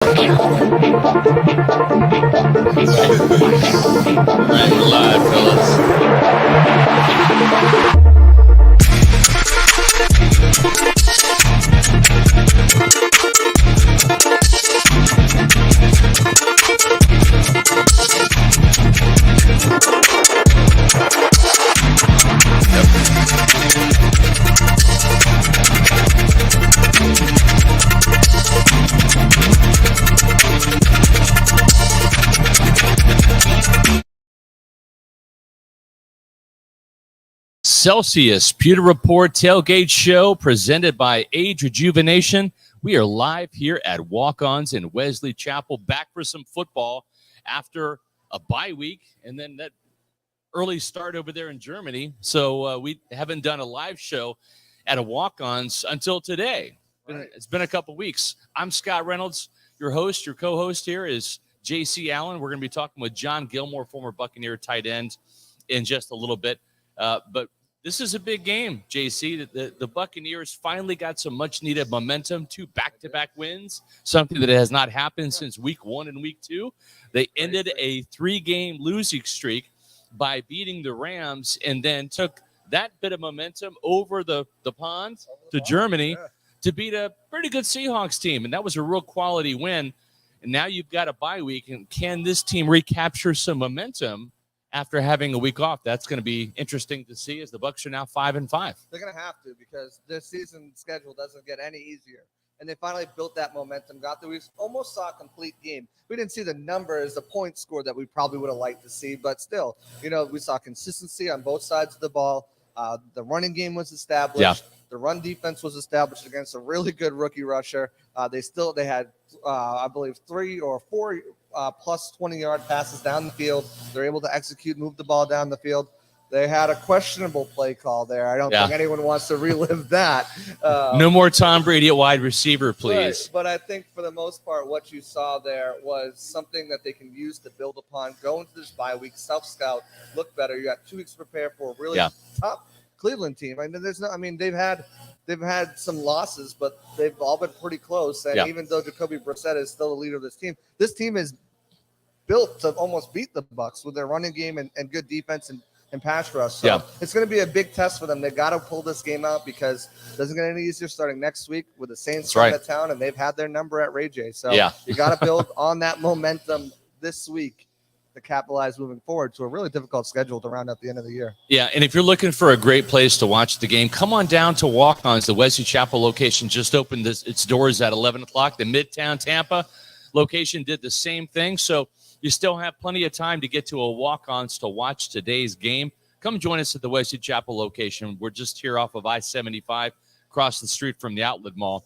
Right, we're live, fellas. Celsius Pewter Report Tailgate Show presented by Age Rejuvenation. We are live here at Walk-Ons in Wesley Chapel, back for some football after a bye week and then that early start over there in Germany. So we haven't done a live show at a Walk-Ons until today. Right. It's been a couple weeks. I'm Scott Reynolds, your host. Your co-host here is J.C. Allen. We're going to be talking with John Gilmore, former Buccaneer tight end, in just a little bit. But this is a big game, JC. The Buccaneers finally got some much-needed momentum, 2 back-to-back wins, something that has not happened since week 1 and week 2. They ended a 3-game losing streak by beating the Rams and then took that bit of momentum over the pond to Germany to beat a pretty good Seahawks team, and that was a real quality win. And now you've got a bye week, and can this team recapture some momentum after having a week off? That's going to be interesting to see as the Bucs are now 5-5. They're going to have to, because this season schedule doesn't get any easier. And they finally built that momentum, got through. We almost saw a complete game. We didn't see the numbers, the point score that we probably would have liked to see, but still, we saw consistency on both sides of the ball. The running game was established. Yeah. The run defense was established against a really good rookie rusher. They had, I believe, 3 or 4 plus 20-yard passes down the field. They're able to execute, move the ball down the field. They had a questionable play call there. I don't think anyone wants to relive that. No more Tom Brady at wide receiver, please. Right. But I think for the most part, what you saw there was something that they can use to build upon. Go into this bye week, self-scout, look better. You got 2 weeks to prepare for a really tough Cleveland team. They've had some losses, but they've all been pretty close. And even though Jacoby Brissett is still the leader of this team is built to almost beat the Bucs with their running game and good defense and pass rush. So it's going to be a big test for them. They got to pull this game out, because it doesn't get any easier starting next week with the Saints coming to town, and they've had their number at Ray J. So you got to build on that momentum this week to capitalize moving forward to a really difficult schedule to round out the end of the year. Yeah, and if you're looking for a great place to watch the game, come on down to Walk-Ons. The Wesley Chapel location just opened its doors at 11 o'clock. The Midtown Tampa location did the same thing. So you still have plenty of time to get to a Walk-Ons to watch today's game. Come join us at the Wesley Chapel location. We're just here off of I-75, across the street from the Outlet Mall.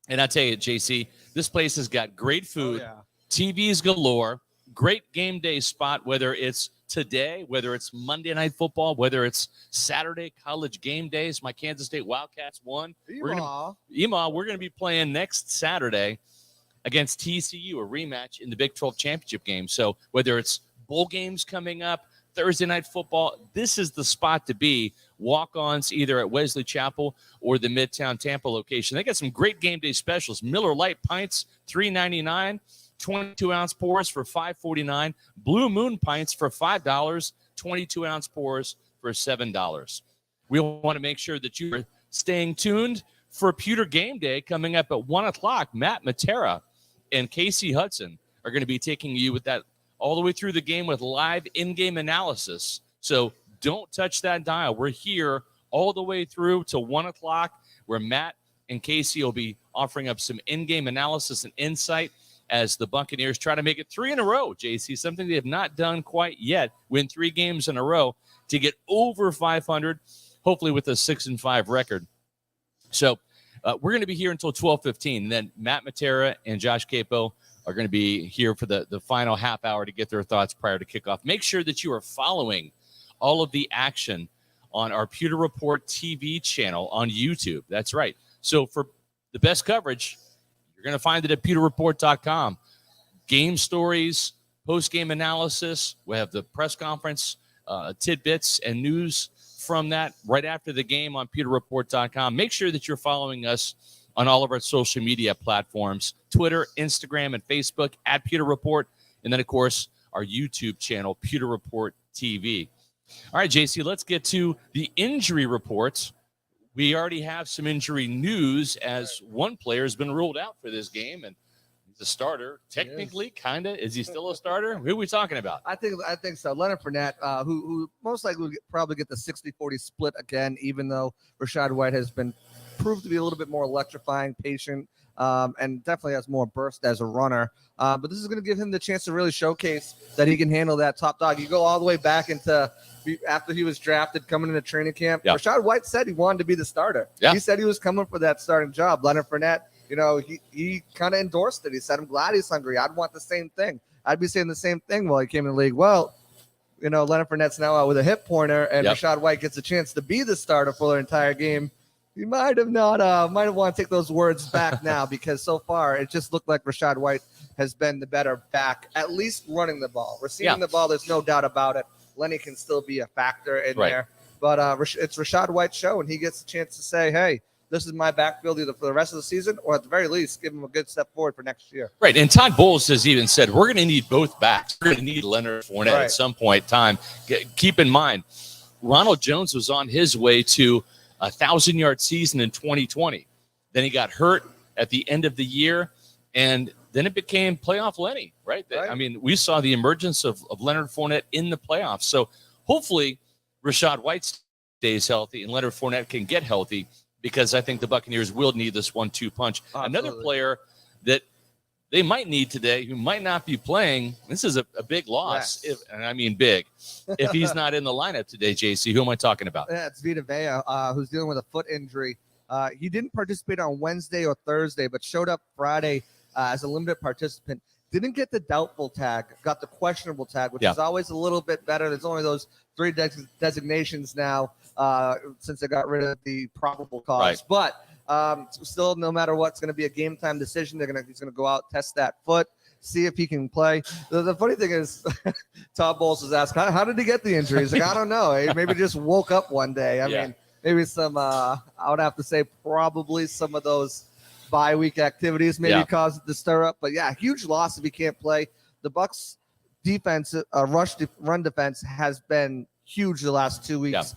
And I tell you, JC, this place has got great food, TVs galore, great game day spot, whether it's today, whether it's Monday Night Football, whether it's Saturday college game days. My Kansas State Wildcats won. We're going to be playing next Saturday against TCU, a rematch in the Big 12 championship game. So whether it's bowl games coming up, Thursday Night Football, this is the spot to be. Walk-Ons either at Wesley Chapel or the Midtown Tampa location. They got some great game day specials. Miller Lite pints, $3.99. 22-ounce pours for $5.49. Blue Moon pints for $5. 22-ounce pours for $7. We want to make sure that you are staying tuned for Pewter Game Day coming up at 1 o'clock. Matt Matera and Casey Hudson are going to be taking you with that all the way through the game with live in-game analysis. So don't touch that dial. We're here all the way through to 1 o'clock, where Matt and Casey will be offering up some in-game analysis and insight as the Buccaneers try to make it 3 in a row, JC, something they have not done quite yet, win 3 games in a row to get over 500, hopefully with a 6-5 record. So we're going to be here until 12:15. And then Matt Matera and Josh Capo are going to be here for the final half hour to get their thoughts prior to kickoff. Make sure that you are following all of the action on our Pewter Report TV channel on YouTube. That's right. So for the best coverage, you're going to find it at pewterreport.com. Game stories, post-game analysis. We have the press conference, tidbits, and news from that right after the game on pewterreport.com. Make sure that you're following us on all of our social media platforms. Twitter, Instagram, and Facebook at Pewter Report. And then, of course, our YouTube channel, Pewter Report TV. All right, JC, let's get to the injury reports. We already have some injury news as one player has been ruled out for this game, and he's a starter. Technically, kind of. Is he still a starter? Who are we talking about? I think so. Leonard Fournette, who most likely will probably get the 60-40 split again, even though Rachaad White has been proved to be a little bit more electrifying, patient, and definitely has more burst as a runner. But this is going to give him the chance to really showcase that he can handle that top dog. You go all the way back into after he was drafted, coming into training camp. Yeah. Rachaad White said he wanted to be the starter. Yeah. He said he was coming for that starting job. Leonard Fournette, he kind of endorsed it. He said, I'm glad he's hungry. I'd want the same thing. I'd be saying the same thing while he came in the league. Well, Leonard Fournette's now out with a hip pointer, and Rachaad White gets a chance to be the starter for the entire game. You might have want to take those words back now, because so far it just looked like Rachaad White has been the better back, at least running the ball. Receiving the ball, there's no doubt about it. Lenny can still be a factor in there. But it's Rachaad White's show, and he gets a chance to say, hey, this is my backfield either for the rest of the season or at the very least give him a good step forward for next year. Right, and Todd Bowles has even said we're going to need both backs. We're going to need Leonard Fournette at some point in time. Keep in mind, Ronald Jones was on his way to a 1,000-yard season in 2020. Then he got hurt at the end of the year, and then it became playoff Lenny, right? I mean, we saw the emergence of Leonard Fournette in the playoffs. So hopefully Rachaad White stays healthy and Leonard Fournette can get healthy, because I think the Buccaneers will need this 1-2 punch. Absolutely. Another player that they might need today, who might not be playing, this is a big loss, and I mean big, if he's not in the lineup today, JC. Who am I talking about? Yeah, it's Vita, who's dealing with a foot injury. He didn't participate on Wednesday or Thursday, but showed up Friday as a limited participant. Didn't get the doubtful tag, got the questionable tag, which is always a little bit better. There's only those 3 designations now since they got rid of the probable cause. But still, no matter what, it's going to be a game time decision. He's going to go out, test that foot, see if he can play. The funny thing is, Todd Bowles was asked, how did he get the injury? He's like, I don't know. He maybe just woke up one day. I mean, maybe some, I would have to say probably some of those bye week activities maybe caused it to stir up. But huge loss if he can't play. The Bucs defense, run defense has been huge the last 2 weeks.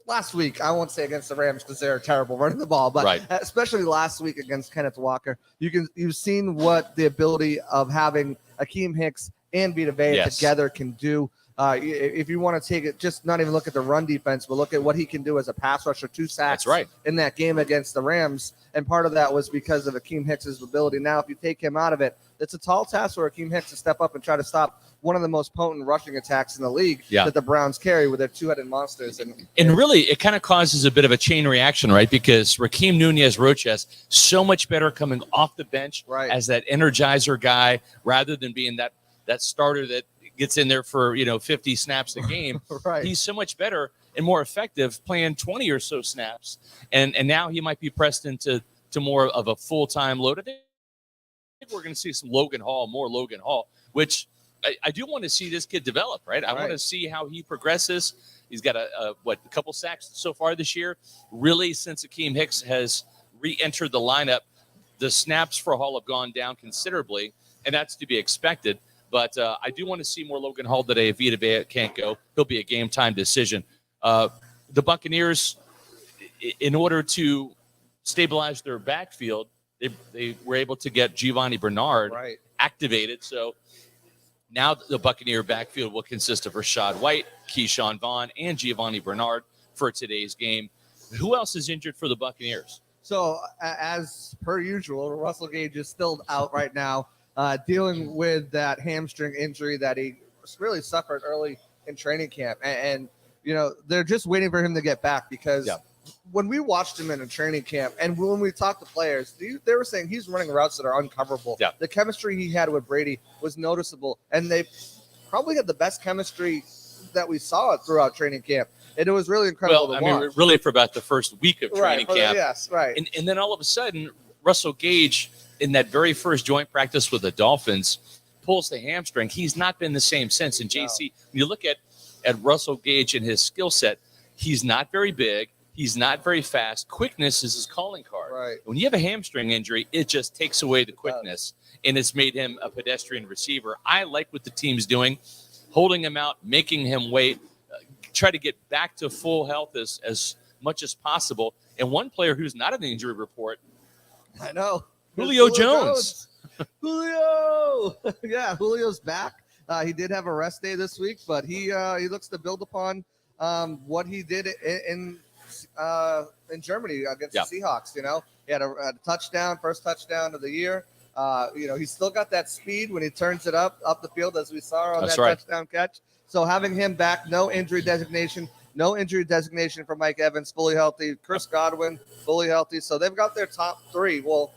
Last week, I won't say against the Rams because they're terrible running the ball, but especially last week against Kenneth Walker, you've seen what the ability of having Akeem Hicks and Vita together can do. If you want to take it, just not even look at the run defense, but look at what he can do as a pass rusher, 2 sacks in that game against the Rams. And part of that was because of Akeem Hicks' ability. Now, if you take him out of it, it's a tall task for Akeem Hicks to step up and try to stop one of the most potent rushing attacks in the league that the Browns carry with their 2-headed monsters. And really, it kind of causes a bit of a chain reaction, right? Because Rakeem Nunez-Roches, so much better coming off the bench as that energizer guy rather than being that starter that gets in there for 50 snaps a game. He's so much better and more effective playing 20 or so snaps, and now he might be pressed into more of a full-time load. I think we're going to see some more Logan Hall, which I do want to see this kid develop, right? I want to see how he progresses. He's got a couple sacks so far this year. Really, since Akeem Hicks has re-entered the lineup, the snaps for Hall have gone down considerably, and that's to be expected. But I do want to see more Logan Hall today. If Vita can't go, he'll be a game-time decision. The Buccaneers, in order to stabilize their backfield, they were able to get Giovanni Bernard activated. So now the Buccaneer backfield will consist of Rachaad White, Keyshawn Vaughn, and Giovanni Bernard for today's game. Who else is injured for the Buccaneers? So, as per usual, Russell Gage is still out right now, dealing with that hamstring injury that he really suffered early in training camp. And they're just waiting for him to get back because when we watched him in a training camp and when we talked to players, they were saying he's running routes that are uncoverable. The chemistry he had with Brady was noticeable, and they probably had the best chemistry that we saw throughout training camp. And it was really incredible to watch. Really for about the first week of training camp. Right. And then all of a sudden, Russell Gage, in that very first joint practice with the Dolphins, pulls the hamstring. He's not been the same since. And JC, when you look at Russell Gage and his skill set, he's not very big. He's not very fast. Quickness is his calling card. Right. When you have a hamstring injury, it just takes away the quickness, and it's made him a pedestrian receiver. I like what the team's doing, holding him out, making him wait, try to get back to full health as much as possible. And one player who's not in the injury report, I know, Julio Jones. Julio, yeah, Julio's back. He did have a rest day this week, but he looks to build upon what he did in Germany against the Seahawks. You know, he had a touchdown, first touchdown of the year. You know, he's still got that speed when he turns it up the field, as we saw on touchdown catch. So having him back, no injury designation for Mike Evans, fully healthy. Chris Godwin, fully healthy. So they've got their top three. Well,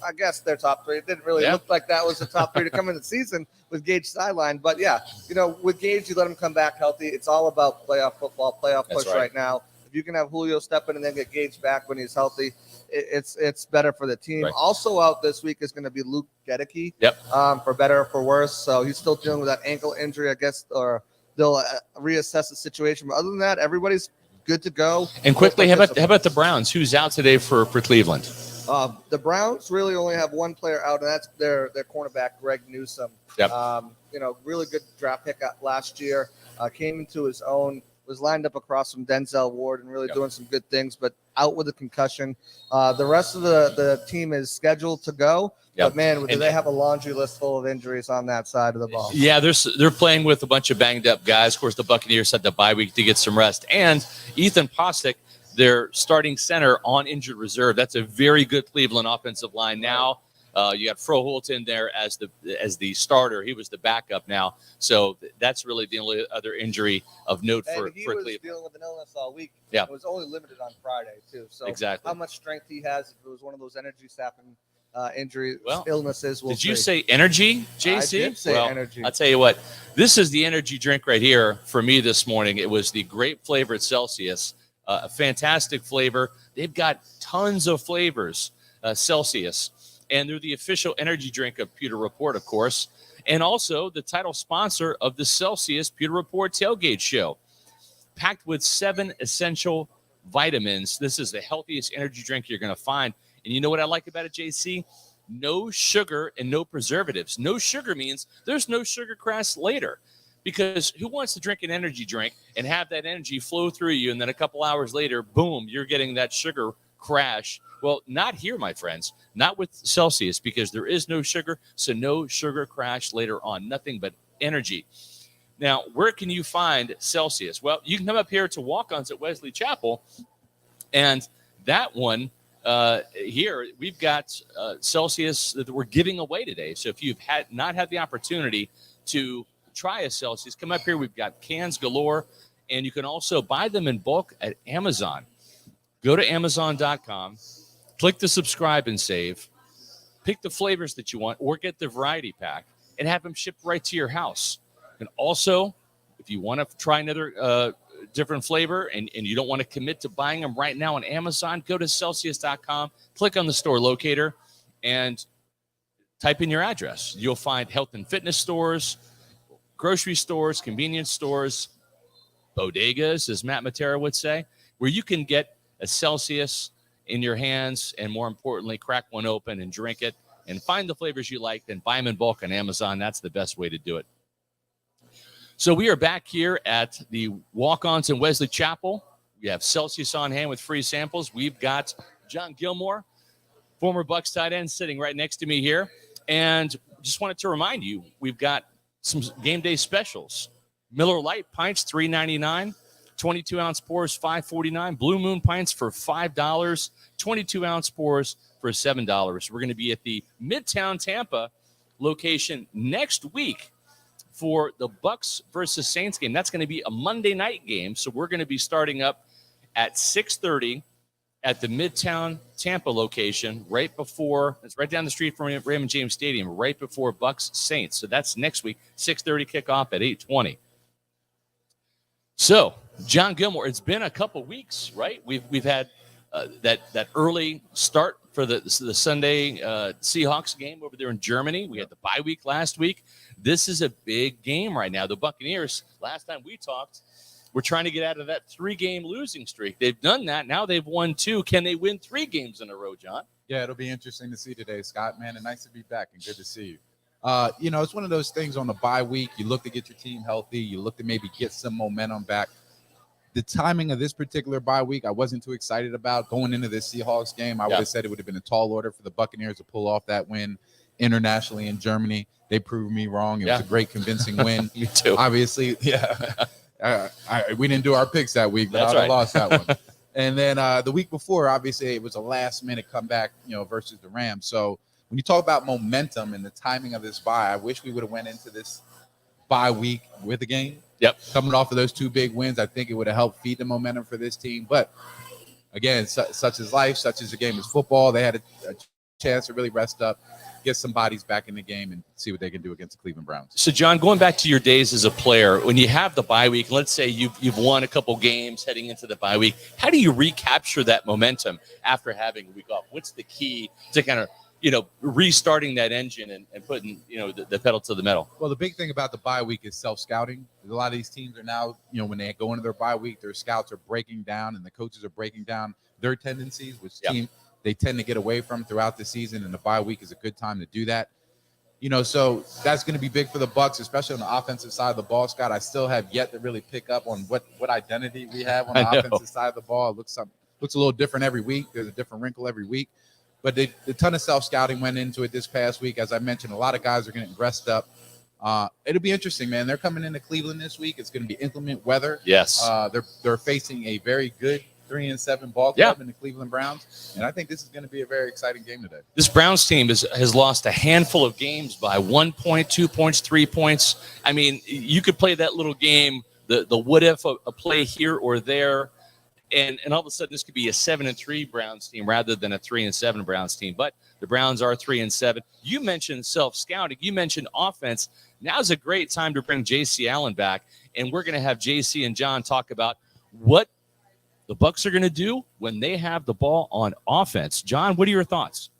I guess their top three. It didn't really look like that was the top three to come in the season with Gage sideline. But, yeah, you know, with Gage, you let him come back healthy. It's all about playoff football, playoff push right now. If you can have Julio step in and then get Gage back when he's healthy, it's better for the team. Right. Also out this week is going to be Luke Gedeke, for better or for worse. So he's still dealing with that ankle injury, I guess, or they'll reassess the situation. But other than that, everybody's good to go. And quickly, how about the Browns? Who's out today for Cleveland? The Browns really only have one player out, and that's their cornerback, Greg Newsome. You know, really good draft pick last year. Came into his own, was lined up across from Denzel Ward and really doing some good things, but out with a concussion. The rest of the team is scheduled to go. But, man, do they have a laundry list full of injuries on that side of the ball. Yeah, they're playing with a bunch of banged-up guys. Of course, the Buccaneers had the bye week to get some rest. And Ethan Posick, their starting center, on injured reserve. That's a very good Cleveland offensive line now. You got Froholt in there as the starter. He was the backup now. So that's really the only other injury of note for Cleveland. He was dealing with an illness all week. It was only limited on Friday, too. So how much strength he has, if it was one of those energy sapping injury illnesses. Did you say energy, JC? I did say energy. I'll tell you what, this is the energy drink right here for me this morning. It was the grape flavored Celsius, a fantastic flavor. They've got tons of flavors, Celsius, and they're the official energy drink of Pewter Report, of course, and also the title sponsor of the Celsius Pewter Report Tailgate Show. Packed with 7 essential vitamins, this is the healthiest energy drink you're going to find. And you know what I like about it, JC? No sugar and no preservatives. No sugar means there's no sugar crash later. Because who wants to drink an energy drink and have that energy flow through you, and then a couple hours later, boom, you're getting that sugar crash? Well, not here, my friends. Not with Celsius, because there is no sugar, so no sugar crash later on. Nothing but energy. Now, where can you find Celsius? Well, you can come up here to walk-ons at Wesley Chapel, and that one, here we've got Celsius that we're giving away today. So if you've not had the opportunity to try a Celsius, come up here. We've got cans galore, and you can also buy them in bulk at Amazon. Go to Amazon.com, click the subscribe and save, pick the flavors that you want, or get the variety pack and have them shipped right to your house. And also, if you want to try another different flavor and you don't want to commit to buying them right now on Amazon, go to Celsius.com, click on the store locator, and type in your address. You'll find health and fitness stores, grocery stores, convenience stores, bodegas, as Matt Matera would say, where you can get a Celsius in your hands and, more importantly, crack one open and drink it and find the flavors you like, then buy them in bulk on Amazon. That's the best way to do it. So we are back here at the walk-ons in Wesley Chapel. We have Celsius on hand with free samples. We've got John Gilmore, former Bucs tight end, sitting right next to me here. And just wanted to remind you, we've got some game day specials. Miller Lite pints, $3.99. 22-ounce pours, $5.49. Blue Moon pints for $5. 22-ounce pours for $7. We're going to be at the Midtown Tampa location next week for the Bucs versus Saints game. That's going to be a Monday night game, so we're going to be starting up at 6:30 at the Midtown Tampa location, it's right down the street from Raymond James Stadium, right before Bucs Saints. So that's next week, 6:30 kickoff at 8:20. So, John Gilmore, it's been a couple weeks, right? We've had that early start for the Sunday Seahawks game over there in Germany. We had the bye week last week. This is a big game right now. The Buccaneers, last time we talked, We're trying to get out of that 3-game losing streak. They've done that. Now they've won 2. Can they win 3 games in a row, John? Yeah, it'll be interesting to see today, Scott, man. And nice to be back and good to see you. It's one of those things on the bye week. You look to get your team healthy. You look to maybe get some momentum back. The timing of this particular bye week, I wasn't too excited about going into this Seahawks game. I would have said it would have been a tall order for the Buccaneers to pull off that win internationally in Germany. They proved me wrong. It was a great, convincing win. Me too. Obviously, we didn't do our picks that week, but That's I right. lost that one. And then the week before, obviously, it was a last-minute comeback, versus the Rams. So when you talk about momentum and the timing of this bye, I wish we would have went into this bye week with a game. Yep. Coming off of those 2 big wins, I think it would have helped feed the momentum for this team. But, again, such is life, such is the game is football. They had a chance to really rest up, get some bodies back in the game, and see what they can do against the Cleveland Browns. So, John, going back to your days as a player, when you have the bye week, let's say you've won a couple games heading into the bye week, how do you recapture that momentum after having a week off? What's the key to kind of, restarting that engine and putting, the pedal to the metal? Well, the big thing about the bye week is self-scouting. A lot of these teams are now, when they go into their bye week, their scouts are breaking down and the coaches are breaking down their tendencies, which they tend to get away from throughout the season, and the bye week is a good time to do that. So that's going to be big for the Bucs, especially on the offensive side of the ball, Scott. I still have yet to really pick up on what identity we have on the offensive side of the ball. It looks a little different every week. There's a different wrinkle every week. But a ton of self-scouting went into it this past week. As I mentioned, a lot of guys are getting dressed up. It'll be interesting, man. They're coming into Cleveland this week. It's going to be inclement weather. Yes. They're facing a very good 3-7 ball club in the Cleveland Browns. And I think this is going to be a very exciting game today. This Browns team has lost a handful of games by 1 point, 2 points, 3 points. I mean, you could play that little game, the what if a play here or there, and all of a sudden this could be a 7-3 Browns team rather than a 3-7 Browns team. But the Browns are 3-7. You mentioned self-scouting. You mentioned offense. Now's a great time to bring J.C. Allen back, and we're going to have J.C. and John talk about what the Bucs are going to do when they have the ball on offense. John, what are your thoughts?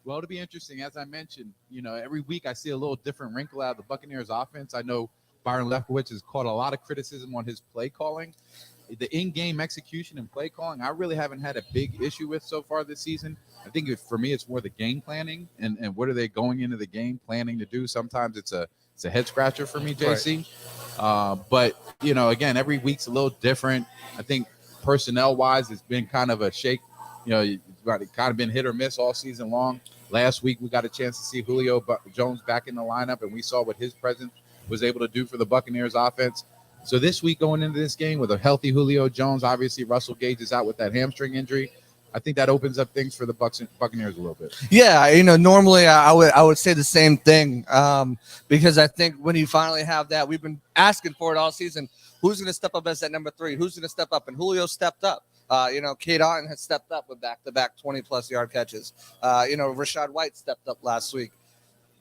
Well, it'll be interesting. As I mentioned, every week I see a little different wrinkle out of the Buccaneers offense. I know Byron Leftwich has caught a lot of criticism on his play calling. The in-game execution and play calling, I really haven't had a big issue with so far this season. I think for me, it's more the game planning and what are they going into the game planning to do. Sometimes it's a head scratcher for me, JC. Right. But, again, every week's a little different. I think personnel-wise, it's been kind of a shake. It's kind of been hit or miss all season long. Last week, we got a chance to see Julio Jones back in the lineup, and we saw what his presence was able to do for the Buccaneers offense. So this week going into this game with a healthy Julio Jones, obviously Russell Gage is out with that hamstring injury. I think that opens up things for the Buccaneers a little bit. Yeah, normally I would say the same thing because I think when you finally have that, we've been asking for it all season. Who's going to step up as that number 3? Who's going to step up? And Julio stepped up. Cade Otton has stepped up with back-to-back 20-plus yard catches. Rachaad White stepped up last week.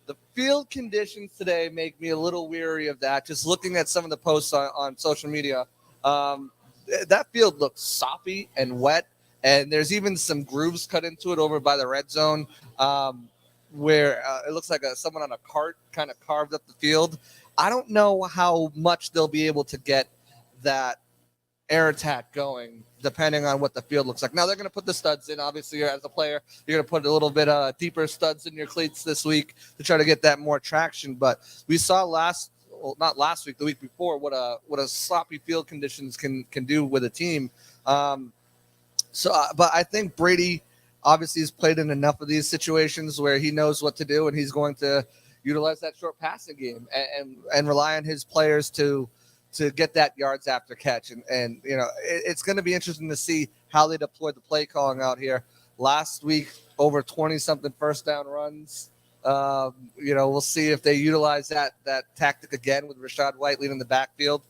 The field conditions today make me a little weary of that. Just looking at some of the posts on social media, that field looks soppy and wet, and there's even some grooves cut into it over by the red zone where it looks like someone on a cart kind of carved up the field. I don't know how much they'll be able to get that air attack going, depending on what the field looks like. Now, they're going to put the studs in. Obviously, as a player, you're going to put a little bit deeper studs in your cleats this week to try to get that more traction. But we saw not last week, the week before, what a sloppy field conditions can do with a team. But I think Brady obviously has played in enough of these situations where he knows what to do, and he's going to utilize that short passing game and rely on his players to get that yards after catch. And it's going to be interesting to see how they deploy the play calling out here. Last week, over 20-something first down runs. We'll see if they utilize that tactic again with Rachaad White leading the backfield.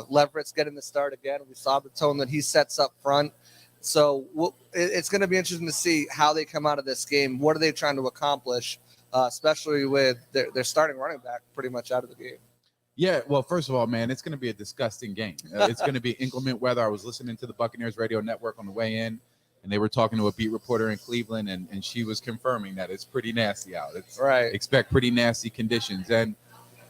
Leverett's getting the start again. We saw the tone that he sets up front. So it's going to be interesting to see how they come out of this game. What are they trying to accomplish, especially with their starting running back pretty much out of the game? Yeah, well, first of all, man, it's going to be a disgusting game. It's going to be inclement weather. I was listening to the Buccaneers radio network on the way in, and they were talking to a beat reporter in Cleveland, and she was confirming that it's pretty nasty out. Expect pretty nasty conditions. And,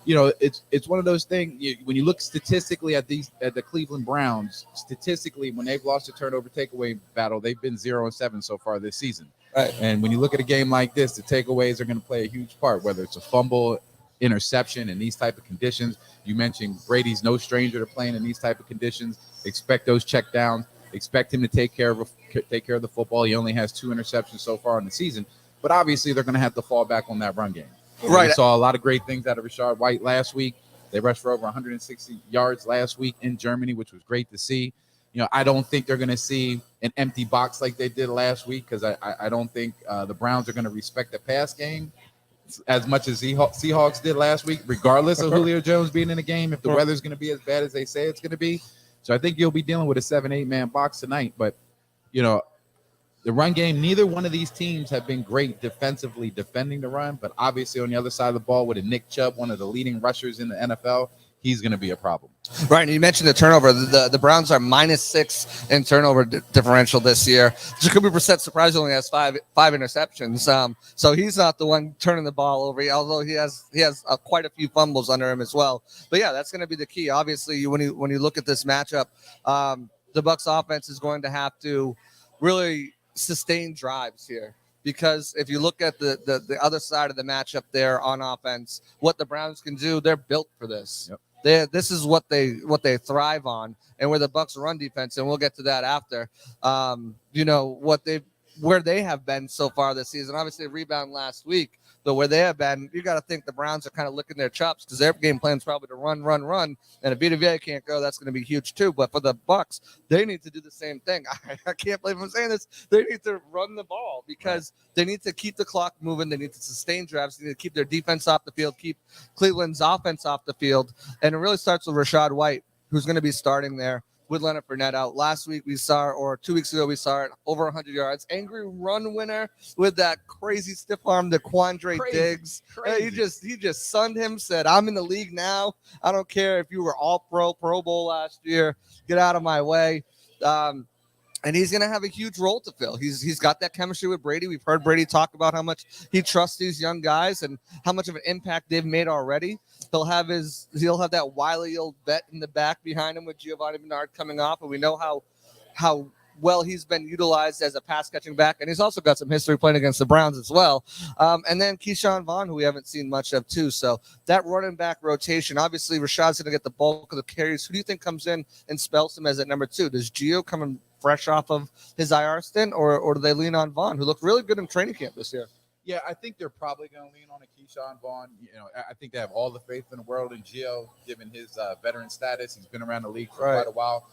it's one of those things. When you look statistically at the Cleveland Browns, statistically, when they've lost a turnover takeaway battle, they've been 0-7 so far this season. Right. And when you look at a game like this, the takeaways are going to play a huge part, whether it's a fumble, interception, in these type of conditions. You mentioned Brady's no stranger to playing in these type of conditions. Expect those check downs. Expect him to take care of the football. He only has 2 interceptions so far in the season, but obviously they're going to have to fall back on that run game. Right. We saw a lot of great things out of Rachaad White last week. They rushed for over 160 yards last week in Germany, which was great to see. I don't think they're going to see an empty box like they did last week, because I don't think the Browns are going to respect the pass game as much as Seahawks did last week, regardless of Julio Jones being in the game, if the weather's going to be as bad as they say it's going to be. So I think you'll be dealing with a 7-8 man box tonight. But, the run game, neither one of these teams have been great defensively defending the run, but obviously on the other side of the ball with a Nick Chubb, one of the leading rushers in the NFL, he's going to be a problem. Right, and you mentioned the turnover. The Browns are -6 in turnover differential this year. Jacoby Brissett surprisingly has five interceptions. So he's not the one turning the ball over, although he has quite a few fumbles under him as well. But yeah, that's going to be the key. Obviously, when you look at this matchup, the Bucs offense is going to have to really sustain drives here, because if you look at the other side of the matchup there on offense, what the Browns can do, they're built for this. Yep. This is what they thrive on, and where the Bucs run defense, and we'll get to that after. Where they have been so far this season. Obviously, a rebound last week, but where they have been, you got to think the Browns are kind of licking their chops, because their game plan is probably to run. And if Vita can't go, that's going to be huge too. But for the Bucs, they need to do the same thing. I can't believe I'm saying this. They need to run the ball, because they need to keep the clock moving. They need to sustain drives. They need to keep their defense off the field, keep Cleveland's offense off the field. And it really starts with Rachaad White, who's going to be starting there with Leonard Fournette out. Last week we saw, or 2 weeks ago we saw it, over 100 yards. Angry run winner with that crazy stiff arm to Quandre Diggs. He just sunned him, said, I'm in the league now. I don't care if you were all Pro Bowl last year. Get out of my way. And he's going to have a huge role to fill. He's got that chemistry with Brady. We've heard Brady talk about how much he trusts these young guys and how much of an impact they've made already. He'll have that wily old vet in the back behind him with Giovanni Bernard coming off, and we know how well he's been utilized as a pass-catching back, and he's also got some history playing against the Browns as well. And then Keyshawn Vaughn, who we haven't seen much of too. So that running back rotation, obviously Rachaad's going to get the bulk of the carries. Who do you think comes in and spells him as at number 2? Does Gio come in fresh off of his IR stint, or do they lean on Vaughn, who looked really good in training camp this year? Yeah, I think they're probably going to lean on a Keyshawn Vaughn. I think they have all the faith in the world in Gio, given his veteran status. He's been around the league for quite a while.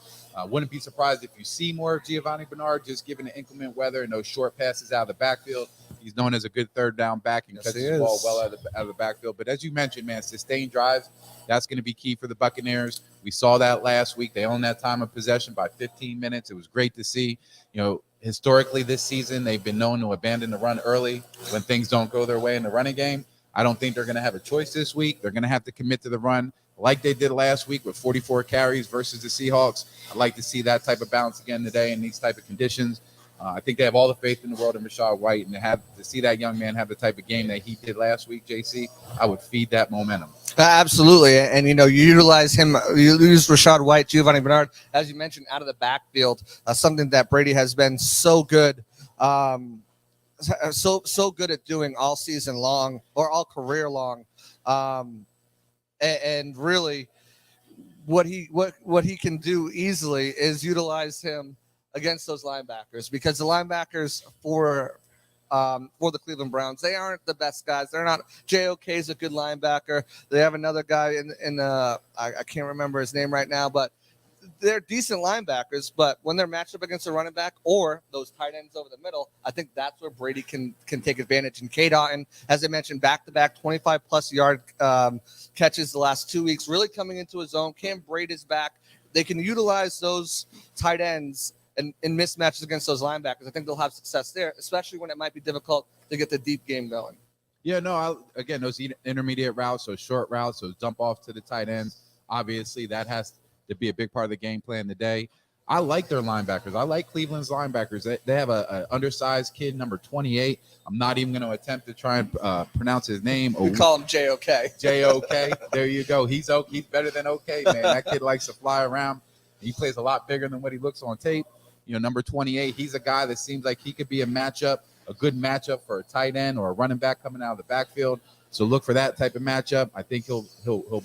Wouldn't be surprised if you see more of Giovanni Bernard, just given the inclement weather and those short passes out of the backfield. He's known as a good third down back and catches the ball well out of the backfield. But as you mentioned, man, sustained drives, that's going to be key for the Buccaneers. We saw that last week. They owned that time of possession by 15 minutes. It was great to see. Historically this season, they've been known to abandon the run early when things don't go their way in the running game. I don't think they're going to have a choice this week. They're going to have to commit to the run like they did last week with 44 carries versus the Seahawks. I'd like to see that type of balance again today in these type of conditions. I think they have all the faith in the world in Rachaad White, and to see that young man have the type of game that he did last week, JC, I would feed that momentum. Absolutely. And, you utilize him, you use Rachaad White, Giovanni Bernard, as you mentioned, out of the backfield, something that Brady has been so good, so good at doing all season long or all career long. And really what he can do easily is utilize him against those linebackers, because the linebackers for the Cleveland Browns, they aren't the best guys. They're not. JOK is a good linebacker. They have another guy I can't remember his name right now, but they're decent linebackers. But when they're matched up against a running back or those tight ends over the middle, I think that's where Brady can take advantage. And Cade Otton, as I mentioned, back-to-back 25-plus yard catches the last 2 weeks, really coming into his own. Cam Brate is back. They can utilize those tight ends in mismatches against those linebackers. I think they'll have success there, especially when it might be difficult to get the deep game going. Yeah, no, again, those intermediate routes, those short routes, those dump off to the tight ends, obviously that has to be a big part of the game plan today. I like their linebackers. I like Cleveland's linebackers. They have a undersized kid, number 28. I'm not even going to attempt to try and pronounce his name. We call him J.O.K. J.O.K. There you go. He's better than OK, man. That kid likes to fly around. He plays a lot bigger than what he looks on tape. Number 28, he's a guy that seems like he could be a good matchup for a tight end or a running back coming out of the backfield. So look for that type of matchup. I think he'll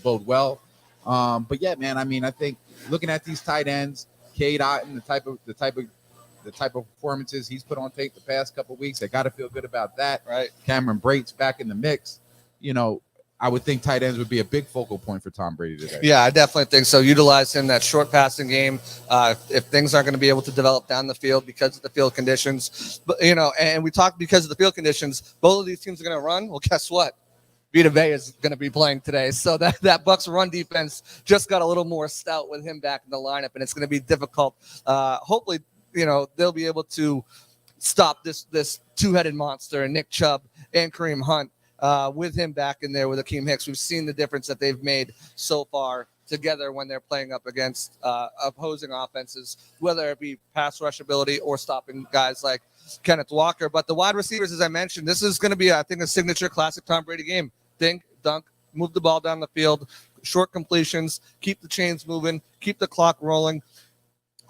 bode well. But yeah, man, I mean, I think looking at these tight ends, Cade, Otton, the type of performances he's put on tape the past couple of weeks, they got to feel good about that. Right. Cameron Brate's back in the mix. I would think tight ends would be a big focal point for Tom Brady today. Yeah, I definitely think so. Utilize him, that short passing game. If things aren't going to be able to develop down the field because of the field conditions, but and we talked because of the field conditions, both of these teams are going to run. Well, guess what? Vita is going to be playing today. So that Bucs run defense just got a little more stout with him back in the lineup, and it's going to be difficult. Hopefully, they'll be able to stop this two-headed monster and Nick Chubb and Kareem Hunt with him back in there with Akeem Hicks. We've seen the difference that they've made so far together when they're playing up against opposing offenses, whether it be pass rush ability or stopping guys like Kenneth Walker. But the wide receivers, as I mentioned, this is going to be, I think, a signature classic Tom Brady game. Think, dunk, move the ball down the field, short completions, keep the chains moving, keep the clock rolling.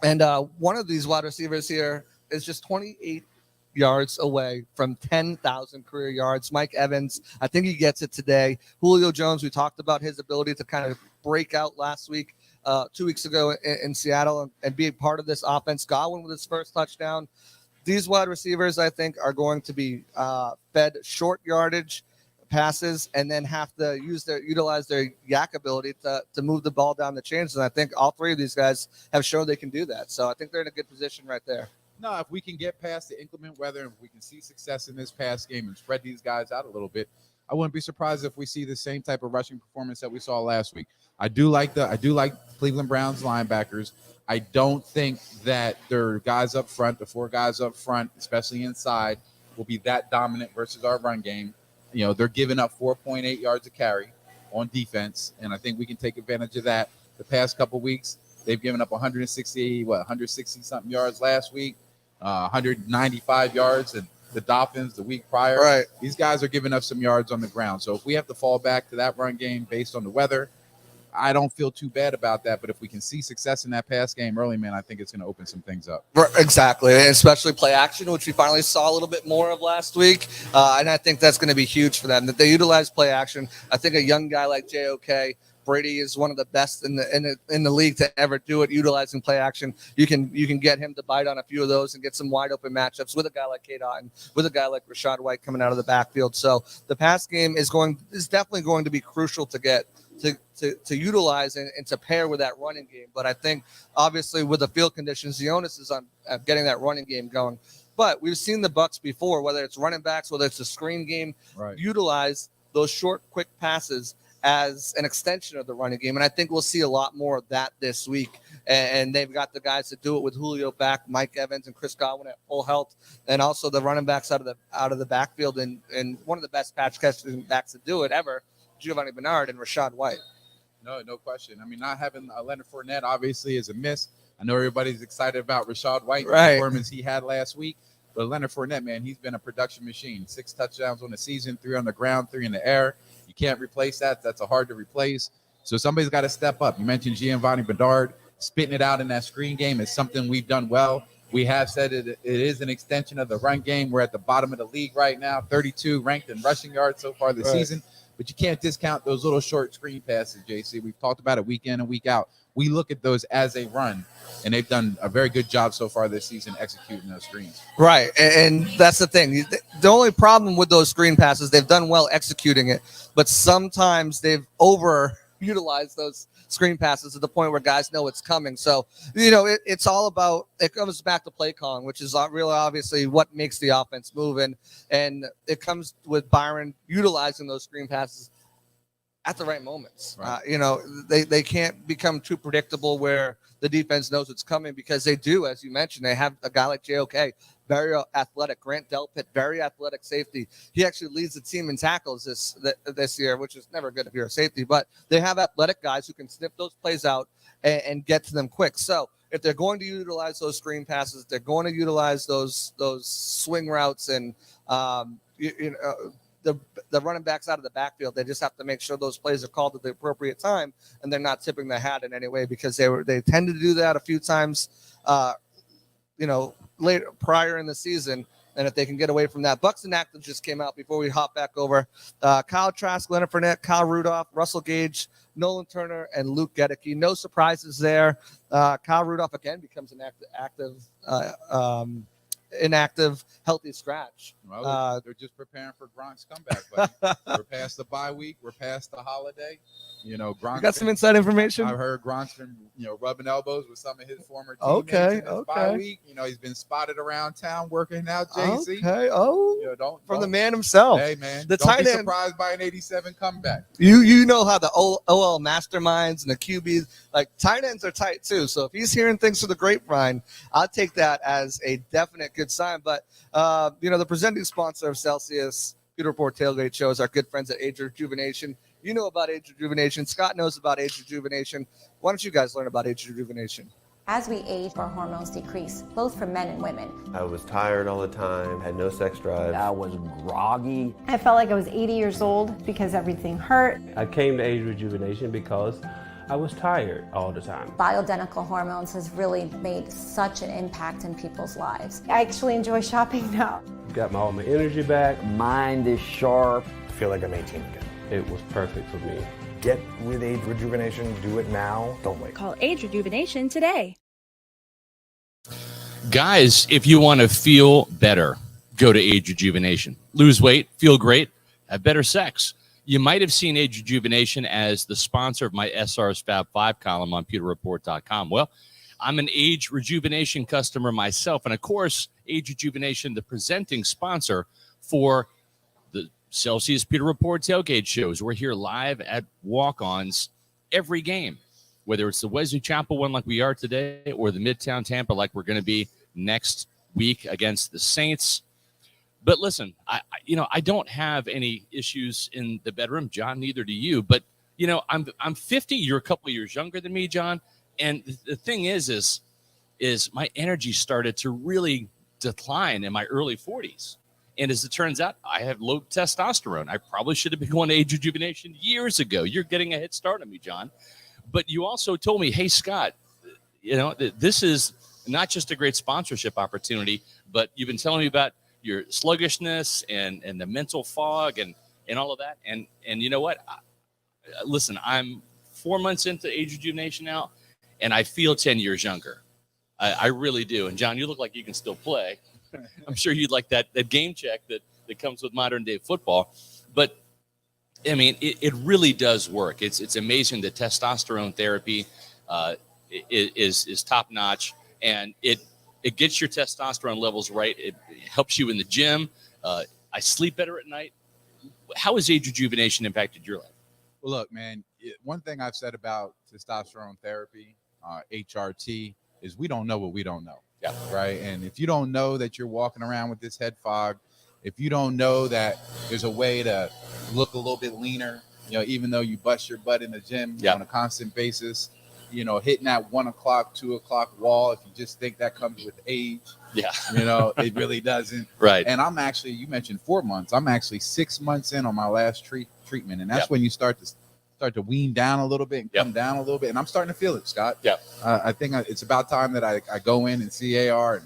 And one of these wide receivers here is just 28 yards away from 10,000 career yards. Mike Evans, I think he gets it today. Julio Jones, we talked about his ability to kind of break out last week, 2 weeks ago in Seattle and be a part of this offense. Godwin with his first touchdown. These wide receivers, I think, are going to be fed short yardage passes and then have to utilize their yak ability to move the ball down the chains. And I think all three of these guys have shown they can do that. So I think they're in a good position right there. No, if we can get past the inclement weather and if we can see success in this pass game and spread these guys out a little bit, I wouldn't be surprised if we see the same type of rushing performance that we saw last week. I do like Cleveland Browns linebackers. I don't think that their guys up front, the four guys up front, especially inside, will be that dominant versus our run game. They're giving up 4.8 yards a carry on defense, and I think we can take advantage of that. The past couple weeks, they've given up 160-something yards last week, 195 yards, and the Dolphins the week prior. Right. These guys are giving up some yards on the ground. So if we have to fall back to that run game based on the weather, I don't feel too bad about that. But if we can see success in that pass game early, man, I think it's going to open some things up. Exactly, and especially play action, which we finally saw a little bit more of last week. And I think that's going to be huge for them, that they utilize play action. I think a young guy like J.O.K., Brady is one of the best in the league to ever do it, utilizing play action. You can get him to bite on a few of those and get some wide open matchups with a guy like Cade, with a guy like Rachaad White coming out of the backfield. So the pass game is definitely going to be crucial to get to utilize and to pair with that running game. But I think obviously with the field conditions, the onus is on getting that running game going. But we've seen the Bucs before, whether it's running backs, whether it's a screen game, utilize those short, quick passes as an extension of the running game. And I think we'll see a lot more of that this week. And they've got the guys to do it with Julio back, Mike Evans and Chris Godwin at full health, and also the running backs out of the backfield and one of the best patch catching backs to do it ever, Giovanni Bernard and Rachaad White. No question. I mean, not having Leonard Fournette obviously is a miss. I know everybody's excited about Rachaad White, the performance he had last week. But Leonard Fournette, man, he's been a production machine. 6 touchdowns on the season, 3 on the ground, 3 in the air. You can't replace that. That's a hard to replace. So somebody's got to step up. You mentioned Giovanni Bernard. Spitting it out in that screen game is something we've done well. We have said it is an extension of the run game. We're at the bottom of the league right now, 32 ranked in rushing yards so far this season. But you can't discount those little short screen passes, JC. We've talked about it week in and week out. We look at those as a run, and they've done a very good job so far this season executing those screens. Right, and that's the thing. The only problem with those screen passes, they've done well executing it, but sometimes they've overutilized those screen passes to the point where guys know it's coming. So, it's all about, it comes back to play calling, which is really obviously what makes the offense move. And it comes with Byron utilizing those screen passes at the right moments. Right. They can't become too predictable where the defense knows it's coming, because they do, as you mentioned, they have a guy like J.O.K., very athletic. Grant Delpit, very athletic safety. He actually leads the team in tackles this year, which is never good if you're a safety. But they have athletic guys who can sniff those plays out and get to them quick. So if they're going to utilize those screen passes, they're going to utilize those swing routes and the running backs out of the backfield. They just have to make sure those plays are called at the appropriate time and they're not tipping the hat in any way, because they tend to do that a few times, later prior in the season. And if they can get away from that, Bucs Inactive just came out before we hop back over. Kyle Trask, Leonard Fournette, Kyle Rudolph, Russell Gage, Nolan Turner, and Luke Gedeke. No surprises there. Kyle Rudolph again becomes an inactive, healthy scratch. Well, they're just preparing for Gronk's comeback, buddy. We're past the bye week. We're past the holiday. Gronk. You got some inside information? I've heard Gronk's been, rubbing elbows with some of his former teammates in his bye week. He's been spotted around town working out, JC. Okay. Oh, from the man himself. Hey, man. The don't tight be end, surprised by an 87 comeback. You know how the OL masterminds and the QBs, like tight ends are tight too. So if he's hearing things through the grapevine, I'll take that as a definite good sign. But, the presenting sponsor of Celsius Pewter Report Tailgate Show is our good friends at Age Rejuvenation. You know about Age Rejuvenation. Scott knows about Age Rejuvenation. Why don't you guys learn about Age Rejuvenation? As we age, our hormones decrease, both for men and women. I was tired all the time, had no sex drive. I was groggy. I felt like I was 80 years old because everything hurt. I came to Age Rejuvenation because I was tired all the time. Bioidentical hormones has really made such an impact in people's lives. I actually enjoy shopping now. Got all my energy back. Mind is sharp. I feel like I'm 18 again. It was perfect for me. Get with Age Rejuvenation. Do it now. Don't wait. Call Age Rejuvenation today. Guys, if you want to feel better, go to Age Rejuvenation. Lose weight, feel great, have better sex. You might have seen Age Rejuvenation as the sponsor of my SR's Fab 5 column on pewterreport.com. Well, I'm an Age Rejuvenation customer myself. And, of course, Age Rejuvenation, the presenting sponsor for the Celsius Pewter Report tailgate shows. We're here live at Walk-Ons every game, whether it's the Wesley Chapel one like we are today or the Midtown Tampa like we're going to be next week against the Saints. But listen, I don't have any issues in the bedroom, John, neither do you. But, I'm 50. You're a couple of years younger than me, John. And the thing is my energy started to really decline in my early 40s. And as it turns out, I have low testosterone. I probably should have been going to Age Rejuvenation years ago. You're getting a head start on me, John. But you also told me, hey, Scott, this is not just a great sponsorship opportunity, but you've been telling me about your sluggishness and the mental fog and all of that. And you know what? Listen, I'm 4 months into Age Rejuvenation now, and I feel 10 years younger. I really do. And, John, you look like you can still play. I'm sure you'd like that game check that comes with modern-day football. But, I mean, it really does work. It's amazing that testosterone therapy is top-notch, and it gets your testosterone levels right. It helps you in the gym. I sleep better at night. How has Age Rejuvenation impacted your life? Well, look, man, one thing I've said about testosterone therapy, HRT, is we don't know what we don't know. Yeah. Right. And if you don't know that you're walking around with this head fog, if you don't know that there's a way to look a little bit leaner, even though you bust your butt in the gym on a constant basis, hitting that 1 o'clock, 2 o'clock wall, if you just think that comes with age, it really doesn't. Right. And I'm actually, you mentioned 4 months. I'm actually 6 months in on my last treatment. And that's when you start to wean down a little bit and come down a little bit. And I'm starting to feel it, Scott. Yeah. I think it's about time that I go in and see AR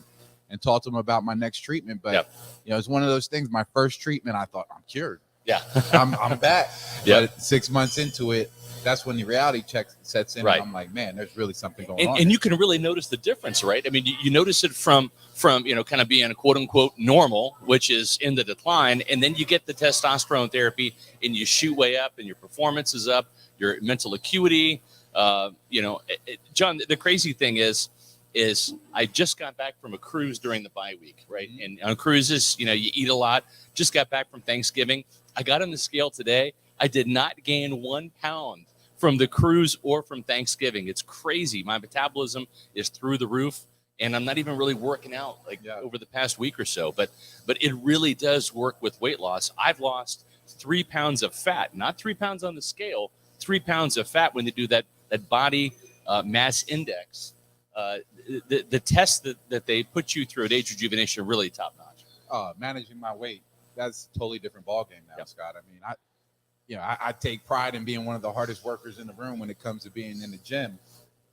and talk to him about my next treatment. But, it's one of those things. My first treatment, I thought, I'm cured. Yeah. I'm back. Yeah. But 6 months into it, that's when the reality check sets in. Right. And I'm like, man, there's really something going on. And you can really notice the difference, right? I mean, you notice it from kind of being quote unquote normal, which is in the decline. And then you get the testosterone therapy and you shoot way up and your performance is up, your mental acuity. John, the crazy thing is I just got back from a cruise during the bye week, right? And on cruises, you eat a lot. Just got back from Thanksgiving. I got on the scale today. I did not gain 1 pound from the cruise or from Thanksgiving. It's crazy. My metabolism is through the roof, and I'm not even really working out over the past week or so. But it really does work with weight loss. I've lost 3 pounds of fat, not 3 pounds on the scale, 3 pounds of fat when they do that body mass index the tests that they put you through at Age Rejuvenation are really top notch. Managing my weight, that's a totally different ballgame now, Scott. I mean, I take pride in being one of the hardest workers in the room when it comes to being in the gym.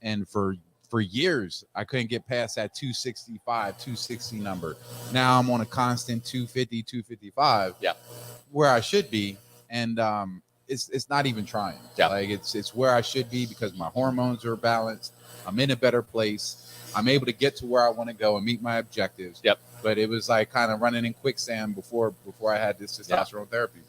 And for years, I couldn't get past that 265, 260 number. Now I'm on a constant 250, 255, where I should be. And it's not even trying. Like it's where I should be because my hormones are balanced. I'm in a better place. I'm able to get to where I want to go and meet my objectives. But it was like kind of running in quicksand before I had this testosterone therapy.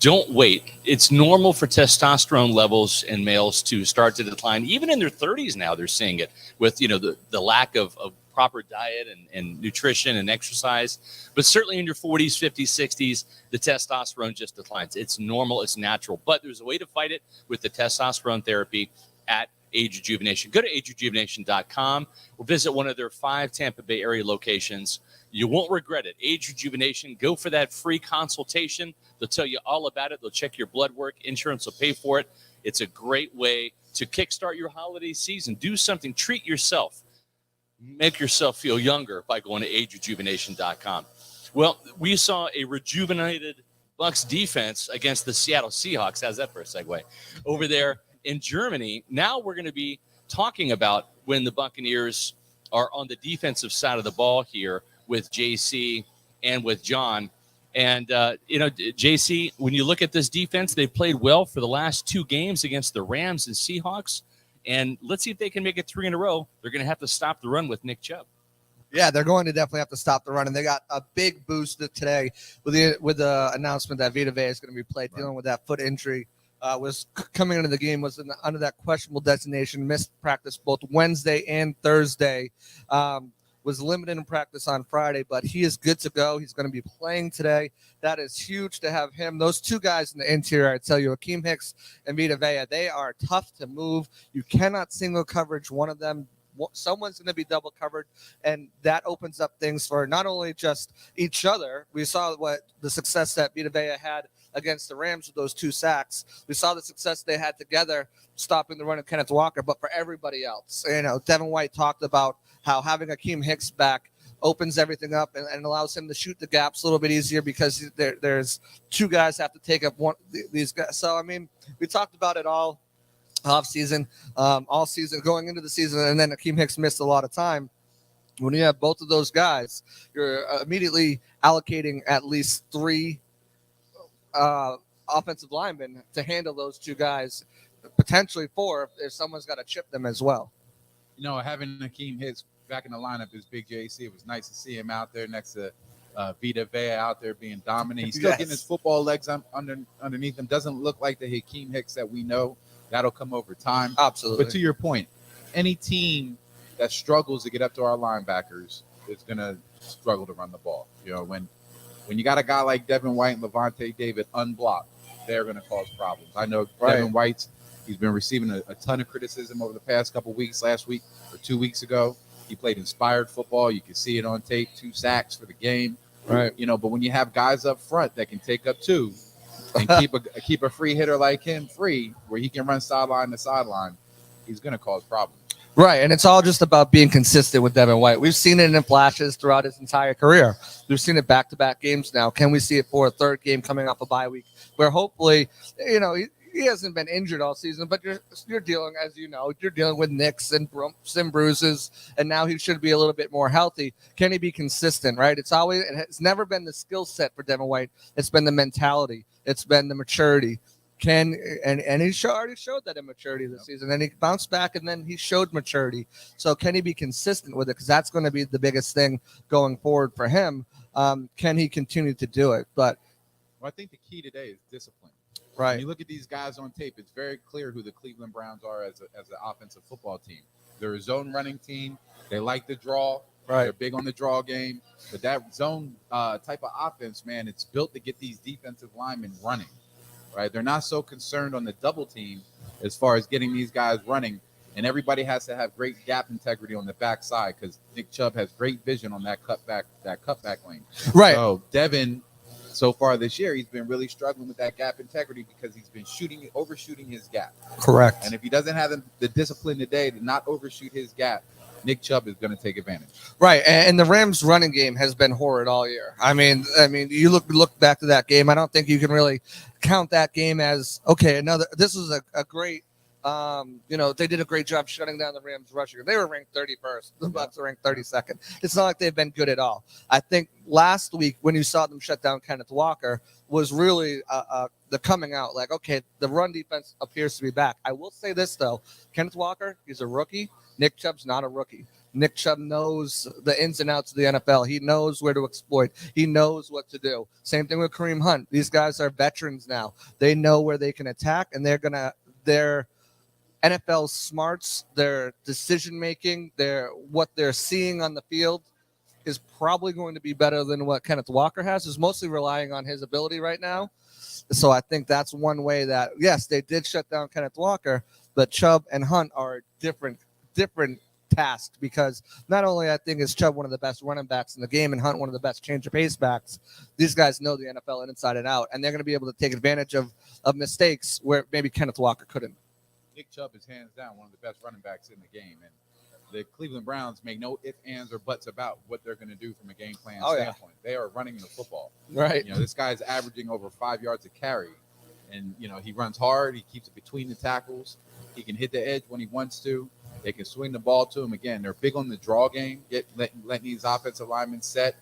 Don't wait. It's normal for testosterone levels in males to start to decline. Even in their 30s now, they're seeing it with, the lack of proper diet and nutrition and exercise. But certainly in your 40s, 50s, 60s, the testosterone just declines. It's normal. It's natural. But there's a way to fight it with the testosterone therapy at Age Rejuvenation. Go to agerejuvenation.com or visit one of their 5 Tampa Bay area locations. You won't regret it. Age Rejuvenation. Go for that free consultation. They'll tell you all about it. They'll check your blood work. Insurance will pay for it. It's a great way to kickstart your holiday season. Do something. Treat yourself. Make yourself feel younger by going to agerejuvenation.com. Well, we saw a rejuvenated Bucs defense against the Seattle Seahawks. How's that for a segue? Over there in Germany. Now we're going to be talking about when the Buccaneers are on the defensive side of the ball here with JC and with John. And, JC, when you look at this defense, they've played well for the last 2 games against the Rams and Seahawks. And let's see if they can make it 3 in a row. They're going to have to stop the run with Nick Chubb. Yeah, they're going to definitely have to stop the run, and they got a big boost today with the announcement that Vita is going to be played, dealing with that foot injury. Was coming into the game, was under that questionable designation, missed practice both Wednesday and Thursday. Was limited in practice on Friday, but he is good to go. He's going to be playing today. That is huge to have him. Those 2 guys in the interior, I tell you, Akeem Hicks and Vita Vea, they are tough to move. You cannot single coverage one of them. Someone's going to be double covered, and that opens up things for not only just each other. We saw what the success that Vita Vea had against the Rams with those 2 sacks. We saw the success they had together stopping the run of Kenneth Walker, but for everybody else. Devin White talked about how having Akeem Hicks back opens everything up and allows him to shoot the gaps a little bit easier because there's 2 guys have to take up these guys. So, I mean, we talked about it all season, all season, going into the season, and then Akeem Hicks missed a lot of time. When you have both of those guys, you're immediately allocating at least 3 offensive linemen to handle those 2 guys, potentially 4 if someone's got to chip them as well. Having Akeem Hicks back in the lineup is big JC. It was nice to see him out there next to Vita Vea out there being dominant. He's still getting his football legs underneath him. Doesn't look like the Akeem Hicks that we know. That'll come over time. Absolutely. But to your point, any team that struggles to get up to our linebackers is going to struggle to run the ball. When you got a guy like Devin White and Lavonte David unblocked, they're going to cause problems. I know Devin White's he's been receiving a ton of criticism over the past couple weeks. Last week or 2 weeks ago, he played inspired football. You can see it on tape, 2 sacks for the game. Right. But when you have guys up front that can take up 2 and keep a free hitter like him free, where he can run sideline to sideline, he's going to cause problems. Right, and it's all just about being consistent with Devin White. We've seen it in flashes throughout his entire career. We've seen it back-to-back games now. Can we see it for a 3rd game coming off a bye week where hopefully, he hasn't been injured all season, but you're dealing, as you're dealing with nicks and bumps and bruises, and now he should be a little bit more healthy. Can he be consistent, right? It's never been the skill set for Devin White. It's been the mentality. It's been the maturity. And he already showed that immaturity this season. And he bounced back, and then he showed maturity. So can he be consistent with it? Because that's going to be the biggest thing going forward for him. Can he continue to do it? But I think the key today is discipline. Right. When you look at these guys on tape, it's very clear who the Cleveland Browns are as an offensive football team. They're a zone running team. They like the draw. Right. They're big on the draw game. But that zone type of offense, man, it's built to get these defensive linemen running. Right? They're not so concerned on the double team as far as getting these guys running. And everybody has to have great gap integrity on the backside because Nick Chubb has great vision on that cutback lane. Right. So Devin, so far this year, he's been really struggling with that gap integrity because he's been overshooting his gap. Correct. And if he doesn't have the discipline today to not overshoot his gap, Nick Chubb is going to take advantage. Right, and the Rams' running game has been horrid all year. I mean, you look back to that game. I don't think you can really count that game as okay. This was a great. They did a great job shutting down the Rams rushing. They were ranked 31st. The Bucs are ranked 32nd. It's not like they've been good at all. I think last week when you saw them shut down Kenneth Walker was really the coming out. Like, okay, the run defense appears to be back. I will say this though, Kenneth Walker, he's a rookie. Nick Chubb's not a rookie. Nick Chubb knows the ins and outs of the NFL. He knows where to exploit. He knows what to do. Same thing with Kareem Hunt. These guys are veterans now. They know where they can attack, and their NFL smarts, their decision-making, what they're seeing on the field is probably going to be better than what Kenneth Walker has. Is mostly relying on his ability right now. So I think that's one way that, yes, they did shut down Kenneth Walker, but Chubb and Hunt are different task, because not only I think is Chubb one of the best running backs in the game and Hunt one of the best change of pace backs, these guys know the NFL inside and out, and they're going to be able to take advantage of mistakes where maybe Kenneth Walker couldn't. Nick Chubb is hands down one of the best running backs in the game, and the Cleveland Browns make no ifs, ands, or buts about what they're going to do from a game plan standpoint. They are running the football. Right. This guy's averaging over 5 yards a carry, and he runs hard. He keeps it between the tackles. He can hit the edge when he wants to. They can swing the ball to him. Again, they're big on the draw game, letting these offensive linemen set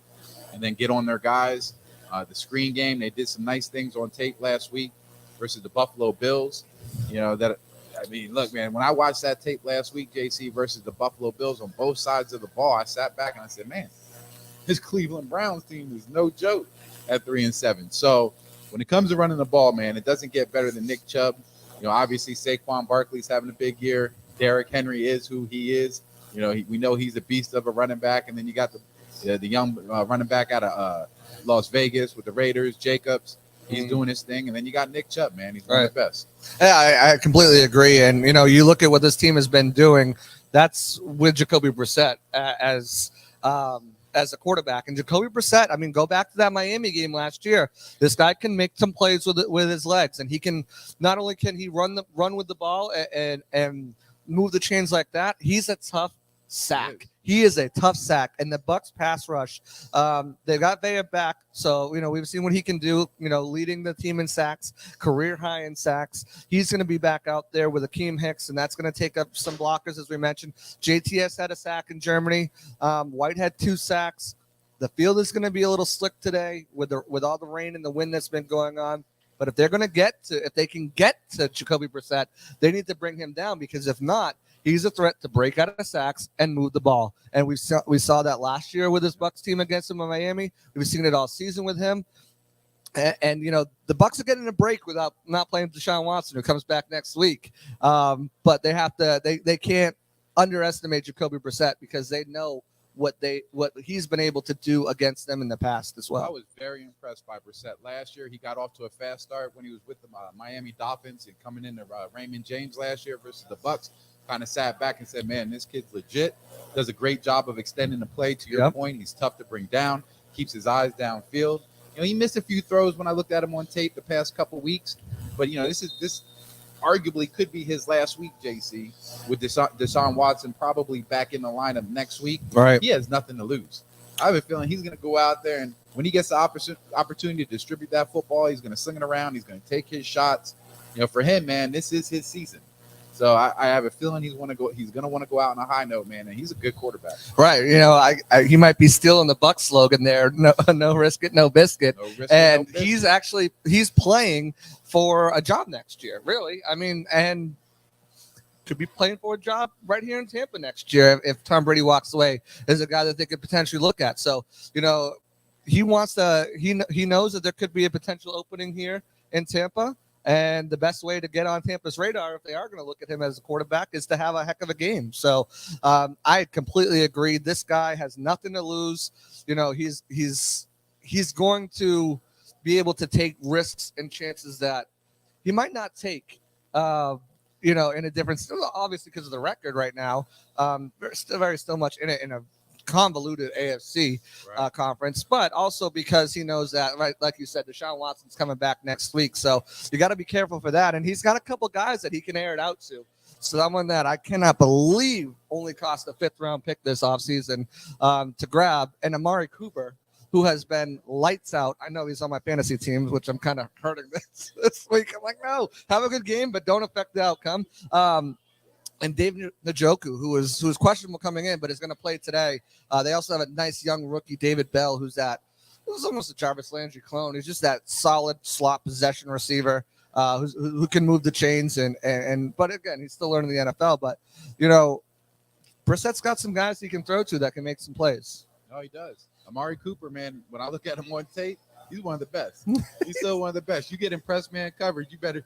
and then get on their guys. The screen game, they did some nice things on tape last week versus the Buffalo Bills. Look, man, when I watched that tape last week, JC, versus the Buffalo Bills on both sides of the ball, I sat back and I said, man, this Cleveland Browns team is no joke at 3-7. So when it comes to running the ball, man, it doesn't get better than Nick Chubb. Obviously Saquon Barkley's having a big year. Derrick Henry is who he is. We know he's a beast of a running back. And then you got the young running back out of Las Vegas with the Raiders, Jacobs. He's doing his thing. And then you got Nick Chubb, man. He's one of the best. Yeah, I completely agree. And, you look at what this team has been doing. That's with Jacoby Brissett as a quarterback. And Jacoby Brissett, go back to that Miami game last year. This guy can make some plays with his legs. And he can not only can he run with the ball and move the chains like that, he's a tough sack. He is a tough sack. And the Bucs pass rush, they got Vita back. So, we've seen what he can do, leading the team in sacks, career high in sacks. He's going to be back out there with Akeem Hicks, and that's going to take up some blockers, as we mentioned. JTS had a sack in Germany. White had 2 sacks. The field is going to be a little slick today with all the rain and the wind that's been going on. But if they can get to Jacoby Brissett, they need to bring him down, because if not, he's a threat to break out of sacks and move the ball. And we saw that last year with this Bucs team against him in Miami. We've seen it all season with him. And the Bucs are getting a break without not playing Deshaun Watson, who comes back next week. But they can't underestimate Jacoby Brissett, because they know what he's been able to do against them in the past as well. I was very impressed by Brissett. Last year, he got off to a fast start when he was with the Miami Dolphins, and coming into Raymond James last year versus the Bucs, kind of sat back and said, man, this kid's legit. Does a great job of extending the play. To your point, he's tough to bring down, keeps his eyes downfield. He missed a few throws when I looked at him on tape the past couple weeks, but this arguably could be his last week, JC, with Deshaun Watson probably back in the lineup next week. Right. He has nothing to lose. I have a feeling he's going to go out there, and when he gets the opportunity to distribute that football, he's going to sling it around. He's going to take his shots. For him, man, this is his season. So I have a feeling he's going to want to go out on a high note, man, and he's a good quarterback. Right. He might be still in the Bucs slogan there, no risk it, no biscuit. No risk and it, no biscuit. he's playing for a job next year, really. And could be playing for a job right here in Tampa next year if Tom Brady walks away. As a guy that they could potentially look at. So, he wants to he knows that there could be a potential opening here in Tampa. And the best way to get on Tampa's radar, if they are going to look at him as a quarterback, is to have a heck of a game. So I completely agree. This guy has nothing to lose. He's going to be able to take risks and chances that he might not take, in a different, obviously because of the record right now. There's still much in it in a convoluted AFC conference, but also because he knows that, right, like you said, Deshaun Watson's coming back next week, so you got to be careful for that. And he's got a couple guys that he can air it out to. someone that I cannot believe only cost a 5th-round pick this offseason to grab, and Amari Cooper, who has been lights out. I know he's on my fantasy teams, which I'm kind of hurting this week. I'm like, no, have a good game, but don't affect the outcome. And David Njoku, who is questionable coming in, but is going to play today. They also have a nice young rookie, David Bell, who's almost a Jarvis Landry clone. He's just that solid slot possession receiver who can move the chains. But again, he's still learning the NFL. But, Brissett's got some guys he can throw to that can make some plays. No, he does. Amari Cooper, man, when I look at him on tape, he's one of the best. He's still one of the best. You get impressed man coverage, you better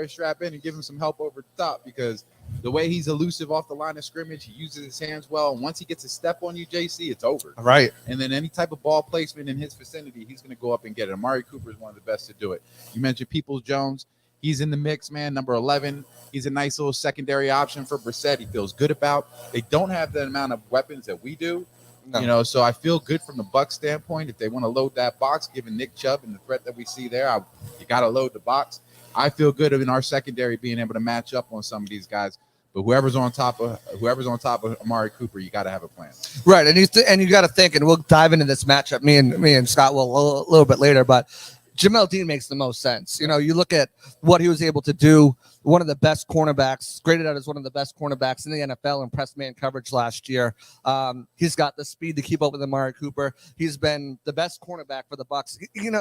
strap in and give him some help over the top, because the way he's elusive off the line of scrimmage, he uses his hands well. And once he gets a step on you, JC, it's over. Right. And then any type of ball placement in his vicinity, he's going to go up and get it. Amari Cooper is one of the best to do it. You mentioned Peoples-Jones. He's in the mix, man, number 11. He's a nice little secondary option for Brissett. He feels good about. They don't have the amount of weapons that we do. No. So I feel good from the Bucs standpoint. If they want to load that box, given Nick Chubb and the threat that we see there, you got to load the box. I feel good in our secondary being able to match up on some of these guys. But whoever's on top of Amari Cooper, you got to have a plan. Right, and you got to think, and we'll dive into this matchup. Me and Scott will a little bit later, but Jamel Dean makes the most sense. You look at what he was able to do. One of the best cornerbacks, graded out as one of the best cornerbacks in the NFL in press man coverage last year. He's got the speed to keep up with Amari Cooper. He's been the best cornerback for the Bucs.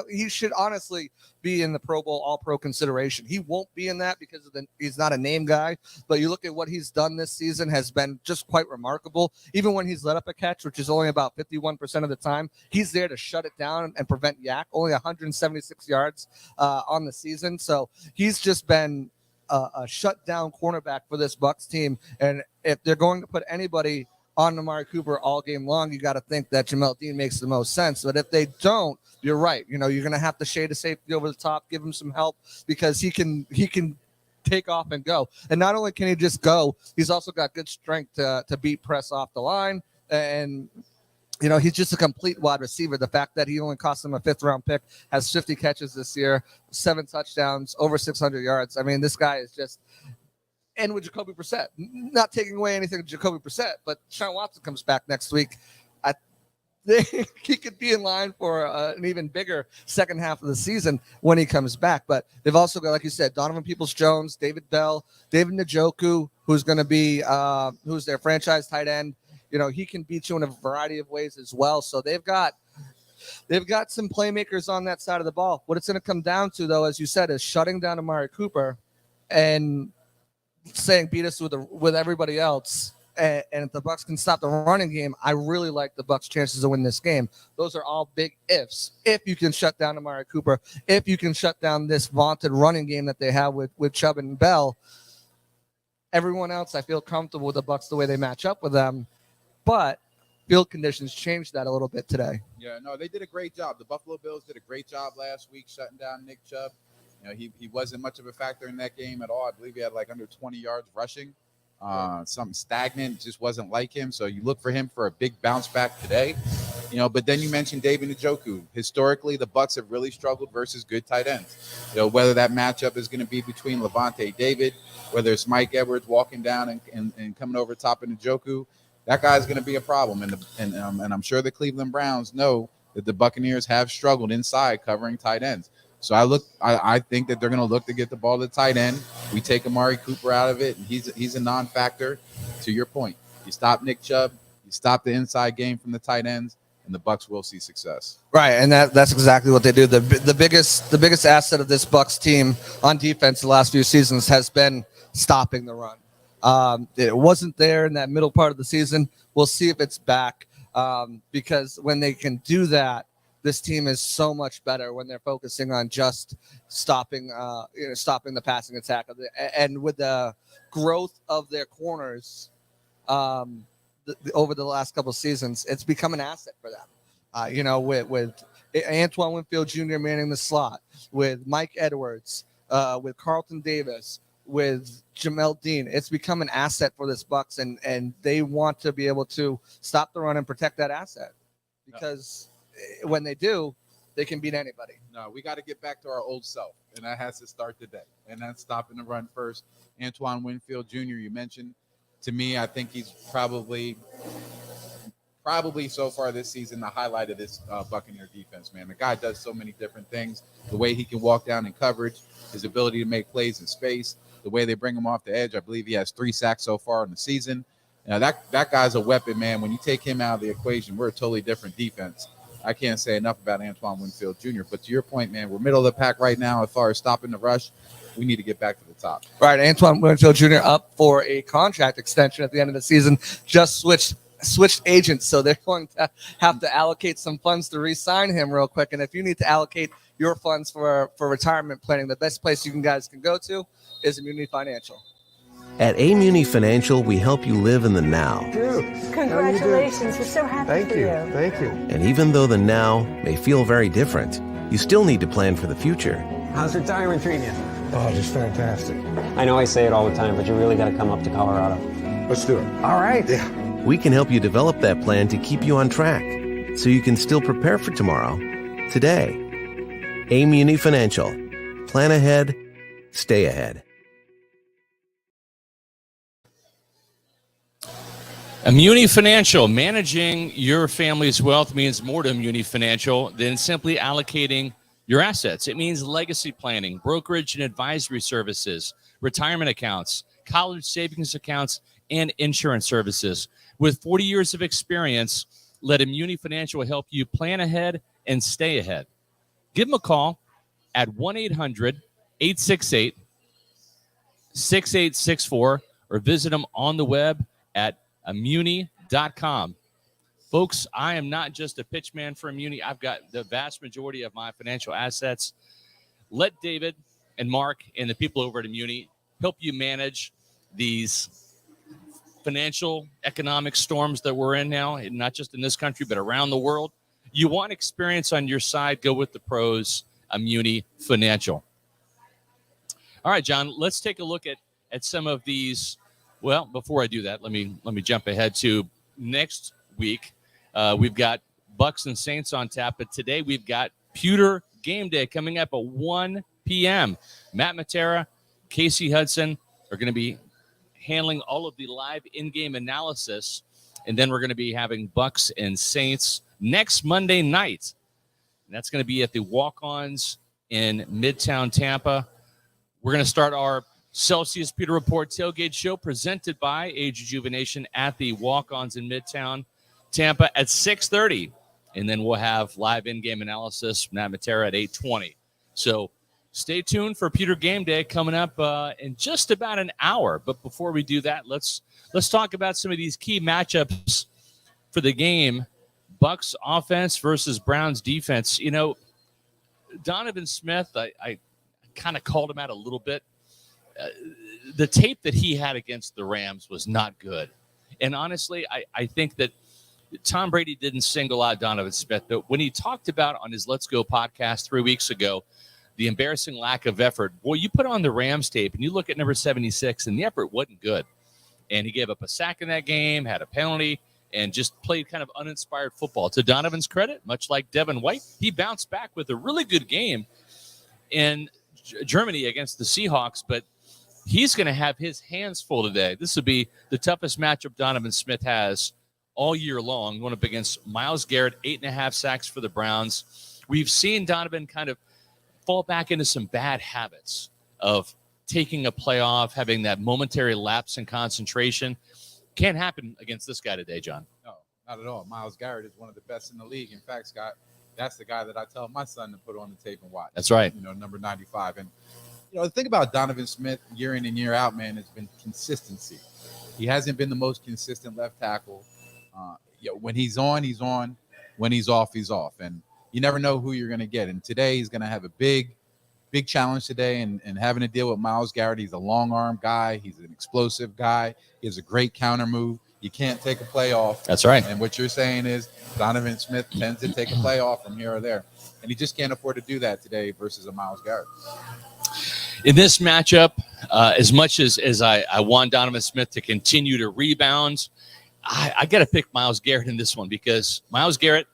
He should honestly be in the Pro Bowl All-Pro consideration. He won't be in that because he's not a name guy. But you look at what he's done this season has been just quite remarkable. Even when he's let up a catch, which is only about 51% of the time, he's there to shut it down and prevent yak. Only 176 yards on the season. So he's just been a shutdown cornerback for this Bucs team. And if they're going to put anybody on Amari Cooper all game long, you got to think that Jamel Dean makes the most sense. But if they don't, you're right. You're going to have to shade a safety over the top, give him some help, because he can take off and go. And not only can he just go, he's also got good strength to beat press off the line. And he's just a complete wide receiver. The fact that he only cost him a 5th-round pick, has 50 catches this year, 7 touchdowns, over 600 yards. I mean, this guy is just – and with Jacoby Brissett, not taking away anything with Jacoby Brissett, but Sean Watson comes back next week. I think he could be in line for an even bigger second half of the season when he comes back. But they've also got, like you said, Donovan Peoples-Jones, David Bell, David Njoku, who's going to be who's their franchise tight end. He can beat you in a variety of ways as well. So they've got some playmakers on that side of the ball. What it's going to come down to, though, as you said, is shutting down Amari Cooper and saying beat us with everybody else. And if the Bucs can stop the running game, I really like the Bucs' chances to win this game. Those are all big ifs. If you can shut down Amari Cooper, if you can shut down this vaunted running game that they have with Chubb and Bell, everyone else, I feel comfortable with the Bucs the way they match up with them. But field conditions changed that a little bit today. Yeah, no, they did a great job. The Buffalo Bills did a great job last week shutting down Nick Chubb. He wasn't much of a factor in that game at all. I believe he had like under 20 yards rushing. Something stagnant, just wasn't like him. So you look for him for a big bounce back today. But then you mentioned David Njoku. Historically, the Bucs have really struggled versus good tight ends. Whether that matchup is going to be between Lavonte David, whether it's Mike Edwards walking down and coming over top of Njoku, that guy's going to be a problem. And I'm sure the Cleveland Browns know that the Buccaneers have struggled inside covering tight ends. So I think that they're going to look to get the ball to the tight end. We take Amari Cooper out of it, and he's a non-factor. To your point, you stop Nick Chubb, you stop the inside game from the tight ends, and the Bucs will see success. Right, and that's exactly what they do. The biggest asset of this Bucs team on defense the last few seasons has been stopping the run. It wasn't there in that middle part of the season. We'll see if it's back, because when they can do that, this team is so much better when they're focusing on just stopping the passing attack. And with the growth of their corners over the last couple of seasons, it's become an asset for them. With Antoine Winfield Jr. manning the slot, with Mike Edwards, with Carlton Davis, with Jamel Dean, it's become an asset for this Bucs, and they want to be able to stop the run and protect that asset, because when they do, they can beat anybody. No, we got to get back to our old self, and that has to start today. And that's stopping the run first. Antoine Winfield Jr., you mentioned. To me, I think he's probably so far this season the highlight of this Buccaneer defense, man. The guy does so many different things. The way he can walk down in coverage, his ability to make plays in space, the way they bring him off the edge. I believe he has 3 sacks so far in the season. Now, that guy's a weapon, man. When you take him out of the equation, we're a totally different defense. I can't say enough about Antoine Winfield Jr. But to your point, man, we're middle of the pack right now as far as stopping the rush. We need to get back to the top. Right, Antoine Winfield Jr. up for a contract extension at the end of the season. Just switched agents, so they're going to have to allocate some funds to re-sign him real quick. And if you need to allocate your funds for retirement planning, the best place you guys can go to is Immunity Financial. At Amuni Financial, we help you live in the now. Dude, congratulations. We're so happy for you. Thank you. And even though the now may feel very different, you still need to plan for the future. How's retirement treating you? Oh, just fantastic. I know I say it all the time, but you really got to come up to Colorado. Let's do it. All right. Yeah. We can help you develop that plan to keep you on track, so you can still prepare for tomorrow, today. Amuni Financial. Plan ahead, stay ahead. Immunity Financial. Managing your family's wealth means more to Immunity Financial than simply allocating your assets. It means legacy planning, brokerage and advisory services, retirement accounts, college savings accounts, and insurance services. With 40 years of experience, let Immunity Financial help you plan ahead and stay ahead. Give them a call at 1-800-868-6864 or visit them on the web at Immuni.com. Folks, I am not just a pitch man for Immuni. I've got the vast majority of my financial assets. Let David and Mark and the people over at Immuni help you manage these financial economic storms that we're in now, and not just in this country, but around the world. You want experience on your side, go with the pros, Immuni Financial. All right, John, let's take a look at some of these. Well, before I do that, let me jump ahead to next week. We've got Bucs and Saints on tap, but today we've got Pewter GameDay coming up at 1 p.m. Matt Matera, Casey Hudson are going to be handling all of the live in-game analysis, and then we're going to be having Bucs and Saints next Monday night. And that's going to be at the Walk-Ons in Midtown Tampa. We're going to start our Celsius Pewter Report Tailgate Show presented by Age Rejuvenation at the Walk-Ons in Midtown Tampa at 6:30. And then we'll have live in-game analysis, Matt Matera at 8:20. So stay tuned for Pewter GameDay coming up in just about an hour. But before we do that, let's talk about some of these key matchups for the game. Bucs offense versus Browns defense. You know, Donovan Smith, I kind of called him out a little bit. The tape that he had against the Rams was not good. And honestly, I think that Tom Brady didn't single out Donovan Smith. But when he talked about on his Let's Go podcast 3 weeks ago, the embarrassing lack of effort, boy, you put on the Rams tape and you look at number 76, and the effort wasn't good. And he gave up a sack in that game, had a penalty, and just played kind of uninspired football. To Donovan's credit, much like Devin White, he bounced back with a really good game in Germany against the Seahawks, but he's going to have his hands full today. This will be the toughest matchup Donovan Smith has all year long, going up against Myles Garrett, 8.5 sacks for the Browns. We've seen Donovan kind of fall back into some bad habits of taking a play off, having that momentary lapse in concentration. Can't happen against this guy today, John. No, not at all. Myles Garrett is one of the best in the league. In fact, Scott, that's the guy that I tell my son to put on the tape and watch. That's right. You know, number 95. And, you know, the thing about Donovan Smith year in and year out, man, has been consistency. He hasn't been the most consistent left tackle. When he's on, he's on. When he's off, he's off. And you never know who you're going to get. And today he's going to have a big challenge today and having to deal with Myles Garrett. He's a long-arm guy. He's an explosive guy. He has a great counter move. You can't take a play off. That's right. And what you're saying is Donovan Smith tends to take a play off from here or there. And he just can't afford to do that today versus a Myles Garrett. In this matchup, as much as I want Donovan Smith to continue to rebound, I got to pick Myles Garrett in this one because Myles Garrett,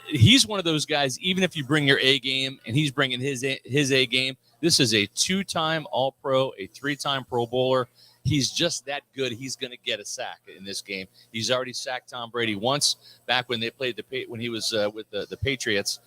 he's one of those guys, even if you bring your A game and he's bringing his A game, this is a 2-time All-Pro, a 3-time Pro Bowler. He's just that good. He's going to get a sack in this game. He's already sacked Tom Brady once back when they played when he was with the Patriots.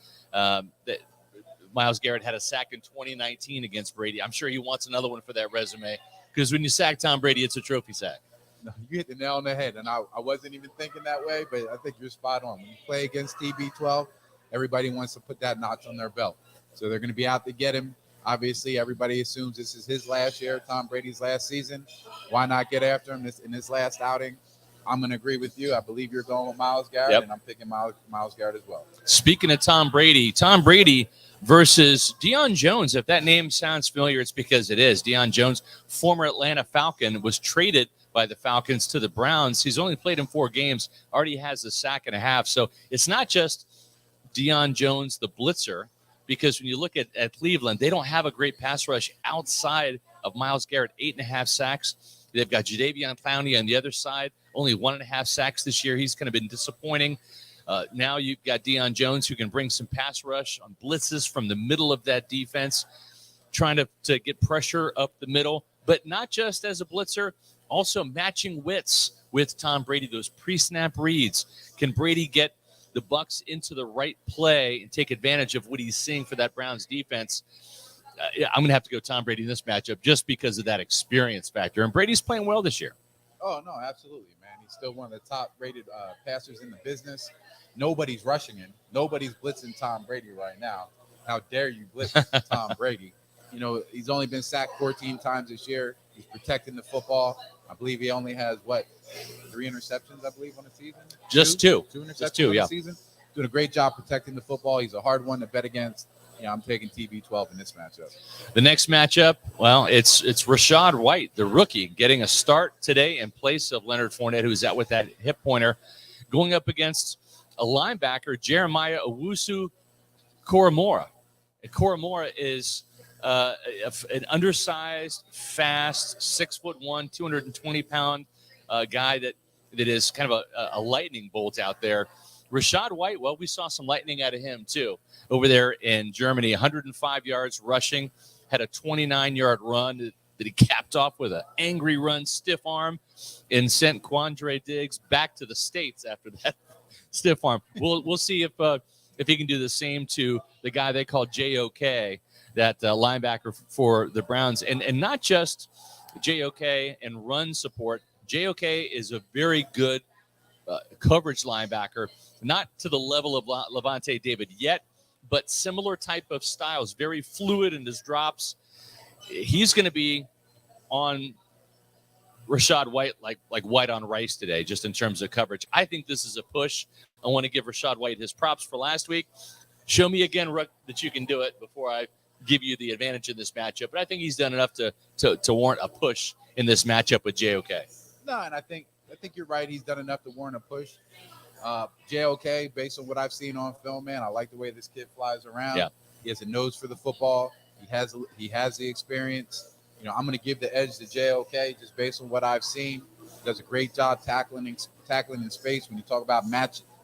Myles Garrett had a sack in 2019 against Brady. I'm sure he wants another one for that resume because when you sack Tom Brady, it's a trophy sack. No, you hit the nail on the head, and I wasn't even thinking that way, but I think you're spot on. When you play against TB12, everybody wants to put that notch on their belt. So they're going to be out to get him. Obviously, everybody assumes this is his last year, Tom Brady's last season. Why not get after him in his last outing? I'm going to agree with you. I believe you're going with Myles Garrett, and I'm picking Myles Garrett as well. Speaking of Tom Brady versus Deion Jones. If that name sounds familiar, it's because it is. Deion Jones, former Atlanta Falcon, was traded by the Falcons to the Browns. He's only played in 4 games, already has a sack and a half. So it's not just Deion Jones, the blitzer, because when you look at Cleveland, they don't have a great pass rush outside of Myles Garrett, 8.5 sacks. They've got Jadeveon Clowney on the other side, only 1.5 sacks this year. He's kind of been disappointing. Now you've got Deion Jones who can bring some pass rush on blitzes from the middle of that defense, trying to get pressure up the middle, but not just as a blitzer, also matching wits with Tom Brady, those pre-snap reads. Can Brady get the Bucs into the right play and take advantage of what he's seeing for that Browns defense? I'm going to have to go Tom Brady in this matchup just because of that experience factor. And Brady's playing well this year. Oh, no, absolutely, man. He's still one of the top-rated passers in the business. Nobody's rushing him. Nobody's blitzing Tom Brady right now. How dare you blitz Tom Brady? You know, he's only been sacked 14 times this year. He's protecting the football. I believe he only has, 3 interceptions, I believe, on the season? Just two. 2 interceptions on the season. Doing a great job protecting the football. He's a hard one to bet against. I'm taking TB12 in this matchup. The next matchup, well, it's Rachaad White, the rookie, getting a start today in place of Leonard Fournette, who's out with that hip pointer, going up against a linebacker, Jeremiah Owusu-Koramoah. Koramoah is an undersized, fast, 6'1", 220-pound guy that is kind of a lightning bolt out there. Rachaad White, well, we saw some lightning out of him too over there in Germany. 105 yards rushing, had a 29-yard run that he capped off with an angry run, stiff arm, and sent Quandre Diggs back to the States after that stiff arm. We'll see if he can do the same to the guy they call JOK, that linebacker for the Browns, and not just JOK and run support. JOK is a very good coverage linebacker, not to the level of Lavonte David yet, but similar type of styles, very fluid in his drops. He's going to be on Rachaad White like white on rice today, just in terms of coverage. I think this is a push. I want to give Rachaad White his props for last week. Show me again, Rook, that you can do it before I give you the advantage in this matchup. But I think he's done enough to warrant a push in this matchup with JOK. No, and I think you're right. He's done enough to warrant a push. JOK, based on what I've seen on film, man, I like the way this kid flies around. Yeah. He has a nose for the football. He has the experience. I'm going to give the edge to JOK just based on what I've seen. He does a great job tackling in space. When you talk about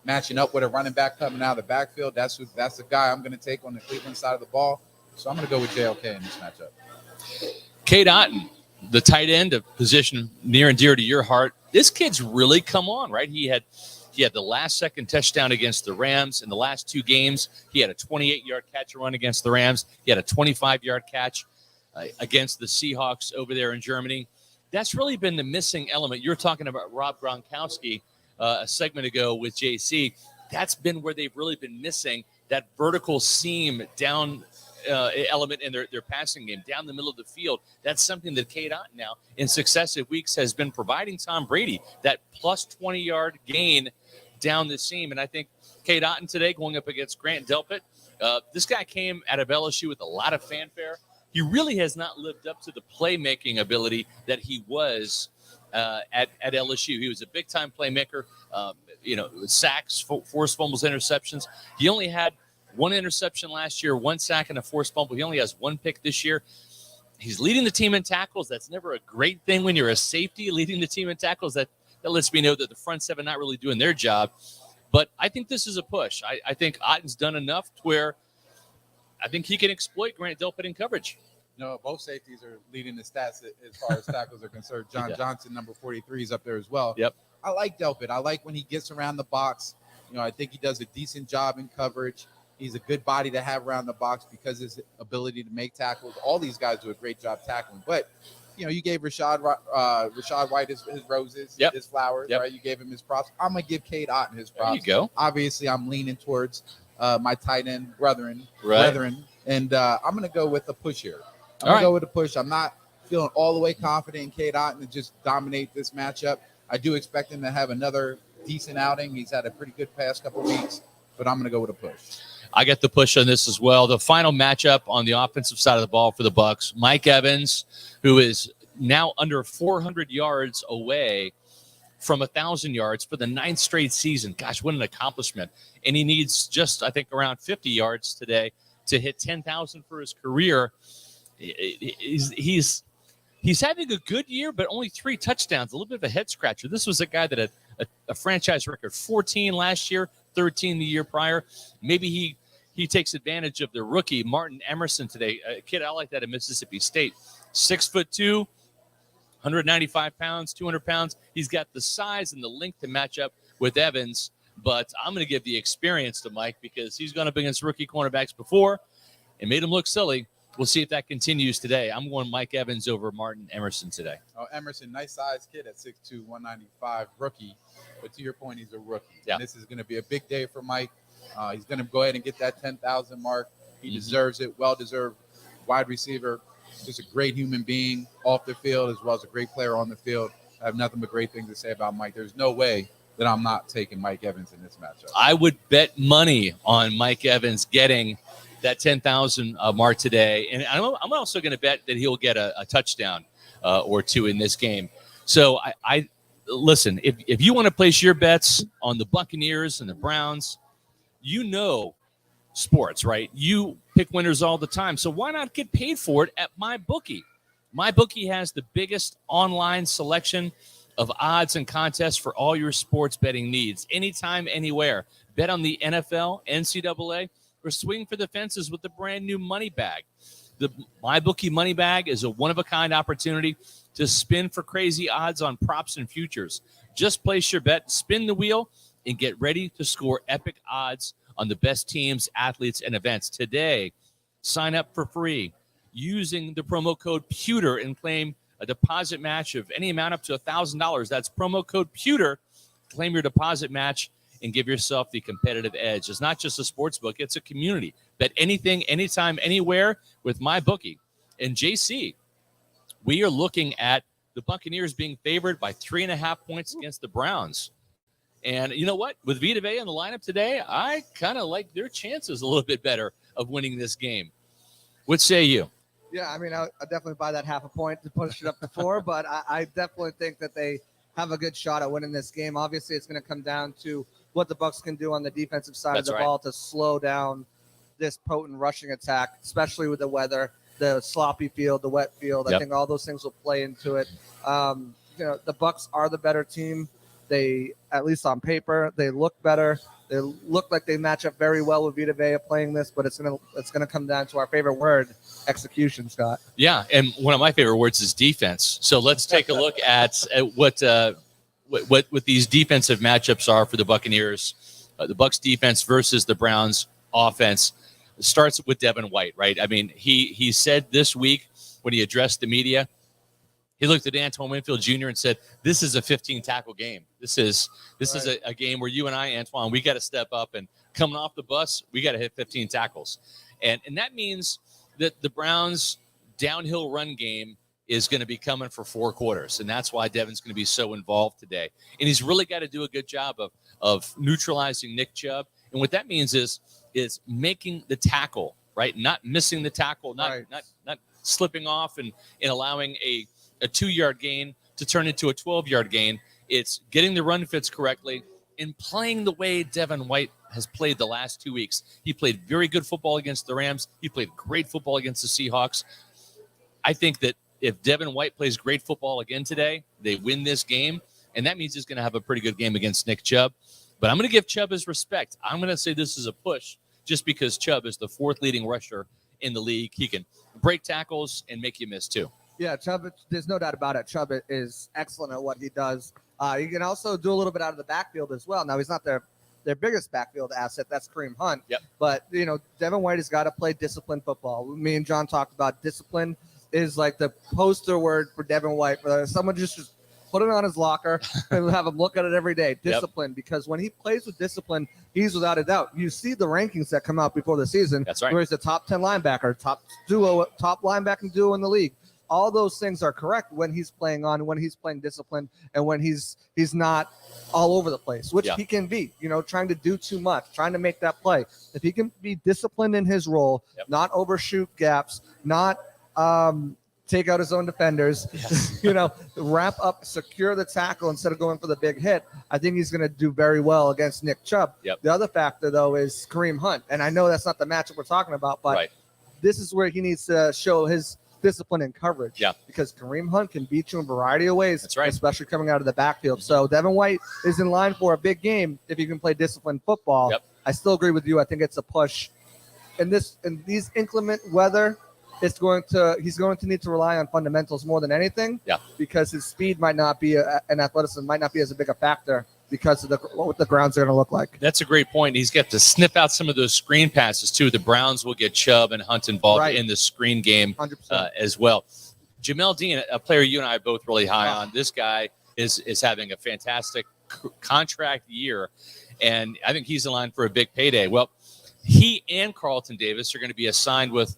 matching up with a running back coming out of the backfield, that's the guy I'm going to take on the Cleveland side of the ball. So I'm going to go with JOK in this matchup. Cade Otton, the tight end, a position near and dear to your heart. This kid's really come on, right? He had the last-second touchdown against the Rams in the last 2 games. He had a 28-yard catch and run against the Rams. He had a 25-yard catch against the Seahawks over there in Germany. That's really been the missing element. You're talking about Rob Gronkowski a segment ago with JC. That's been where they've really been missing that vertical seam down element in their passing game down the middle of the field. That's something that Cade Otton now in successive weeks has been providing Tom Brady, that plus 20-yard gain down the seam. And I think Cade Otton today going up against Grant Delpit, this guy came out of LSU with a lot of fanfare. He really has not lived up to the playmaking ability that he was at LSU. He was a big-time playmaker, sacks, forced fumbles, interceptions. He only had 1 interception last year, 1 sack, and a forced fumble. He only has 1 pick this year. He's leading the team in tackles. That's never a great thing when you're a safety leading the team in tackles. That lets me know that the front seven not really doing their job. But I think this is a push. I think Otton's done enough to where I think he can exploit Grant Delpit in coverage. No, both safeties are leading the stats as far as tackles are concerned. John Johnson, number 43, is up there as well. Yep. I like Delpit. I like when he gets around the box. I think he does a decent job in coverage. He's a good body to have around the box because his ability to make tackles. All these guys do a great job tackling. But, you gave Rachaad White his roses, his flowers, right? You gave him his props. I'm going to give Cade Otton his props. There you go. Obviously, I'm leaning towards my tight end brethren. And I'm going to go with the push here. I'm going to go with the push. I'm not feeling all the way confident in Cade Otton to just dominate this matchup. I do expect him to have another decent outing. He's had a pretty good past couple of weeks, but I'm going to go with a push. I get the push on this as well. The final matchup on the offensive side of the ball for the Bucs, Mike Evans, who is now under 400 yards away from 1,000 yards for the 9th straight season. Gosh, what an accomplishment. And he needs just, I think, around 50 yards today to hit 10,000 for his career. He's having a good year, but only 3 touchdowns, a little bit of a head scratcher. This was a guy that had a franchise record, 14 last year, 13 the year prior. Maybe he takes advantage of the rookie, Martin Emerson, today. A kid I like that at Mississippi State. 6'2", 195 pounds, 200 pounds. He's got the size and the length to match up with Evans, but I'm going to give the experience to Mike because he's gone up against rookie cornerbacks before and made him look silly. We'll see if that continues today. I'm going Mike Evans over Martin Emerson today. Oh, Emerson, nice size kid at 6'2", 195, rookie. But to your point, he's a rookie. Yeah. And this is going to be a big day for Mike. He's going to go ahead and get that 10,000 mark. He deserves it. Well-deserved wide receiver. Just a great human being off the field as well as a great player on the field. I have nothing but great things to say about Mike. There's no way that I'm not taking Mike Evans in this matchup. I would bet money on Mike Evans getting that 10,000 mark today. And I'm also going to bet that he'll get a touchdown or 2 in this game. So I listen, if you want to place your bets on the Buccaneers and the Browns, sports, right? You pick winners all the time. So why not get paid for it at MyBookie? MyBookie has the biggest online selection of odds and contests for all your sports betting needs. Anytime, anywhere. Bet on the NFL, NCAA, or swing for the fences with the brand new money bag. The MyBookie money bag is a one-of-a-kind opportunity to spin for crazy odds on props and futures. Just place your bet, spin the wheel, and get ready to score epic odds on the best teams, athletes, and events. Today, sign up for free using the promo code Pewter and claim a deposit match of any amount up to $1,000. That's promo code Pewter. Claim your deposit match and give yourself the competitive edge. It's not just a sports book, it's a community. Bet anything, anytime, anywhere with MyBookie. And JC, we are looking at the Buccaneers being favored by 3.5 points against the Browns. And you know what? With Vita in the lineup today, I kind of like their chances a little bit better of winning this game. What say you? Yeah, I mean, I definitely buy that 0.5 point to push it up to 4, but I definitely think that they have a good shot at winning this game. Obviously, it's going to come down to what the Bucs can do on the defensive side of the ball to slow down this potent rushing attack, especially with the weather, the sloppy field, the wet field. I think all those things will play into it. The Bucs are the better team. They, at least on paper, they look better. They look like they match up very well with Vita Vea playing this, but it's gonna come down to our favorite word, execution, Scott. Yeah, and one of my favorite words is defense. So let's take a look at what these defensive matchups are for the Buccaneers. The Bucs defense versus the Browns offense. It starts with Devin White, right? I mean, he said this week when he addressed the media, he looked at Antoine Winfield Jr. and said, "This is a 15-tackle game. This is a game where you and I, Antoine, we got to step up, and coming off the bus, we got to hit 15 tackles." And that means that the Browns' downhill run game is going to be coming for 4 quarters, and that's why Devin's going to be so involved today. And he's really got to do a good job of neutralizing Nick Chubb. And what that means is making the tackle, right? Not missing the tackle, not slipping off and allowing a 2-yard gain to turn into a 12-yard gain. It's getting the run fits correctly and playing the way Devin White has played the last 2 weeks. He played very good football against the Rams. He played great football against the Seahawks. I think that if Devin White plays great football again today, they win this game, and that means he's going to have a pretty good game against Nick Chubb. But I'm going to give Chubb his respect. I'm going to say this is a push just because Chubb is the 4th leading rusher in the league. He can break tackles and make you miss too. Yeah, Chubb, there's no doubt about it. Chubb is excellent at what he does. He can also do a little bit out of the backfield as well. Now, he's not their biggest backfield asset. That's Kareem Hunt. Yep. But, Devin White has got to play disciplined football. Me and John talked about discipline is like the poster word for Devin White. For someone just put it on his locker and have him look at it every day. Discipline, because when he plays with discipline, he's without a doubt. You see the rankings that come out before the season. That's right. Where he's the top 10 linebacker, top linebacking duo in the league. All those things are correct when he's playing disciplined, and when he's not all over the place, which he can be, trying to do too much, trying to make that play. If he can be disciplined in his role, not overshoot gaps, not take out his own defenders, wrap up, secure the tackle instead of going for the big hit, I think he's going to do very well against Nick Chubb. Yep. The other factor, though, is Kareem Hunt. And I know that's not the matchup we're talking about, but this is where he needs to show his discipline and coverage. Yeah. Because Kareem Hunt can beat you in a variety of ways. That's right. Especially coming out of the backfield. So Devin White is in line for a big game if you can play disciplined football. Yep. I still agree with you. I think it's a push. In these inclement weather, he's going to need to rely on fundamentals more than anything. Yeah. Because his speed might not be and athleticism might not be as big a factor because of what the grounds are going to look like. That's a great point. He's got to sniff out some of those screen passes too. The Browns will get Chubb and Hunt involved in the screen game as well. Jamel Dean, a player you and I are both really high on. This guy is having a fantastic contract year, and I think he's in line for a big payday. Well, he and Carlton Davis are going to be assigned with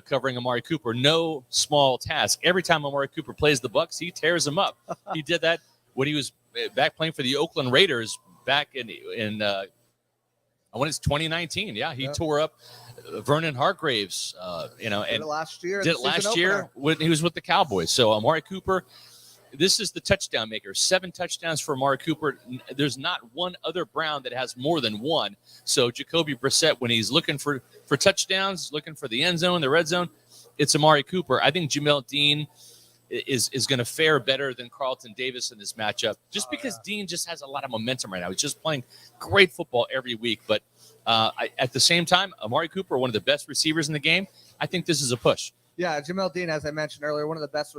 covering Amari Cooper. No small task. Every time Amari Cooper plays the Bucs, he tears them up. He did that when he was back playing for the Oakland Raiders back in I want it's 2019. Yeah, he tore up Vernon Hargreaves. Did it last year. Did it last year when he was with the Cowboys. So Amari Cooper, this is the touchdown maker. 7 touchdowns for Amari Cooper. There's not one other Brown that has more than one. So Jacoby Brissett, when he's looking for touchdowns, looking for the end zone, the red zone, it's Amari Cooper. I think Jamel Dean is going to fare better than Carlton Davis in this matchup, just because Dean just has a lot of momentum right now. He's just playing great football every week. But at the same time, Amari Cooper, one of the best receivers in the game, I think this is a push. Yeah, Jamel Dean, as I mentioned earlier, one of the best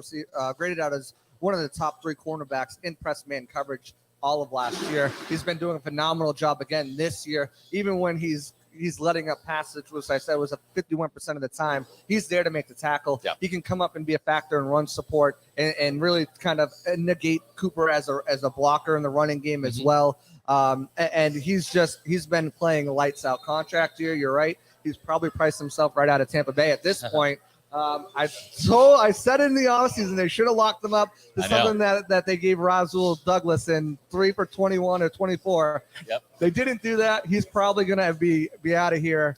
graded out as one of the top 3 cornerbacks in press man coverage all of last year. He's been doing a phenomenal job again this year, even when he's letting up passes, which I said was a 51% of the time. He's there to make the tackle. Yep. He can come up and be a factor in run support and really kind of negate Cooper as a blocker in the running game as well. And he's been playing a lights out contract year. You're right. He's probably priced himself right out of Tampa Bay at this point. I said in the offseason they should have locked them up to something that they gave Rasul Douglas in 3 for 21 or 24. Yep. They didn't do that. He's probably going to be out of here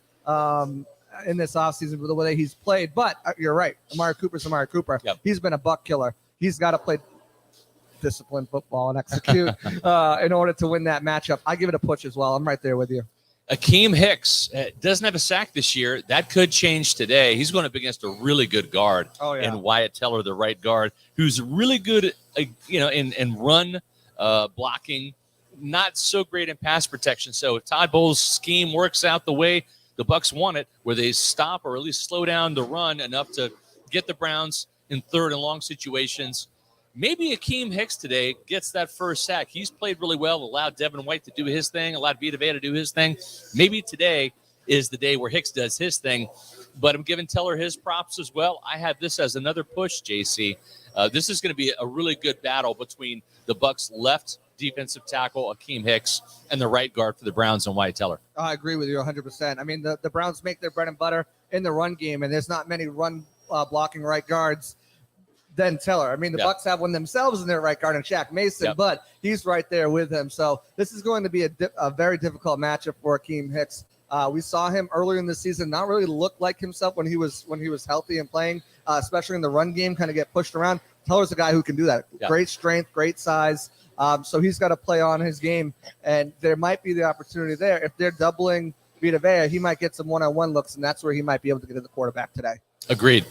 in this offseason with the way he's played. But you're right. Amari Cooper's Amari Cooper. Yep. He's been a buck killer. He's got to play disciplined football and execute in order to win that matchup. I give it a push as well. I'm right there with you. Akeem Hicks doesn't have a sack this year. That could change today. He's going up against a really good guard in Wyatt Teller, the right guard, who's really good, in run blocking, not so great in pass protection. So if Todd Bowles' scheme works out the way the Bucs want it, where they stop or at least slow down the run enough to get the Browns in 3rd and long situations, maybe Akeem Hicks today gets that first sack. He's played really well, allowed Devin White to do his thing, allowed Vita to do his thing. Maybe today is the day where Hicks does his thing, but I'm giving Teller his props as well. I have this as another push, JC. This is going to be a really good battle between the Bucs' left defensive tackle, Akeem Hicks, and the right guard for the Browns and Wyatt Teller. I agree with you 100%. I mean, the Browns make their bread and butter in the run game, and there's not many run blocking right guards than Teller. I mean, the Bucs have one themselves in their right guard, and Shaq Mason, but he's right there with him. So this is going to be a very difficult matchup for Akeem Hicks. We saw him earlier in the season not really look like himself when he was healthy and playing, especially in the run game, kind of get pushed around. Teller's a guy who can do that. Yeah. Great strength, great size. So he's got to play on his game, and there might be the opportunity there. If they're doubling Vita Vea, he might get some one-on-one looks, and that's where he might be able to get to the quarterback today. Agreed.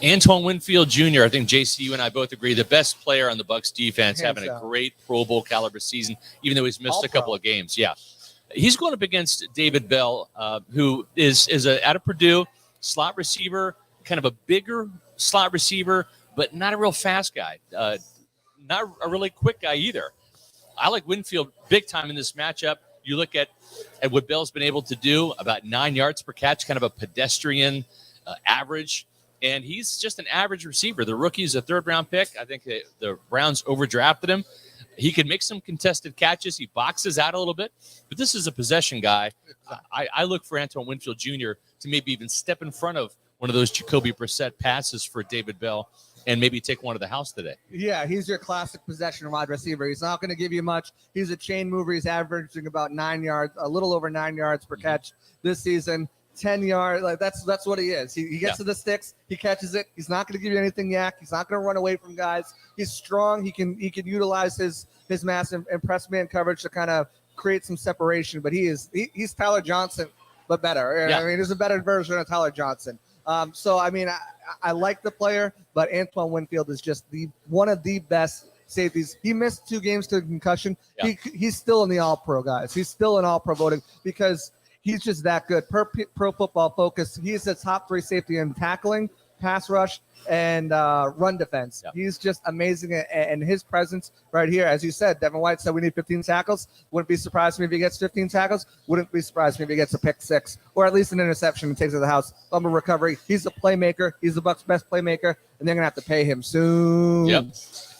Antoine Winfield Jr., I think, JC, you and I both agree, the best player on the Bucs defense, Hands having a down. great Pro Bowl caliber season, even though he's missed a couple All-pro. of games. Yeah. He's going up against David Bell, who is out of Purdue, slot receiver, kind of a bigger slot receiver, but not a real fast guy. Not a really quick guy either. I like Winfield big time in this matchup. You look at what Bell's been able to do, about 9 yards per catch, kind of a pedestrian average. And he's just an average receiver. The rookie's a third-round pick. I think the Browns overdrafted him. He can make some contested catches. He boxes out a little bit. But this is a possession guy. I look for Antoine Winfield Jr. to maybe even step in front of one of those Jacoby Brissett passes for David Bell and maybe take one to the house today. Yeah, he's your classic possession wide receiver. He's not going to give you much. He's a chain mover. He's averaging about 9 yards, a little over 9 yards per catch this season. 10 yards, like that's what he is. He gets to the sticks, he catches it. He's not going to give you anything yak. He's not going to run away from guys. He's strong. He can utilize his mass and press man coverage to kind of create some separation. But he's Tyler Johnson, but better. Yeah. I mean, he's a better version of Tyler Johnson. So I mean, I like the player, but Antoine Winfield is just one of the best safeties. He missed 2 games to concussion. Yeah. He's still in the All-Pro guys. He's still in All-Pro voting because he's just that good. Pro Football Focus, he's the top 3 safety in tackling, pass rush, and run defense. Yep. He's just amazing, and his presence right here, as you said, Devin White said we need 15 tackles. Wouldn't be surprised me if he gets 15 tackles. Wouldn't be surprised me if he gets a pick 6 or at least an interception and takes it to the house. Fumble recovery. He's a playmaker. He's the Bucs' best playmaker, and they're gonna have to pay him soon. Yep.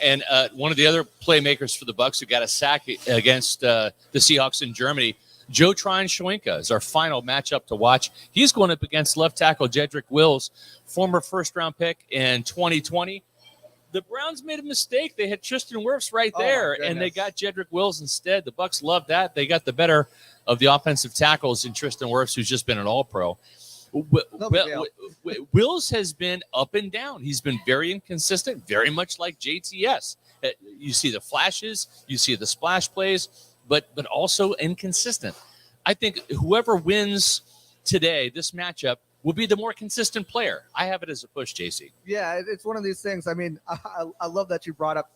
And one of the other playmakers for the Bucs who got a sack against the Seahawks in Germany, Joe Tryon-Shoyinka is our final matchup to watch. He's going up against left tackle Jedrick Wills, former first-round pick in 2020. The Browns made a mistake. They had Tristan Wirfs right there, and they got Jedrick Wills instead. The Bucs love that. They got the better of the offensive tackles in Tristan Wirfs, who's just been an All-Pro. Wills has been up and down. He's been very inconsistent, very much like JTS. You see the flashes, you see the splash plays, but also inconsistent. I think whoever wins today, this matchup, will be the more consistent player. I have it as a push, JC. Yeah, it's one of these things. I mean, I love that you brought up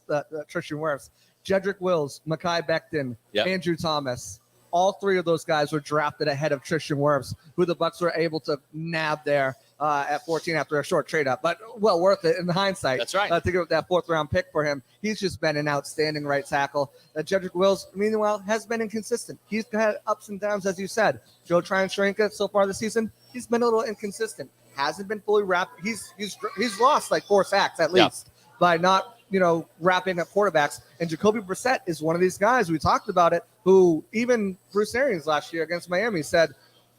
Tristan Wirfs. Jedrick Wills, Mekhi Becton, Andrew Thomas. All 3 of those guys were drafted ahead of Tristan Wirfs, who the Bucs were able to nab there at 14 after a short trade up. But well worth it in hindsight. That's right. To get that 4th-round pick for him. He's just been an outstanding right tackle. Jedrick Wills, meanwhile, has been inconsistent. He's had ups and downs, as you said. Joe Tryon-Shoyinka, so far this season, he's been a little inconsistent. Hasn't been fully wrapped. He's lost like 4 sacks at least by not wrapping up quarterbacks. And Jacoby Brissett is one of these guys, we talked about it, who even Bruce Arians last year against Miami said,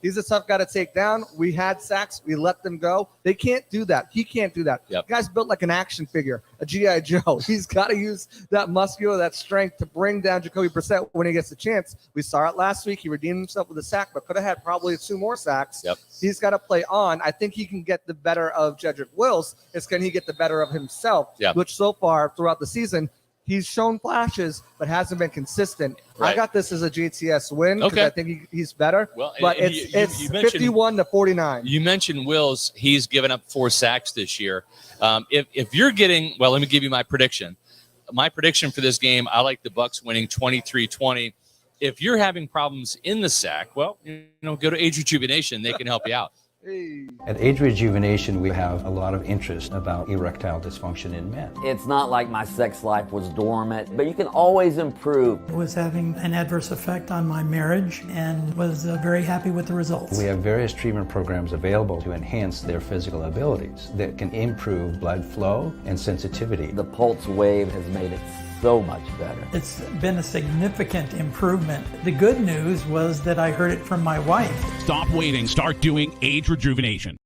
he's a tough guy to take down. We had sacks. We let them go. They can't do that. He can't do that. Yep. The guy's built like an action figure, a G.I. Joe. He's got to use that muscular, that strength to bring down Jacoby Brissett when he gets a chance. We saw it last week. He redeemed himself with a sack, but could have had probably 2 more sacks. Yep. He's got to play on. I think he can get the better of Jedrick Wills. It's can he get the better of himself, which so far throughout the season, he's shown flashes, but hasn't been consistent. Right. I got this as a JTS win because I think he's better. Well, but it's you 51-49. You mentioned Wills. He's given up 4 sacks this year. If you're getting, well, let me give you my prediction. My prediction for this game, I like the Bucs winning 23-20. If you're having problems in the sack, well, go to Age Rejuvenation. They can help you out. At Age Rejuvenation, we have a lot of interest about erectile dysfunction in men. It's not like my sex life was dormant, but you can always improve. I was having an adverse effect on my marriage and was very happy with the results. We have various treatment programs available to enhance their physical abilities that can improve blood flow and sensitivity. The Pulse Wave has made it so much better. It's been a significant improvement. The good news was that I heard it from my wife. Stop waiting. Start doing Age Rejuvenation.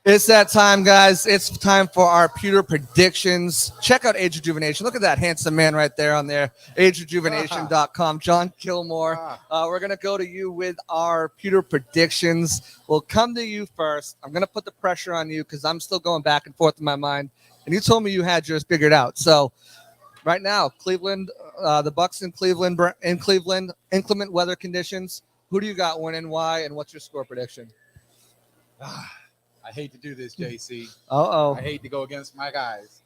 It's that time, guys. It's time for our Pewter predictions. Check out Age Rejuvenation. Look at that handsome man right there on there. AgeRejuvenation.com. John Gilmore. We're going to go to you with our Pewter predictions. We'll come to you first. I'm going to put the pressure on you because I'm still going back and forth in my mind. And you told me you had yours figured out. So right now, Cleveland, the Bucs in Cleveland, inclement weather conditions. Who do you got winning? Why? And what's your score prediction? I hate to do this, JC. Uh-oh. I hate to go against my guys,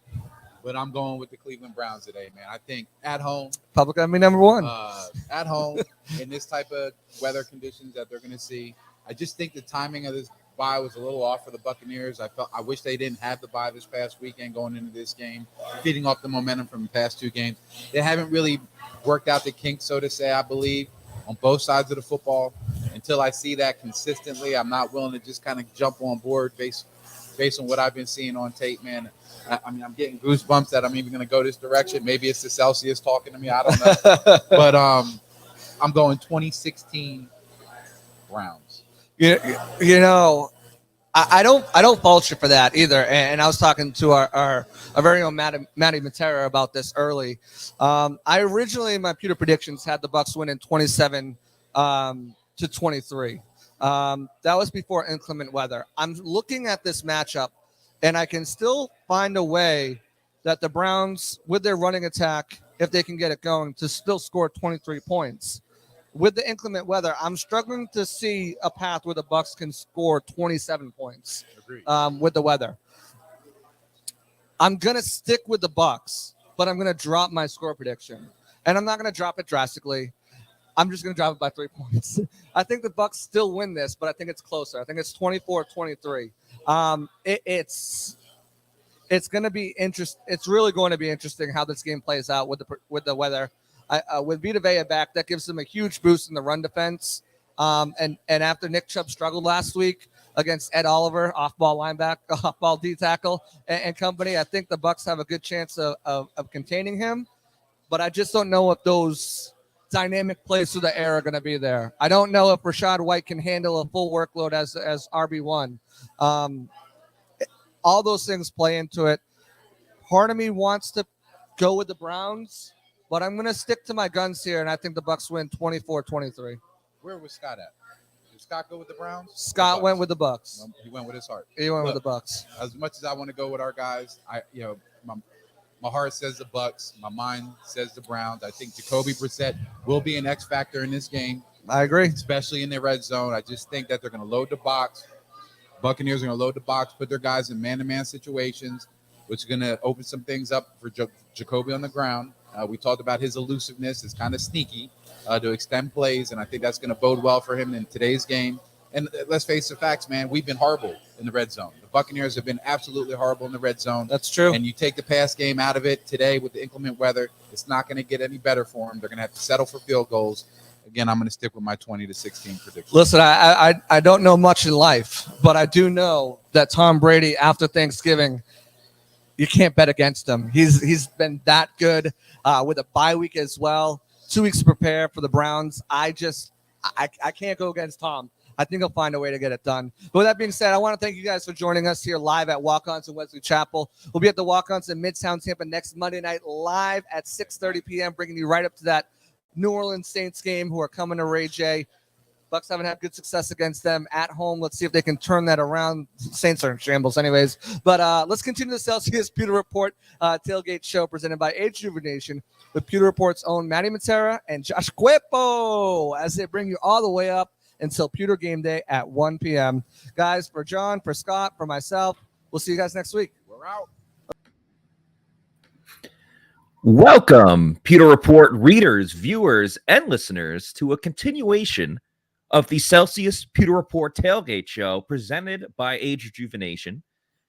but I'm going with the Cleveland Browns today, man. I think at home, Public enemy number one. at home in this type of weather conditions that they're going to see. I just think the timing of this bye was a little off for the Buccaneers. I wish they didn't have the bye this past weekend going into this game, feeding off the momentum from the past two games. They haven't really worked out the kinks, so to say, I believe, on both sides of the football. Until I see that consistently, I'm not willing to just kind of jump on board based on what I've been seeing on tape, man. I mean, I'm getting goosebumps that I'm even going to go this direction. Maybe it's the Celsius talking to me. I don't know. But I'm going 2016 Browns. You know, I don't fault you for that either. And I was talking to our very own Matty Matera about this early. I originally, in my Pewter predictions, had the Bucs win in 27 to 23. That was before inclement weather. I'm looking at this matchup, and I can still find a way that the Browns, with their running attack, if they can get it going, to still score 23 points. With the inclement weather, I'm struggling to see a path where the Bucs can score 27 points with the weather. I'm going to stick with the Bucs, but I'm going to drop my score prediction. And I'm not going to drop it drastically. I'm just going to drop it by 3 points. I think the Bucs still win this, but I think it's closer. I think it's 24-23. It's going to be interesting. It's really going to be interesting how this game plays out with the weather. With Vita back, that gives them a huge boost in the run defense. And after Nick Chubb struggled last week against Ed Oliver, off-ball D tackle and company, I think the Bucs have a good chance of containing him. But I just don't know if those dynamic plays through the air are going to be there. I don't know if Rachaad White can handle a full workload as RB1. All those things play into it. Part of me wants to go with the Browns, but I'm going to stick to my guns here, and I think the Bucs win 24-23. Where was Scott at? Did Scott go with the Browns? Scott went with the Bucs. He went with his heart. He went with the Bucs. As much as I want to go with our guys, my heart says the Bucs. My mind says the Browns. I think Jacoby Brissett will be an X factor in this game. I agree. Especially in the red zone. I just think that they're going to load the box. Buccaneers are going to load the box, put their guys in man-to-man situations, which is going to open some things up for Jacoby on the ground. We talked about his elusiveness. It's kind of sneaky to extend plays, and I think that's going to bode well for him in today's game. And let's face the facts, man. We've been horrible in the red zone. The Buccaneers have been absolutely horrible in the red zone. That's true. And you take the pass game out of it today with the inclement weather, it's not going to get any better for them. They're going to have to settle for field goals. Again, I'm going to stick with my 20-16 prediction. Listen, I don't know much in life, but I do know that Tom Brady, after Thanksgiving, you can't bet against him. He's been that good with a bye week as well. 2 weeks to prepare for the Browns. I can't go against Tom. I think he'll find a way to get it done. But with that being said, I want to thank you guys for joining us here live at Walk-Ons in Wesley Chapel. We'll be at the Walk-Ons in Midtown Tampa next Monday night live at 6:30 p.m., bringing you right up to that New Orleans Saints game who are coming to Ray J. Bucs haven't had good success against them at home. Let's see if they can turn that around. Saints are in shambles anyways. But let's continue the Celsius Pewter Report tailgate show presented by Age Rejuvenation with Pewter Report's own Matty Matera and Josh Quepo as they bring you all the way up until Pewter Game Day at 1 p.m. Guys, for John, for Scott, for myself, we'll see you guys next week. We're out. Welcome, Pewter Report readers, viewers, and listeners to a continuation of the Celsius Pewter Report tailgate show presented by Age Rejuvenation.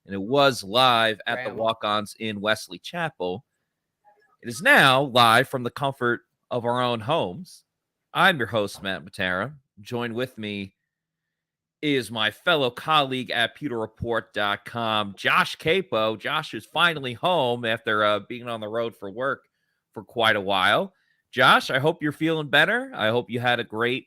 And it was live at the Walk-Ons in Wesley Chapel. It is now live from the comfort of our own homes. I'm your host, Matt Matera. Joined with me is my fellow colleague at pewterreport.com, Josh Capo. Josh is finally home after being on the road for work for quite a while. Josh, I hope you're feeling better. I hope you had a great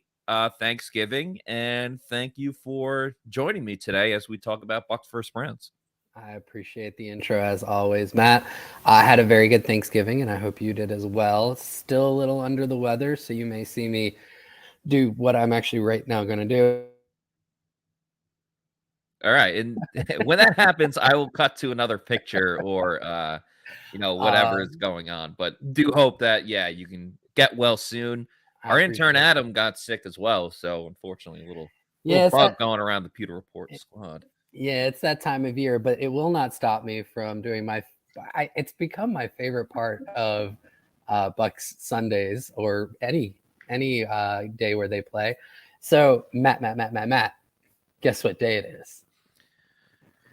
Thanksgiving, and thank you for joining me today as we talk about Bucs vs. Browns. I appreciate the intro as always, Matt. I had a very good Thanksgiving, and I hope you did as well. Still a little under the weather, so you may see me do what I'm actually right now going to do. All right. And when that happens, I will cut to another picture or, whatever is going on. But do hope that, you can get well soon. Our intern, Adam, got sick as well. So, unfortunately, a little bug going around the Pewter Report squad. Yeah, it's that time of year, but it will not stop me from doing it's become my favorite part of Bucs Sundays or any day where they play. So Matt, guess what day it is?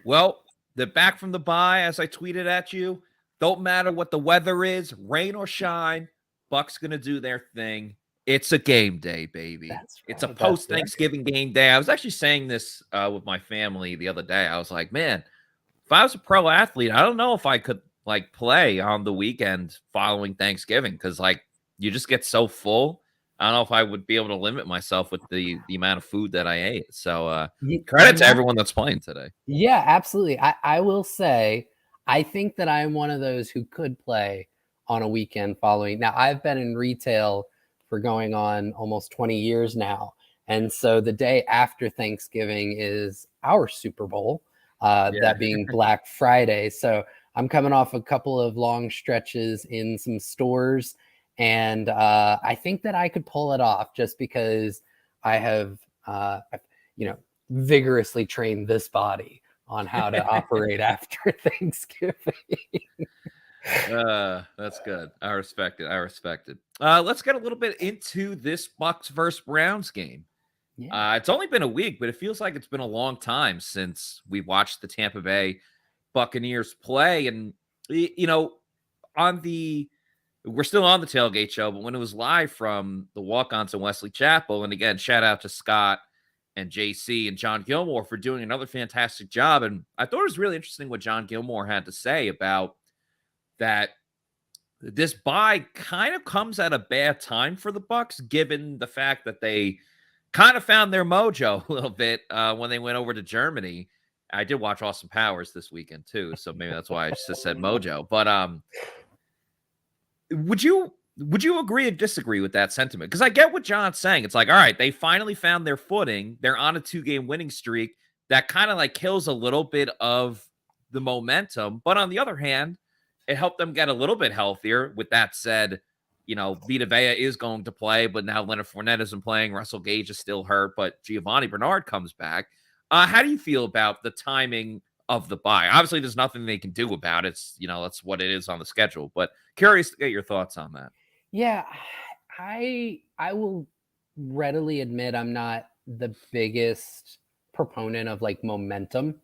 Well, they're back from the bye, as I tweeted at you. Don't matter what the weather is, rain or shine, Bucs gonna do their thing. It's a game day, baby. It's a post-Thanksgiving game day. I was actually saying this with my family the other day. I was like, man, if I was a pro athlete, I don't know if I could like play on the weekend following Thanksgiving because like you just get so full. I don't know if I would be able to limit myself with the amount of food that I ate. So credit to everyone that's playing today. Yeah, absolutely. I will say, I think that I'm one of those who could play on a weekend following. Now, I've been in retail for going on almost 20 years now. And so the day after Thanksgiving is our Super Bowl, that being Black Friday. So I'm coming off a couple of long stretches in some stores. And I think that I could pull it off just because I have, vigorously trained this body on how to operate after Thanksgiving. That's good. I respect it. Let's get a little bit into this Bucs versus Browns game. Yeah. It's only been a week, but it feels like it's been a long time since we watched the Tampa Bay Buccaneers play. And, we're still on the Tailgate show, but when it was live from the walk-ons in Wesley Chapel, and again, shout out to Scott and JC and John Gilmore for doing another fantastic job. And I thought it was really interesting what John Gilmore had to say about that this bye kind of comes at a bad time for the Bucs, given the fact that they kind of found their mojo a little bit when they went over to Germany. I did watch Austin Powers this weekend too, so maybe that's why I just said mojo. But would you agree or disagree with that sentiment? Because I get what John's saying. It's like, all right, they finally found their footing. They're on a 2-game winning streak. That kind of like kills a little bit of the momentum. But on the other hand, it helped them get a little bit healthier. With that said, Vita is going to play, but now Leonard Fournette isn't playing. Russell Gage is still hurt, but Giovanni Bernard comes back. How do you feel about the timing of the bye? Obviously, there's nothing they can do about it. It's, that's what it is on the schedule. But curious to get your thoughts on that. Yeah, I will readily admit I'm not the biggest proponent of like momentum.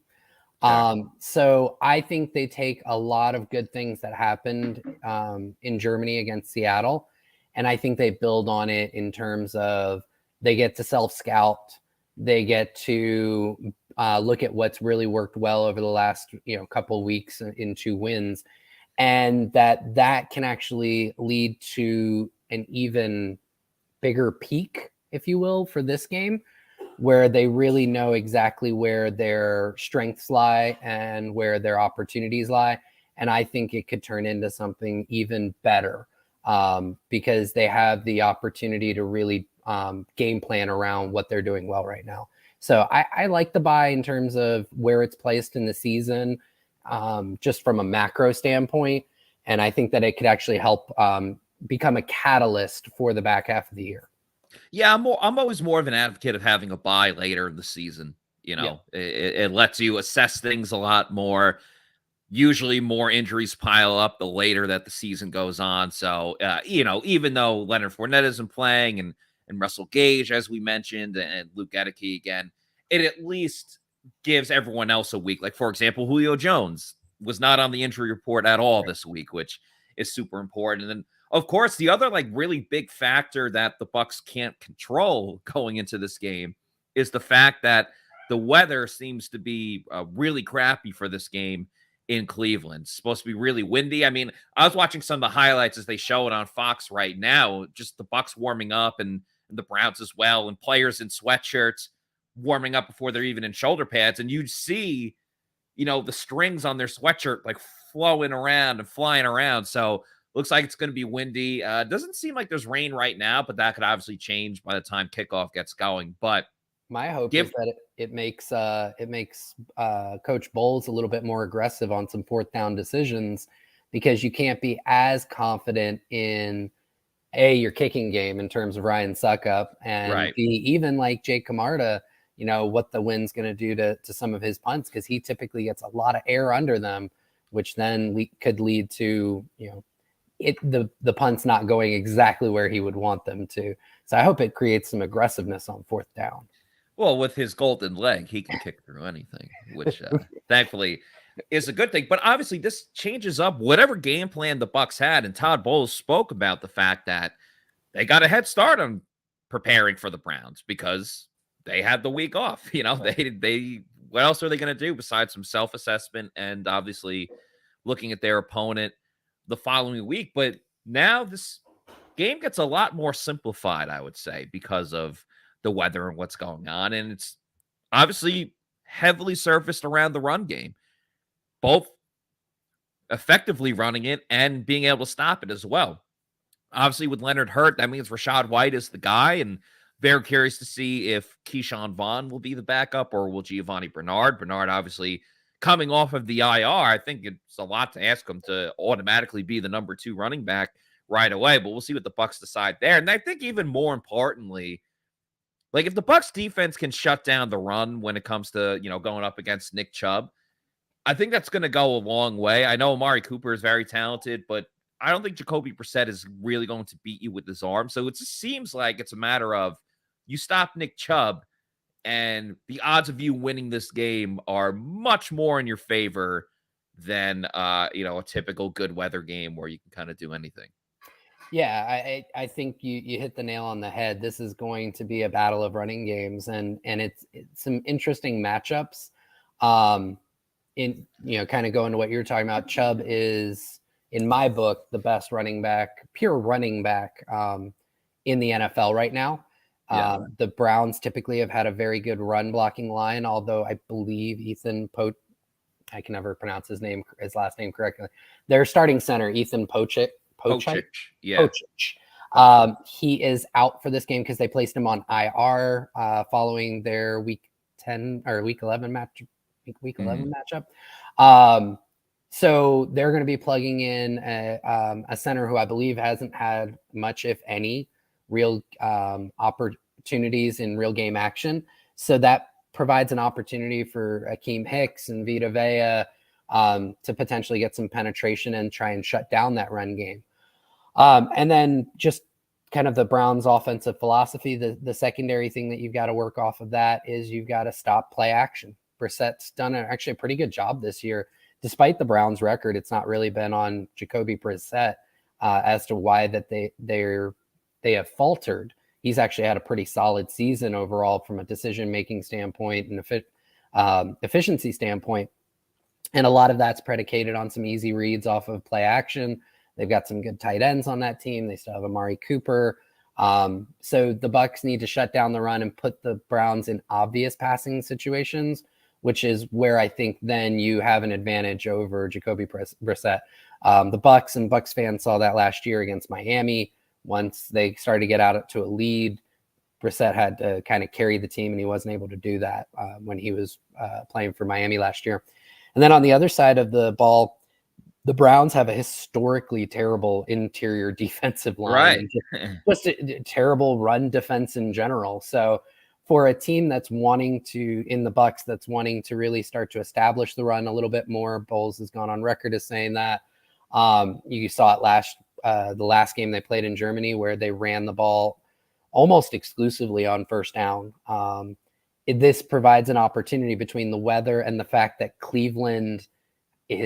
So I think they take a lot of good things that happened in Germany against Seattle, and I think they build on it in terms of they get to self-scout, they get to look at what's really worked well over the last couple of weeks in 2 wins, and that can actually lead to an even bigger peak, if you will, for this game, where they really know exactly where their strengths lie and where their opportunities lie. And I think it could turn into something even better because they have the opportunity to really game plan around what they're doing well right now. So I like the bye in terms of where it's placed in the season, just from a macro standpoint. And I think that it could actually help become a catalyst for the back half of the year. Yeah, I'm always more of an advocate of having a bye later in the season. It lets you assess things a lot more. Usually more injuries pile up the later that the season goes on. So, even though Leonard Fournette isn't playing and Russell Gage, as we mentioned, and Luke Gedeke again, it at least gives everyone else a week. Like, for example, Julio Jones was not on the injury report at all this week, which is super important. And then, of course, the other like really big factor that the Bucs can't control going into this game is the fact that the weather seems to be really crappy for this game in Cleveland. It's supposed to be really windy. I mean, I was watching some of the highlights as they show it on Fox right now, just the Bucs warming up and the Browns as well, and players in sweatshirts warming up before they're even in shoulder pads. And you'd see, the strings on their sweatshirt like flowing around and flying around. So looks like it's going to be windy. Doesn't seem like there's rain right now, but that could obviously change by the time kickoff gets going. But my hope is that it makes Coach Bowles a little bit more aggressive on some 4th down decisions, because you can't be as confident in your kicking game in terms of Ryan Suckup, and B, even like Jake Camarda, what the wind's going to do to some of his punts, because he typically gets a lot of air under them, which then could lead to, the punts not going exactly where he would want them to. So I hope it creates some aggressiveness on 4th down. Well, with his golden leg, he can kick through anything, which thankfully is a good thing. But obviously, this changes up whatever game plan the Bucs had. And Todd Bowles spoke about the fact that they got a head start on preparing for the Browns because they had the week off. They what else are they going to do besides some self-assessment and obviously looking at their opponent the following week? But now this game gets a lot more simplified, I would say, because of the weather and what's going on. And it's obviously heavily surfaced around the run game, both effectively running it and being able to stop it as well. Obviously, with Leonard hurt, that means Rachaad White is the guy, and very curious to see if Keyshawn Vaughn will be the backup or will Giovanni Bernard. Bernard, obviously, coming off of the IR, I think it's a lot to ask him to automatically be the number 2 running back right away, but we'll see what the Bucs decide there. And I think even more importantly, like if the Bucs defense can shut down the run when it comes to, going up against Nick Chubb, I think that's going to go a long way. I know Amari Cooper is very talented, but I don't think Jacoby Brissett is really going to beat you with his arm. So it just seems like it's a matter of you stop Nick Chubb and the odds of you winning this game are much more in your favor than, a typical good weather game where you can kind of do anything. Yeah, I think you hit the nail on the head. This is going to be a battle of running games, and it's some interesting matchups. Kind of going to what you're talking about, Chubb is, in my book, the best pure running back in the NFL right now. Yeah. The Browns typically have had a very good run blocking line, although I believe Ethan I can never pronounce his last name correctly. Their starting center, Ethan Pocic. Yeah. He is out for this game because they placed him on IR following their week 11 matchup. So they're going to be plugging in a center who I believe hasn't had much, if any, real opportunities in real game action. So that provides an opportunity for Akeem Hicks and Vita Vea to potentially get some penetration and try and shut down that run game. And then just kind of the Browns offensive philosophy, the secondary thing that you've got to work off of that is you've got to stop play action. Brissett's done actually a pretty good job this year. Despite the Browns record, it's not really been on Jacoby Brissett as to why that they have faltered. He's actually had a pretty solid season overall from a decision-making standpoint and efficiency standpoint. And a lot of that's predicated on some easy reads off of play action. They've got some good tight ends on that team. They still have Amari Cooper. So the Bucs need to shut down the run and put the Browns in obvious passing situations, which is where I think then you have an advantage over Jacoby Brissett. The Bucs and Bucs fans saw that last year against Miami. Once they started to get out to a lead, Brissett had to kind of carry the team, and he wasn't able to do that when he was playing for Miami last year. And then on the other side of the ball, the Browns have a historically terrible interior defensive line, right? Just a terrible run defense in general. So for a team that's wanting to, in the Bucs, that's wanting to really start to establish the run a little bit more, Bowles has gone on record as saying that. You saw it the last game they played in Germany where they ran the ball almost exclusively on first down. This provides an opportunity between the weather and the fact that Cleveland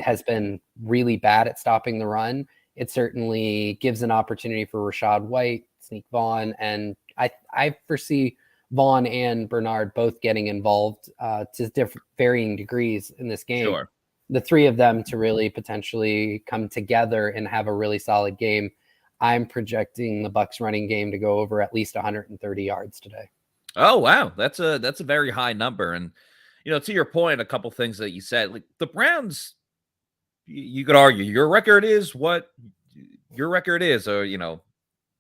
has been really bad at stopping the run. It certainly gives an opportunity for Rachaad White, Sneak Vaughn, and I foresee Vaughn and Bernard both getting involved to varying degrees in this game. Sure. The three of them to really potentially come together and have a really solid game. I'm projecting the Bucs running game to go over at least 130 yards today. Oh, wow. That's a very high number. And, to your point, a couple things that you said, like the Browns, you could argue your record is what your record is, or,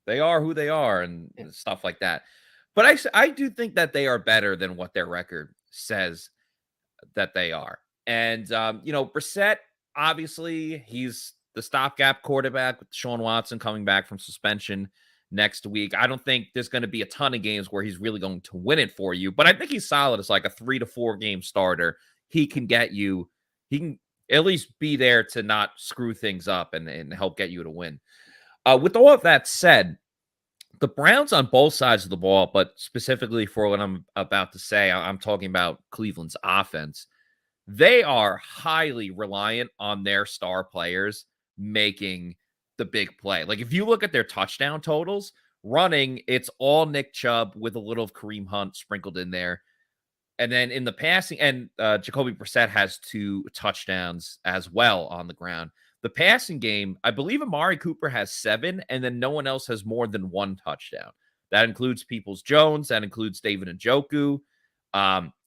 they are who they are and stuff like that. But I do think that they are better than what their record says that they are. And, Brissett, obviously, he's the stopgap quarterback with Deshaun Watson coming back from suspension next week. I don't think there's going to be a ton of games where he's really going to win it for you, but I think he's solid as like a 3 to 4 game starter. He can at least be there to not screw things up and help get you to win. With all of that said, the Browns on both sides of the ball, but specifically for what I'm about to say, I'm talking about Cleveland's offense. They are highly reliant on their star players making the big play. Like if you look at their touchdown totals, running, it's all Nick Chubb with a little of Kareem Hunt sprinkled in there. And then in the passing, and Jacoby Brissett has 2 touchdowns as well on the ground. The passing game, I believe Amari Cooper has 7, and then no one else has more than 1 touchdown. That includes Peoples-Jones. That includes David Njoku.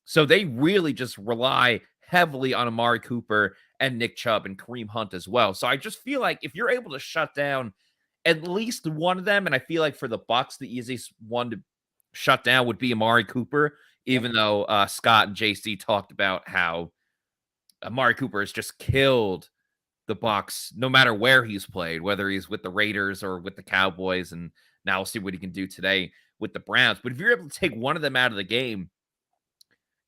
So they really just rely heavily on Amari Cooper and Nick Chubb and Kareem Hunt as well. So I just feel like if you're able to shut down at least one of them, and I feel like for the Bucs, the easiest one to shut down would be Amari Cooper, even though Scott and JC talked about how Amari Cooper has just killed the Bucs no matter where he's played, whether he's with the Raiders or with the Cowboys, and now we'll see what he can do today with the Browns. But if you're able to take one of them out of the game,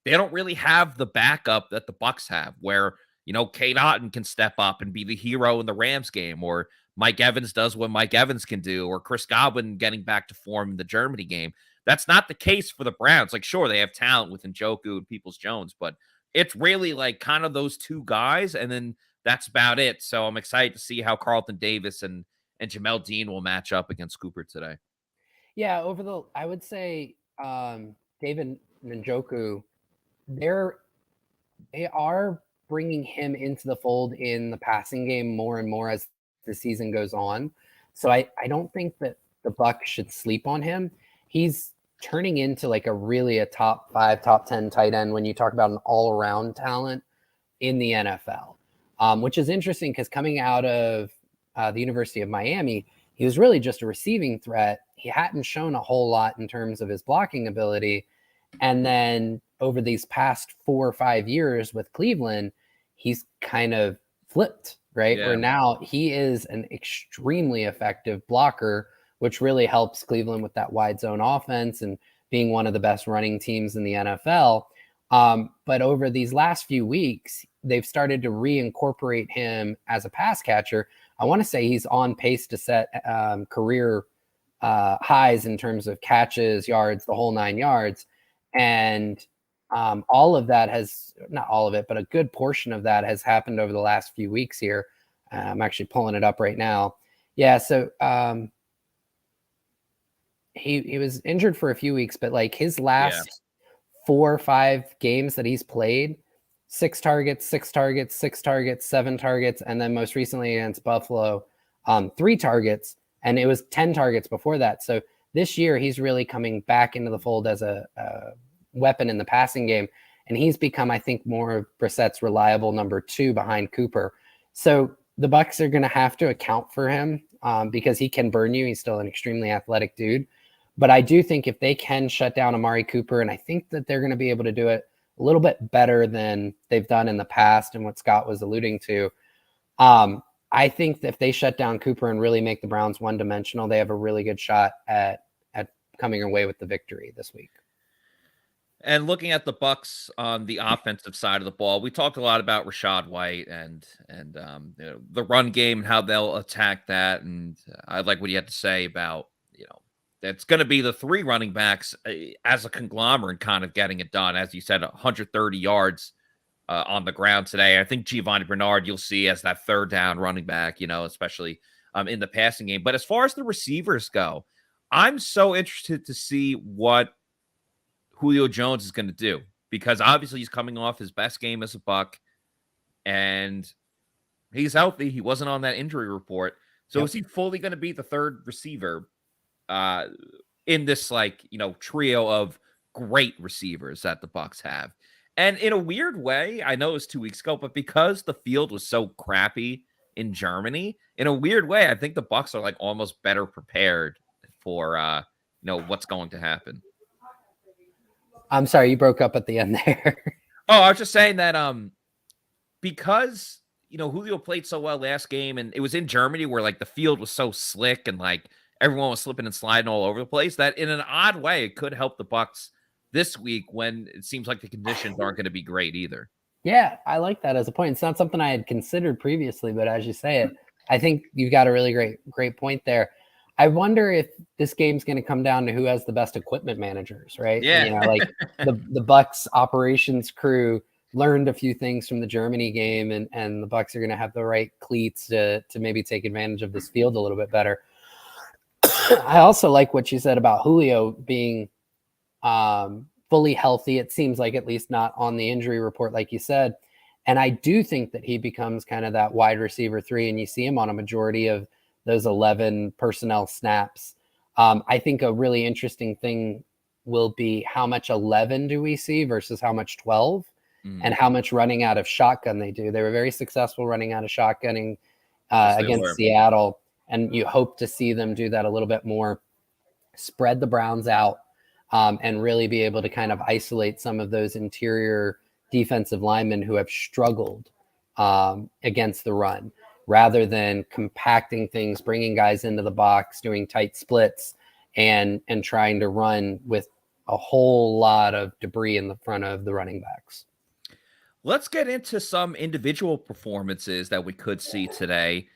they don't really have the backup that the Bucs have, where, you know, Cade Otton can step up and be the hero in the Rams game, or Mike Evans does what Mike Evans can do, or Chris Godwin getting back to form in the Germany game. That's not the case for the Browns. Like, sure, they have talent with Njoku and Peoples-Jones, but it's really like kind of those 2 guys, and then that's about it. So I'm excited to see how Carlton Davis and Jamel Dean will match up against Cooper today. Yeah, I would say David Njoku, they are bringing him into the fold in the passing game more and more as the season goes on. So I don't think that the Bucs should sleep on him. He's turning into like a top 5, top 10 tight end when you talk about an all-around talent in the NFL, which is interesting because coming out of the University of Miami, he was really just a receiving threat. He hadn't shown a whole lot in terms of his blocking ability. And then over these past 4 or 5 years with Cleveland, he's kind of flipped, right? Yeah. Where now he is an extremely effective blocker, which really helps Cleveland with that wide zone offense and being one of the best running teams in the NFL. But over these last few weeks, they've started to reincorporate him as a pass catcher. I want to say he's on pace to set career highs in terms of catches, yards, the whole 9 yards. And all of that not all of it, but a good portion of that has happened over the last few weeks here. I'm actually pulling it up right now. Yeah, so he was injured for a few weeks, but like his last 4 or 5 games that he's played, 6 targets, 6 targets, 6 targets, 7 targets, and then most recently against Buffalo, 3 targets, and it was 10 targets before that. So this year he's really coming back into the fold as a weapon in the passing game, and he's become, I think, more of Brissett's reliable number 2 behind Cooper. So the Bucs are going to have to account for him because he can burn you. He's still an extremely athletic dude. But I do think if they can shut down Amari Cooper, and I think that they're going to be able to do it a little bit better than they've done in the past and what Scott was alluding to. I think that if they shut down Cooper and really make the Browns one-dimensional, they have a really good shot at coming away with the victory this week. And looking at the Bucs on the offensive side of the ball, we talked a lot about Rachaad White and the run game and how they'll attack that. And I like what he had to say about, that's going to be the 3 running backs as a conglomerate kind of getting it done. As you said, 130 yards on the ground today. I think Giovanni Bernard you'll see as that 3rd down running back, especially in the passing game. But as far as the receivers go, I'm so interested to see what Julio Jones is going to do, because obviously he's coming off his best game as a Buck and he's healthy. He wasn't on that injury report. So is he fully going to be the 3rd receiver in this trio of great receivers that the Bucs have? And in a weird way, I know it was 2 weeks ago, but because the field was so crappy in Germany, in a weird way, I think the Bucs are almost better prepared for what's going to happen. I'm sorry, you broke up at the end there. Oh, I was just saying that because Julio played so well last game, and it was in Germany where the field was so slick and everyone was slipping and sliding all over the place, that in an odd way, it could help the Bucs this week when it seems like the conditions aren't going to be great either. Yeah, I like that as a point. It's not something I had considered previously, but as you say it, I think you've got a really great point there. I wonder if this game's going to come down to who has the best equipment managers, right? Yeah. You know, like the Bucs operations crew learned a few things from the Germany game, and the Bucs are going to have the right cleats to maybe take advantage of this field a little bit better. I also like what you said about Julio being fully healthy. It seems like, at least not on the injury report, like you said. And I do think that he becomes kind of that wide receiver 3, and you see him on a majority of those 11 personnel snaps. I think a really interesting thing will be how much 11 do we see versus how much 12, and how much running out of shotgun they do. They were very successful running out of shotgunning against Seattle, and you hope to see them do that a little bit more, spread the Browns out, and really be able to kind of isolate some of those interior defensive linemen who have struggled against the run, rather than compacting things, bringing guys into the box, doing tight splits, and trying to run with a whole lot of debris in the front of the running backs. Let's get into some individual performances that we could see today,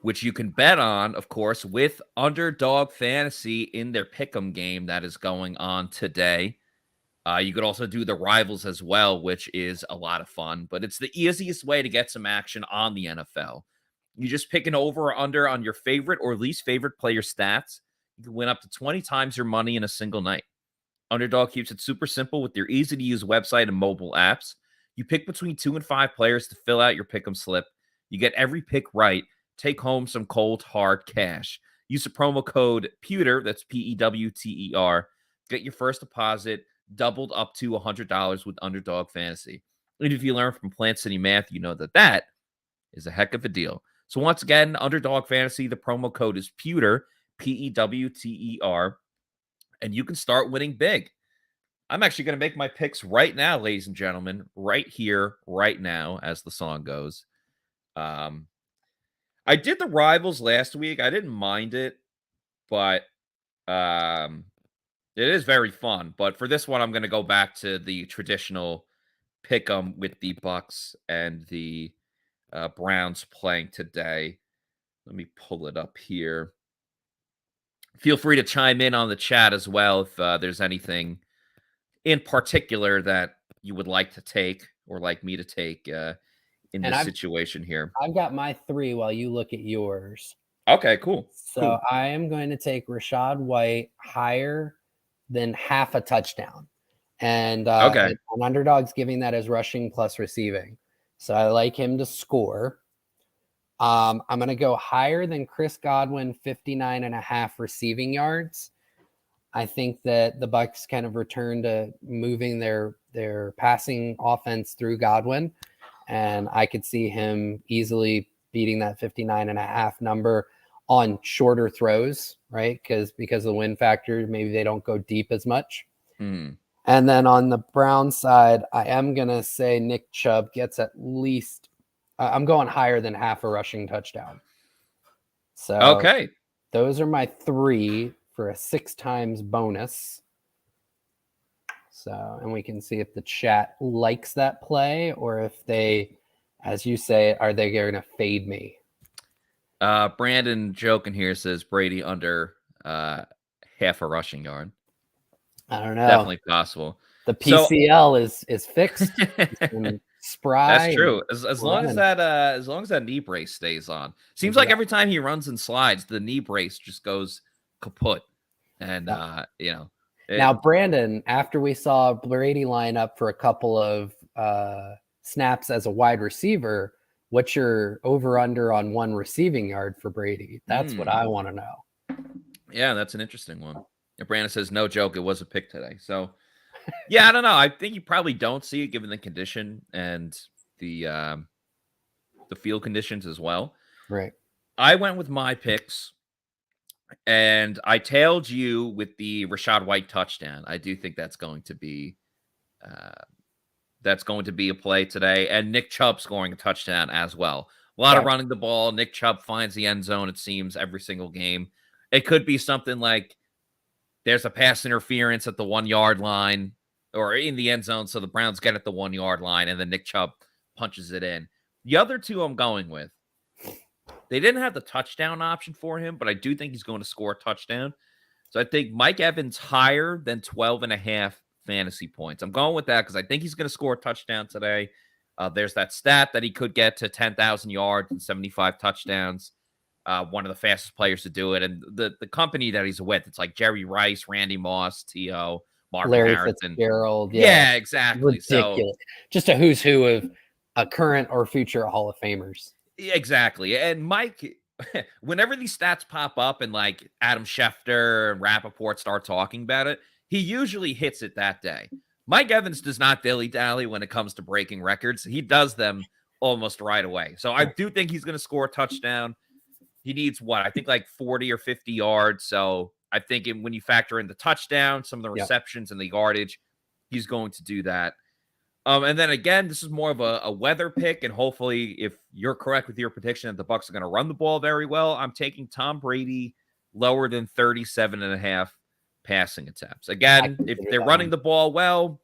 which you can bet on, of course, with Underdog Fantasy in their Pick'em game that is going on today. You could also do the Rivals as well, which is a lot of fun, but it's the easiest way to get some action on the NFL. You just pick an over or under on your favorite or least favorite player stats. You can win up to 20 times your money in a single night. Underdog keeps it super simple with their easy-to-use website and mobile apps. You pick between 2 and 5 players to fill out your pick'em slip. You get every pick right. Take home some cold, hard cash. Use the promo code Pewter, that's P-E-W-T-E-R. Get your first deposit doubled up to $100 with Underdog Fantasy. And if you learn from Plant City Math, you know that is a heck of a deal. So once again, Underdog Fantasy, the promo code is Pewter, P-E-W-T-E-R, and you can start winning big. I'm actually going to make my picks right now, ladies and gentlemen, right here, right now, as the song goes. I did the Rivals last week. I didn't mind it, but it is very fun. But for this one, I'm going to go back to the traditional pick'em with the Bucs and the Browns playing today. Let me pull it up here. Feel free to chime in on the chat as well if there's anything in particular that you would like to take or like me to take in this situation here. I've got my 3 while you look at yours. Okay, cool. So I am going to take Rachaad White higher than half a touchdown. And and Underdog's giving that as rushing plus receiving. So I like him to score. I'm going to go higher than Chris Godwin, 59.5 receiving yards. I think that the Bucs kind of return to moving their passing offense through Godwin, and I could see him easily beating that 59.5 number on shorter throws, right? Because of the win factor, maybe they don't go deep as much. And then on the Brown side, I am going to say Nick Chubb gets at least, I'm going higher than half a rushing touchdown. So those are my 3 for a 6 times bonus. So, and we can see if the chat likes that play or if they, as you say, are they going to fade me? Brandon joking here says Brady under half a rushing yard. I don't know. Definitely possible. The PCL is fixed. Spry. That's true. As long as that knee brace stays on. Seems like every time he runs and slides, the knee brace just goes kaput. And now, Brandon, after we saw Brady line up for a couple of snaps as a wide receiver, what's your over under on 1 receiving yard for Brady? That's what I want to know. Yeah, that's an interesting one. And Brandon says, no joke, it was a pick today. So yeah, I don't know. I think you probably don't see it given the condition and the field conditions as well. Right. I went with my picks. And I tailed you with the Rachaad White touchdown. I do think that's going to be a play today. And Nick Chubb scoring a touchdown as well. A lot of running the ball. Nick Chubb finds the end zone, it seems, every single game. It could be something like there's a pass interference at the 1 yard line or in the end zone. So the Browns get at the 1 yard line and then Nick Chubb punches it in. The other two I'm going with, they didn't have the touchdown option for him, but I do think he's going to score a touchdown. So I think Mike Evans higher than 12.5 fantasy points. I'm going with that because I think he's going to score a touchdown today. There's that stat that he could get to 10,000 yards and 75 touchdowns. One of the fastest players to do it. And the company that he's with, it's like Jerry Rice, Randy Moss, T.O., Marvin Larry Harrison. Fitzgerald. Yeah, exactly. Ridiculous. So, just a who's who of current or future Hall of Famers. Exactly. And Mike, whenever these stats pop up and like Adam Schefter and Rappaport start talking about it, he usually hits it that day. Mike Evans does not dilly-dally when it comes to breaking records. He does them almost right away. So I do think he's going to score a touchdown. He needs what? I think like 40 or 50 yards. So I think when you factor in the touchdown, some of the receptions and the yardage, he's going to do that. And then again, this is more of a weather pick. And hopefully, if you're correct with your prediction that the Bucs are going to run the ball very well, I'm taking Tom Brady lower than 37.5 passing attempts. Again, if they're running the ball well,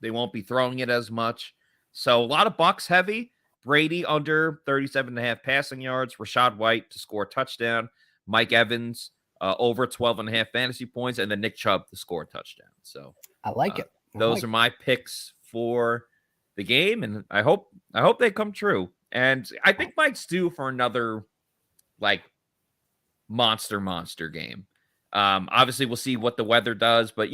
they won't be throwing it as much. So a lot of Bucs heavy. Brady under 37.5 passing yards. Rachaad White to score a touchdown. Mike Evans over 12.5 fantasy points. And then Nick Chubb to score a touchdown. So I like it. Those are my picks for the game. And I hope they come true. And I think Mike's due for another like monster game. Obviously, we'll see what the weather does, but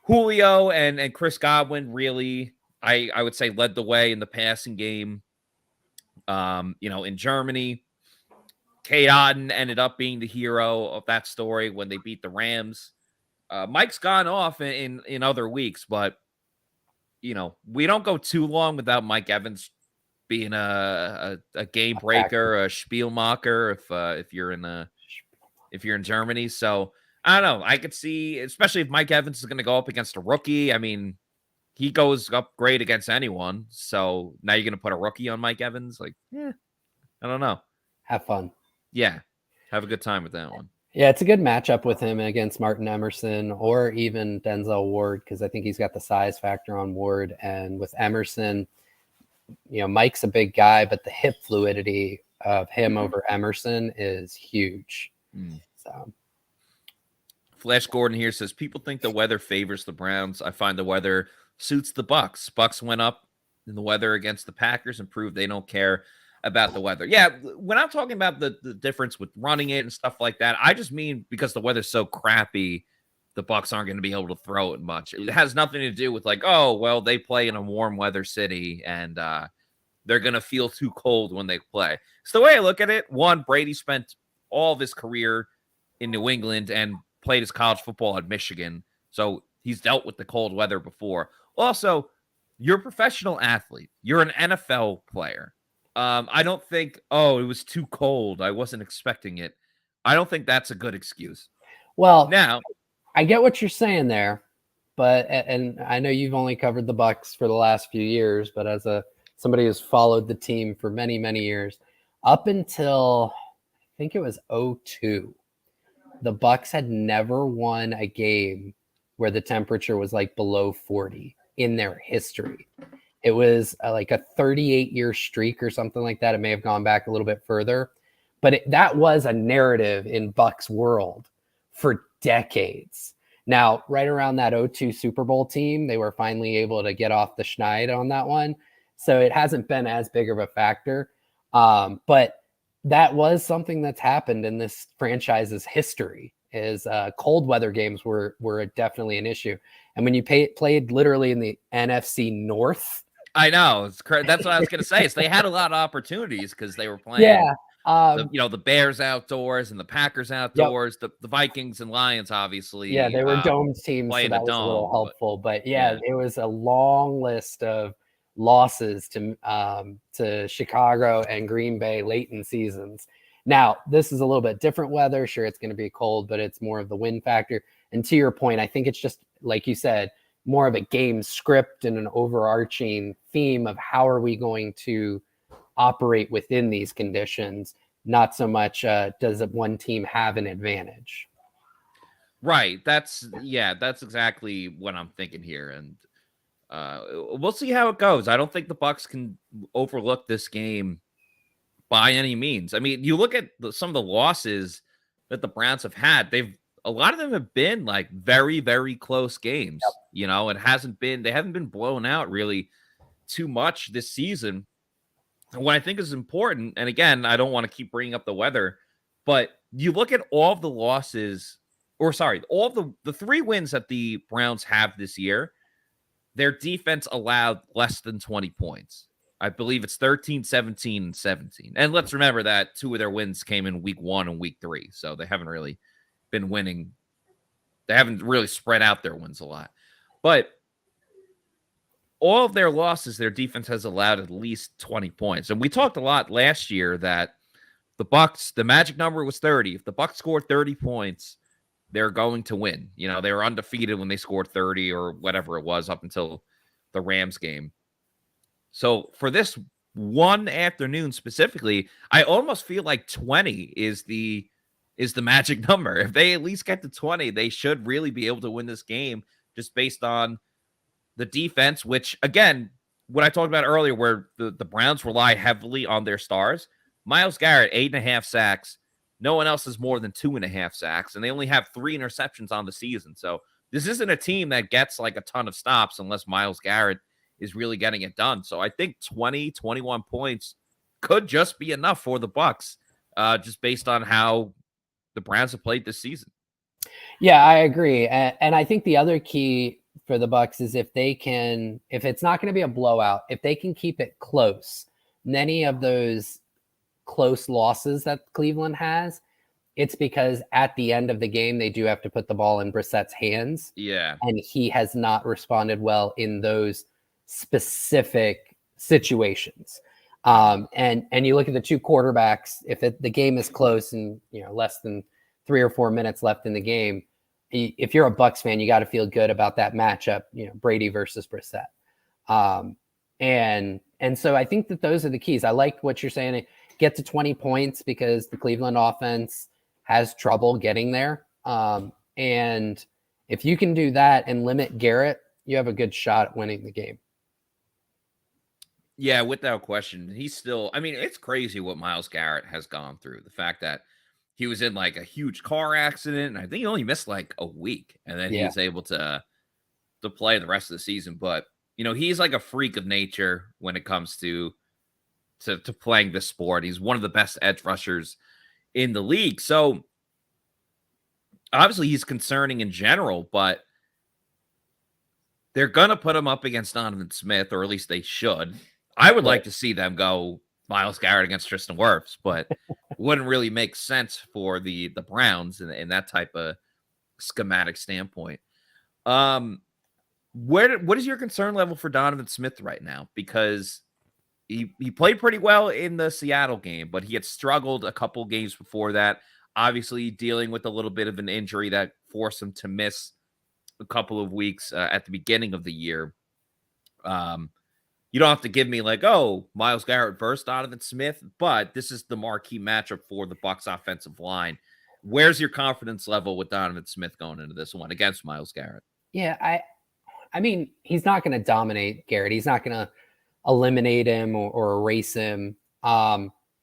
Julio and Chris Godwin really, I would say, led the way in the passing game. In Germany, Cade Otton ended up being the hero of that story when they beat the Rams. Mike's gone off in other weeks, but we don't go too long without Mike Evans being a game breaker, a Spielmacher if you're in Germany. So I don't know. I could see, especially if Mike Evans is going to go up against a rookie. I mean, he goes up great against anyone. So now you're going to put a rookie on Mike Evans? I don't know. Have fun. Yeah. Have a good time with that one. Yeah, it's a good matchup with him against Martin Emerson or even Denzel Ward, because I think he's got the size factor on Ward. And with Emerson, Mike's a big guy, but the hip fluidity of him over Emerson is huge. So Flash Gordon here says, people think the weather favors the Browns. I find the weather suits the Bucs. Bucs went up in the weather against the Packers and proved they don't care about the weather. Yeah, when I'm talking about the difference with running it and stuff like that, I just mean because the weather's so crappy, the Bucs aren't going to be able to throw it much. It has nothing to do with like, oh, well, they play in a warm weather city and they're going to feel too cold when they play. So the way I look at it, one, Brady spent all of his career in New England and played his college football at Michigan. So he's dealt with the cold weather before. Also, you're a professional athlete. You're an NFL player. I don't think, it was too cold, I wasn't expecting it. I don't think that's a good excuse. Well, now I get what you're saying there, but and I know you've only covered the Bucs for the last few years, but as somebody who's followed the team for many, many years, up until I think it was 2002, the Bucs had never won a game where the temperature was like below 40 in their history. It was like a 38-year streak or something like that. It may have gone back a little bit further, but that was a narrative in Bucs world for decades. Now, right around that 2002 Super Bowl team, they were finally able to get off the schneid on that one. So it hasn't been as big of a factor. But that was something that's happened in this franchise's history, is cold weather games were definitely an issue. And when you played literally in the NFC North, I know. That's what I was going to say. Is they had a lot of opportunities because they were playing the Bears outdoors and the Packers outdoors, the Vikings and Lions, obviously. Yeah, they were domed teams, so that was a little helpful. But it was a long list of losses to Chicago and Green Bay late in seasons. Now, this is a little bit different weather. Sure, it's going to be cold, but it's more of the wind factor. And to your point, I think it's just, like you said, more of a game script and an overarching theme of how are we going to operate within these conditions not so much does one team have an advantage. Right. That's exactly what I'm thinking here. And we'll see how it goes. I don't think the Bucs can overlook this game by any means. I mean, you look at some of the losses that the Browns have had. A lot of them have been like very, very close games. Yep. You know, they haven't been blown out really too much this season. And what I think is important, and again, I don't want to keep bringing up the weather, but you look at all of the losses, all of the 3 wins that the Browns have this year, their defense allowed less than 20 points. I believe it's 13, 17, and 17. And let's remember that 2 of their wins came in week 1 and week 3. So they haven't really been winning. They haven't really spread out their wins a lot. But all of their losses, their defense has allowed at least 20 points. And we talked a lot last year that the Bucs, the magic number was 30. If the Bucs scored 30 points, they're going to win. You know, they were undefeated when they scored 30 or whatever it was up until the Rams game. So for this one afternoon specifically, I almost feel like 20 is the magic number. If they at least get to 20, they should really be able to win this game just based on the defense, which, again, what I talked about earlier, where the Browns rely heavily on their stars. Myles Garrett, 8.5 sacks. No one else has more than 2.5 sacks, and they only have 3 interceptions on the season. So this isn't a team that gets like a ton of stops unless Myles Garrett is really getting it done. So I think 20, 21 points could just be enough for the Bucs, just based on how the Browns have played this season. Yeah, I agree. And I think the other key for the Bucs is if it's not going to be a blowout, if they can keep it close, many of those close losses that Cleveland has, it's because at the end of the game, they do have to put the ball in Brissett's hands. Yeah. And he has not responded well in those specific situations. And you look at the 2 quarterbacks, if the game is close and, less than 3 or 4 minutes left in the game, if you're a Bucs fan, you got to feel good about that matchup, Brady versus Brissett. And so I think that those are the keys. I like what you're saying. Get to 20 points because the Cleveland offense has trouble getting there. And if you can do that and limit Garrett, you have a good shot at winning the game. Yeah, without question. He's still, I mean, it's crazy what Myles Garrett has gone through. The fact that he was in like a huge car accident, and I think he only missed like a week, and then he was able to play the rest of the season. But, he's like a freak of nature when it comes to playing this sport. He's one of the best edge rushers in the league. So obviously he's concerning in general, but they're going to put him up against Donovan Smith, or at least they should. I would like to see them go Myles Garrett against Tristan Wirfs, but wouldn't really make sense for the Browns in that type of schematic standpoint. What is your concern level for Donovan Smith right now? Because he played pretty well in the Seattle game, but he had struggled a couple games before that, obviously dealing with a little bit of an injury that forced him to miss a couple of weeks at the beginning of the year. You don't have to give me like, oh, Myles Garrett versus Donovan Smith, but this is the marquee matchup for the Bucs offensive line. Where's your confidence level with Donovan Smith going into this one against Myles Garrett? Yeah, I mean, he's not going to dominate Garrett. He's not going to eliminate him or erase him.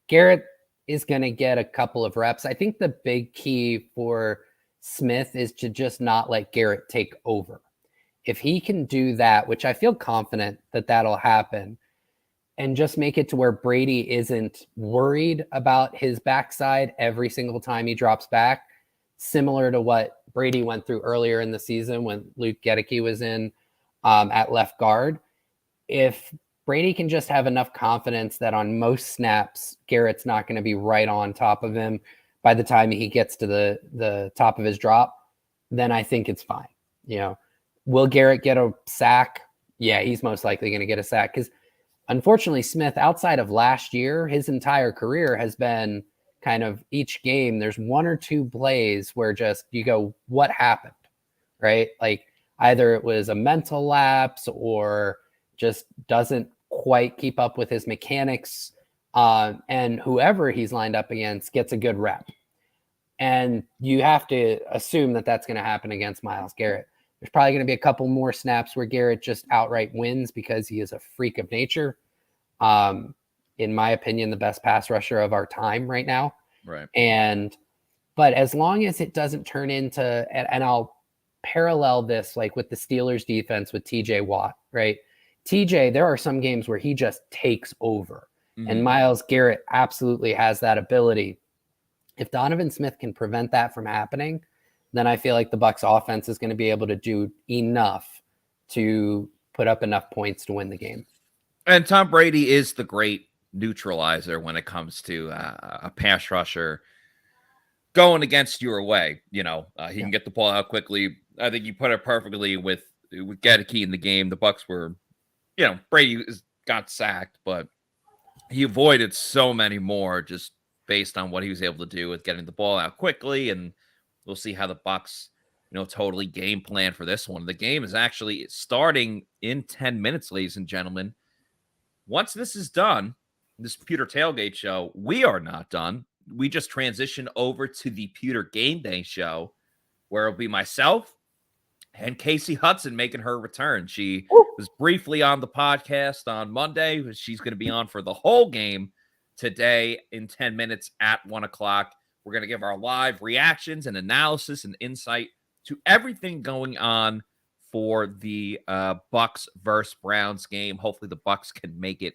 Garrett is going to get a couple of reps. I think the big key for Smith is to just not let Garrett take over. If he can do that, which I feel confident that that'll happen, and just make it to where Brady isn't worried about his backside every single time he drops back, similar to what Brady went through earlier in the season when Luke Gedeke was in at left guard. If Brady can just have enough confidence that on most snaps, Garrett's not going to be right on top of him by the time he gets to the top of his drop, then I think it's fine. Will Garrett get a sack? Yeah, he's most likely going to get a sack because unfortunately Smith, outside of last year, his entire career has been kind of each game. There's 1 or 2 plays where just you go, what happened? Right? Like either it was a mental lapse or just doesn't quite keep up with his mechanics and whoever he's lined up against gets a good rep. And you have to assume that that's going to happen against Myles Garrett. There's probably going to be a couple more snaps where Garrett just outright wins because he is a freak of nature. In my opinion, the best pass rusher of our time right now. Right. But as long as it doesn't turn into, and I'll parallel this like with the Steelers defense with TJ Watt, right? TJ, there are some games where he just takes over, and Myles Garrett absolutely has that ability. If Donovan Smith can prevent that from happening, then I feel like the Bucs offense is going to be able to do enough to put up enough points to win the game. And Tom Brady is the great neutralizer when it comes to a pass rusher going against your way. He can get the ball out quickly. I think you put it perfectly with Gedeke in the game. The Bucs were, Brady got sacked, but he avoided so many more just based on what he was able to do with getting the ball out quickly. And we'll see how the Bucs, totally game plan for this one. The game is actually starting in 10 minutes, ladies and gentlemen. Once this is done, this Pewter Tailgate show, we are not done. We just transition over to the Pewter GameDay show, where it'll be myself and Casey Hudson making her return. She was briefly on the podcast on Monday. She's going to be on for the whole game today in 10 minutes at 1 o'clock. We're going to give our live reactions and analysis and insight to everything going on for the Bucs versus Browns game. Hopefully the Bucs can make it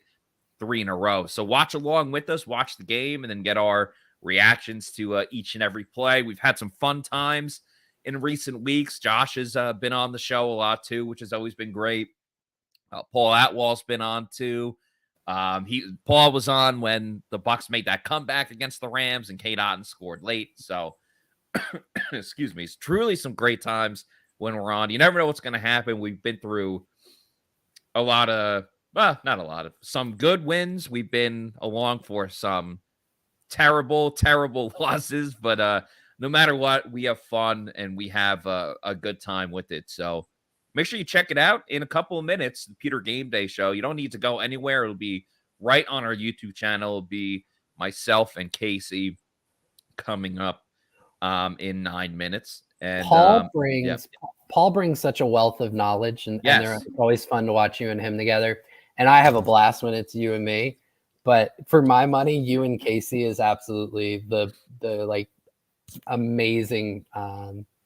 3 in a row. So watch along with us, watch the game, and then get our reactions to each and every play. We've had some fun times in recent weeks. Josh has been on the show a lot too, which has always been great. Paul Atwall's been on too. Paul was on when the Bucs made that comeback against the Rams and Cade Otton scored late. So, excuse me, it's truly some great times when we're on. You never know what's going to happen. We've been through a lot of, well, not a lot of, some good wins. We've been along for some terrible losses, but no matter what, we have fun and we have a good time with it. So make sure you check it out in a couple of minutes, the Pewter GameDay show. You don't need to go anywhere. It'll be right on our YouTube channel. It'll be myself and Casey coming up in 9 minutes. And Paul brings such a wealth of knowledge, and they're always fun to watch you and him together. And I have a blast when it's you and me. But for my money, you and Casey is absolutely the like amazing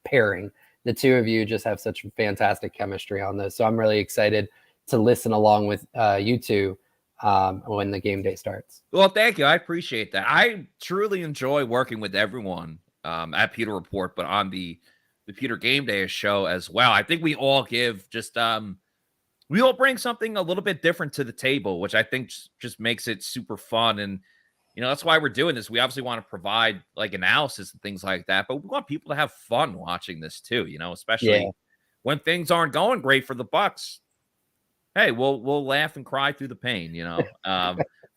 pairing. The two of you just have such fantastic chemistry on this. So I'm really excited to listen along with you two when the game day starts. Well, thank you. I appreciate that. I truly enjoy working with everyone at Pewter Report, but on the Pewter GameDay show as well. I think we all give just we all bring something a little bit different to the table, which I think just makes it super fun. And that's why we're doing this. We obviously want to provide like analysis and things like that, but we want people to have fun watching this too, especially when things aren't going great for the Bucs. Hey, we'll laugh and cry through the pain,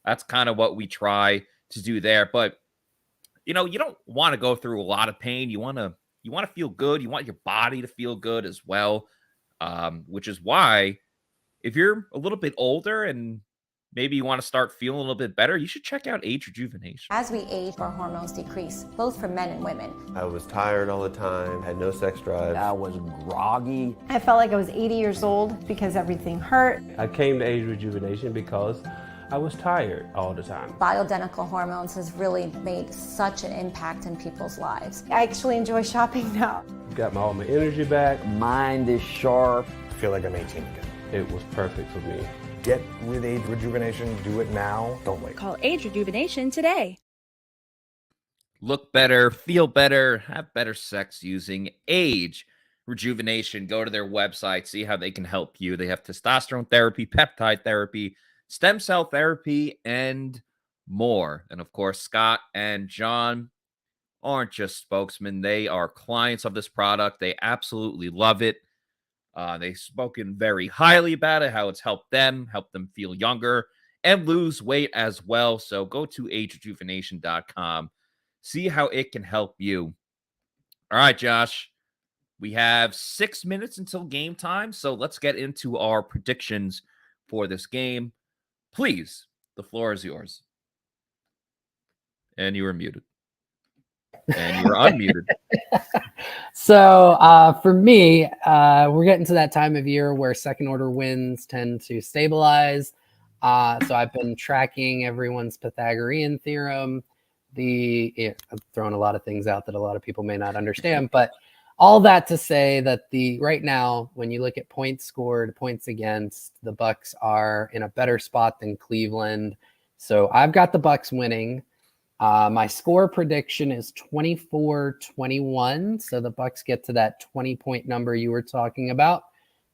That's kind of what we try to do there. But you don't want to go through a lot of pain. You want to feel good. You want your body to feel good as well. Which is why if you're a little bit older and maybe you want to start feeling a little bit better, you should check out Age Rejuvenation. As we age, our hormones decrease, both for men and women. I was tired all the time, had no sex drive. I was groggy. I felt like I was 80 years old because everything hurt. I came to Age Rejuvenation because I was tired all the time. Bioidentical hormones has really made such an impact in people's lives. I actually enjoy shopping now. Got all my energy back. Mind is sharp. I feel like I'm 18 again. It was perfect for me. Get with Age Rejuvenation. Do it now. Don't wait. Call Age Rejuvenation today. Look better, feel better, have better sex using Age Rejuvenation. Go to their website, see how they can help you. They have testosterone therapy, peptide therapy, stem cell therapy, and more. And of course, Scott and John aren't just spokesmen. They are clients of this product. They absolutely love it. They've spoken very highly about it, how it's helped them feel younger and lose weight as well. So go to agerejuvenation.com. See how it can help you. All right, Josh, we have 6 minutes until game time. So let's get into our predictions for this game. Please, the floor is yours. And you were muted. And you were unmuted. So for me, we're getting to that time of year where second order wins tend to stabilize. So I've been tracking everyone's Pythagorean theorem. I'm throwing a lot of things out that a lot of people may not understand, but all that to say that right now, when you look at points scored, points against, the Bucs are in a better spot than Cleveland. So I've got the Bucs winning. My score prediction is 24-21. So the Bucs get to that 20-point number you were talking about,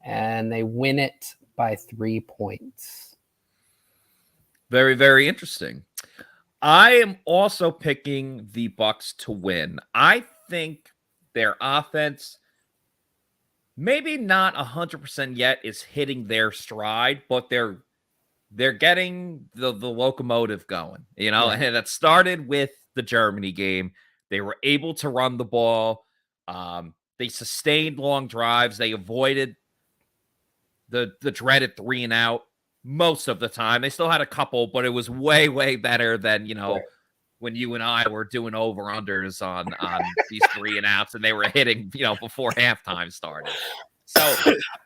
and they win it by 3 points. Very, very interesting. I am also picking the Bucs to win. I think their offense, maybe not 100% yet, is hitting their stride, but they're getting the locomotive going, Right. And that started with the Germany game. They were able to run the ball. They sustained long drives. They avoided the dreaded 3 and out most of the time. They still had a couple, but it was way, way better than, Right. when you and I were doing over-unders on these 3 and outs, and they were hitting, before halftime started. So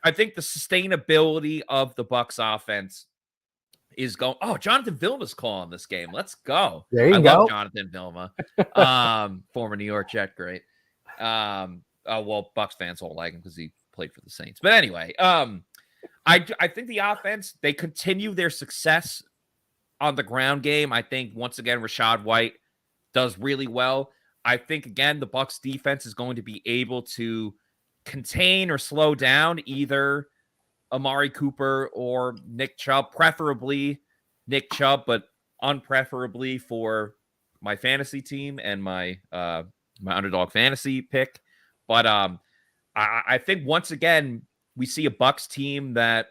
I think the sustainability of the Bucs offense is going. Oh, Jonathan Vilma's calling this game. Let's go. There you I go. love Jonathan Vilma, former New York Jet great. Well, Bucs fans won't like him because he played for the Saints. But anyway, I think the offense, they continue their success on the ground game. I think, once again, Rachaad White does really well. I think, again, the Bucs defense is going to be able to contain or slow down either Amari Cooper or Nick Chubb, preferably Nick Chubb, but unpreferably for my fantasy team and my underdog fantasy pick. But I think, once again, we see a Bucs team that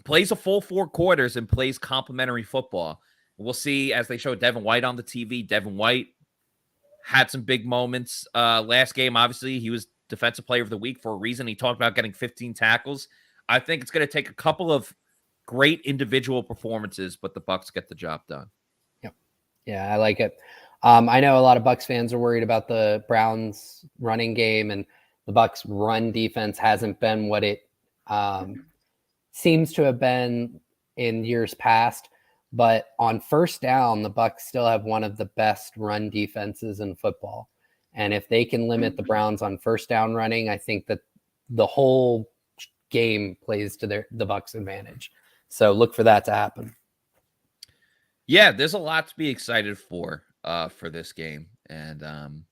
plays a full 4 quarters and plays complementary football. We'll see as they show Devin White on the TV. Devin White had some big moments last game. Obviously, he was Defensive Player of the Week for a reason. He talked about getting 15 tackles. I think it's going to take a couple of great individual performances, but the Bucs get the job done. Yep. Yeah, I like it. I know a lot of Bucs fans are worried about the Browns running game, and the Bucs run defense hasn't been what it seems to have been in years past. But on first down, the Bucs still have one of the best run defenses in football. And if they can limit the Browns on first down running, I think that the whole game plays to the Bucs' advantage. So look for that to happen. Yeah, there's a lot to be excited for this game. And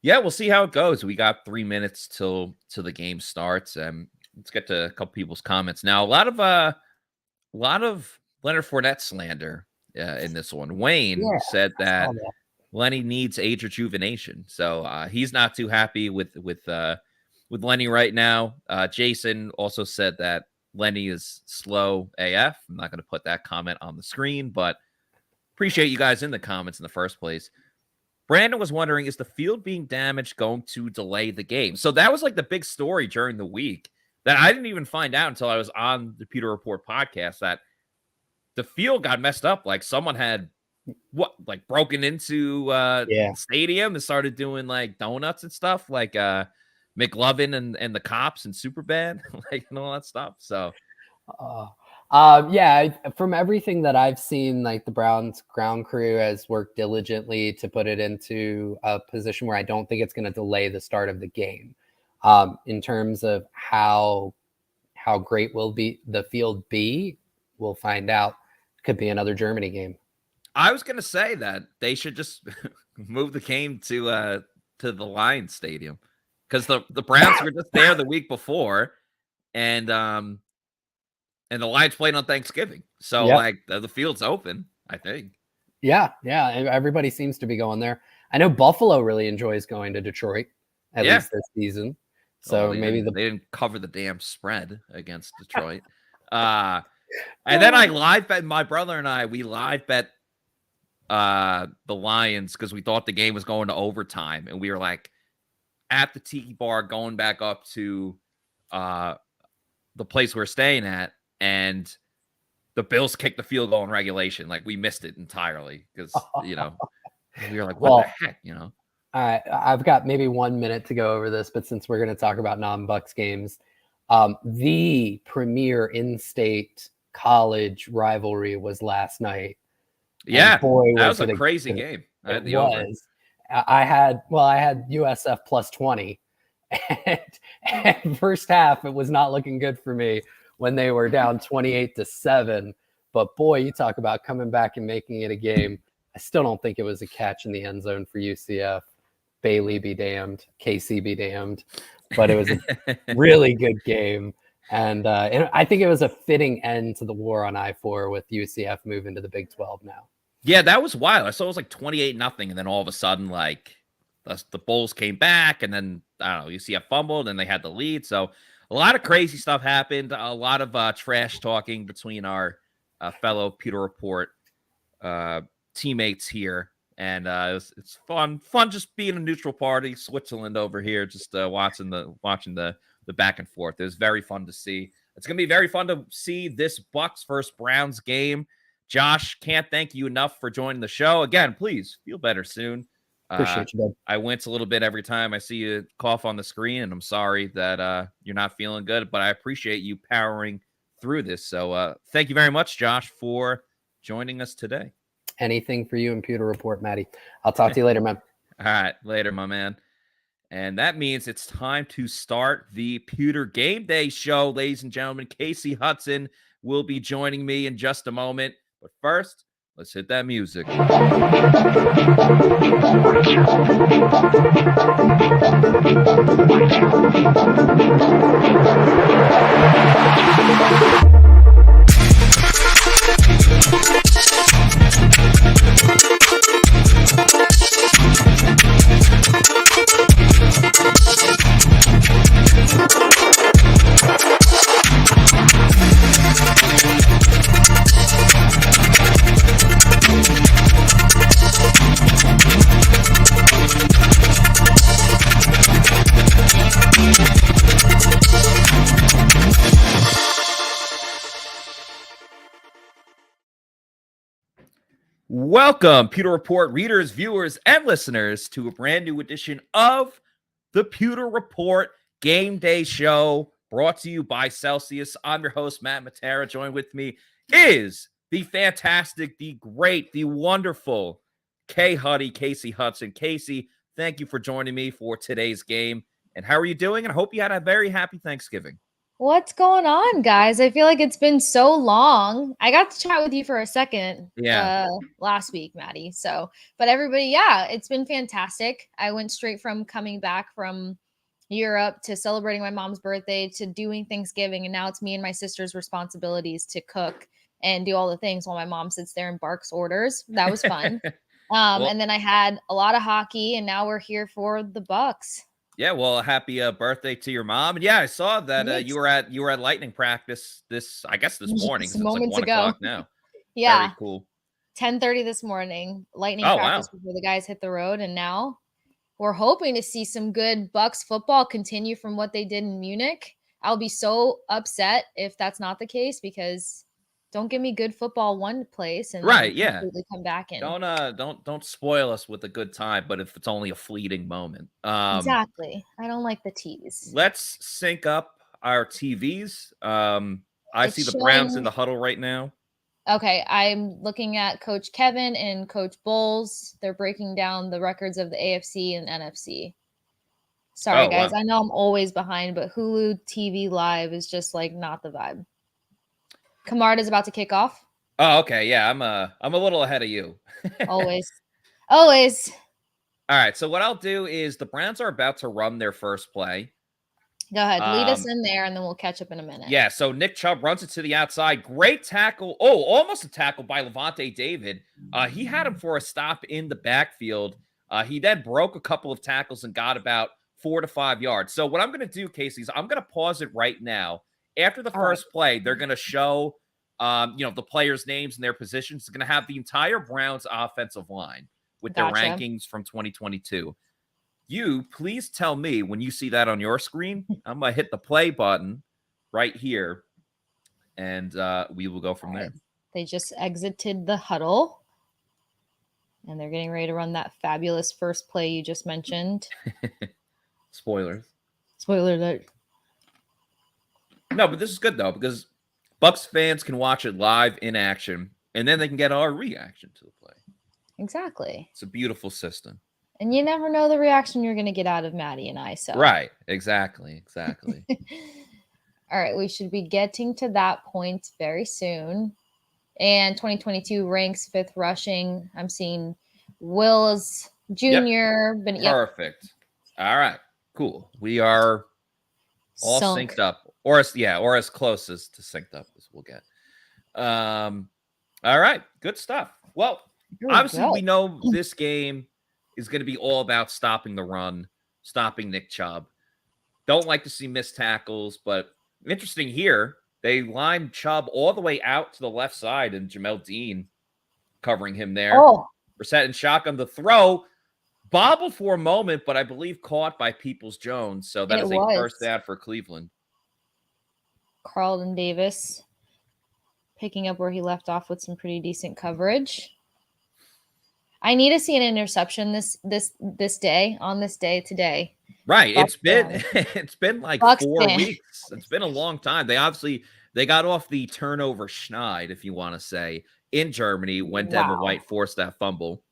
yeah, we'll see how it goes. We got 3 minutes till the game starts. Let's get to a couple people's comments now. A lot of Leonard Fournette slander in this one. Wayne said that Lenny needs age rejuvenation, so he's not too happy with Lenny right now. Jason also said that Lenny is slow AF. I'm not going to put that comment on the screen, but appreciate you guys in the comments in the first place. Brandon was wondering, is the field being damaged going to delay the game? So that was like the big story during the week that I didn't even find out until I was on the Pewter Report podcast, that the field got messed up. Like someone had broken into the stadium and started doing like donuts and stuff, like McLovin and the cops and Superbad, and all that stuff. So from everything that I've seen, like the Browns ground crew has worked diligently to put it into a position where I don't think it's going to delay the start of the game. In terms of how great will be the field be, we'll find out. Could be another Germany game. I was going to say that they should just move the game to the Lions Stadium, because the Browns were just there the week before, and the Lions played on Thanksgiving, so the field's open, I think. Yeah, everybody seems to be going there. I know Buffalo really enjoys going to Detroit, at least this season. So maybe they didn't cover the damn spread against Detroit. And then I live bet, my brother and I, we live bet the Lions because we thought the game was going to overtime, and we were like at the tiki bar going back up to the place we're staying at, and the Bills kicked the field goal in regulation. Like, we missed it entirely because You're like, what the heck, you know? I've got maybe 1 minute to go over this, but since we're going to talk about non-Bucs games, the premier in-state college rivalry was last night. Yeah, boy, that was a crazy game. I had USF plus 20, and first half it was not looking good for me when they were down 28-7. But boy, you talk about coming back and making it a game. I still don't think it was a catch in the end zone for UCF. Bailey be damned, KC be damned. But it was a really good game. And I think it was a fitting end to the war on I-4 with UCF moving to the Big 12 now. Yeah, that was wild. I saw it was like 28-0, and then all of a sudden, like the Bulls came back, and then I don't know, UCF fumbled, and they had the lead. So a lot of crazy stuff happened. A lot of trash talking between our fellow Pewter Report teammates here, and it's fun just being a neutral party. Switzerland over here, just watching the back and forth. It was very fun to see. It's gonna be very fun to see this Bucs versus Browns game. Josh, can't thank you enough for joining the show. Again, please feel better soon. Appreciate you, bud. I wince a little bit every time I see you cough on the screen, and I'm sorry that you're not feeling good, but I appreciate you powering through this. So thank you very much, Josh, for joining us today. Anything for you and Pewter Report, Maddie. I'll talk to you later, man. All right, later, my man. And that means it's time to start the Pewter Game Day show, ladies and gentlemen. Casey Hudson will be joining me in just a moment. But first, let's hit that music. Welcome, Pewter Report readers, viewers, and listeners to a brand new edition of the Pewter Report Game Day Show, brought to you by Celsius. I'm your host, Matt Matera. Joined with me is the fantastic, the great, the wonderful Casey Hudson. Casey, thank you for joining me for today's game. And how are you doing? And I hope you had a very happy Thanksgiving. What's going on, guys? I feel like it's been so long. I got to chat with you for a second last week, Maddie. So, but everybody, yeah, it's been fantastic. I went straight from coming back from Europe to celebrating my mom's birthday to doing Thanksgiving. And now it's me and my sister's responsibilities to cook and do all the things while my mom sits there and barks orders. That was fun. And then I had a lot of hockey, and now we're here for the Bucs. Yeah, well, happy birthday to your mom. And yeah, I saw that you were at Lightning practice this morning. Just moments it's like 1 o'clock now. Yeah. Very cool. 10:30 this morning. Lightning practice before the guys hit the road. And now we're hoping to see some good Bucs football continue from what they did in Munich. I'll be so upset if that's not the case, because don't give me good football one place and completely come back in. Don't spoil us with a good time, but if it's only a fleeting moment. Exactly. I don't like the tease. Let's sync up our TVs. I see the Browns in the huddle right now. Okay, I'm looking at Coach Kevin and Coach Bowles. They're breaking down the records of the AFC and NFC. Sorry, guys. Wow. I know I'm always behind, but Hulu TV Live is just like not the vibe. Camarda's about to kick off. Oh, okay. Yeah, I'm a little ahead of you. Always. All right. So what I'll do is the Browns are about to run their first play. Go ahead. Lead us in there, and then we'll catch up in a minute. Yeah, so Nick Chubb runs it to the outside. Great tackle. Oh, almost a tackle by Lavonte David. He had him for a stop in the backfield. He then broke a couple of tackles and got about 4 to 5 yards. So what I'm going to do, Casey, is I'm going to pause it right now. After the first play, they're going to show, the players' names and their positions. It's going to have the entire Browns offensive line with their rankings from 2022. You please tell me when you see that on your screen. I'm going to hit the play button right here, and we will go from there. They just exited the huddle. And they're getting ready to run that fabulous first play you just mentioned. Spoilers. Spoiler alert. No, but this is good, though, because Bucs fans can watch it live in action, and then they can get our reaction to the play. Exactly. It's a beautiful system. And you never know the reaction you're going to get out of Maddie and I. So Right. Exactly. All right. We should be getting to that point very soon. And 2022 ranks 5th rushing. I'm seeing Wills Jr. Yep. Perfect. All right. Cool. We are all synced up. Or as close as to synced up as we'll get. All right. Good stuff. Well, obviously we know this game is going to be all about stopping the run, stopping Nick Chubb. Don't like to see missed tackles, but interesting here. They lined Chubb all the way out to the left side, and Jamel Dean covering him there. Brissett and shotgun. The throw bobbled for a moment, but I believe caught by Peoples-Jones. So that is a first down for Cleveland. Carlton Davis picking up where he left off with some pretty decent coverage. I need to see an interception this day, on this day today. Right. It's been like Bucs 4 weeks. It's been a long time. They got off the turnover schneid, if you want to say, in Germany when Devin White forced that fumble.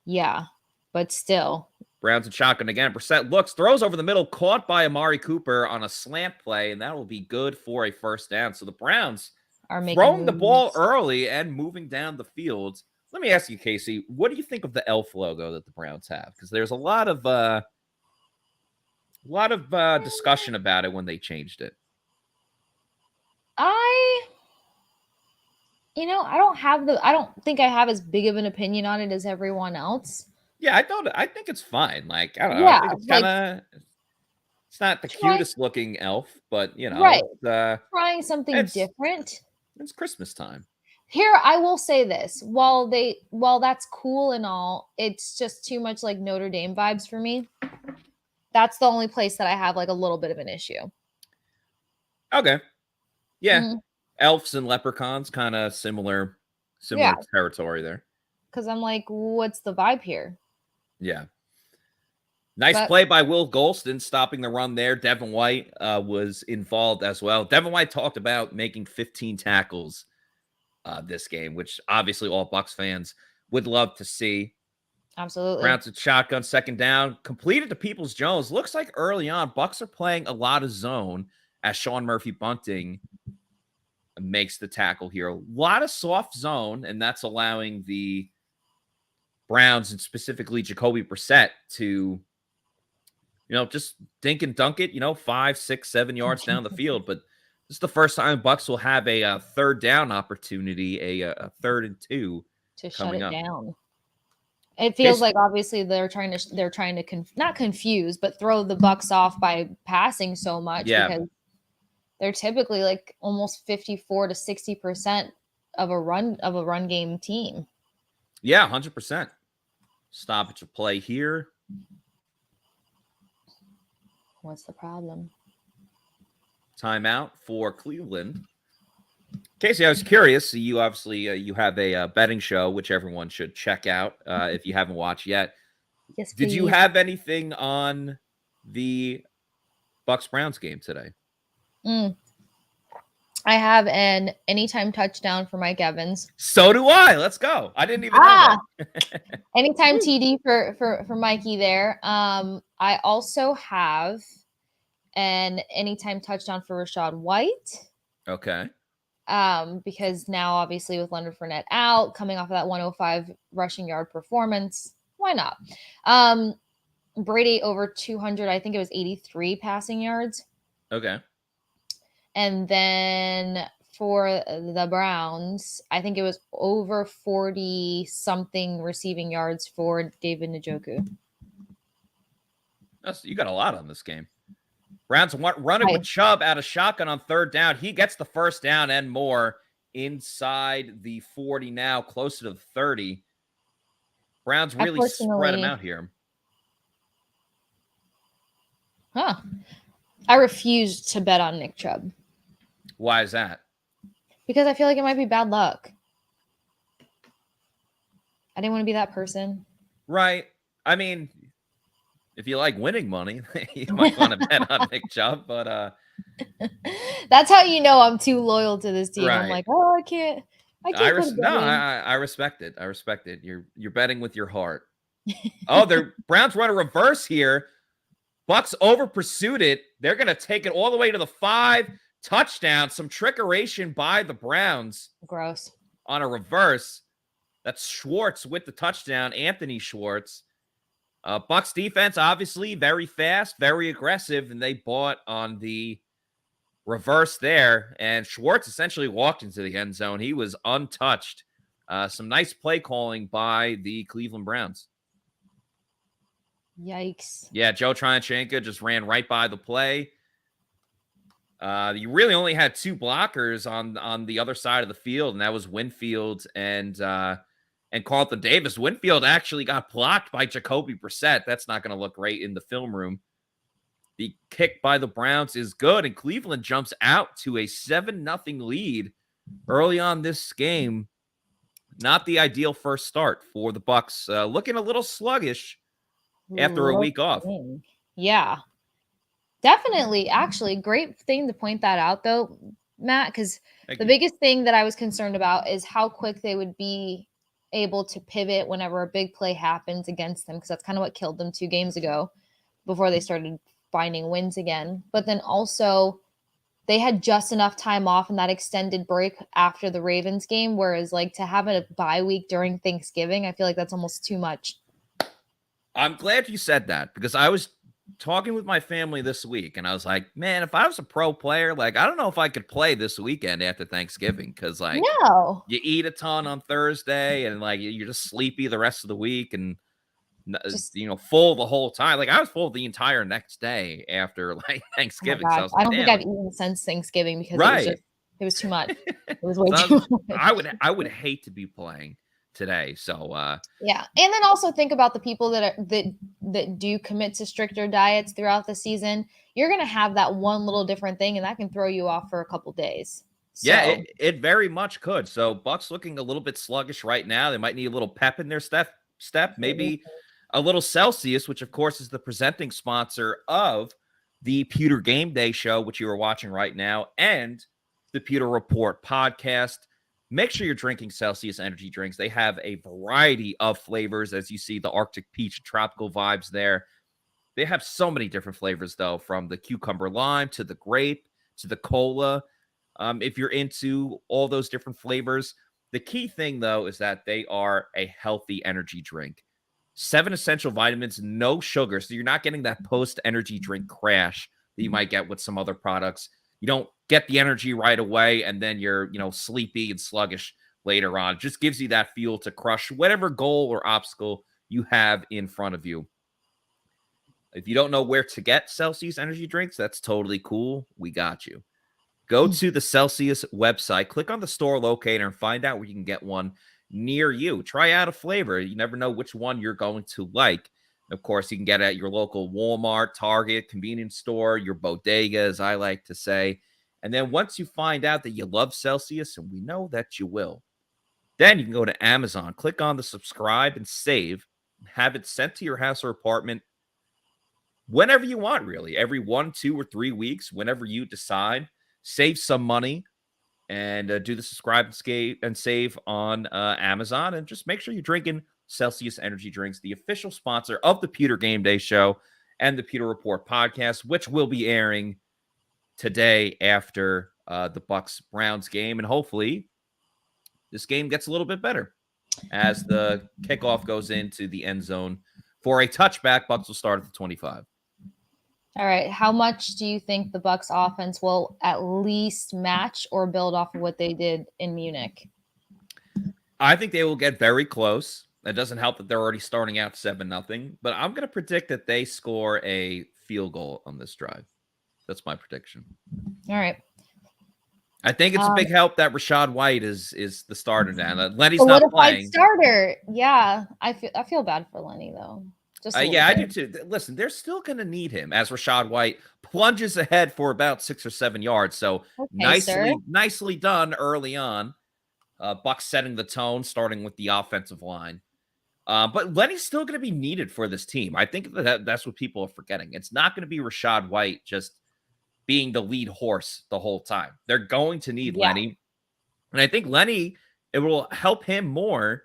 Yeah, but still. Browns and shotgun again. Brissett looks, throws over the middle, caught by Amari Cooper on a slant play, and that will be good for a first down. So the Browns are throwing the ball early and moving down the field. Let me ask you, Casey, what do you think of the elf logo that the Browns have? Because there's a lot of discussion about it when they changed it. I don't think I have as big of an opinion on it as everyone else. Yeah, I think it's fine. Like, I don't know. I think it's kind of, it's not the cutest looking elf, but trying something different. It's Christmas time. Here, I will say this: while that's cool and all, it's just too much like Notre Dame vibes for me. That's the only place that I have like a little bit of an issue. Okay. Yeah. Elves and leprechauns, kind of similar territory there. Because I'm like, what's the vibe here? Yeah. Nice play by Will Golston, stopping the run there. Devin White was involved as well. Devin White talked about making 15 tackles this game, which obviously all Bucs fans would love to see. Absolutely. Browns at shotgun, second down, completed to Peoples-Jones. Looks like early on, Bucs are playing a lot of zone as Sean Murphy-Bunting makes the tackle here. A lot of soft zone, and that's allowing the Browns and specifically Jacoby Brissett to, just dink and dunk it, 5, 6, 7 yards down the field. But this is the first time Bucs will have a third down opportunity, a 3rd and 2 to shut it down. It feels like obviously they're trying to not confuse, but throw the Bucs off by passing so much because they're typically like almost 54 to 60% of a run game team. Yeah, 100%. Stoppage of play here. What's the problem? Timeout for Cleveland. Casey, I was curious. You obviously you have a betting show, which everyone should check out if you haven't watched yet. Yes, Did you have anything on the Bucs-Browns game today? I have an anytime touchdown for Mike Evans. So do I. Let's go. I didn't even know that. Anytime TD for Mikey there. I also have an anytime touchdown for Rachaad White. Okay. Because now obviously with Leonard Fournette out, coming off of that 105 rushing yard performance, why not? Brady over 200, I think it was 83 passing yards. Okay. And then for the Browns, I think it was over 40 something receiving yards for David Njoku. You got a lot on this game. Browns running with Chubb out of shotgun on third down. He gets the first down and more inside the 40 now, closer to the 30. Browns really spread him out here. I refuse to bet on Nick Chubb. Why is that? Because I feel like it might be bad luck. I didn't want to be that person. Right. I mean, if you like winning money, you might want to bet on Nick Chubb, but that's how you know I'm too loyal to this team. Right. I'm like, oh, I can't I respect it. I respect it. You're betting with your heart. Oh, the Browns run a reverse here. Bucs over pursued it. They're going to take it all the way to the 5. Touchdown. Some trickeration by the Browns. Gross. On a reverse. That's Schwartz with the touchdown. Anthony Schwartz. Bucs defense, obviously, very fast, very aggressive, and they bought on the reverse there. And Schwartz essentially walked into the end zone. He was untouched. Some nice play calling by the Cleveland Browns. Yikes. Yeah, Joe Tryanchenko just ran right by the play. You really only had 2 blockers on the other side of the field, and that was Winfield and Carlton Davis. Winfield actually got blocked by Jacoby Brissett. That's not going to look great in the film room. The kick by the Browns is good, and Cleveland jumps out to a 7-0 lead early on this game. Not the ideal first start for the Bucs. Looking a little sluggish after a week off. Yeah, definitely. Actually, great thing to point that out, though, Matt, because the biggest thing that I was concerned about is how quick they would be able to pivot whenever a big play happens against them, because that's kind of what killed them 2 games ago before they started finding wins again. But then also they had just enough time off in that extended break after the Ravens game, whereas like to have a bye week during Thanksgiving, I feel like that's almost too much. I'm glad you said that, because I was talking with my family this week and I was like, man, if I was a pro player, like, I don't know if I could play this weekend after Thanksgiving, because like you eat a ton on Thursday and like you're just sleepy the rest of the week and full the whole time. Like I was full the entire next day after like Thanksgiving. Oh so I, was I don't think I've eaten since Thanksgiving because it was too much. It was way too much. I would hate to be playing today. So yeah. And then also think about the people that do commit to stricter diets throughout the season. You're going to have that one little different thing and that can throw you off for a couple days. So. Yeah, it very much could. So Bucs looking a little bit sluggish right now. They might need a little pep in their step, maybe a little Celsius, which of course is the presenting sponsor of the Pewter GameDay show, which you are watching right now, and the Pewter Report podcast. Make sure you're drinking Celsius energy drinks. They have a variety of flavors, as you see the Arctic peach tropical vibes there. They have so many different flavors, though, from the cucumber lime to the grape to the cola. If you're into all those different flavors, the key thing, though, is that they are a healthy energy drink. 7 essential vitamins, no sugar, so you're not getting that post-energy drink crash that you might get with some other products. You don't get the energy right away, and then you're, sleepy and sluggish later on. It just gives you that fuel to crush whatever goal or obstacle you have in front of you. If you don't know where to get Celsius energy drinks, that's totally cool. We got you. Go to the Celsius website, click on the store locator, and find out where you can get one near you. Try out a flavor. You never know which one you're going to like. Of course, you can get it at your local Walmart, Target, convenience store, your bodega, as I like to say. And then once you find out that you love Celsius, and we know that you will, then you can go to Amazon, click on the subscribe and save, have it sent to your house or apartment whenever you want, really. Every 1, 2, or 3 weeks, whenever you decide. Save some money and do the subscribe and save on Amazon. And just make sure you're drinking Celsius energy drinks, the official sponsor of the Pewter GameDay show and the Pewter Report podcast, which will be airing today after the Bucs-Browns game. And hopefully this game gets a little bit better as the kickoff goes into the end zone for a touchback. Bucs will start at the 25. All right. How much do you think the Bucs offense will at least match or build off of what they did in Munich? I think they will get very close. It doesn't help that they're already starting out 7-0, but I'm going to predict that they score a field goal on this drive. That's my prediction. All right. I think it's a big help that Rachaad White is the starter now. Lenny's not playing. Starter. Yeah. I feel bad for Lenny though. I do too. Listen, they're still going to need him as Rachaad White plunges ahead for about 6 or 7 yards. So nicely done early on. Bucs setting the tone, starting with the offensive line. But Lenny's still going to be needed for this team. I think that's what people are forgetting. It's not going to be Rachaad White just being the lead horse the whole time. They're going to need Lenny. And I think Lenny, it will help him more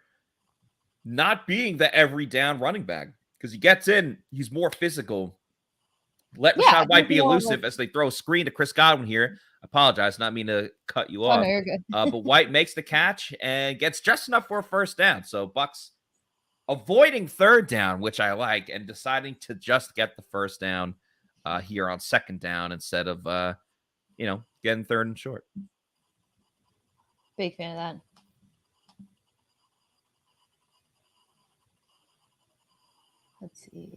not being the every down running back because he gets in, he's more physical. Let Rachaad White be elusive as they throw a screen to Chris Godwin here. I apologize, not mean to cut you off. No, you're good. But White makes the catch and gets just enough for a first down. So Bucs avoiding third down, which I like, and deciding to just get the first down here on second down instead of, getting third and short. Big fan of that. Let's see.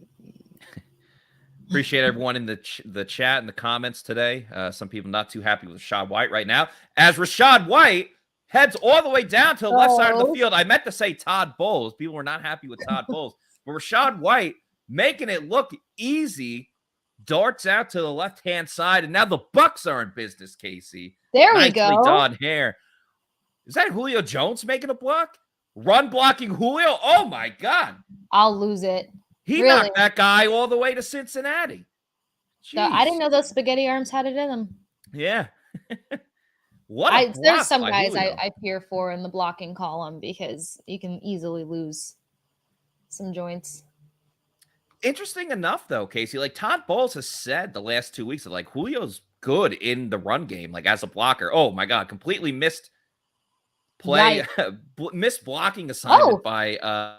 Appreciate everyone in the chat and the comments today. Some people not too happy with Rachaad White right now. As Rachaad White heads all the way down to the left side of the field. I meant to say Todd Bowles. People were not happy with Todd Bowles. But Rachaad White making it look easy, darts out to the left-hand side, and now the Bucs are in business, Casey. There we Nicely go. done here. Is that Julio Jones making a block? Run blocking Julio? Oh, my God. I'll lose it. He knocked that guy all the way to Cincinnati. I didn't know those spaghetti arms had it in them. Yeah. There's some guys I fear for in the blocking column because you can easily lose some joints. Interesting enough, though, Casey, like Todd Bowles has said the last 2 weeks that like Julio's good in the run game, like as a blocker. Oh my God, completely missed play, missed blocking assignment by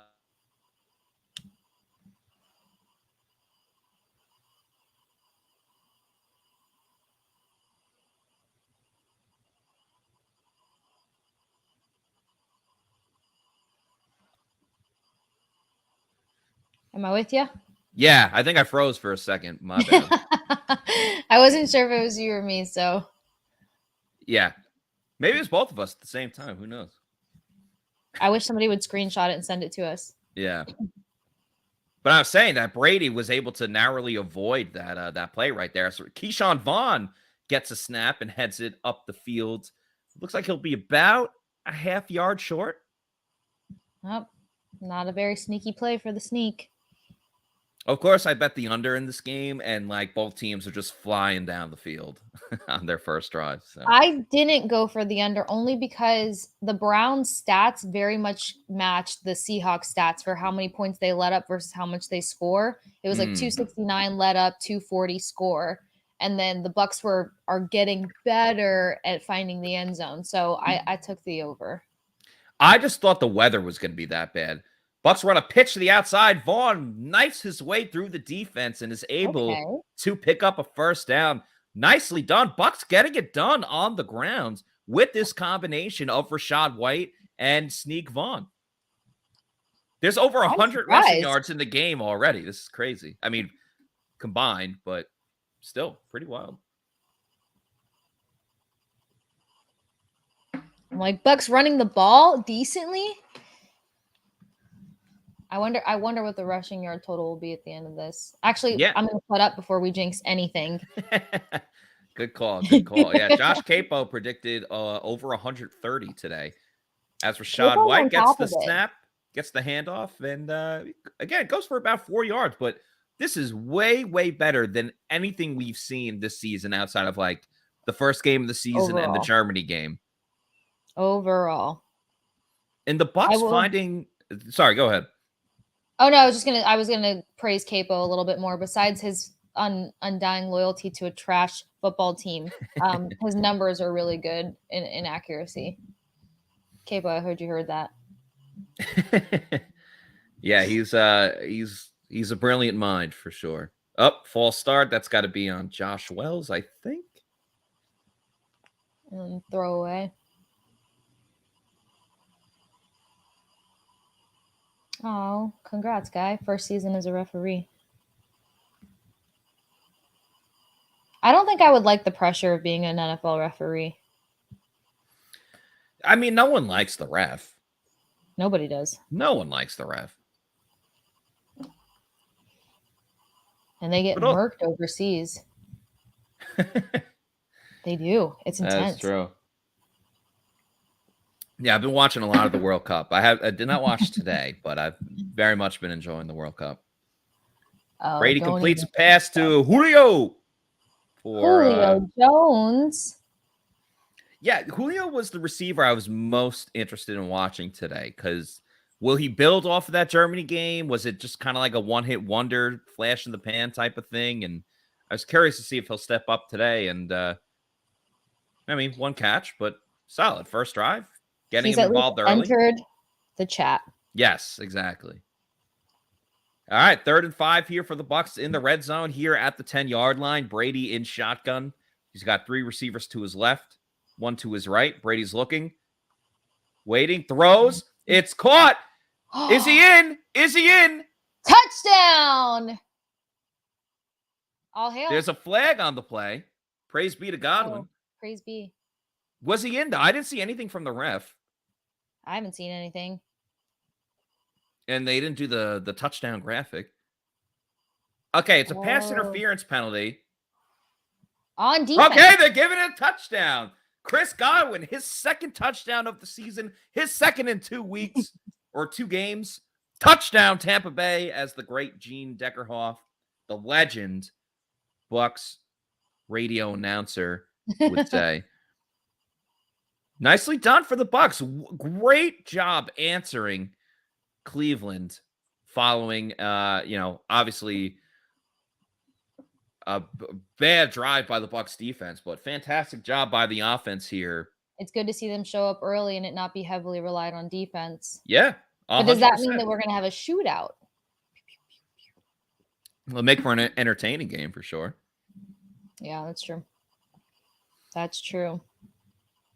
Am I with you? Yeah, I think I froze for a second. My bad. I wasn't sure if it was you or me, so. Yeah. Maybe it's both of us at the same time. Who knows? I wish somebody would screenshot it and send it to us. Yeah. But I was saying that Brady was able to narrowly avoid that play right there. So Keyshawn Vaughn gets a snap and heads it up the field. Looks like he'll be about a half yard short. Oh, not a very sneaky play for the sneak. Of course, I bet the under in this game, and like both teams are just flying down the field on their first drive. So. I didn't go for the under only because the Browns' stats very much matched the Seahawks' stats for how many points they let up versus how much they score. It was like 269 let up, 240 score, and then the Bucs are getting better at finding the end zone. So I took the over. I just thought the weather was going to be that bad. Bucs run a pitch to the outside. Vaughn knifes his way through the defense and is able to pick up a first down. Nicely done. Bucs getting it done on the grounds with this combination of Rachaad White and Sneak Vaughn. There's over 100 rushing yards in the game already. This is crazy. I mean, combined, but still pretty wild. I'm like, Bucs running the ball decently. I wonder what the rushing yard total will be at the end of this. Actually, I'm going to put up before we jinx anything. Good call. Good call. Yeah, Josh Capo predicted over 130 today. As Rachaad White gets the snap, gets the handoff, and again, it goes for about 4 yards. But this is way, way better than anything we've seen this season outside of like the first game of the season and the Germany game. Overall. And the Bucs finding – sorry, go ahead. Oh no, I was gonna praise Capo a little bit more. Besides his undying loyalty to a trash football team, his numbers are really good in accuracy. Capo, I heard you heard that. Yeah, he's a brilliant mind for sure. False start. That's got to be on Josh Wells, I think. And throw away. Oh, congrats, guy. First season as a referee. I don't think I would like the pressure of being an NFL referee. I mean, no one likes the ref. Nobody does. No one likes the ref. And they get murked overseas. They do. It's intense. That's true. Yeah, I've been watching a lot of the World Cup. I did not watch today, but I've very much been enjoying the World Cup. Oh, Brady completes a pass to Julio. Julio Jones. Yeah, Julio was the receiver I was most interested in watching today because will he build off of that Germany game? Was it just kind of like a one-hit wonder, flash in the pan type of thing? And I was curious to see if he'll step up today. And, I mean, one catch, but solid. First drive, getting him involved early. Entered the chat. Yes, exactly. All right, 3rd and 5 here for the Bucs in the red zone here at the 10-yard line. Brady in shotgun. He's got 3 receivers to his left, 1 to his right. Brady's looking, waiting, throws. It's caught. Is he in? Is he in? Touchdown. All hail. There's a flag on the play. Praise be to Godwin. Praise be. Was he in? I didn't see anything from the ref. I haven't seen anything. And they didn't do the touchdown graphic. Okay, it's a pass interference penalty. On defense. Okay, they're giving it a touchdown. Chris Godwin, his 2nd touchdown of the season, his 2nd in 2 weeks or 2 games. Touchdown, Tampa Bay, as the great Gene Deckerhoff, the legend, Bucs radio announcer would say. Nicely done for the Bucs. Great job answering Cleveland following, obviously a bad drive by the Bucs defense, but fantastic job by the offense here. It's good to see them show up early and it not be heavily relied on defense. Yeah. 100%. But does that mean that we're going to have a shootout? It'll make for an entertaining game for sure. Yeah, that's true. That's true.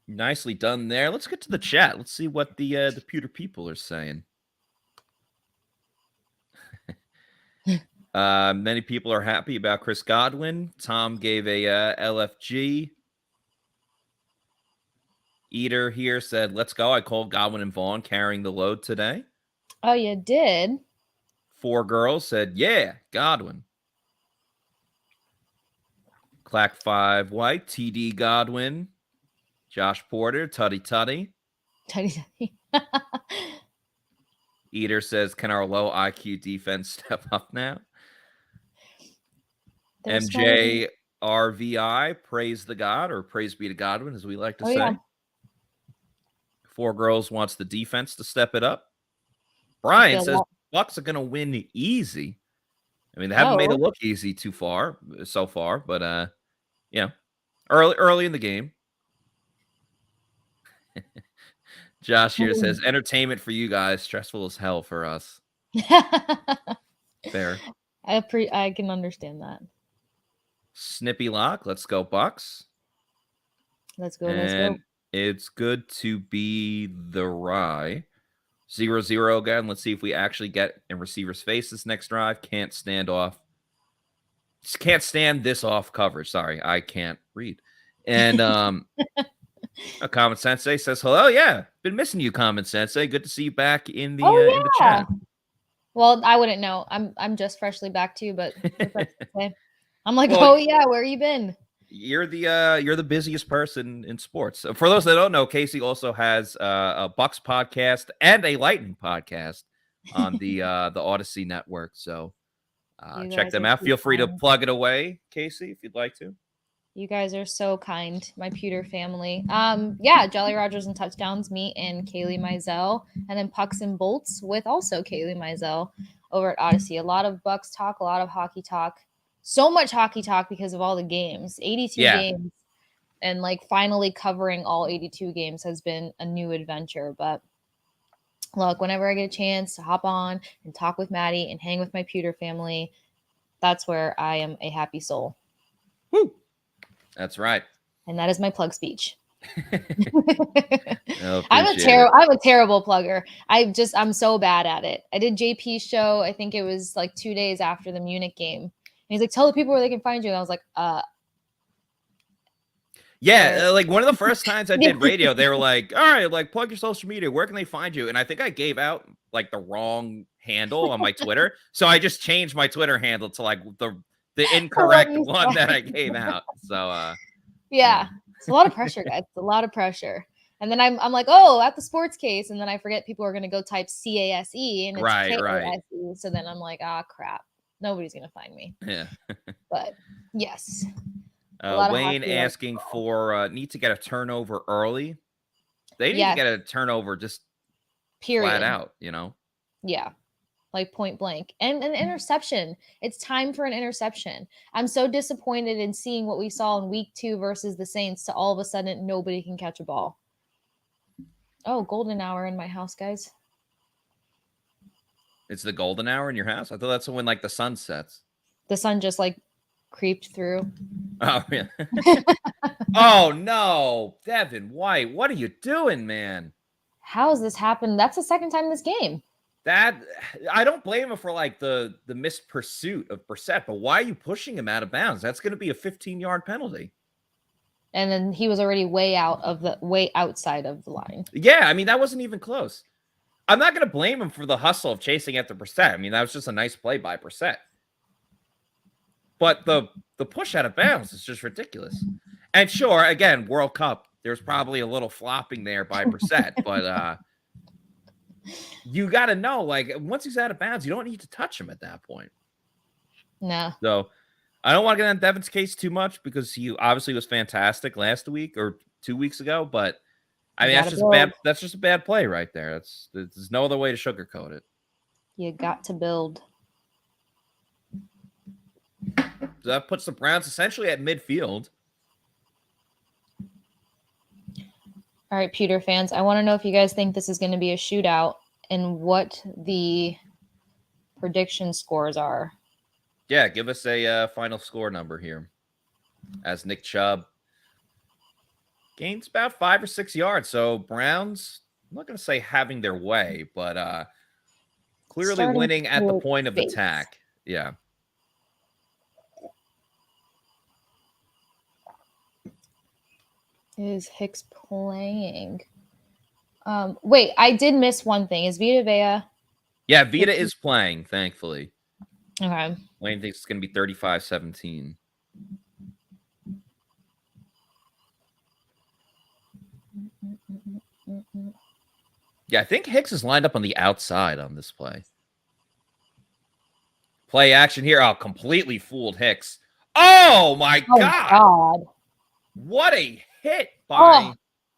Nicely done there. Let's get to the chat. Let's see what the Pewter people are saying. Many people are happy about Chris Godwin. Tom gave a LFG. Eater here said, let's go. I called Godwin and Vaughn carrying the load today. Oh, you did? 4 girls said, yeah, Godwin. Clack 5 White, TD Godwin. Josh Porter, Tutty Tutty. Tutty Tutty. Eater says, can our low IQ defense step up now? MJ RVI, praise the God, or praise be to Godwin, as we like to say. Yeah. 4 girls wants the defense to step it up. Brian says Bucs are going to win easy. I mean, they haven't made it look easy so far, but early in the game. Josh here says, entertainment for you guys, stressful as hell for us. Fair. I can understand that. Snippy Lock, let's go Bucs. Let's go. It's good to be the Rye. 0-0 again. Let's see if we actually get in receiver's face this next drive. Can't stand this off coverage. Sorry, I can't read. And a Common Sensei says, hello, yeah. Been missing you, Common Sensei. Good to see you back in the in the chat. Well, I wouldn't know. I'm just freshly back too, but I'm like, well, oh yeah, where you been? You're the busiest person in sports. For those that don't know, Casey also has a Bucs podcast and a Lightning podcast on the Odyssey network. So check them out. Feel free to plug it away, Casey, if you'd like to. You guys are so kind, my Pewter family. Jolly Rogers and Touchdowns, me and Kaylee Mizell, and then Pucks and Bolts with also Kaylee Mizell over at Odyssey. A lot of Bucs talk, a lot of hockey talk. So much hockey talk because of all the games, 82 games, and finally covering all 82 games has been a new adventure. But look, whenever I get a chance to hop on and talk with Maddie and hang with my Pewter family, that's where I am a happy soul. Woo. That's right. And that is my plug speech. I'm a terrible plugger. I'm so bad at it. I did JP's show. I think it was 2 days after the Munich game. And he's like, tell the people where they can find you. And I was like, yeah, one of the first times I did radio, they were like, all right, plug your social media. Where can they find you? And I think I gave out the wrong handle on my Twitter. So I just changed my Twitter handle to the incorrect one that I gave out. So yeah, it's a lot of pressure, guys. It's a lot of pressure. And then I'm like, oh, at the sports case. And then I forget people are going to go type CASE and it's Right. KASE. So then I'm like, crap. Nobody's going to find me. Yeah. But yes. Wayne asking for need to get a turnover early. They need to get a turnover just flat out, Yeah. Like point blank. And an interception. It's time for an interception. I'm so disappointed in seeing what we saw in week 2 versus the Saints to all of a sudden nobody can catch a ball. Oh, golden hour in my house, guys. It's the golden hour in your house? I thought that's when like the sun sets. The sun just like creeped through. Oh, yeah. Oh, no. Devin White, what are you doing, man? How has this happened? That's the second time this game. That I don't blame him for like the missed pursuit of Brissett, but why are you pushing him out of bounds? That's going to be a 15-yard penalty. And then he was already way outside of the line. Yeah, I mean, that wasn't even close. I'm not going to blame him for the hustle of chasing after Brissett. I mean, that was just a nice play by Brissett. But the push out of bounds is just ridiculous. And sure, again, World Cup, there's probably a little flopping there by Brissett, but you got to know, like, once he's out of bounds, you don't need to touch him at that point. No. So I don't want to get on Devin's case too much because he obviously was fantastic last week or 2 weeks ago, but I mean, that's just a bad play right there. There's no other way to sugarcoat it. You got to build. So that puts the Browns essentially at midfield. All right, Pewter fans, I want to know if you guys think this is going to be a shootout and what the prediction scores are. Yeah, give us a final score number here. As Nick Chubb gains about 5 or 6 yards. So Browns, I'm not going to say having their way, but clearly winning at the point of attack. Yeah. Is Hicks playing? Wait, I did miss one thing. Is Vita Vea? Yeah, Vita is playing, thankfully. Okay. Wayne thinks it's going to be 35-17. Yeah, I think Hicks is lined up on the outside on this play. Play action here. Oh, completely fooled Hicks. Oh, my God. What a hit by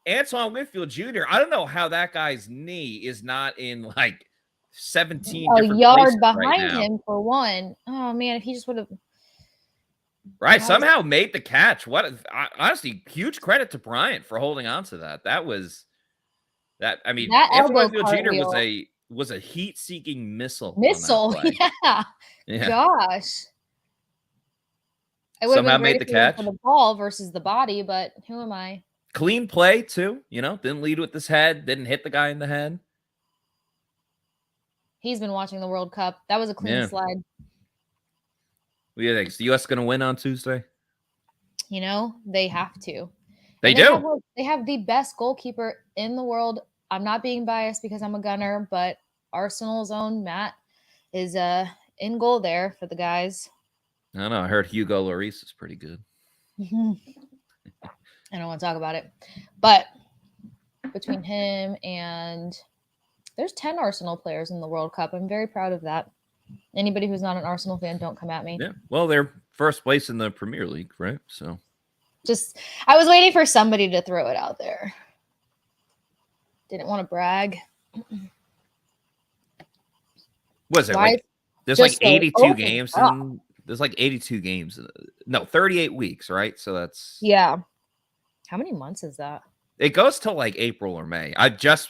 Antoine Winfield Jr. I don't know how that guy's knee is not in like 17 different yard places behind him for one. Oh man, if he just would have somehow made the catch. Honestly, huge credit to Bryant for holding on to that. That Antoine Winfield Jr. was a heat-seeking missile. Yeah. Gosh. It Somehow made the catch for the ball versus the body, but who am I? Clean play too. Didn't lead with his head. Didn't hit the guy in the head. He's been watching the World Cup. That was a clean slide. What do you think? Is the U.S. going to win on Tuesday? They have to. They do. They have the best goalkeeper in the world. I'm not being biased because I'm a Gunner, but Arsenal's own Matt is in goal there for the guys. I don't know. I heard Hugo Lloris is pretty good. I don't want to talk about it. But between him and there's 10 Arsenal players in the World Cup. I'm very proud of that. Anybody who's not an Arsenal fan, don't come at me. Yeah. Well, they're first place in the Premier League, right? So I was waiting for somebody to throw it out there. Didn't want to brag. Was it? There's like 82 games and there's like 82 games. No, 38 weeks, right? So that's How many months is that? It goes till like April or May.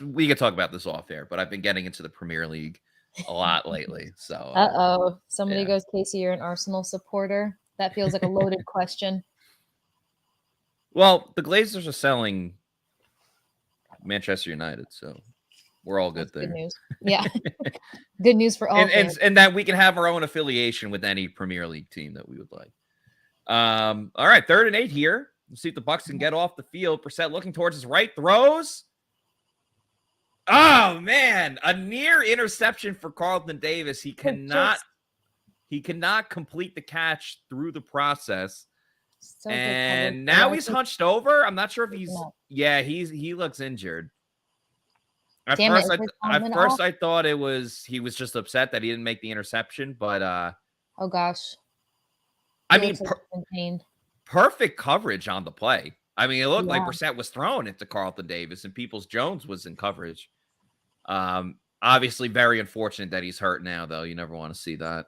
We can talk about this off air, but I've been getting into the Premier League a lot lately. So somebody goes, Casey, you're an Arsenal supporter. That feels like a loaded question. Well, the Glazers are selling Manchester United, so we're all good there. Good news. Yeah. Good news for all. And that we can have our own affiliation with any Premier League team that we would like. All right, 3rd and 8 here. We'll see if the Bucs can get off the field. Brissett looking towards his right, throws. Oh man, a near interception for Carlton Davis. He cannot complete the catch through the process. And now he's hunched over. I'm not sure if he's Yeah, he looks injured. At Damn first, it, is his helmet off? I thought he was just upset that he didn't make the interception, but Oh gosh. I He mean, looks like he's in pain. perfect coverage on the play. I mean, it looked like Yeah. Brissett was throwing it to Carlton Davis, and Peoples-Jones was in coverage. Obviously, very unfortunate that he's hurt now, though. You never want to see that.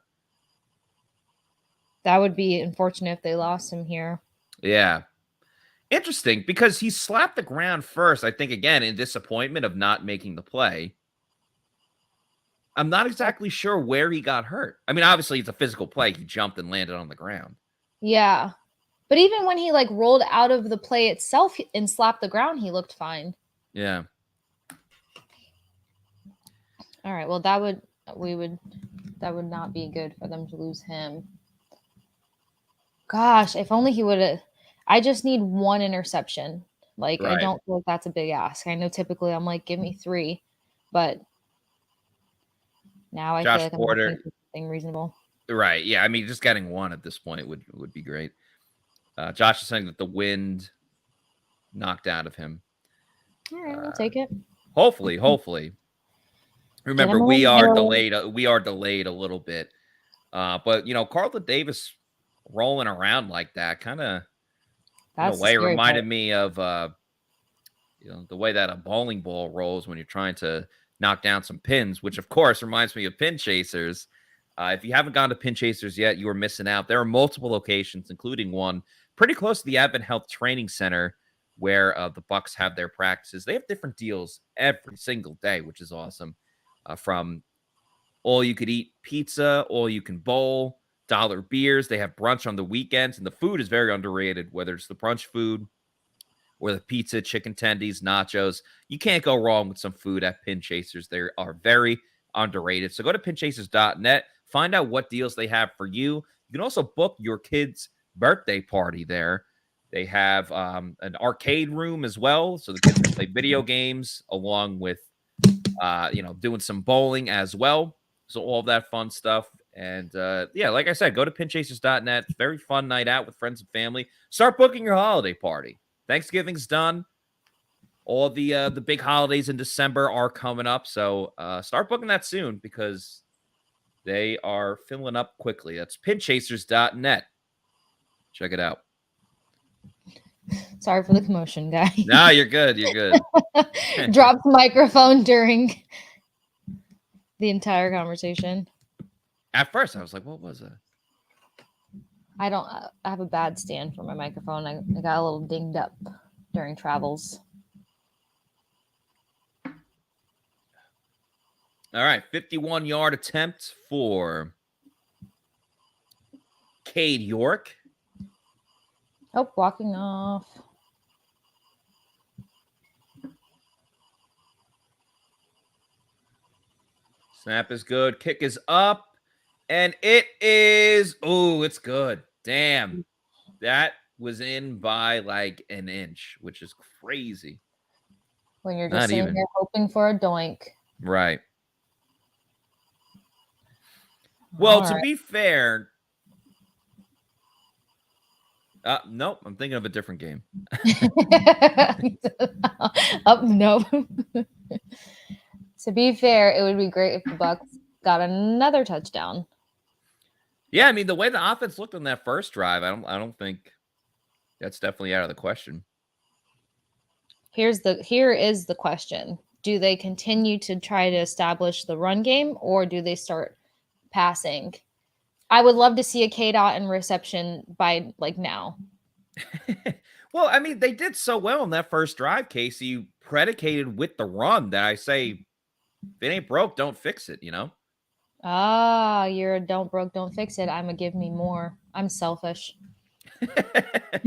That would be unfortunate if they lost him here. Yeah. Interesting, because he slapped the ground first, I think, again, in disappointment of not making the play. I'm not exactly sure where he got hurt. I mean, obviously, it's a physical play. He jumped and landed on the ground. Yeah. But even when he like rolled out of the play itself and slapped the ground, he looked fine. Yeah. All right. Well, that would not be good for them to lose him. Gosh, if only he would have. I just need one interception. Like, Right. I don't feel like that's a big ask. I know typically I'm like, give me 3, but now I Josh feel like Porter. I'm thinking something reasonable. Right. Yeah. I mean, just getting one at this point would be great. Josh is saying that the wind knocked out of him. All right, we'll take it. Hopefully. Remember, him we on are the delayed. We are delayed a little bit. But Carlton Davis rolling around like that kind of, in a That's the way, scary reminded part. me of the way that a bowling ball rolls when you're trying to knock down some pins, which of course reminds me of Pin Chasers. If you haven't gone to Pin Chasers yet, you are missing out. There are multiple locations, including one pretty close to the Advent Health Training Center where the Bucs have their practices. They have different deals every single day, which is awesome. From all-you-could-eat pizza, all-you-can-bowl, dollar beers. They have brunch on the weekends, and the food is very underrated, whether it's the brunch food or the pizza, chicken tendies, nachos. You can't go wrong with some food at Pin Chasers. They are very underrated. So go to pinchasers.net, find out what deals they have for you. You can also book your kids' birthday party there. They have an arcade room as well, so the kids can play video games along with, doing some bowling as well. So all of that fun stuff. And, like I said, go to pinchasers.net. It's a very fun night out with friends and family. Start booking your holiday party. Thanksgiving's done. All the big holidays in December are coming up. So start booking that soon because they are filling up quickly. That's pinchasers.net. Check it out. Sorry for the commotion, guys. No, you're good. You're good. Dropped the microphone during the entire conversation. At first, I was like, what was it? I have a bad stand for my microphone. I got a little dinged up during travels. All right, 51-yard attempt for Cade York. Oh, walking off. Snap is good. Kick is up. And it is. Oh, it's good. Damn. That was in by like an inch, which is crazy. When you're just sitting there hoping for a doink. Right. Well, to be fair. Nope. I'm thinking of a different game. No. To be fair, it would be great if the Bucs got another touchdown. Yeah, I mean, the way the offense looked on that first drive, I don't think that's definitely out of the question. Here is the question. Do they continue to try to establish the run game or do they start passing? I would love to see a Cade Otton reception by like now. Well, I mean, they did so well in that first drive, Casey, predicated with the run that I say, if it ain't broke, don't fix it, You're a don't broke, don't fix it. I'm a give me more. I'm selfish. But at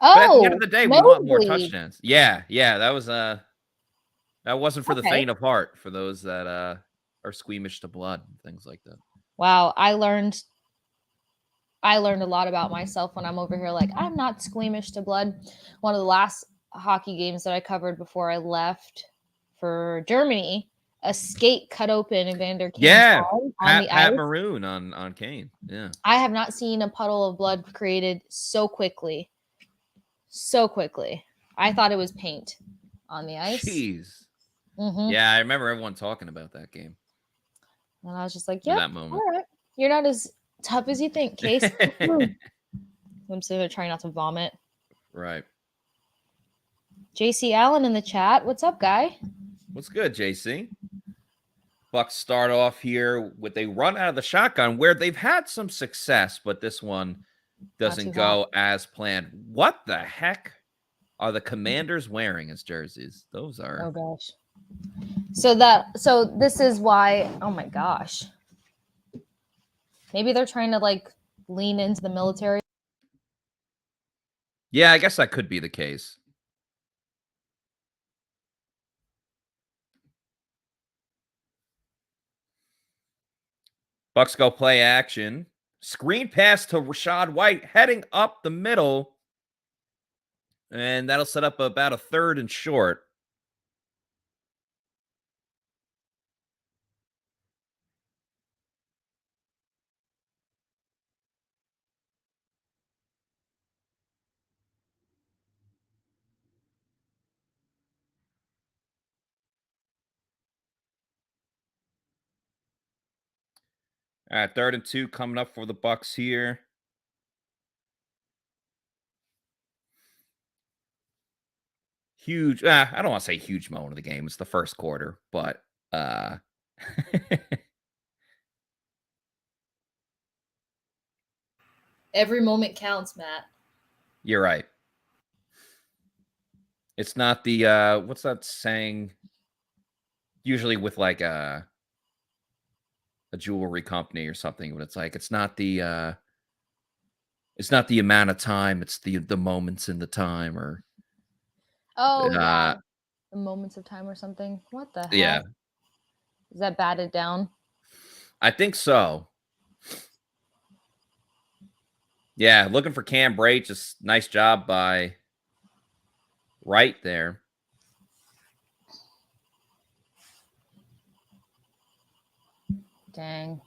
the end of the day, we want more touchdowns. Yeah, that was that wasn't for the faint of heart for those that are squeamish to blood and things like that. Wow, I learned a lot about myself when I'm over here. Like, I'm not squeamish to blood. One of the last hockey games that I covered before I left for Germany, a skate cut open Evander Kane's arm on the ice. Maroon on Kane. Yeah. I have not seen a puddle of blood created so quickly. So quickly. I thought it was paint on the ice. Jeez. Mm-hmm. Yeah, I remember everyone talking about that game. And I was just like, yeah, that moment. All right. You're not as tough as you think, Case. I'm sitting there trying not to vomit. Right. JC Allen in the chat. What's up, guy? What's good, JC? Bucs start off here with a run out of the shotgun where they've had some success, but this one doesn't go as planned. What the heck are the Commanders wearing as jerseys? Those are. Oh gosh. So this is why. Oh my gosh. Maybe they're trying to like lean into the military. Yeah, I guess that could be the case. Bucs go play action. Screen pass to Rachaad White heading up the middle. And that'll set up about a 3rd and short. All right, 3rd and 2 coming up for the Bucs here. Huge. I don't want to say huge moment of the game. It's the first quarter, but Every moment counts, Matt. You're right. It's not the what's that saying? Usually with like a jewelry company or something, but it's like it's not the amount of time, it's the moments in the time, or yeah. The moments of time or something. What the heck? Yeah. Is that batted down? I think so. Yeah, looking for Cam Brate. Just nice job by Wright there. Dang.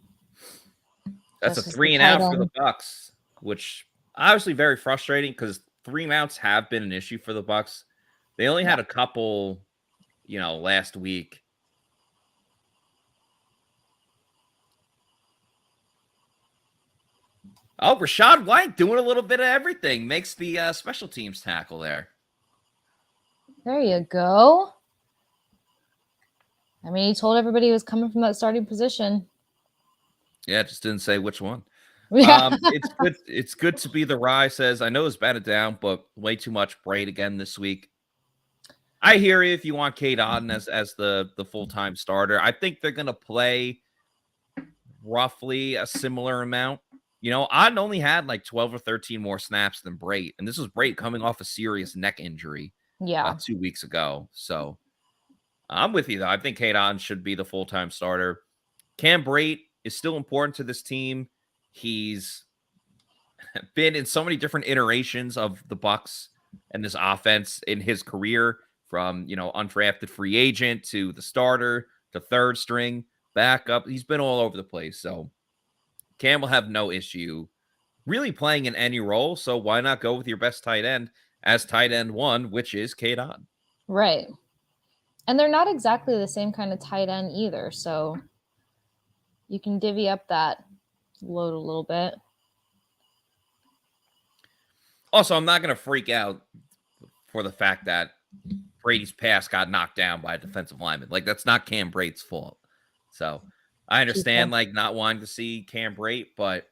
That's a 3 and out for the Bucs, which obviously very frustrating because 3 and outs have been an issue for the Bucs. They only had a couple, last week. Oh, Rachaad White doing a little bit of everything. Makes the special teams tackle there. There you go. I mean, he told everybody he was coming from that starting position. Yeah, just didn't say which one. Yeah. It's good to be the Rye says, I know it's batted down, but way too much Braid again this week. I hear you if you want Cade Otton as the full-time starter. I think they're going to play roughly a similar amount. Otton only had like 12 or 13 more snaps than Braid, and this was Braid coming off a serious neck injury 2 weeks ago. So I'm with you, though. I think Cade Otton should be the full-time starter. Cam Brate is still important to this team. He's been in so many different iterations of the Bucs and this offense in his career, from undrafted free agent to the starter to third string backup. He's been all over the place. So Cam will have no issue really playing in any role. So why not go with your best tight end as tight end 1, which is Cade Otton? Right. And they're not exactly the same kind of tight end either. So you can divvy up that load a little bit. Also, I'm not going to freak out for the fact that Brady's pass got knocked down by a defensive lineman. Like, that's not Cam Brate's fault. So I understand, not wanting to see Cam Brate, but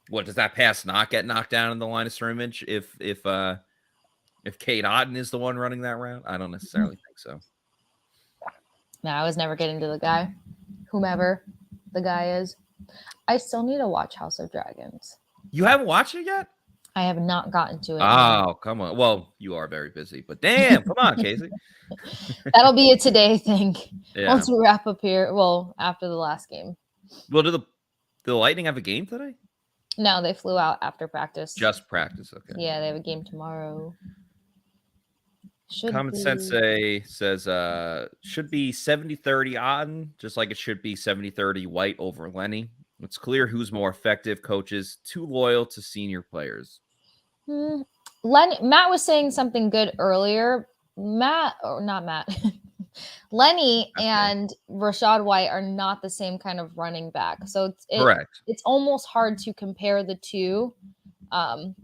what, does that pass not get knocked down in the line of scrimmage if Cade Otton is the one running that route? I don't necessarily think so. No, I was never getting to the guy, whomever the guy is. I still need to watch House of Dragons. You haven't watched it yet? I have not gotten to it. Oh, come on. Well, you are very busy, but damn, come on, Casey. That'll be a today thing. Yeah. Once we wrap up here. Well, after the last game. Well, do the Lightning have a game today? No, they flew out after practice. Just practice, okay. Yeah, they have a game tomorrow. Common Sensei says should be 70-30 Otton, just like it should be 70-30 White over Lenny. It's clear who's more effective. Coaches too loyal to senior players. Matt was saying something good earlier. Lenny and Rachaad White are not the same kind of running back. So Correct. It's almost hard to compare the two,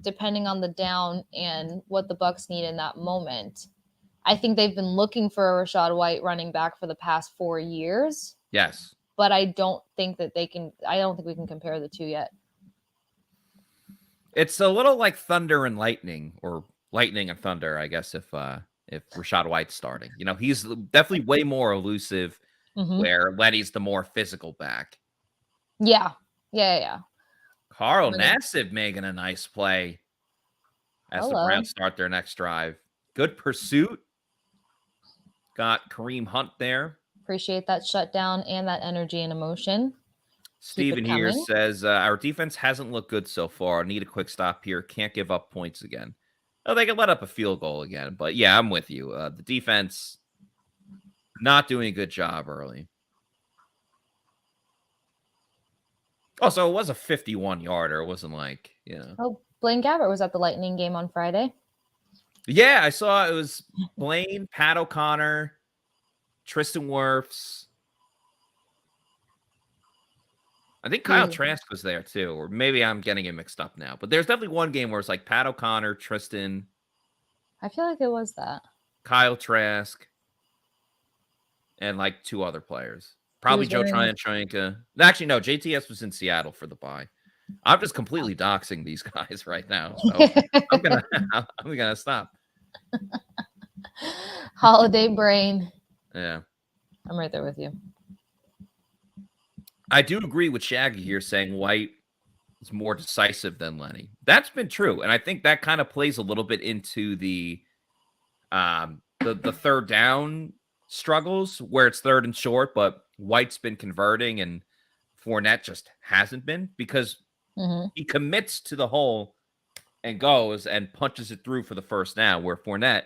depending on the down and what the Bucs need in that moment. I think they've been looking for a Rachaad White running back for the past 4 years. Yes. But I don't think we can compare the two yet. It's a little like thunder and lightning, or lightning and thunder, I guess, if Rachaad White's starting. He's definitely way more elusive, where Lenny's the more physical back. Yeah. Carl Nassib making a nice play as the Browns start their next drive. Good pursuit. Got Kareem Hunt there. Appreciate that shutdown and that energy and emotion. Steven here says, our defense hasn't looked good so far. Need a quick stop here. Can't give up points again. Oh, they can let up a field goal again. But yeah, I'm with you. The defense not doing a good job early. Also, it was a 51-yarder. It wasn't like, Oh, Blaine Gabbert was at the Lightning game on Friday. Yeah, I saw it was Blaine, Pat O'Connor, Tristan Wirfs. I think Kyle Trask was there too, or maybe I'm getting it mixed up now. But there's definitely one game where it's like Pat O'Connor, Tristan. I feel like it was that. Kyle Trask, and like 2 other players. Probably Joe Tryon-Shoyinka. Actually, no, JTS was in Seattle for the bye. I'm just completely doxing these guys right now. So I'm gonna stop. Holiday brain. Yeah. I'm right there with you. I do agree with Shaggy here saying White is more decisive than Lenny. That's been true. And I think that kind of plays a little bit into the third down struggles where it's third and short, but White's been converting and Fournette just hasn't been, because he commits to the hole and goes and punches it through for the first down, where Fournette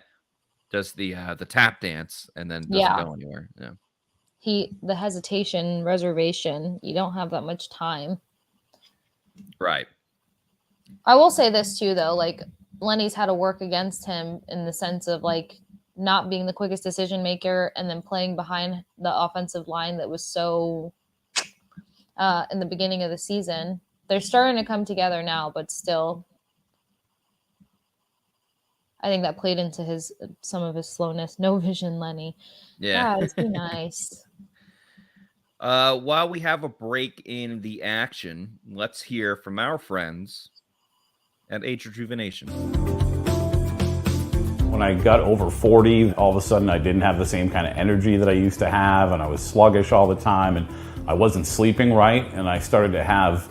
does the tap dance and then doesn't go anywhere. Yeah. The hesitation, reservation, you don't have that much time. Right. I will say this too, though, like Lenny's had to work against him in the sense of like not being the quickest decision maker and then playing behind the offensive line that was so in the beginning of the season. They're starting to come together now, but still, I think that played into some of his slowness. No vision, Lenny. Yeah. Guys, be nice. While we have a break in the action, let's hear from our friends at Age Rejuvenation. When I got over 40, all of a sudden I didn't have the same kind of energy that I used to have, and I was sluggish all the time, and I wasn't sleeping right, and I started to have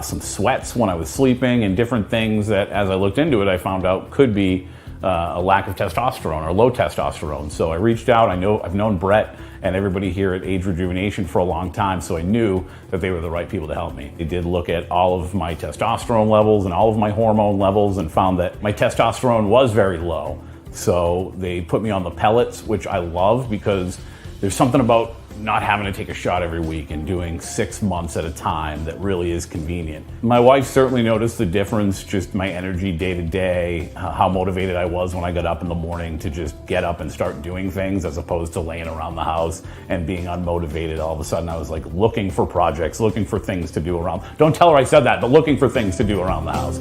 some sweats when I was sleeping and different things that, as I looked into it, I found out could be a lack of testosterone or low testosterone. So I reached out. I've known Brett and everybody here at Age Rejuvenation for a long time, so I knew that they were the right people to help me. They did look at all of my testosterone levels and all of my hormone levels and found that my testosterone was very low. So they put me on the pellets, which I love because there's something about not having to take a shot every week and doing 6 months at a time that really is convenient. My wife certainly noticed the difference, just my energy day to day, how motivated I was when I got up in the morning to just get up and start doing things as opposed to laying around the house and being unmotivated. All of a sudden I was like looking for projects, looking for things to do around. Don't tell her I said that, but looking for things to do around the house.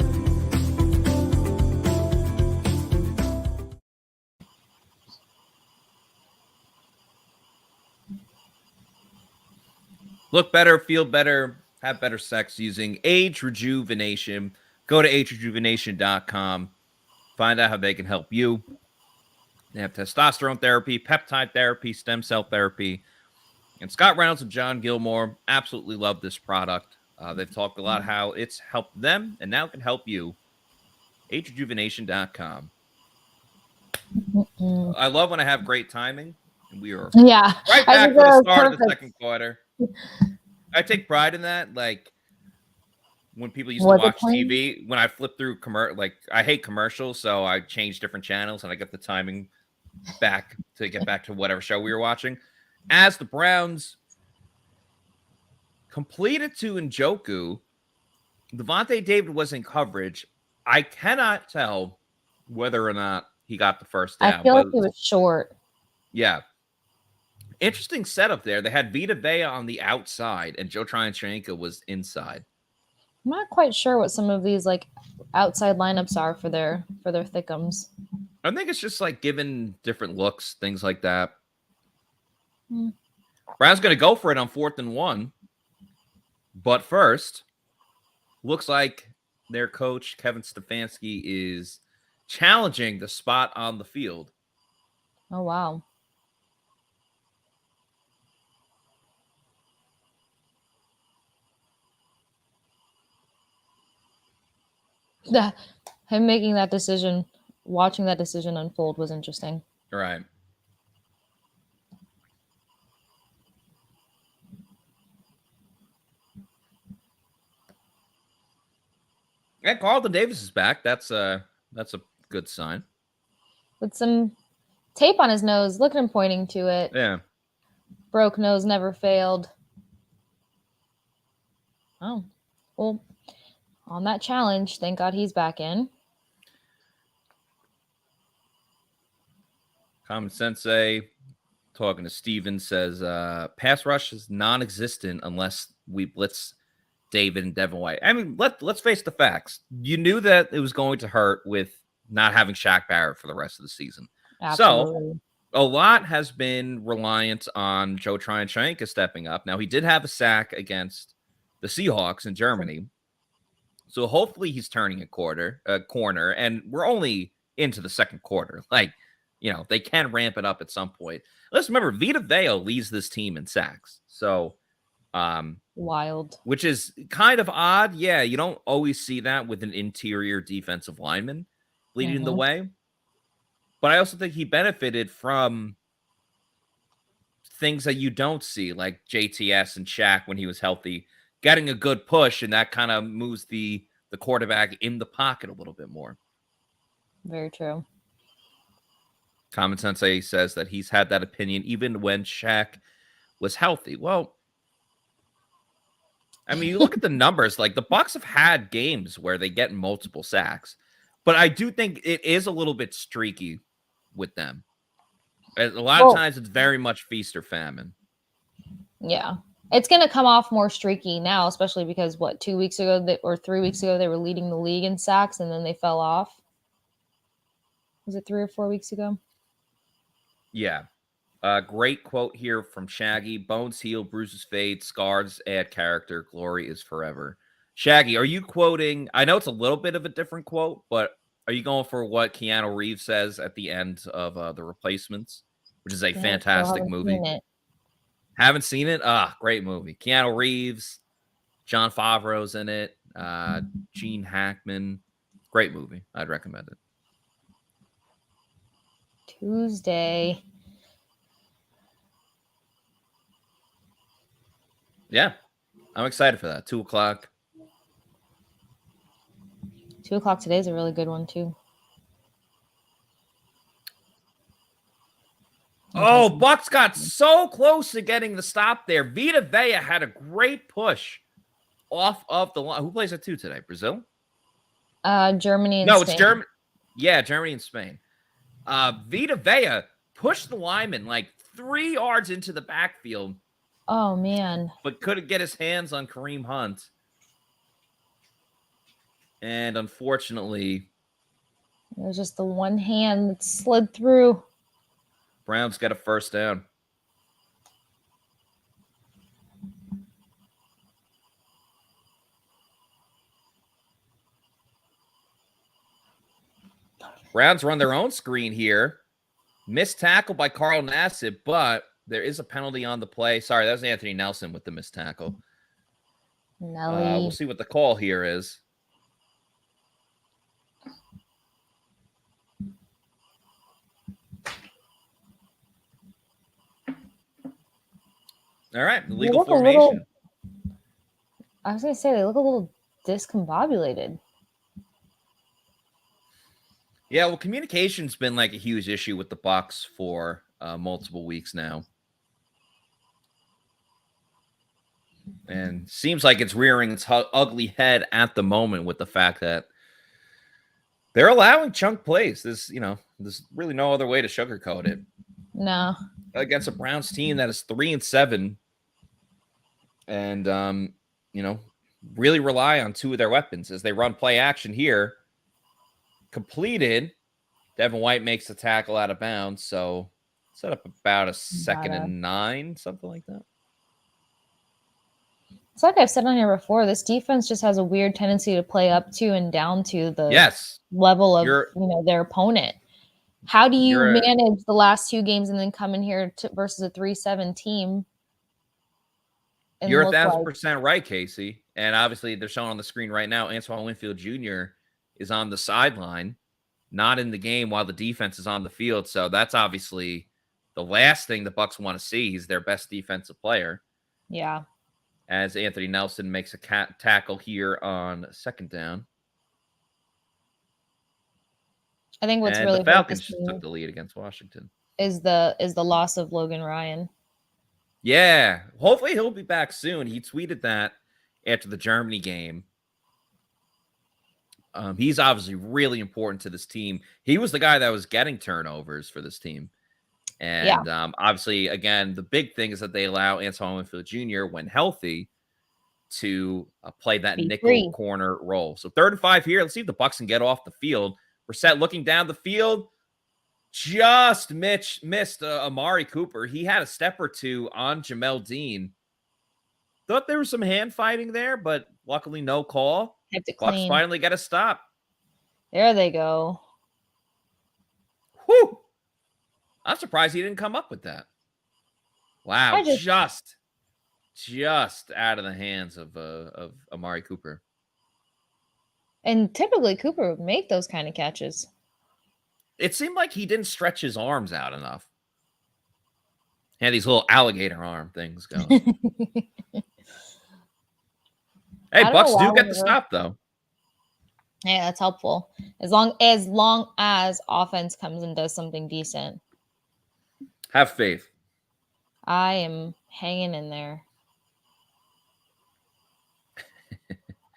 Look better, feel better, have better sex using Age Rejuvenation. Go to agerejuvenation.com. Find out how they can help you. They have testosterone therapy, peptide therapy, stem cell therapy. And Scott Reynolds and John Gilmore absolutely love this product. They've talked a lot how it's helped them and now can help you. agerejuvenation.com. I love when I have great timing. And we are right back to the start of the second quarter. I take pride in that. Like when people used to watch TV, when I flip through I hate commercials, so I change different channels and I get the timing back to get back to whatever show we were watching. As the Browns completed to Njoku, Lavonte David was in coverage. I cannot tell whether or not he got the first down. I feel like he was short. Yeah. Interesting setup there. They had Vita Vea on the outside, and Joe Tryon-Shoyinka was inside. I'm not quite sure what some of these like outside lineups are for their thickums. I think it's just like giving different looks, things like that. Brown's going to go for it on 4th and 1. But first, looks like their coach, Kevin Stefanski, is challenging the spot on the field. Oh, wow. Him making that decision, watching that decision unfold was interesting. Right. And Carlton Davis is back. That's a good sign. With some tape on his nose, look at him pointing to it. Yeah. Broke nose never failed. Oh, well, on that challenge, thank God he's back in. Common Sensei, talking to Steven, says pass rush is non-existent unless we blitz David and Devin White. I mean, let's face the facts. You knew that it was going to hurt with not having Shaq Barrett for the rest of the season. Absolutely. So a lot has been reliant on Joe Tryon-Shoyinka stepping up. Now, he did have a sack against the Seahawks in Germany. So hopefully he's turning a corner, and we're only into the second quarter. Like, you know, they can ramp it up at some point. Let's remember, Vita Vea leads this team in sacks. So, wild. Which is kind of odd. Yeah, you don't always see that with an interior defensive lineman leading the way. But I also think he benefited from things that you don't see, like JTS and Shaq when he was healthy, getting a good push, and that kind of moves the quarterback in the pocket a little bit more. Very true. Common Sensei says that he's had that opinion even when Shaq was healthy. Well, I mean, you look at the numbers, like the Bucs have had games where they get multiple sacks, but I do think it is a little bit streaky with them. A lot of times it's very much feast or famine. Yeah. It's going to come off more streaky now, especially because 2 weeks ago or 3 weeks ago, they were leading the league in sacks and then they fell off. Was it 3 or 4 weeks ago? Yeah. Great quote here from Shaggy. Bones heal, bruises fade, scars add character, glory is forever. Shaggy, are you quoting? I know it's a little bit of a different quote, but are you going for what Keanu Reeves says at the end of The Replacements, which is a fantastic movie? Haven't seen it? Great movie. Keanu Reeves, Jon Favreau's in it, Gene Hackman. Great movie. I'd recommend it. Tuesday. Yeah, I'm excited for that. 2 o'clock. 2 o'clock today is a really good one, too. Oh, Bucs got so close to getting the stop there. Vita Vea had a great push off of the line. Who plays at 2 today? Brazil? Germany and Spain. No, it's Germany. Yeah, Germany and Spain. Vita Vea pushed the lineman like 3 yards into the backfield. Oh, man. But couldn't get his hands on Kareem Hunt. And unfortunately, it was just the one hand that slid through. Browns got a first down. Browns run their own screen here. Missed tackle by Carl Nassib, but there is a penalty on the play. Sorry, that was Anthony Nelson with the missed tackle. We'll see what the call here is. All right, legal formation. I was going to say, they look a little discombobulated. Yeah, well, communication's been like a huge issue with the Bucs for multiple weeks now. And seems like it's rearing its ugly head at the moment with the fact that They're allowing chunk plays. There's really no other way to sugarcoat it. No. Against a Browns team that is 3-7 and really rely on two of their weapons as they run play action here. Completed. Devin White makes the tackle out of bounds, so set up about a 2nd and 9, something like that. It's like I've said on here before, this defense just has a weird tendency to play up to and down to the level of their opponent. How do you manage the last 2 games and then come in here versus a 3-7 team? You're 1,000% right, Casey. And obviously, they're showing on the screen right now, Antoine Winfield Jr. is on the sideline, not in the game while the defense is on the field. So that's obviously the last thing the Bucs want to see. He's their best defensive player. Yeah. As Anthony Nelson makes a tackle here on 2nd down. I think what's and really the Falcons took the lead against Washington. Is the loss of Logan Ryan. Yeah. Hopefully he'll be back soon. He tweeted that after the Germany game. He's obviously really important to this team. He was the guy that was getting turnovers for this team. And obviously, again, the big thing is that they allow Antoine Winfield Jr., when healthy, to play that nickel corner role. So 3rd and 5 here. Let's see if the Bucs can get off the field. Brissett looking down the field. Just missed Amari Cooper. He had a step or two on Jamel Dean. Thought there was some hand fighting there, but luckily no call. Bucs finally get a stop. There they go. Whew. I'm surprised he didn't come up with that. Wow, just out of the hands of Amari Cooper. And typically Cooper would make those kind of catches. It seemed like he didn't stretch his arms out enough. He had these little alligator arm things going. Hey, Bucs do get the stop, though. Yeah, that's helpful. As long as offense comes and does something decent. Have faith. I am hanging in there.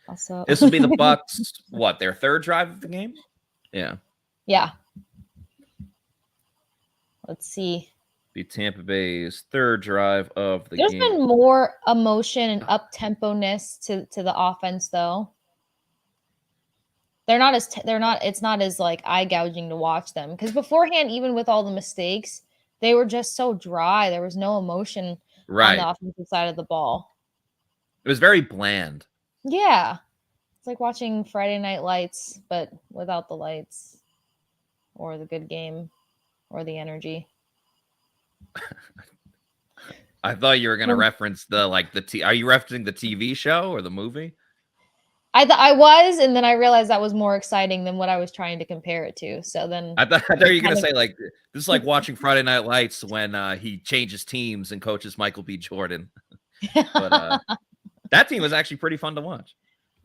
Also, this will be the Bucs, their 3rd drive of the game? Yeah. Yeah. Let's see. Be Tampa Bay's 3rd drive of the game. There's been more emotion and up-tempo-ness to the offense, though. It's not as like eye-gouging to watch them. Because beforehand, even with all the mistakes, they were just so dry. There was no emotion on the offensive side of the ball. It was very bland. Yeah. It's like watching Friday Night Lights, but without the lights or the good game or the energy. I thought you were going to reference are you referencing the TV show or the movie? I was, and then I realized that was more exciting than what I was trying to compare it to. So then I thought you were going to say this is like watching Friday Night Lights when he changes teams and coaches Michael B. Jordan. But that team was actually pretty fun to watch.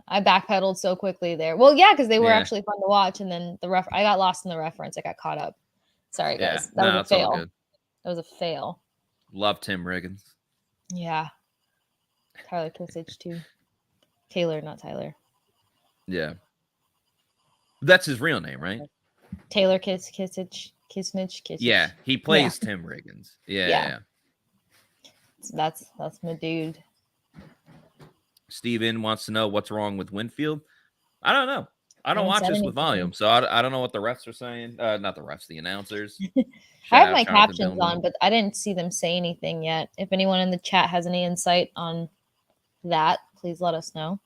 I backpedaled so quickly there. Well, yeah, because they were actually fun to watch, and then I got lost in the reference. I got caught up. Sorry, guys. That was a fail. That was a fail. Love Tim Riggins. Yeah. Tyler Kissich, too. Taylor, not Tyler. Yeah. That's his real name, right? Taylor Kissich. Yeah, he plays Tim Riggins. Yeah. That's my dude. Steven wants to know what's wrong with Winfield. I don't know. I don't watch this with volume, so I don't know what the refs are saying. Not the refs, the announcers. I have my captions on, but I didn't see them say anything yet. If anyone in the chat has any insight on that, please let us know.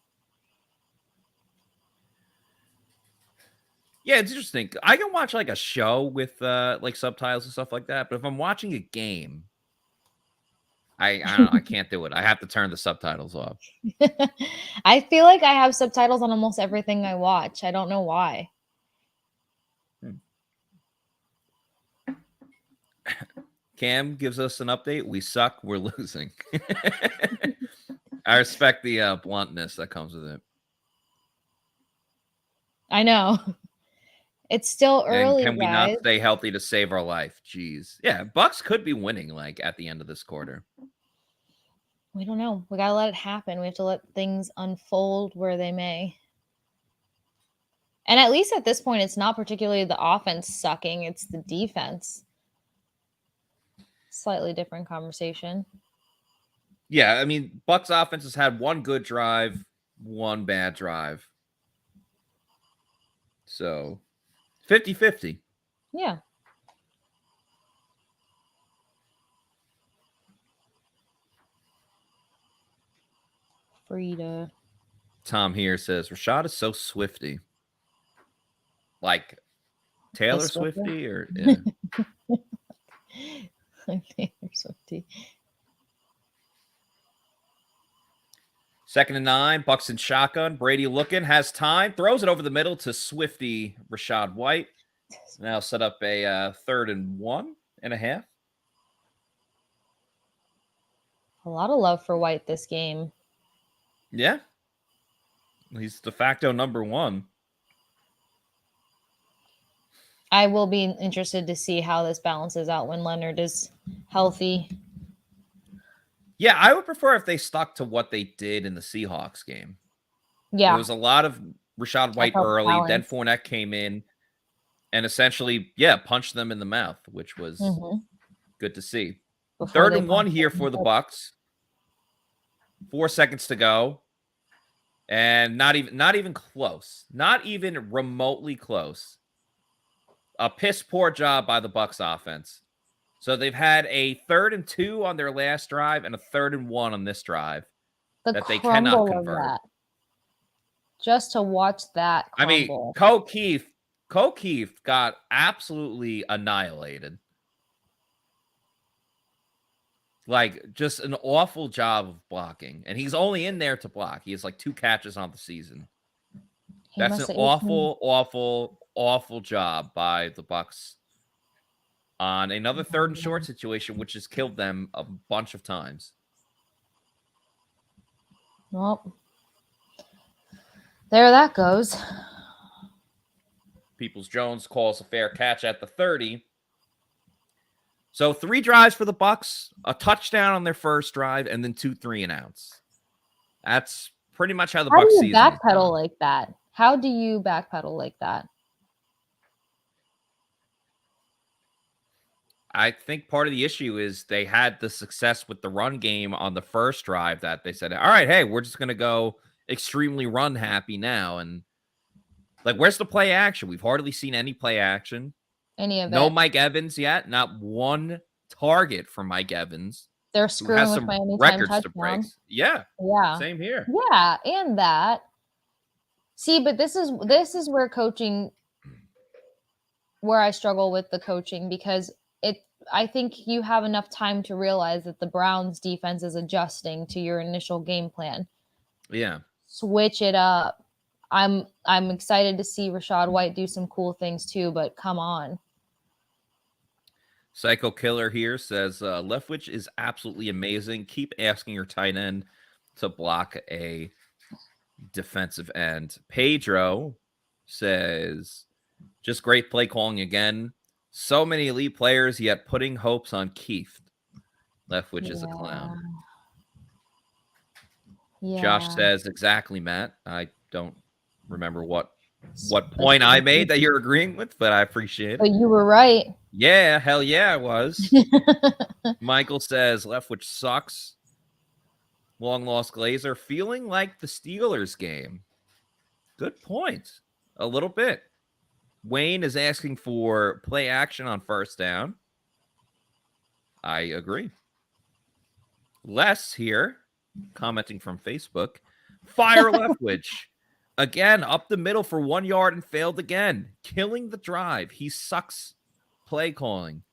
Yeah, it's interesting. I can watch like a show with subtitles and stuff like that, but if I'm watching a game, I don't know, I can't do it. I have to turn the subtitles off. I feel like I have subtitles on almost everything I watch. I don't know why. Cam gives us an update. We suck. We're losing. I respect the bluntness that comes with it. I know. It's still early, and can we guys. not stay healthy to save our life? Jeez. Yeah, Bucs could be winning at the end of this quarter. We don't know. We got to let it happen. We have to let things unfold where they may. And at least at this point, it's not particularly the offense sucking, it's the defense. Slightly different conversation. Yeah, I mean, Bucs offense has had one good drive, one bad drive. So 50-50. Yeah. Frida. Tom here says Rachaad is so swifty. Like Taylor Swifty or yeah. Like Taylor Swifty. 2nd and 9, Bucs in shotgun. Brady looking, has time, throws it over the middle to Swifty Rachaad White. Now set up a 3rd and 1.5. A lot of love for White this game. Yeah. He's de facto number 1. I will be interested to see how this balances out when Leonard is healthy. Yeah, I would prefer if they stuck to what they did in the Seahawks game. Yeah. There was a lot of Rachaad White early. balance. Then Fournette came in and essentially, punched them in the mouth, which was good to see. Before 3rd and 1 here for the Bucs. 4 seconds to go. And not even close. Not even remotely close. A piss poor job by the Bucs offense. So they've had a 3rd and 2 on their last drive and a 3rd and 1 on this drive that they cannot convert. That. Just to watch that crumble. I mean, Keith got absolutely annihilated. Like, just an awful job of blocking. And he's only in there to block. He has like 2 catches on the season. That's an awful job by the Bucs on another 3rd and short situation, which has killed them a bunch of times. Well, there that goes. Peoples-Jones calls a fair catch at the 30. So 3 drives for the Bucs, a touchdown on their first drive, and then 2 3-and-outs. That's pretty much how the Bucs season. How do you backpedal like that? How do you backpedal like that? I think part of the issue is they had the success with the run game on the first drive that they said, all right, hey, we're just going to go extremely run happy now. And like, where's the play action? We've hardly seen any play action. Any of it. No Mike Evans yet. Not one target for Mike Evans. They're screwing with my anytime touchdown. Yeah. Yeah. Same here. Yeah. And that. See, but this is where coaching, where I struggle with the coaching, because I think you have enough time to realize that the Browns defense is adjusting to your initial game plan. Yeah. Switch it up. I'm excited to see Rachaad White do some cool things too, but come on. Psycho Killer here says, Leftwich is absolutely amazing. Keep asking your tight end to block a defensive end. Pedro says, just great play calling again. So many elite players, yet putting hopes on Keith. Leftwich is a clown. Yeah. Josh says, exactly, Matt. I don't remember what point I made that you're agreeing with, but I appreciate it. But you were right. Yeah, hell yeah, I was. Michael says, Leftwich sucks. Long lost Glazer. Feeling like the Steelers game. Good point. A little bit. Wayne is asking for play action on first down. I agree. Les here, commenting from Facebook. Fire Leftwich. Again, up the middle for 1 yard and failed again. Killing the drive. He sucks play calling.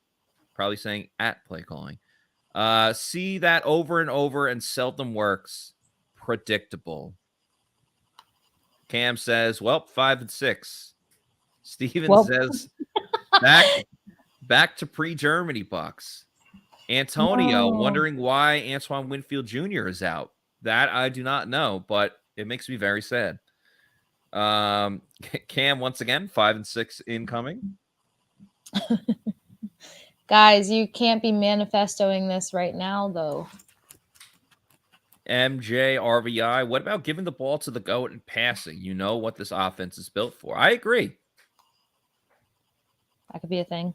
Probably saying at play calling. See that over and over and seldom works. Predictable. Cam says, well, 5 and 6. Steven says, back to pre-Germany Bucs. Antonio wondering why Antoine Winfield Jr. is out. That I do not know, but it makes me very sad. Cam, once again, 5 and 6 incoming. Guys, you can't be manifestoing this right now, though. MJ, RBI. What about giving the ball to the GOAT and passing? You know what this offense is built for. I agree. That could be a thing.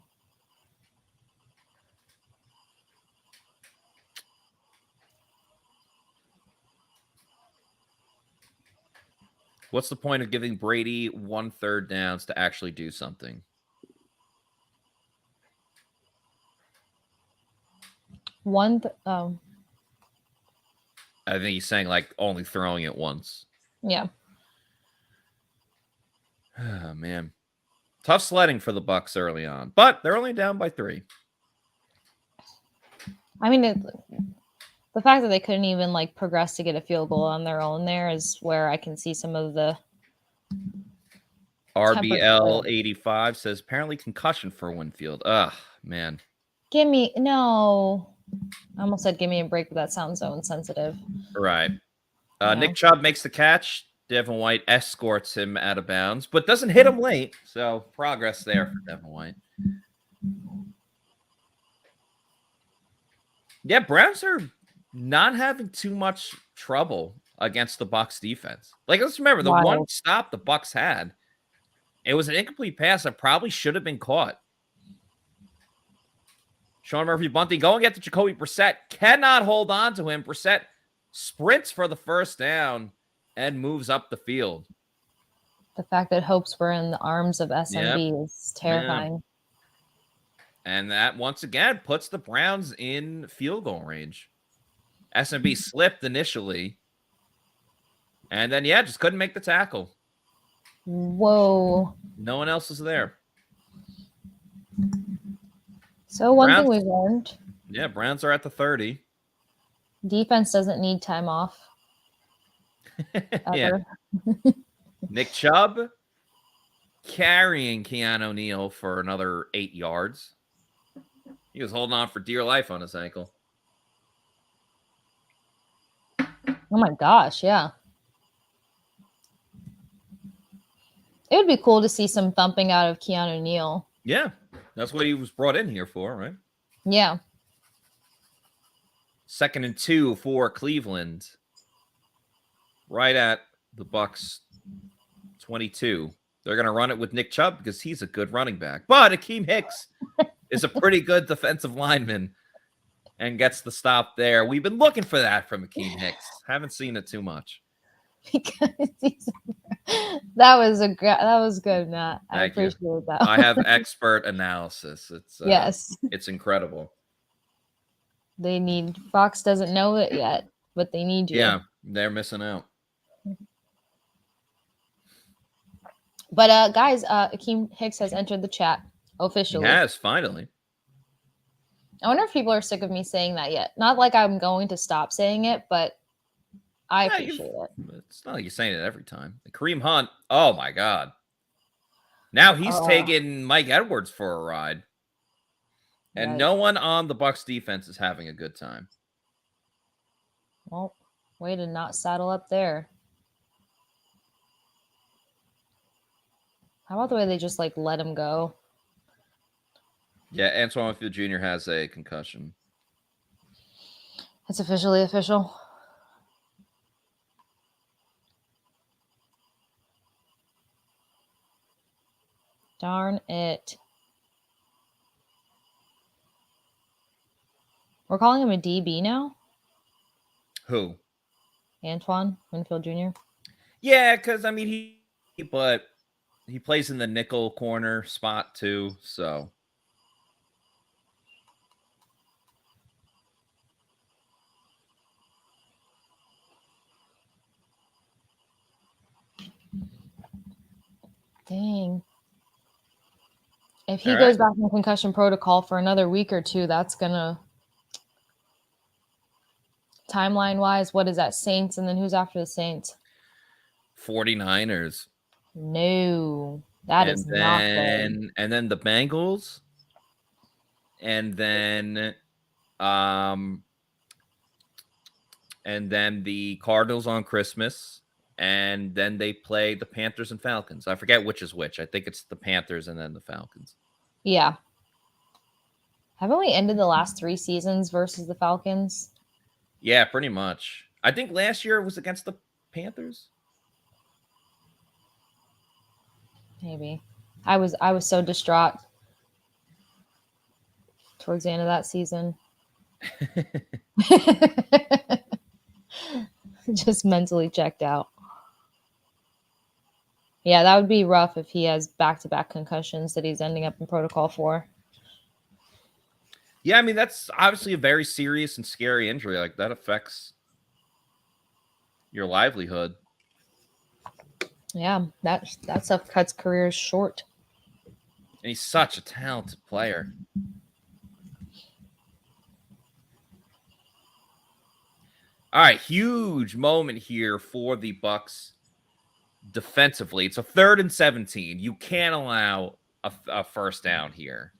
What's the point of giving Brady 1/3 downs to actually do something? Oh. I think he's saying like only throwing it once. Yeah. Oh, man. Tough sledding for the Bucs early on, but they're only down by 3. I mean, the fact that they couldn't even like progress to get a field goal on their own there is where I can see some of the RBL 85 says apparently concussion for Winfield. Ugh, man. No. I almost said give me a break, but that sounds so insensitive. Right. Nick Chubb makes the catch. Devin White escorts him out of bounds, but doesn't hit him late. So progress there for Devin White. Yeah, Browns are not having too much trouble against the Bucs defense. Like, let's remember the one stop the Bucs had. It was an incomplete pass that probably should have been caught. Sean Murphy Bunting going at the Jacoby Brissett. Cannot hold on to him. Brissett sprints for the first down and moves up the field. The fact that hopes were in the arms of SMB is terrifying. Yeah. And that, once again, puts the Browns in field goal range. SMB slipped initially. And then, just couldn't make the tackle. Whoa. No one else is there. So one thing we've learned. Yeah, Browns are at the 30. Defense doesn't need time off. Yeah. Nick Chubb carrying Keanu Neal for another 8 yards. He was holding on for dear life on his ankle. Oh my gosh, yeah. It would be cool to see some thumping out of Keanu Neal. Yeah, that's what he was brought in here for, right? Yeah. 2nd and 2 for Cleveland. Right at the Bucs 22. They're going to run it with Nick Chubb because he's a good running back. But Akeem Hicks is a pretty good defensive lineman and gets the stop there. We've been looking for that from Akeem Hicks. Haven't seen it too much. That was good, Matt. I appreciate that. I have expert analysis. It's yes. It's incredible. Fox doesn't know it yet, but they need you. Yeah, they're missing out. But guys, Akeem Hicks has entered the chat officially. Yes, finally. I wonder if people are sick of me saying that yet. Not like I'm going to stop saying it, but I appreciate it. It's not like you're saying it every time. Kareem Hunt, oh my God. Now he's taking Mike Edwards for a ride. And no one on the Bucs defense is having a good time. Well, way to not saddle up there. How about the way they just let him go? Yeah, Antoine Winfield Jr. has a concussion. It's officially official. Darn it. We're calling him a DB now? Who? Antoine Winfield Jr. Yeah, because, I mean, he plays in the nickel corner spot, too, so. Dang. If he goes back in concussion protocol for another week or two, that's going to, timeline-wise, what is that, Saints? And then who's after the Saints? 49ers. No, that is not good. And then the Bengals. And then the Cardinals on Christmas. And then they play the Panthers and Falcons. I forget which is which. I think it's the Panthers and then the Falcons. Yeah. Haven't we ended the last 3 seasons versus the Falcons? Yeah, pretty much. I think last year it was against the Panthers. Maybe. I was so distraught towards the end of that season. Just mentally checked out. Yeah, that would be rough if he has back-to-back concussions that he's ending up in protocol for. Yeah, I mean, that's obviously a very serious and scary injury. Like, that affects your livelihood. Yeah, that stuff cuts careers short. And he's such a talented player. All right, huge moment here for the Bucs defensively. It's a 3rd and 17. You can't allow a first down here.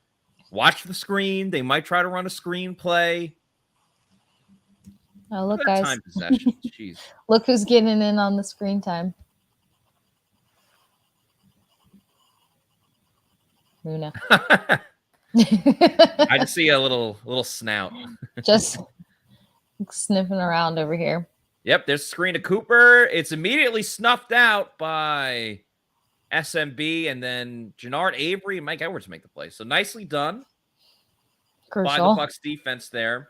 Watch the screen. They might try to run a screen play. Oh, look, guys. Time possession. Jeez. Look who's getting in on the screen time. Luna. I just see a little snout. Just sniffing around over here. Yep, there's a screen to Cooper. It's immediately snuffed out by SMB, and then Jannard Avery and Mike Edwards make the play. So nicely done by the Bucs defense there.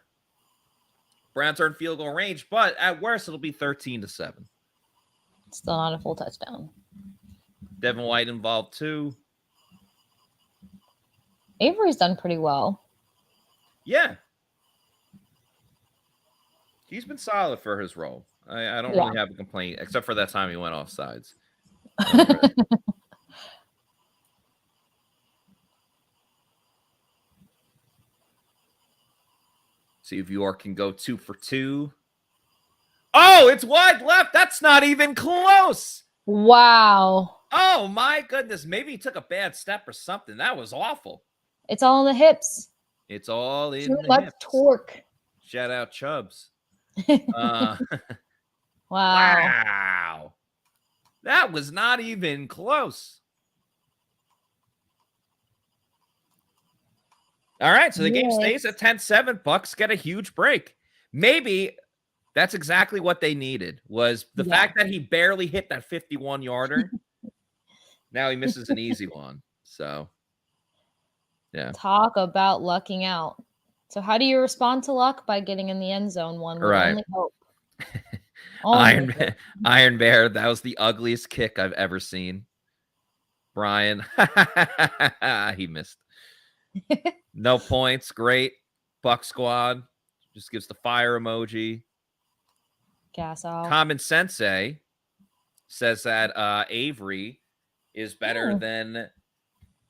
Browns are in field goal range, but at worst, it'll be 13-7. Still not a full touchdown. Devin White involved too. Avery's done pretty well. Yeah. He's been solid for his role. I don't really have a complaint, except for that time he went off sides. See if York can go 2 for 2. Oh, it's wide left. That's not even close. Wow. Oh, my goodness. Maybe he took a bad step or something. That was awful. It's all in the hips. It's all in Too the much hips. torque. Shout out Chubbs. Wow. Wow. That was not even close. All right, so the game stays at 10-7. Bucs get a huge break. Maybe that's exactly what they needed, was the fact that he barely hit that 51-yarder. Now he misses an easy one. So, yeah. Talk about lucking out. So how do you respond to luck? By getting in the end zone one would only hope. Iron Bear, that was the ugliest kick I've ever seen. Brian, he missed. No points. Great. Buck squad just gives the fire emoji. Gas off. Common Sensei says that Avery is better than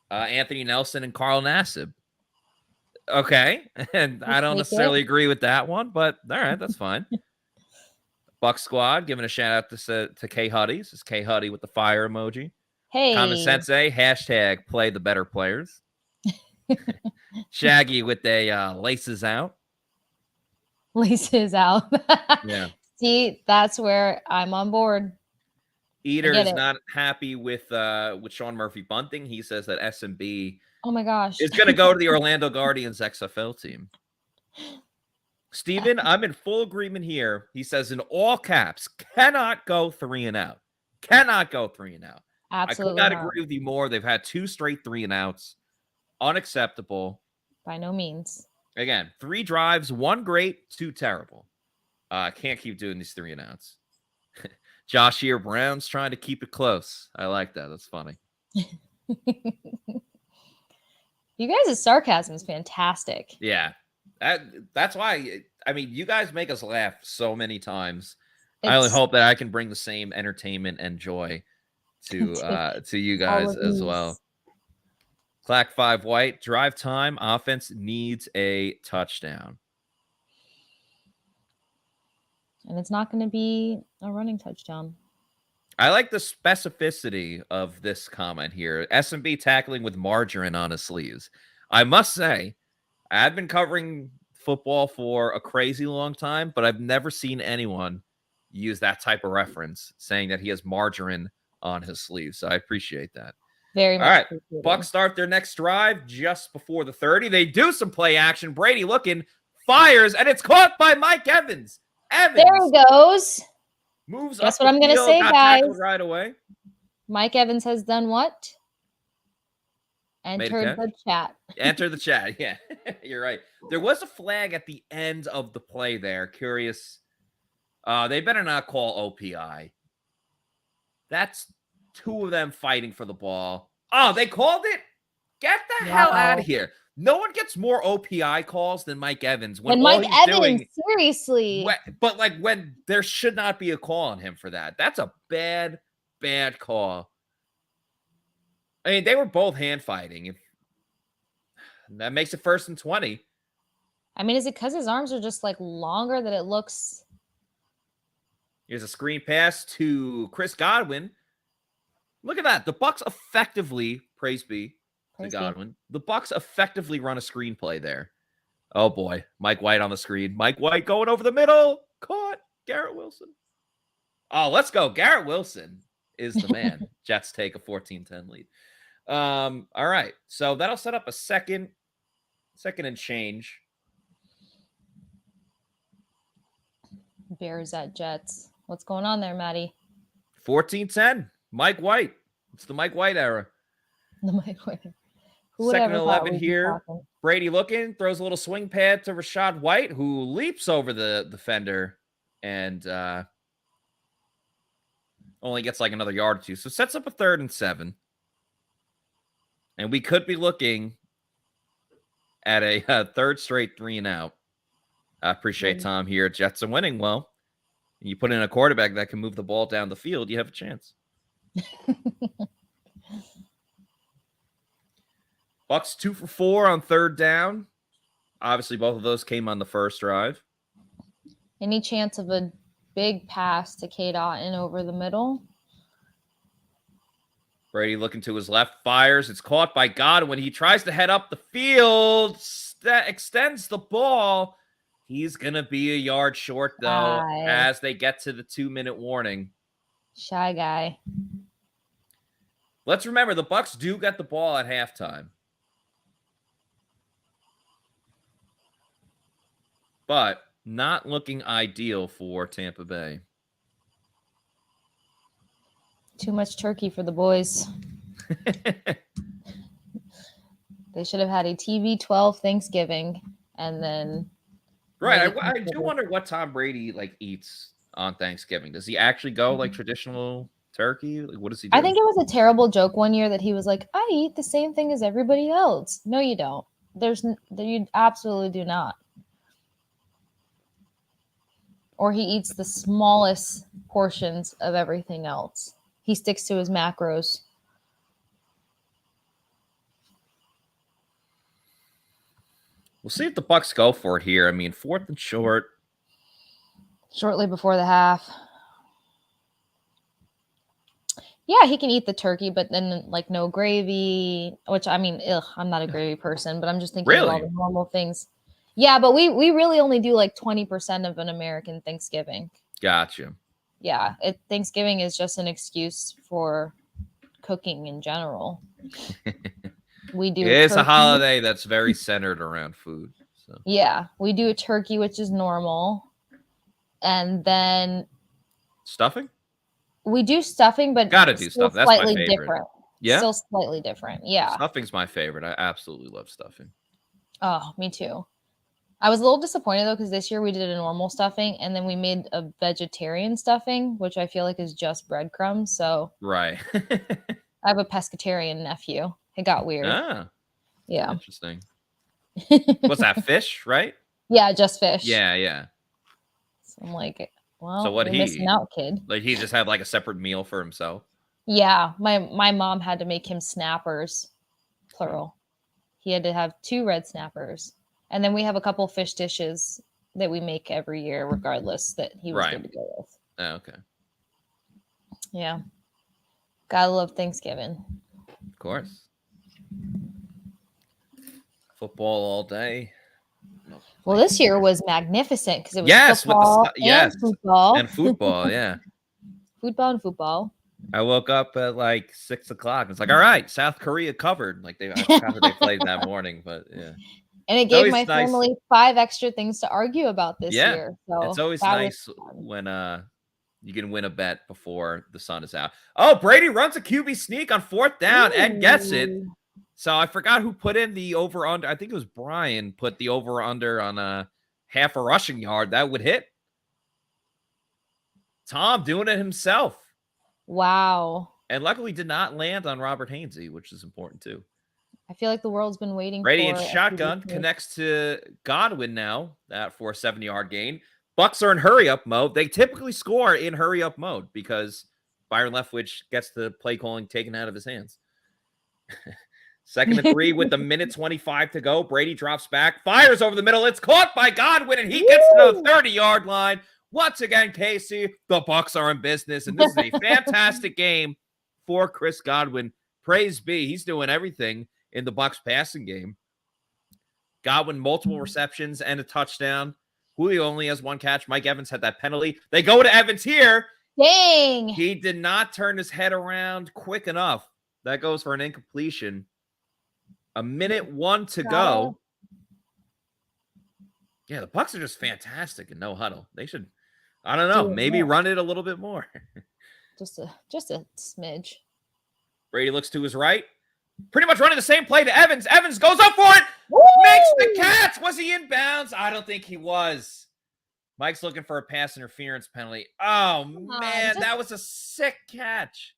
Anthony Nelson and Carl Nassib. Okay. And I don't necessarily agree with that one, but all right, that's fine. Buck squad giving a shout out to K Huddy. This is K Huddy with the fire emoji. Hey. Common Sensei, hashtag play the better players. Shaggy with a laces out. Laces out. Yeah. See, that's where I'm on board. Eater is not happy with Sean Murphy bunting. He says that SMB oh my gosh is going to go to the Orlando Guardians XFL team. Steven, I'm in full agreement here. He says in all caps, cannot go 3 and out. Cannot go 3 and out. Absolutely. I could not agree with you more. They've had 2 straight 3 and outs. Unacceptable. By no means. Again, 3 drives, 1 great, 2 terrible. Can't keep doing these 3 and outs. Josh here, Brown's trying to keep it close. I like that. That's funny. You guys' sarcasm is fantastic. Yeah. That's why, I mean, you guys make us laugh so many times. I only hope that I can bring the same entertainment and joy to you guys as well. Clack 5 White, drive time, offense needs a touchdown. And it's not going to be a running touchdown. I like the specificity of this comment here. SMB tackling with margarine on his sleeves. I must say, I've been covering football for a crazy long time, but I've never seen anyone use that type of reference, saying that he has margarine on his sleeves. So I appreciate that. Very much. All right, Bucs start their next drive just before the 30. They do some play action. Brady looking, fires, and it's caught by Mike Evans. Evans. There he goes. Moves Guess up what the I'm going to field, say, got guys. tackled right away. Mike Evans has done what? Entered catch? the chat. Enter the chat. Yeah, you're right. There was a flag at the end of the play there. Curious. They better not call OPI. That's two of them fighting for the ball. Oh, they called it? Get the hell out of here. No one gets more OPI calls than Mike Evans. When Mike Evans, seriously. But like when there should not be a call on him for that. That's a bad, bad call. I mean, they were both hand fighting. That makes it 1st and 20. I mean, is it because his arms are just like longer that it looks? Here's a screen pass to Chris Godwin. Look at that. The Bucs effectively, praise be to Godwin. The Bucs effectively run a screenplay there. Oh boy, Mike White on the screen. Mike White going over the middle. Caught. Garrett Wilson. Oh, let's go. Garrett Wilson is the man. Jets take a 14-10 lead. All right. So that'll set up a second and change. Bears at Jets. What's going on there, Maddie? 14-10. Mike White. It's the Mike White era. The Mike White. 2nd and 11 here. Brady looking, throws a little swing pad to Rachaad White, who leaps over the defender and only gets like another yard or two. So sets up a 3rd and 7. And we could be looking at a 3rd straight 3-and-out. I appreciate Tom here. Jets are winning. Well, you put in a quarterback that can move the ball down the field, you have a chance. Bucs 2 for 4 on 3rd down. Obviously, both of those came on the first drive. Any chance of a big pass to Cade Otton over the middle? Brady looking to his left, fires. It's caught by Godwin. He tries to head up the field, extends the ball. He's going to be a yard short, though, as they get to the 2-minute warning. Shy guy. Let's remember, the Bucs do get the ball at halftime. But not looking ideal for Tampa Bay. Too much turkey for the boys. They should have had a TB12 Thanksgiving and then. Right. I do wonder what Tom Brady eats on Thanksgiving. Does he actually go traditional turkey? What does he do? I think it was a terrible joke one year that he was like, I eat the same thing as everybody else. No, you don't. You absolutely do not. Or he eats the smallest portions of everything else. He sticks to his macros. We'll see if the Bucs go for it here. I mean, 4th and short. Shortly before the half. Yeah, he can eat the turkey, but then no gravy, which I mean, I'm not a gravy person, but I'm just thinking of all the normal things. Yeah, but we really only do 20% of an American Thanksgiving. Gotcha. Yeah, Thanksgiving is just an excuse for cooking in general. We do. It's a holiday that's very centered around food. So. Yeah, we do a turkey, which is normal, and then stuffing. We do stuffing, but gotta do stuff. That's slightly my favorite. Different. Yeah, still slightly different. Yeah, stuffing's my favorite. I absolutely love stuffing. Oh, me too. I was a little disappointed though because this year we did a normal stuffing and then we made a vegetarian stuffing, which I feel like is just breadcrumbs. So right. I have a pescatarian nephew. It got weird. Ah, yeah. Interesting. What's that? Fish, right? Yeah, just fish. Yeah. So I'm like, well, so what you're missing out, kid. He just had a separate meal for himself. Yeah, my mom had to make him snappers, plural. He had to have 2 red snappers. And then we have a couple fish dishes that we make every year, regardless, that he was good to go with. Oh, okay. Yeah. Gotta love Thanksgiving. Of course. Football all day. Well, this year was magnificent because it was football and football. And football, yeah. Football and football. I woke up at 6 o'clock. It's all right, South Korea covered. I forgot who they played that morning, but yeah. And it gave my family 5 extra things to argue about this year. So it's always nice when you can win a bet before the sun is out. Oh, Brady runs a QB sneak on 4th down and gets it. So I forgot who put in the over-under. I think it was Brian put the over-under on a half a rushing yard. That would hit. Tom doing it himself. Wow. And luckily did not land on Robert Hainsey, which is important too. I feel like the world's been waiting Brady for in shotgun connects to Godwin now for a 70-yard gain. Bucs are in hurry-up mode. They typically score in hurry-up mode because Byron Leftwich gets the play calling taken out of his hands. 2nd and 3 with a minute 25 to go. Brady drops back, fires over the middle. It's caught by Godwin, and he gets to the 30-yard line. Once again, Casey, the Bucs are in business, and this is a fantastic game for Chris Godwin. Praise be. He's doing everything in the Bucs passing game. Godwin, multiple receptions and a touchdown. Julio only has 1 catch. Mike Evans had that penalty. They go to Evans here. Dang. He did not turn his head around quick enough. That goes for an incompletion. A minute 1 to go. Yeah, the Bucs are just fantastic in no huddle. They should, I don't know, maybe run it a little bit more. Just a smidge. Brady looks to his right. Pretty much running the same play to Evans. Evans goes up for it. Woo! Makes the catch. Was he in bounds? I don't think he was. Mike's looking for a pass interference penalty. Oh, man, that was a sick catch.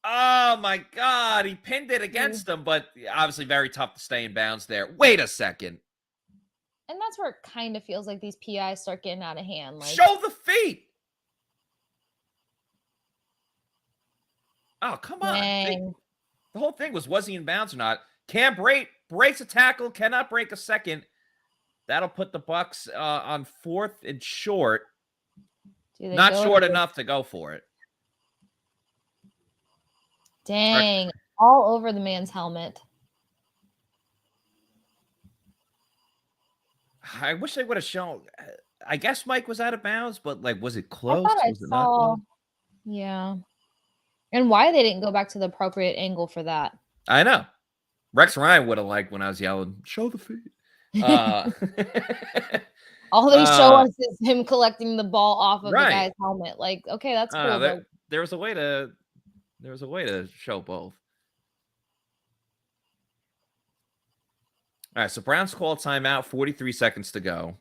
Oh, my God. He pinned it against him, but obviously very tough to stay in bounds there. Wait a second. And that's where it kind of feels like these PIs start getting out of hand. Like, show the feet. Oh, come on. The whole thing was he in bounds or not? Can't breaks a tackle, cannot break a second. That'll put the Bucs on 4th and short. Not short enough to go for it. Dang. All over the man's helmet. I wish they would have shown. I guess Mike was out of bounds, but like, was it close? Was it not close? Yeah. And why they didn't go back to the appropriate angle for that. I know. Rex Ryan would have liked when I was yelling, show the feet. All they show us is him collecting the ball off of the guy's helmet. Like, okay, that's cool. There was a way to show both. All right, so Browns call timeout, 43 seconds to go.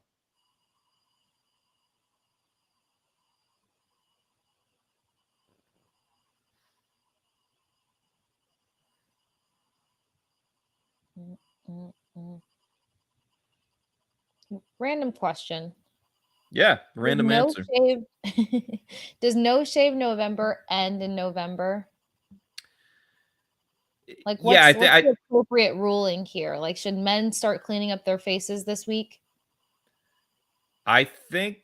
Random question. Yeah, random answer. Does No Shave November end in November? Like, what's the appropriate ruling here? Like, should men start cleaning up their faces this week? I think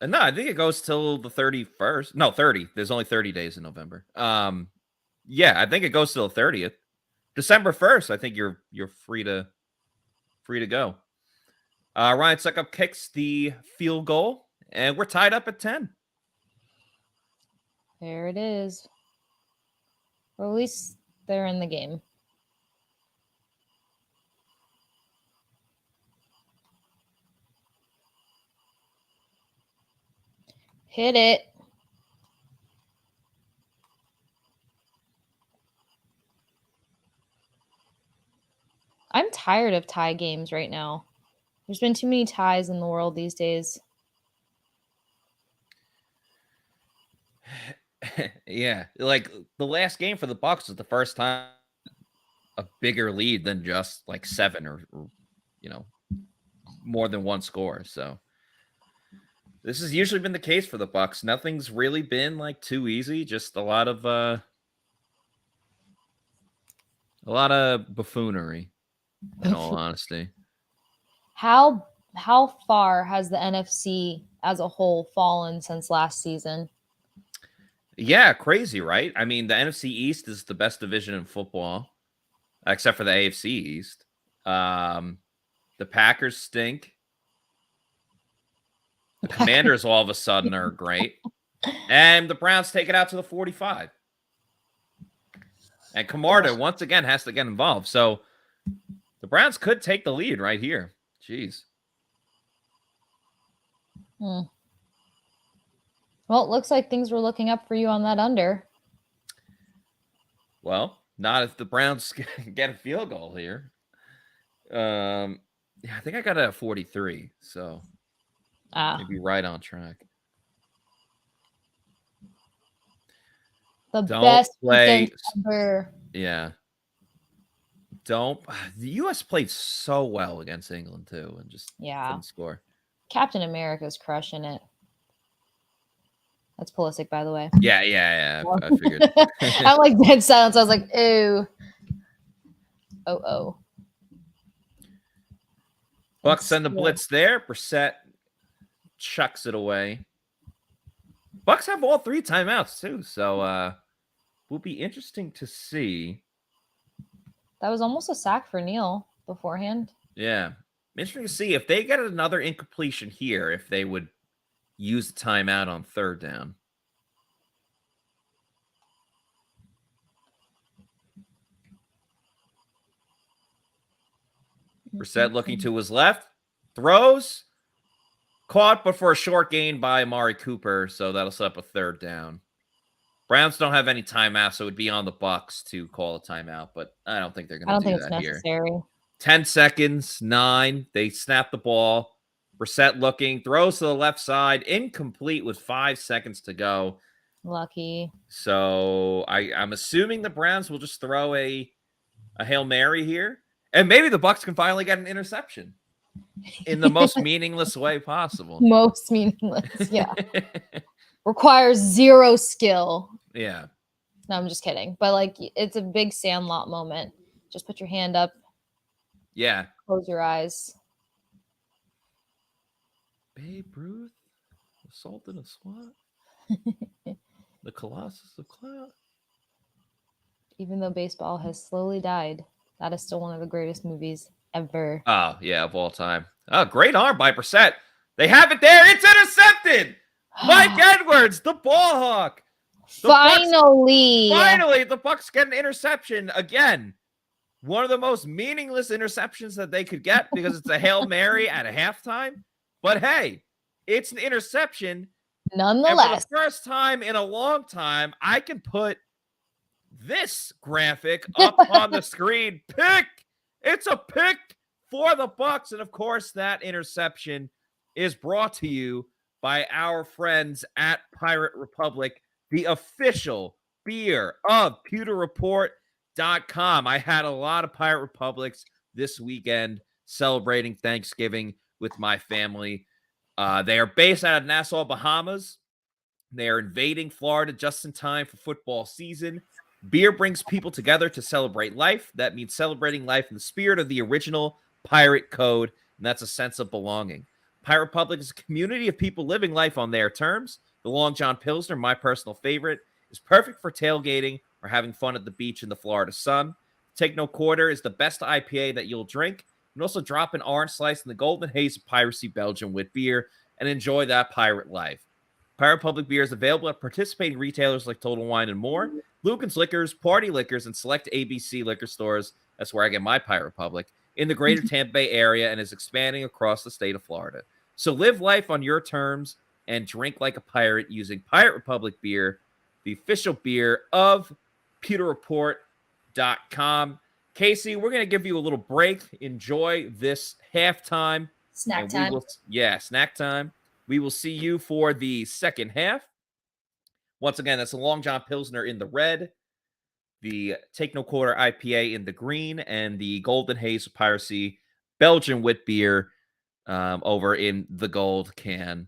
it goes till the 31st. No, 30. There's only 30 days in November. Yeah, I think it goes till the 30th. December 1st, I think you're free to go. Ryan Suckup kicks the field goal, and we're tied up at 10. There it is. Or at least they're in the game. Hit it. I'm tired of tie games right now. There's been too many ties in the world these days. Yeah, like the last game for the Bucs was the first time a bigger lead than just like 7 or more than 1 score. So this has usually been the case for the Bucs. Nothing's really been like too easy. Just a lot of buffoonery, in all honesty. How far has the NFC as a whole fallen since last season? Yeah, crazy, right? I mean, the NFC East is the best division in football, except for the AFC East. The Packers stink. The Commanders all of a sudden are great. And the Browns take it out to the 45. And Camarda, once again, has to get involved. So The Browns could take the lead right here. Jeez. Well, it looks like things were looking up for you on that under. Well, not if the Browns get a field goal here. Yeah, I think I got it at 43, so maybe right on track. The best weekend ever. Yeah. The U.S. played so well against England too, and just couldn't score. Captain America's crushing it. That's Pulisic, by the way. Yeah. I figured. I'm like dead silence. I was like, ooh. Oh. Bucs send the blitz there. Brissett chucks it away. Bucs have all 3 timeouts too, so will be interesting to see. That was almost a sack for Neal beforehand. Yeah. Interesting to see if they get another incompletion here, if they would use the timeout on 3rd down. Brissett looking to his left. Throws. Caught, but for a short gain by Amari Cooper, so that'll set up a 3rd down. Browns don't have any timeouts, so it would be on the Bucs to call a timeout, but I don't think they're going to do that here. I don't think it's necessary. 10 seconds, 9. They snap the ball. Brissett looking, throws to the left side, incomplete with 5 seconds to go. Lucky. So I'm assuming the Browns will just throw a Hail Mary here, and maybe the Bucs can finally get an interception in the most meaningless way possible. Most meaningless, yeah. Requires 0 skill. Yeah. No, I'm just kidding. But like, it's a big Sandlot moment. Just put your hand up. Yeah. Close your eyes. Babe Ruth, assault and a SWAT. The Colossus of Cloud. Even though baseball has slowly died, that is still one of the greatest movies ever. Oh, yeah, of all time. Oh, great arm by Brissett. They have it there. It's intercepted. Mike Edwards, the ball hawk. Finally, the Bucs get an interception again. One of the most meaningless interceptions that they could get because it's a Hail Mary at a halftime. But hey, it's an interception. Nonetheless. And for the first time in a long time, I can put this graphic up on the screen. Pick. It's a pick for the Bucs. And of course, that interception is brought to you by our friends at Pirate Republic, the official beer of PewterReport.com. I had a lot of Pirate Republics this weekend celebrating Thanksgiving with my family. They are based out of Nassau, Bahamas. They are invading Florida just in time for football season. Beer brings people together to celebrate life. That means celebrating life in the spirit of the original pirate code, and that's a sense of belonging. Pirate Republic is a community of people living life on their terms. The Long John Pilsner, my personal favorite, is perfect for tailgating or having fun at the beach in the Florida sun. Take No Quarter is the best IPA that you'll drink. And also drop an orange slice in the golden haze of Piracy Belgian wit beer and enjoy that pirate life. Pirate Republic beer is available at participating retailers like Total Wine and more, Lucan's Liquors, Party Liquors, and select ABC liquor stores. That's where I get my Pirate Republic in the greater Tampa Bay area and is expanding across the state of Florida. So live life on your terms and drink like a pirate using Pirate Republic beer, the official beer of PewterReport.com. Casey, we're going to give you a little break. Enjoy this halftime. Snack time. Snack time. We will see you for the second half. Once again, that's the Long John Pilsner in the red, the Take No Quarter IPA in the green, and the Golden Haze Piracy Belgian wit beer over in the gold can.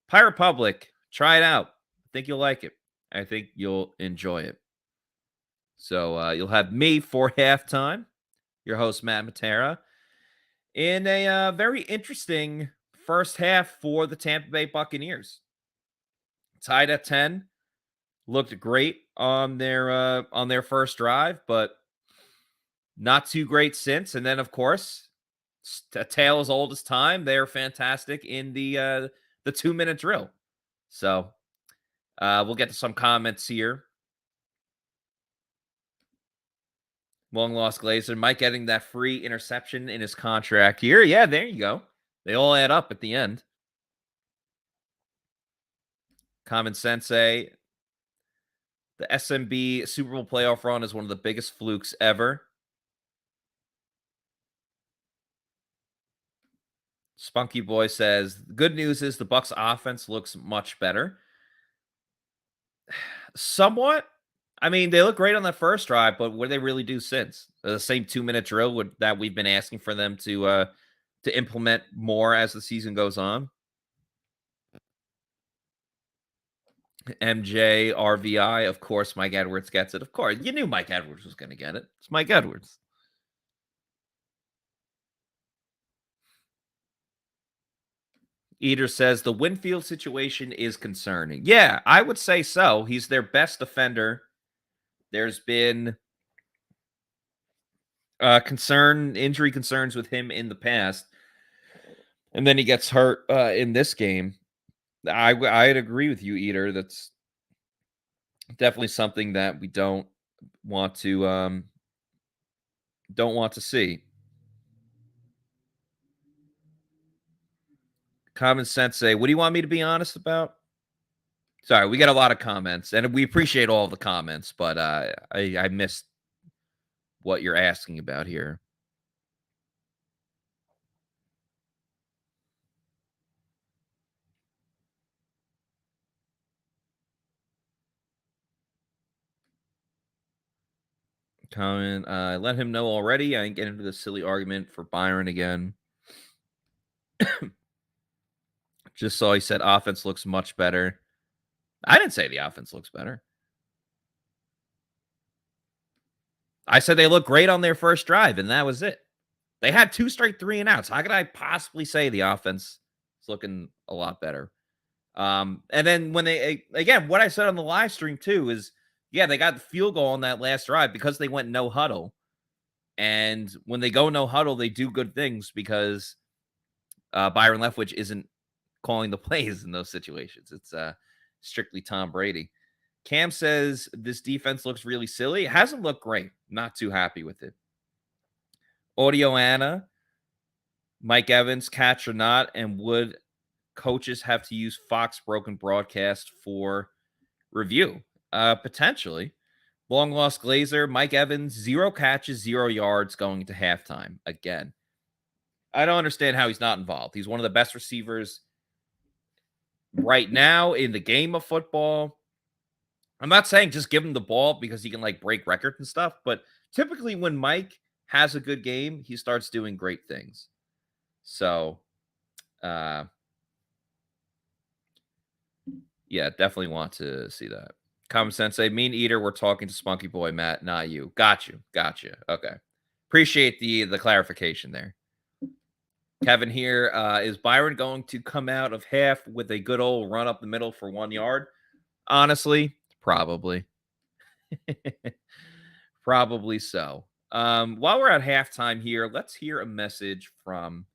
Pirate Republic, try it out. I think you'll like it. I think you'll enjoy it. So you'll have me for halftime, your host, Matt Matera, in a very interesting first half for the Tampa Bay Buccaneers. Tied at 10, looked great on their first drive, but not too great since. And then, of course, a tale as old as time. They're fantastic in the 2-minute drill. So we'll get to some comments here. Long lost Glazer. Mike getting that free interception in his contract year. Yeah, there you go. They all add up at the end. Common Sensei. The SMB Super Bowl playoff run is one of the biggest flukes ever. Spunky Boy says, the good news is the Bucs offense looks much better. Somewhat. I mean, they look great on that first drive, but what do they really do since? The same 2-minute drill that we've been asking for them to implement more as the season goes on. MJ, RVI, of course, Mike Edwards gets it. Of course, you knew Mike Edwards was going to get it. It's Mike Edwards. Eater says the Winfield situation is concerning. Yeah, I would say so. He's their best defender. There's been injury concerns with him in the past. And then he gets hurt in this game. I'd agree with you, Eater. That's definitely something that we don't want to see. Common Sense say, what do you want me to be honest about? Sorry, we got a lot of comments, and we appreciate all the comments, but I missed what you're asking about here. Comment, let him know already. I ain't getting into the silly argument for Byron again. Just saw he said offense looks much better. I didn't say the offense looks better. I said they look great on their first drive, and that was it. They had 2 straight 3-and-outs. How could I possibly say the offense is looking a lot better? And then when they, again, what I said on the live stream too is, yeah, they got the field goal on that last drive because they went no huddle. And when they go no huddle, they do good things because Byron Leftwich isn't calling the plays in those situations. It's strictly Tom Brady. Cam says this defense looks really silly. It hasn't looked great. Not too happy with it. Audio Anna, Mike Evans, catch or not, and would coaches have to use Fox broken broadcast for review? Potentially. Long lost Glazer, Mike Evans, 0 catches, 0 yards going into halftime. Again, I don't understand how he's not involved. He's one of the best receivers right now in the game of football. I'm not saying just give him the ball because he can like break records and stuff, but typically when Mike has a good game, he starts doing great things. So, yeah, definitely want to see that. Common Sense say, Mean Eater, we're talking to Spunky Boy, Matt, not you. Got you. Okay. Appreciate the clarification there. Kevin here, is Byron going to come out of half with a good old run up the middle for 1 yard? Honestly, probably. Probably so. While we're at halftime here, let's hear a message from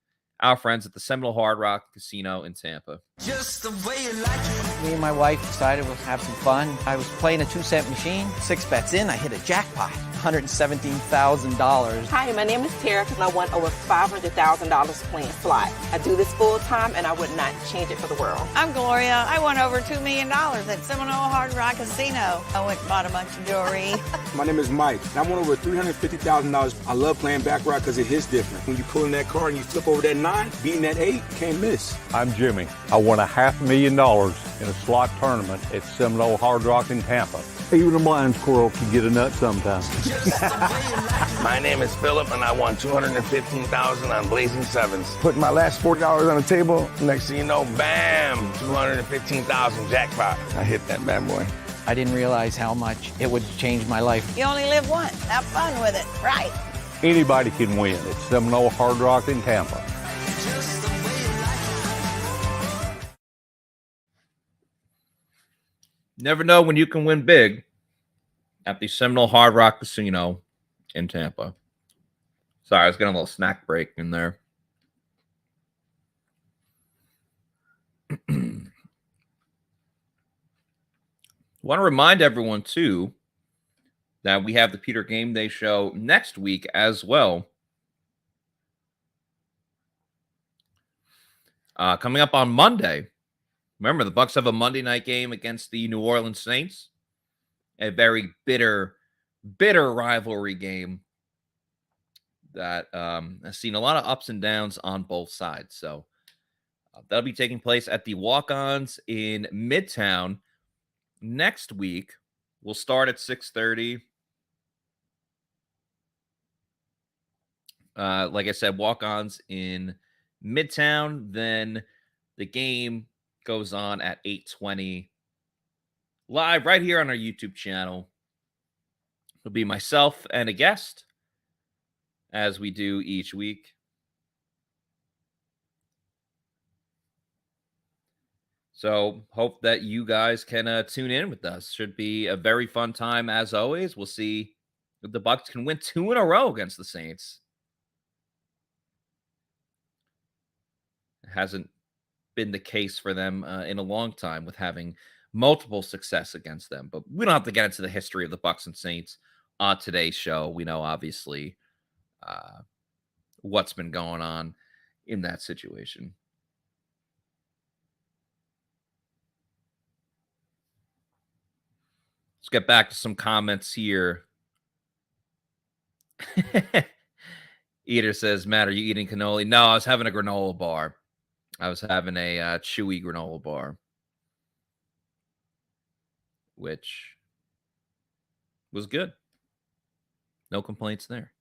our friends at the Seminole Hard Rock Casino in Tampa. Just the way you like it. Me and my wife decided we'll have some fun. I was playing a 2-cent machine. 6 bets in, I hit a jackpot. $117,000. Hi, my name is Tara, and I won over $500,000 playing slot. I do this full time, and I would not change it for the world. I'm Gloria. I won over $2 million at Seminole Hard Rock Casino. I went and bought a bunch of jewelry. My name is Mike, and I won over $350,000. I love playing baccarat because it hits different. When you pull in that card and you flip over that 9, beating that 8, can't miss. I'm Jimmy. I won $500,000 in a slot tournament at Seminole Hard Rock in Tampa. Even a blind squirrel can get a nut sometimes. My name is Philip, and I won $215,000 on Blazing Sevens. Put my last $40 on the table. Next thing you know, bam, $215,000 jackpot. I hit that bad boy. I didn't realize how much it would change my life. You only live once. Have fun with it. Right. Anybody can win at Seminole Hard Rock in Tampa. Never know when you can win big at the Seminole Hard Rock Casino in Tampa. Sorry, I was getting a little snack break in there. Want to remind everyone, too, Now, we have the Pewter GameDay show next week as well. Coming up on Monday. Remember, the Bucs have a Monday night game against the New Orleans Saints. A very bitter rivalry game that has seen a lot of ups and downs on both sides. So that'll be taking place at the Walk-Ons in Midtown next week. We'll start at 6:30. Like I said, Walk-Ons in Midtown. Then the game goes on at 8:20 live right here on our YouTube channel. It'll be myself and a guest, as we do each week. So hope that you guys can tune in with us. Should be a very fun time as always. We'll see if the Bucs can win 2 in a row against the Saints. It hasn't been the case for them in a long time with having multiple success against them. But we don't have to get into the history of the Bucs and Saints on today's show. We know, obviously, what's been going on in that situation. Let's get back to some comments here. Eater says, Matt, are you eating cannoli? No, I was having a granola bar. I was having a chewy granola bar, which was good. No complaints there.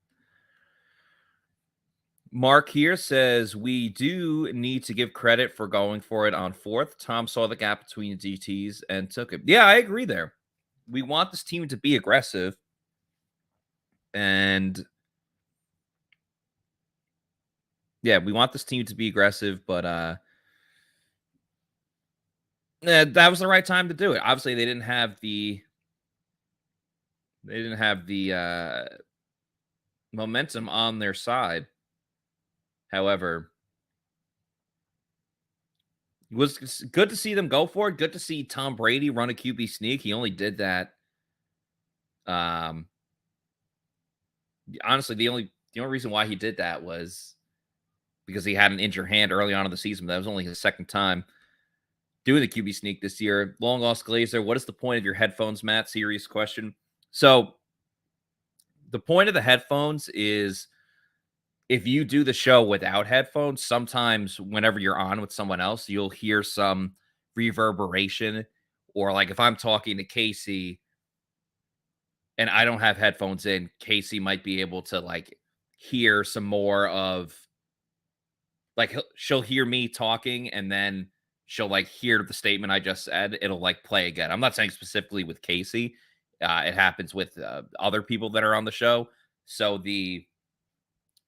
Mark here says, we do need to give credit for going for it on 4th. Tom saw the gap between the DTs and took it. Yeah, I agree there. We want this team to be aggressive. And yeah, we want this team to be aggressive, but that was the right time to do it. Obviously, they didn't have the momentum on their side. However, it was good to see them go for it. Good to see Tom Brady run a QB sneak. He only did that. Honestly, the only reason why he did that was because he had an injured hand early on in the season. But that was only his second time doing the QB sneak this year. Long lost Glazer. What is the point of your headphones, Matt? Serious question. So the point of the headphones is if you do the show without headphones, sometimes whenever you're on with someone else, you'll hear some reverberation. Or like if I'm talking to Casey and I don't have headphones in, Casey might be able to like hear some more of, like, she'll hear me talking and then she'll like hear the statement I just said. It'll like play again. I'm not saying specifically with Casey. It happens with other people that are on the show. So the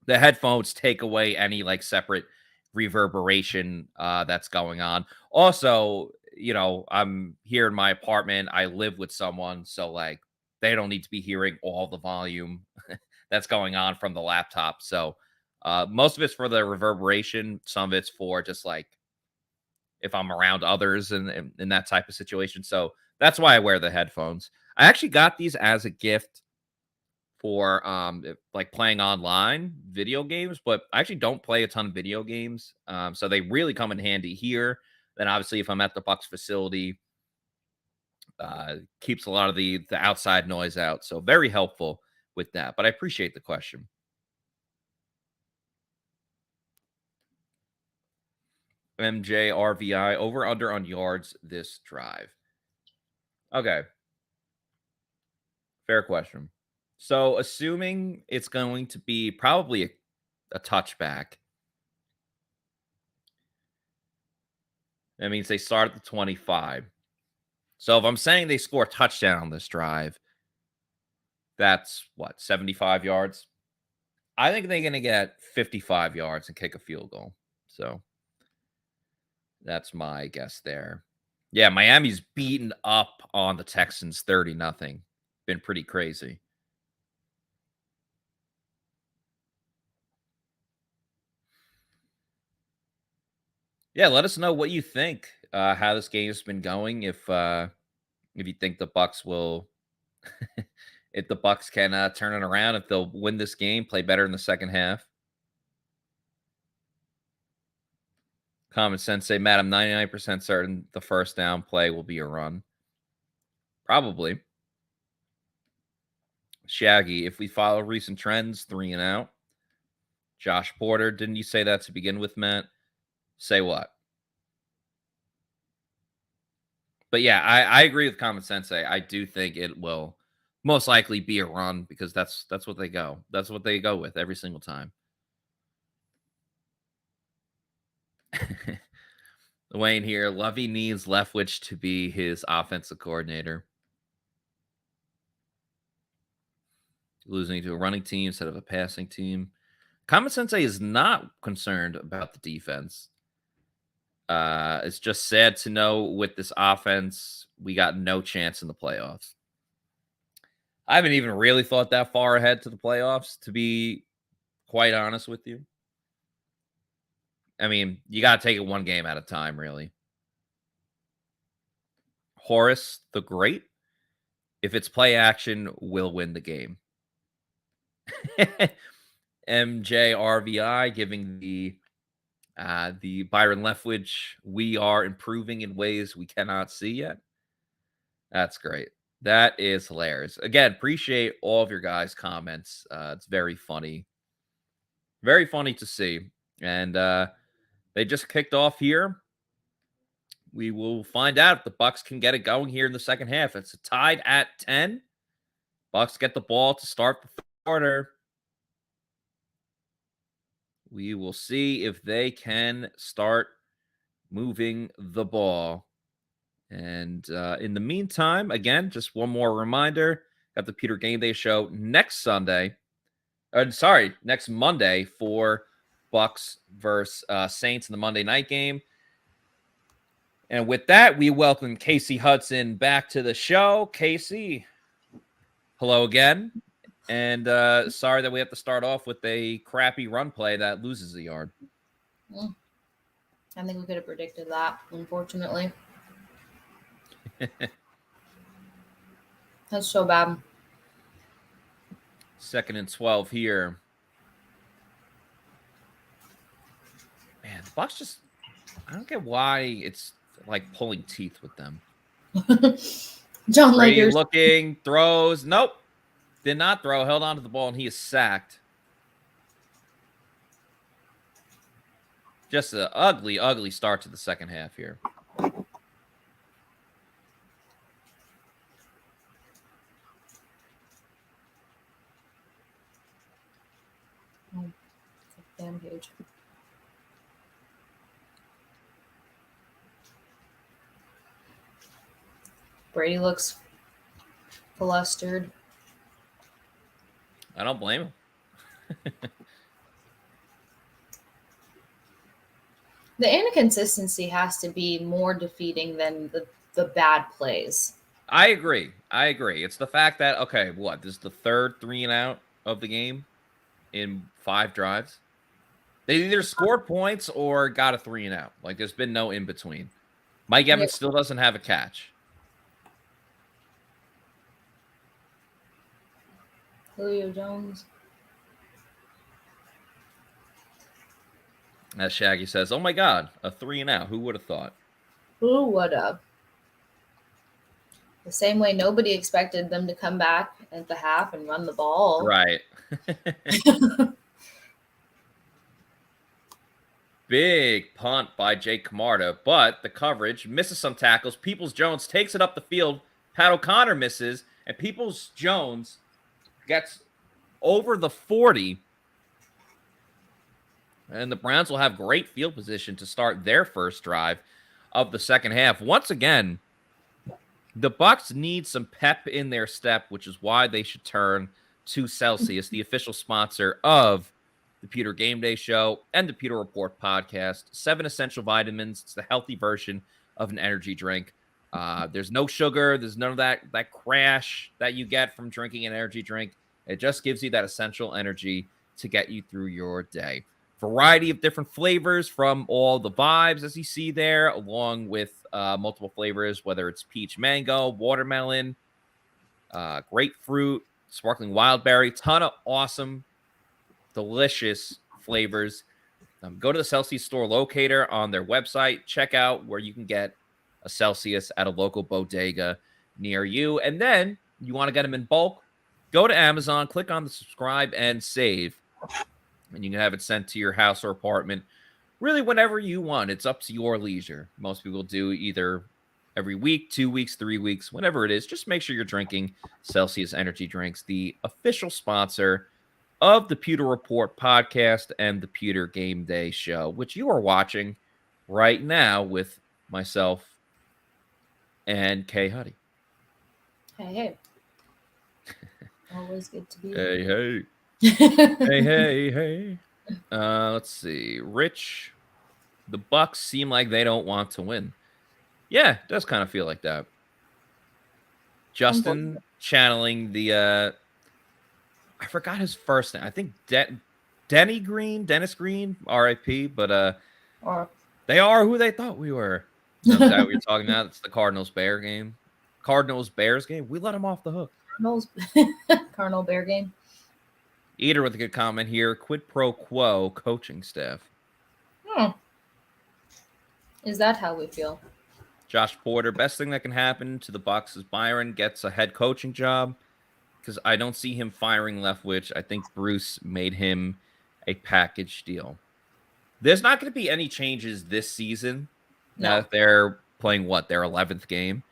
headphones take away any like separate reverberation that's going on. Also, you know, I'm here in my apartment. I live with someone. So like they don't need to be hearing all the volume that's going on from the laptop. So most of it's for the reverberation. Some of it's for just like if I'm around others and in that type of situation. So that's why I wear the headphones. I actually got these as a gift for like playing online video games, but I actually don't play a ton of video games. So they really come in handy here. Then obviously if I'm at the Bucs facility, keeps a lot of the outside noise out. So very helpful with that. But I appreciate the question. MJRVI, over under on yards this drive. Okay. Fair question. So assuming it's going to be probably a touchback, that means they start at the 25. So if I'm saying they score a touchdown on this drive, that's what, 75 yards? I think they're going to get 55 yards and kick a field goal. So that's my guess there. Yeah, Miami's beaten up on the Texans 30-0. Been pretty crazy. Yeah, let us know what you think, how this game's been going. If you think the Bucs will, if the Bucs can turn it around, if they'll win this game, play better in the second half. Common sense say, Matt, I'm 99% certain the first down play will be a run. Probably. Shaggy, if we follow recent trends, 3 and out. Josh Porter, didn't you say that to begin with, Matt? Say what? But yeah, I agree with Common Sensei. I do think it will most likely be a run because that's what they go. That's what they go with every single time. Wayne here. Lovey needs Leftwich to be his offensive coordinator. Losing to a running team instead of a passing team. Common Sensei is not concerned about the defense. It's just sad to know with this offense, we got no chance in the playoffs. I haven't even really thought that far ahead to the playoffs, to be quite honest with you. I mean, you got to take it one game at a time, really. Horace the Great, if it's play action, will win the game. MJRVI giving the Byron Leftwich, we are improving in ways we cannot see yet. That's great. That is hilarious. Again, appreciate all of your guys' comments. It's very funny. Very funny to see. And they just kicked off here. We will find out if the Bucs can get it going here in the second half. It's tied at 10. Bucs get the ball to start the quarter. We will see if they can start moving the ball. And in the meantime, again, just one more reminder, got the Pewter GameDay show next Monday for Bucs versus Saints in the Monday night game. And with that, we welcome Casey Hudson back to the show. Casey, hello again. And sorry that we have to start off with a crappy run play that loses a yard. I think we could have predicted that, unfortunately. That's so bad. 2nd and 12 here. Man, the Bucs just, I don't get why it's like pulling teeth with them. John Brady Lakers looking, throws. Nope. Did not throw, held on to the ball, and he is sacked. Just an ugly, ugly start to the second half here. Damn page. Brady looks flustered. I don't blame him. The inconsistency has to be more defeating than the bad plays. I agree. It's the fact that, okay, what? This is the third 3 and out of the game in 5 drives. They either scored points or got a 3 and out. Like, there's been no in between. Mike Evans still doesn't have a catch. Julio Jones. As Shaggy says, oh my God, a 3 and out. Who would have thought? Who would have? The same way nobody expected them to come back at the half and run the ball. Right. Big punt by Jake Camarda, but the coverage misses some tackles. Peoples-Jones takes it up the field. Pat O'Connor misses, and Peoples-Jones gets over the 40. And the Browns will have great field position to start their first drive of the second half. Once again, the Bucs need some pep in their step, which is why they should turn to Celsius, the official sponsor of the Pewter GameDay show and the Pewter Report podcast. 7 essential vitamins. It's the healthy version of an energy drink. There's no sugar. There's none of that crash that you get from drinking an energy drink. It just gives you that essential energy to get you through your day. Variety of different flavors from all the vibes, as you see there, along with multiple flavors, whether it's peach mango, watermelon, grapefruit, sparkling wild berry, ton of awesome, delicious flavors. Go to the Celsius store locator on their website. Check out where you can get a Celsius at a local bodega near you. And then you want to get them in bulk, go to Amazon, click on the subscribe and save. And you can have it sent to your house or apartment really whenever you want. It's up to your leisure. Most people do either every week, 2 weeks, 3 weeks, whatever it is. Just make sure you're drinking Celsius energy drinks, the official sponsor of the Pewter Report podcast and the Pewter GameDay show, which you are watching right now with myself and Kay Huddy. Hey. Always good to be here. Hey. Let's see. Rich, the Bucs seem like they don't want to win. Yeah, it does kind of feel like that. Justin channeling the I forgot his first name. I think Dennis Green, RIP, but they are who they thought we were. Is that what you're talking about? It's the Cardinals-Bears game. We let them off the hook. Cardinal Bear game. Eater with a good comment here. Quid pro quo coaching staff. Is that how we feel? Josh Porter, best thing that can happen to the Bucs is Byron gets a head coaching job, because I don't see him firing Leftwich. I think Bruce made him a package deal. There's not going to be any changes this season. No. Now that they're playing their 11th game.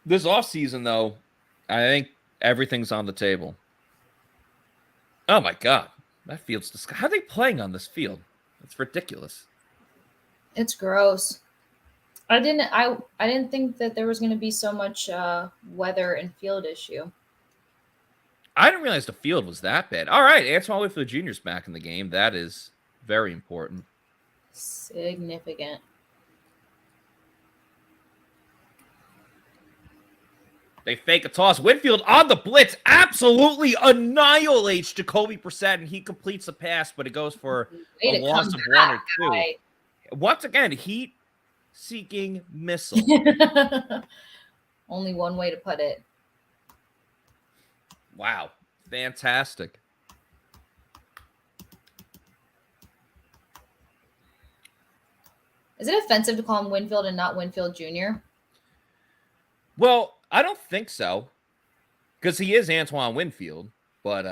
This offseason, though, I think everything's on the table. Oh my God, that field's disgusting. How are they playing on this field? It's ridiculous. It's gross. I didn't think that there was going to be so much weather and field issue. I didn't realize the field was that bad. All right, Antoine Winfield Jr.'s back in the game. That is very important. Significant. They fake a toss. Winfield on the blitz absolutely annihilates Jacoby Brissett, and he completes a pass, but it goes for a loss of 1 or 2. Once again, heat-seeking missile. Only one way to put it. Wow. Fantastic. Is it offensive to call him Winfield and not Winfield Jr.? Well, I don't think so, because he is Antoine Winfield. But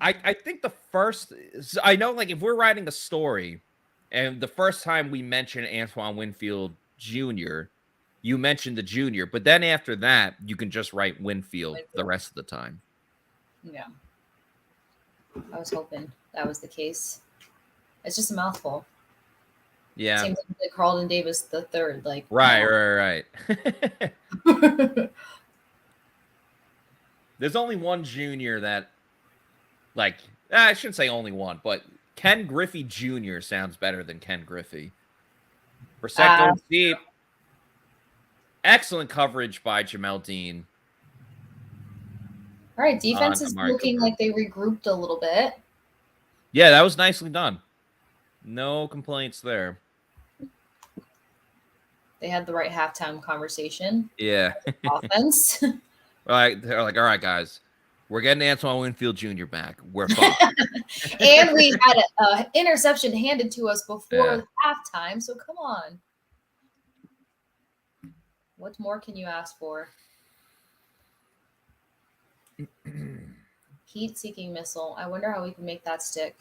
I think the first – I know, like, if we're writing a story and the first time we mention Antoine Winfield Jr., you mention the junior. But then after that, you can just write Winfield the rest of the time. Yeah. I was hoping that was the case. It's just a mouthful. Yeah. Same thing with Carlton Davis the third. Like right. There's only one junior that, like, I shouldn't say only one, but Ken Griffey Jr. sounds better than Ken Griffey. Brissett goes deep. Excellent coverage by Jamel Dean. All right, defense is looking like they regrouped a little bit. Yeah, that was nicely done. No complaints there. They had the right halftime conversation. Yeah. Offense. Right. They're like, all right, guys, we're getting Antoine Winfield Jr. back. We're fine. And we had an interception handed to us before halftime, so come on. What more can you ask for? Heat-seeking missile. I wonder how we can make that stick.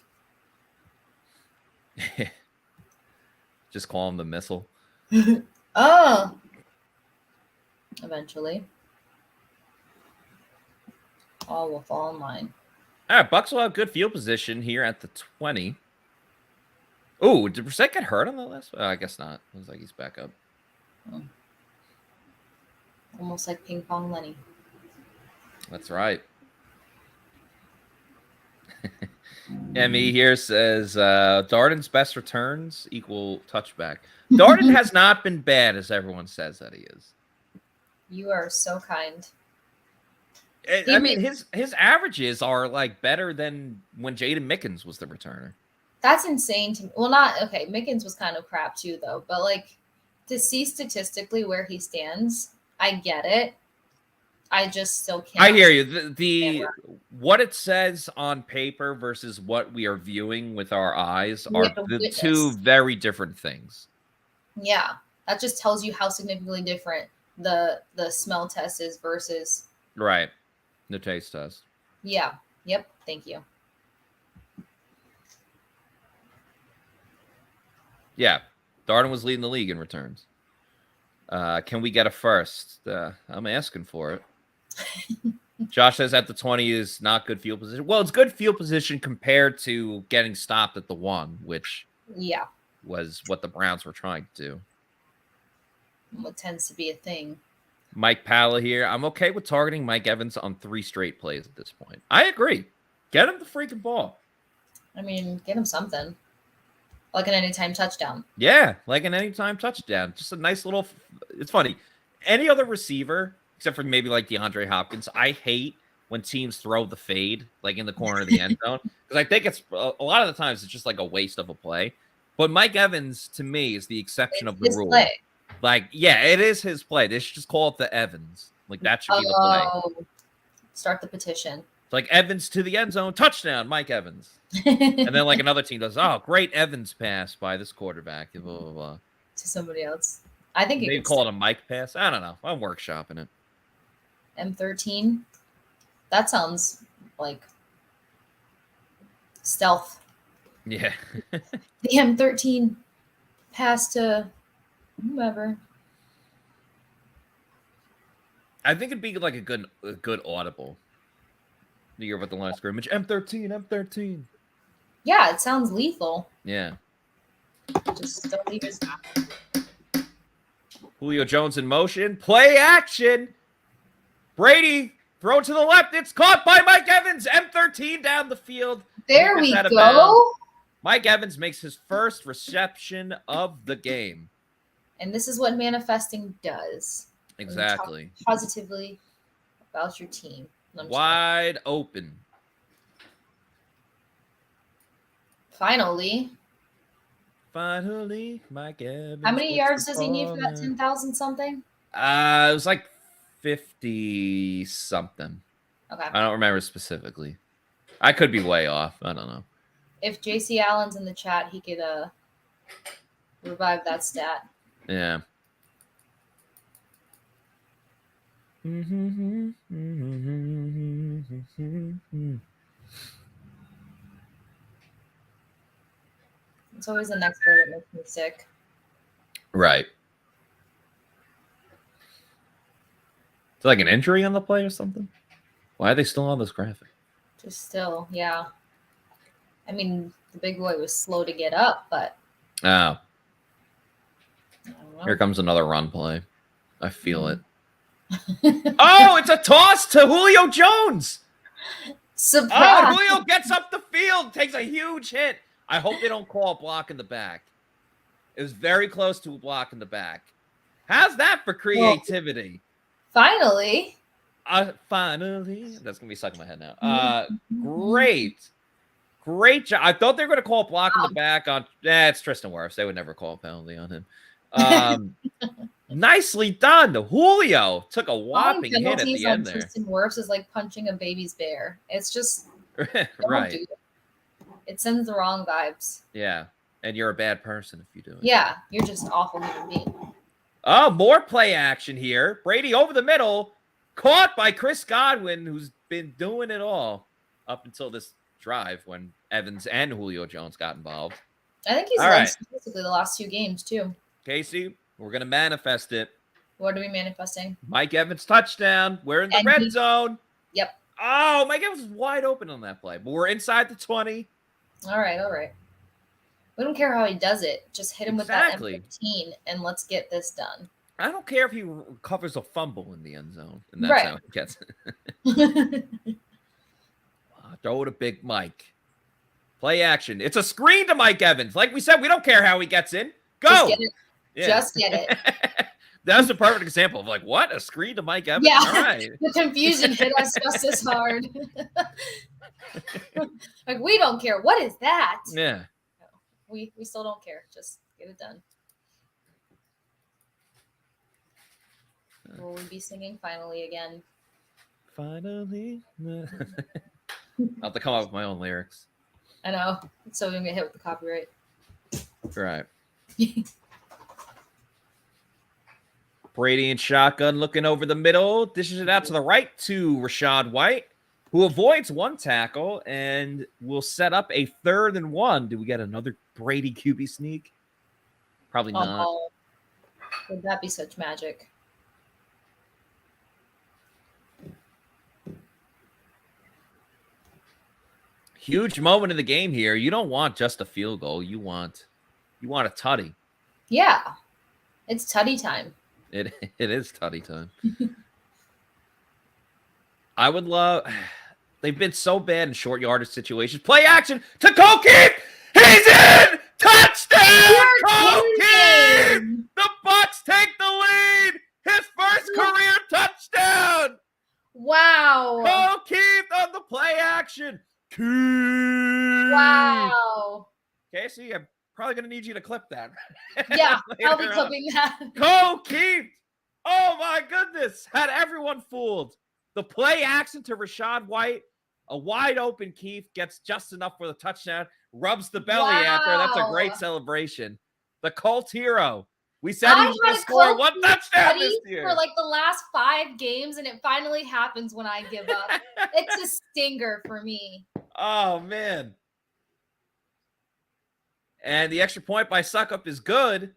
Just call him the missile. Oh. Eventually. All will fall in line. All right, Bucs will have good field position here at the 20. Oh, did Brissett get hurt on the last? I guess not. It looks like he's back up. Oh. Almost like ping pong Lenny. That's right. Emmy here says Darden's best returns equal touchback. Darden has not been bad as everyone says that he is. You are so kind. I mean, his averages are like better than when Jaden Mickens was the returner. That's insane to me. Well, not okay. Mickens was kind of crap too, though. But like to see statistically where he stands, I get it. I just still can't. I hear you. The what it says on paper versus what we are viewing with our eyes are the two very different things. Yeah, that just tells you how significantly different the smell test is versus right the taste test. Yeah. Yep. Thank you. Yeah, Darden was leading the league in returns. Can we get a first? I'm asking for it. Josh says at the 20 is not good field position. Well, it's good field position compared to getting stopped at the 1, which was what the Browns were trying to do. What tends to be a thing. Mike Palla here. I'm okay with targeting Mike Evans on 3 straight plays at this point. I agree. Get him the freaking ball. I mean, get him something. Like an anytime touchdown. Yeah, like an anytime touchdown. Just a nice little... It's funny. Any other receiver, except for maybe like DeAndre Hopkins, I hate when teams throw the fade like in the corner of the end zone. Because I think it's... A lot of the times it's just like a waste of a play. But Mike Evans, to me, is the exception of the rule. Play. Like, yeah, it is his play. They should just call it the Evans. Like, that should be the play. Start the petition. It's like Evans to the end zone, touchdown, Mike Evans. And then like another team does, oh, great Evans pass by this quarterback. Blah, blah, blah. To somebody else. I think they call it a Mike pass. I don't know. I'm workshopping it. M13. That sounds like stealth. Yeah. The M13 pass to whoever. I think it'd be like a good audible. You hear about the line of scrimmage. M13. Yeah, it sounds lethal. Yeah. Just don't leave his Julio Jones in motion. Play action. Brady, throw to the left. It's caught by Mike Evans. M13 down the field. There we go. Mike Evans makes his first reception of the game. And this is what manifesting does. Exactly. Talk positively about your team. Wide open. Finally, Mike Evans. How many yards does he need for that 10,000 something? It was like 50 something. Okay. I don't remember specifically. I could be way off. I don't know. If JC Allen's in the chat, he could revive that stat. Yeah. It's always the next play that makes me sick. Right. It's like an injury on the play or something. Why are they still on this graphic? Just still, yeah. I mean, the big boy was slow to get up, but oh, here comes another run play. I feel it. Oh, it's a toss to Julio Jones. Surprise. Oh, Julio gets up the field, takes a huge hit. I hope they don't call a block in the back. It was very close to a block in the back. How's that for creativity? Finally. Finally. That's going to be stuck in my head now. Great job. I thought they were going to call a block in the back on. It's Tristan Wirfs. They would never call a penalty on him. Nicely done. Julio took a whopping hit at the end there. Tristan Wirfs is like punching a baby's bear. It's just right. Do it. It sends the wrong vibes. Yeah. And you're a bad person if you do it. Yeah. You're just awful human being. Oh, more play action here. Brady over the middle. Caught by Chris Godwin, who's been doing it all up until this drive when Evans and Julio Jones got involved. I think he's done statistically the last 2 games, too. Casey, we're going to manifest it. What are we manifesting? Mike Evans touchdown. We're in the red zone. Yep. Oh, Mike Evans was wide open on that play, but we're inside the 20. All right. We don't care how he does it. Just hit him with that M15 and let's get this done. I don't care if he covers a fumble in the end zone, and that's how he gets it. Throw it to Big Mike. Play action. It's a screen to Mike Evans. Like we said, we don't care how he gets in. Go. Just get it. Yeah. Just get it. That was a perfect example of like, what? A screen to Mike Evans? Yeah. All right. The confusion hit us just as hard. Like, we don't care. What is that? Yeah. We still don't care. Just get it done. Will we be singing finally again? Finally. I'll have to come up with my own lyrics. I know. So we're going to get hit with the copyright. Right. Brady and shotgun looking over the middle. Dishes it out to the right to Rachaad White, who avoids one tackle and will set up a 3rd and 1. Do we get another Brady QB sneak? Probably not. Would that be such magic? Huge moment in the game here. You don't want just a field goal. You want a tutty. Yeah. It's tutty time. It is tutty time. I would love. They've been so bad in short yardage situations. Play action to Cade. He's in. Touchdown, Cade. The Bucs take the lead. His first career touchdown. Wow. Cade on the play action. Wow. Casey, I'm probably going to need you to clip that. Yeah, I'll be clipping that. Keith. Oh, my goodness. Had everyone fooled. The play action to Rachaad White. A wide open Keith gets just enough for the touchdown. Rubs the belly after. That's a great celebration. The Colts hero. We said he was going to score one touchdown this year. For like the last 5 games, and it finally happens when I give up. It's a stinger for me. Oh, man. And the extra point by Suckup is good.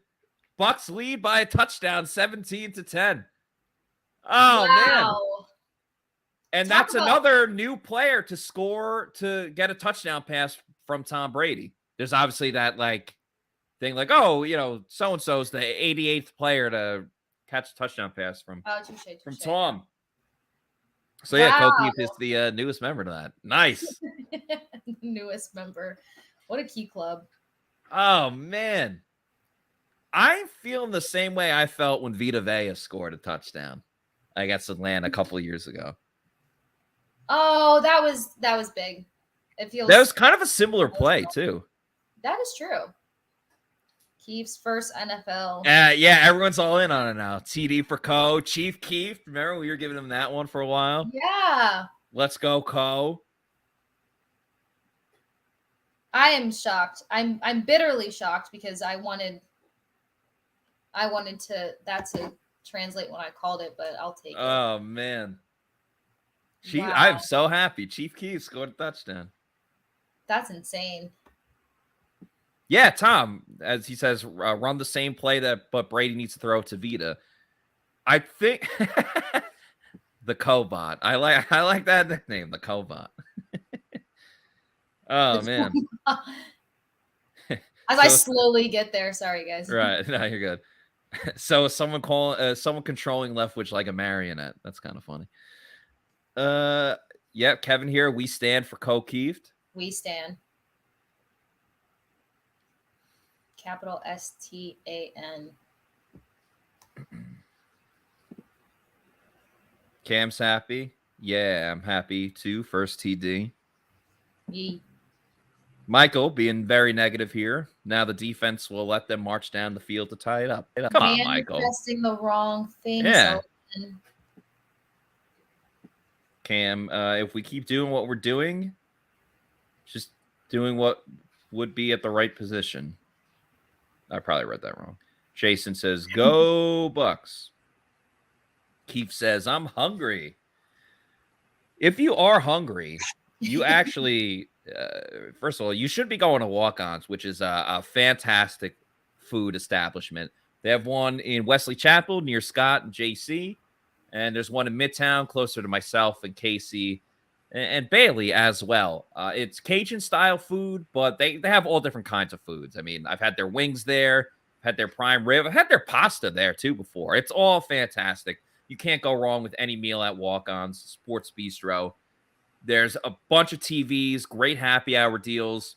Bucs lead by a touchdown, 17-10. Oh, man. And that's another new player to score to get a touchdown pass from Tom Brady. There's obviously that thing so-and-so's the 88th player to catch a touchdown pass from Tom. So, yeah, Keith is the newest member to that. Nice. Newest member. What a key club. Oh, man. I'm feeling the same way I felt when Vita scored a touchdown against Atlanta a couple of years ago. Oh, that was big. It feels that was kind of a similar play, too. That is true. Keith's first NFL. Yeah, everyone's all in on it now. TD for Chief Keith. Remember, we were giving him that one for a while? Yeah. Let's go, Co. I am shocked. I'm bitterly shocked because I wanted that to translate when I called it, but I'll take it. Oh, man. Wow. I'm so happy. Chief Keith scored a touchdown. That's insane. Yeah, Tom, as he says, run the same play but Brady needs to throw to Vita. I think the Cobot. I like that nickname, the Cobot. Oh, man. I slowly get there. Sorry, guys. Right. No, you're good. So someone controlling Leftwich like a marionette. That's kind of funny. Yeah, Kevin here. We stand for Keith. We stand. Capital STAN. Cam's happy. Yeah, I'm happy too. First TD. Yee. Michael being very negative here. Now the defense will let them march down the field to tie it up. Come on, Michael. Pressing the wrong thing. Yeah. Cam, if we keep doing what we're doing, just doing what would be at the right position. I probably read that wrong. Jason says, go Bucs. Keith says, I'm hungry. If you are hungry, you actually, first of all, you should be going to Walk-Ons, which is a fantastic food establishment. They have one in Wesley Chapel near Scott and JC. And there's one in Midtown closer to myself and Casey and Bailey as well. It's Cajun-style food, but they have all different kinds of foods. I mean, I've had their wings there. I've had their prime rib. I've had their pasta there, too, before. It's all fantastic. You can't go wrong with any meal at Walk-Ons, Sports Bistro. There's a bunch of TVs, great happy hour deals.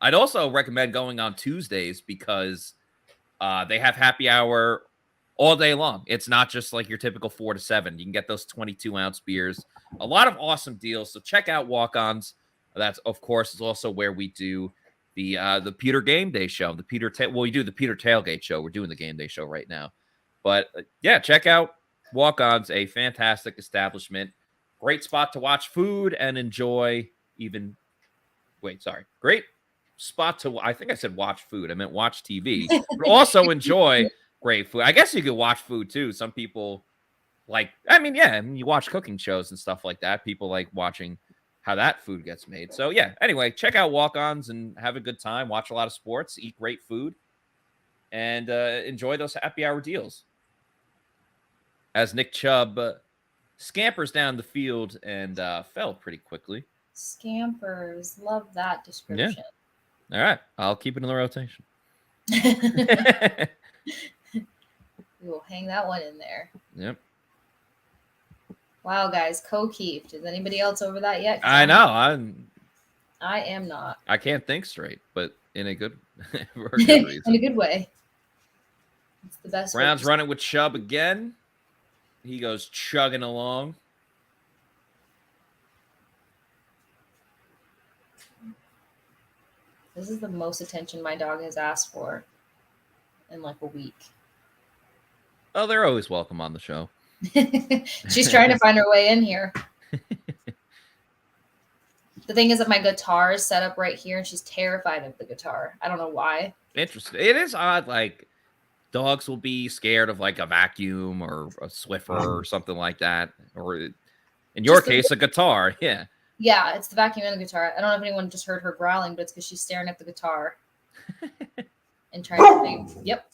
I'd also recommend going on Tuesdays because they have happy hour all day long. It's not just like your typical 4 to 7. You can get those 22-ounce beers. A lot of awesome deals. So check out Walk-Ons. That's, of course, is also where we do the Pewter GameDay show. We do the Pewter Tailgate show. We're doing the Game Day show right now. But, yeah, check out Walk-Ons, a fantastic establishment. Great spot to watch food and enjoy Great spot to, I think I said watch food. I meant watch TV, but also enjoy great food. I guess you could watch food too. Some people you watch cooking shows and stuff like that. People like watching how that food gets made. So yeah, anyway, check out Walk-Ons and have a good time. Watch a lot of sports, eat great food, and enjoy those happy hour deals. As Nick Chubb scampers down the field and fell pretty quickly. Scampers. Love that description. Yeah. All right. I'll keep it in the rotation. We will hang that one in there. Yep. Wow, guys. Keeft. Is anybody else over that yet? I know. I am not. I can't think straight, but in a good, for a good reason. In a good way. It's the best. Browns running with Chubb again. He goes chugging along. This is the most attention my dog has asked for in like a week. Oh, they're always welcome on the show. She's trying to find her way in here. The thing is that my guitar is set up right here, and she's terrified of the guitar. I don't know why. Interesting. It is odd. Like, dogs will be scared of like a vacuum or a Swiffer or something like that. Or in your case, a guitar. Yeah. Yeah, it's the vacuum and the guitar. I don't know if anyone just heard her growling, but it's because she's staring at the guitar and trying to think. Yep.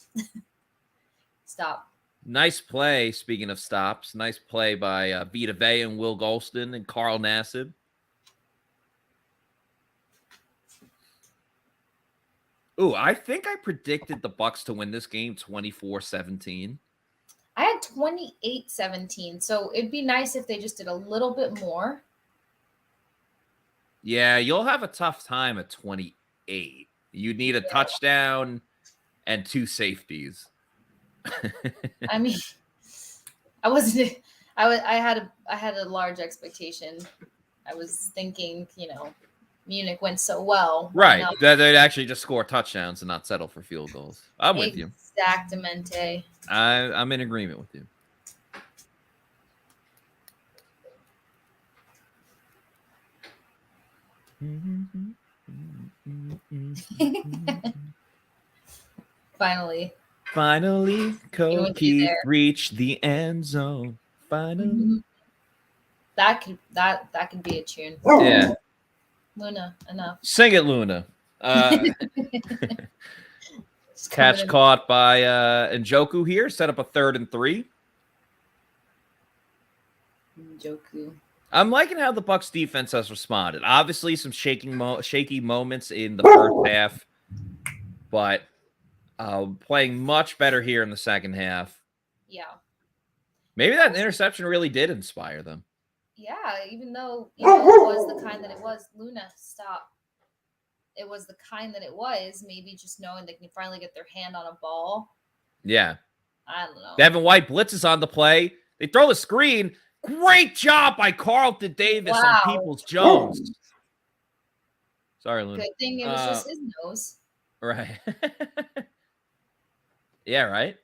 Stop. Nice play. Speaking of stops, nice play by Vita and Will Golston and Carl Nassib. Ooh, I think I predicted the Bucs to win this game 24-17. I had 28-17, so it'd be nice if they just did a little bit more. Yeah, you'll have a tough time at 28. You'd need a touchdown and 2 safeties. I mean, I had a large expectation. I was thinking, Munich went so well. Right. That they'd actually just score touchdowns and not settle for field goals. I'm with you. Exactamente. I'm in agreement with you. Finally, Keith reached the end zone. Finally, that could be a tune. Yeah, Luna, enough. Sing it, Luna. Catch caught by Njoku here. Set up a 3rd and 3. Njoku. I'm liking how the Bucs defense has responded. Obviously, some shaky moments in the first half, but playing much better here in the second half. Yeah. Maybe that interception really did inspire them. Yeah, even though it was the kind that it was. Luna, stop. It was the kind that it was. Maybe just knowing they can finally get their hand on a ball. Yeah. I don't know. Devin White blitzes on the play. They throw the screen. Great job by Carlton Davis on Peoples-Jones. Sorry, Luna. Good thing it was just his nose. Right. Yeah, right.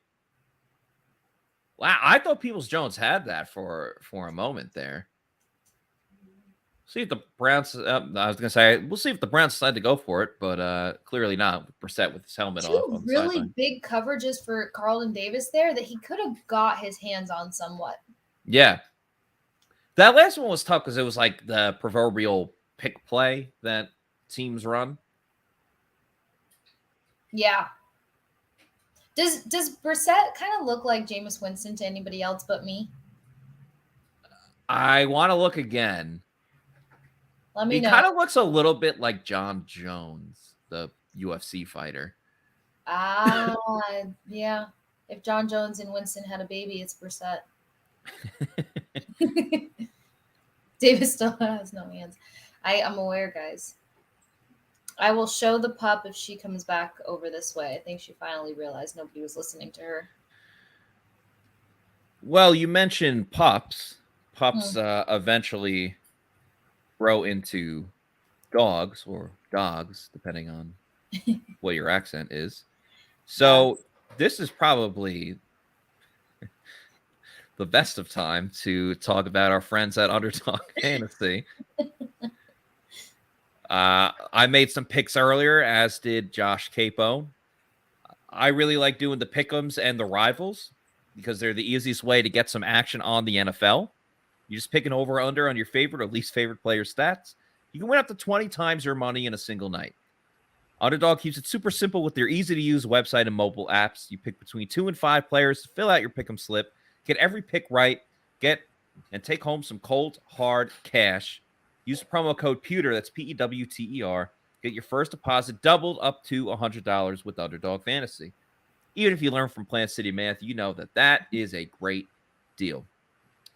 Wow, I thought Peoples-Jones had that for a moment there. See if the Browns. I was gonna say we'll see if the Browns decide to go for it, but clearly not. Brissett with his helmet off. 2 really big coverages for Carlton Davis there that he could have got his hands on somewhat. Yeah, that last one was tough because it was like the proverbial pick play that teams run. Yeah. Does Brissett kind of look like Jameis Winston to anybody else but me? I want to look again. Let me know. He kind of looks a little bit like John Jones, the UFC fighter. Yeah. If John Jones and Winston had a baby, it's Brissett. Davis still has no hands. I'm aware, guys. I will show the pup if she comes back over this way. I think she finally realized nobody was listening to her. Well, you mentioned pups. Pups eventually grow into dogs or dogs, depending on what your accent is. So this is probably the best of time to talk about our friends at Underdog Fantasy. I made some picks earlier, as did Josh Capo. I really like doing the pick'ems and the rivals because they're the easiest way to get some action on the NFL. You just pick an over or under on your favorite or least favorite player stats. You can win up to 20 times your money in a single night. Underdog keeps it super simple with their easy-to-use website and mobile apps. You pick between 2 and 5 players to fill out your pick'em slip, get every pick right, and take home some cold, hard cash. Use the promo code Pewter, that's Pewter. Get your first deposit doubled up to $100 with Underdog Fantasy. Even if you learn from Plant City Math, you know that is a great deal.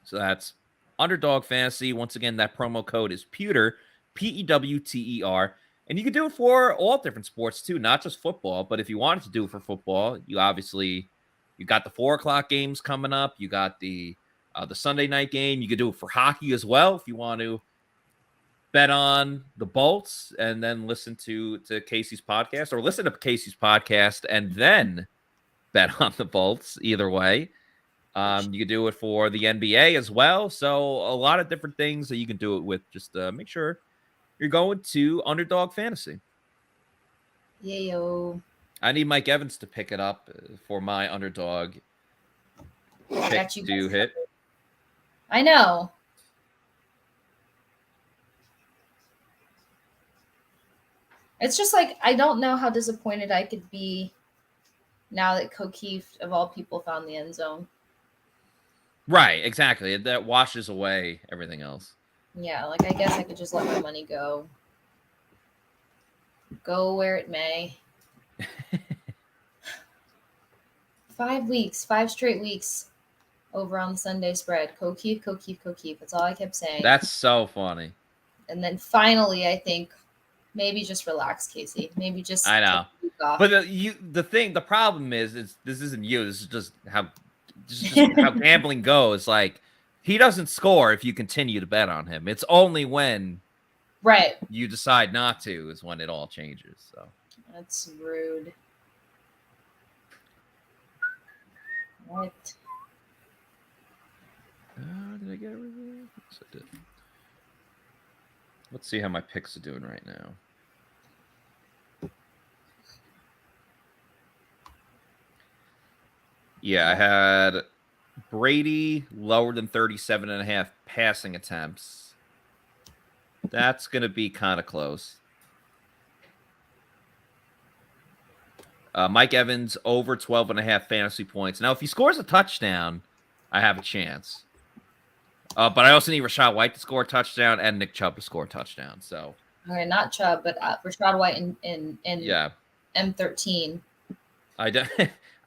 So that's Underdog Fantasy. Once again, that promo code is Pewter, Pewter. And you can do it for all different sports too, not just football. But if you wanted to do it for football, you got the 4 o'clock games coming up. You got the Sunday night game. You could do it for hockey as well if you want to bet on the Bolts and then listen to Casey's podcast, or listen to Casey's podcast and then bet on the Bolts. Either way, you can do it for the NBA as well. So a lot of different things that you can do it with. Just make sure you're going to Underdog Fantasy. Yayo. I need Mike Evans to pick it up for my Underdog pick to hit. I know. It's just like, I don't know how disappointed I could be now that O'Keefe, of all people, found the end zone. Right, exactly. That washes away everything else. Yeah, like, I guess I could just let my money go. Go where it may. 5 straight weeks over on the Sunday spread. O'Keefe. That's all I kept saying. That's so funny. And then finally, I think, maybe just relax, Casey. Maybe just I know. take a week off. But the problem is this isn't you. This is just how gambling goes. Like, he doesn't score if you continue to bet on him. It's only when you decide not to is when it all changes. So that's rude. What? Did I get everything? Yes, I did. Let's see how my picks are doing right now. Yeah, I had Brady lower than 37.5 passing attempts. That's going to be kind of close. Mike Evans over 12.5 fantasy points. Now, if he scores a touchdown, I have a chance. But I also need Rachaad White to score a touchdown and Nick Chubb to score a touchdown. So, okay, not Chubb, but Rachaad White in M13.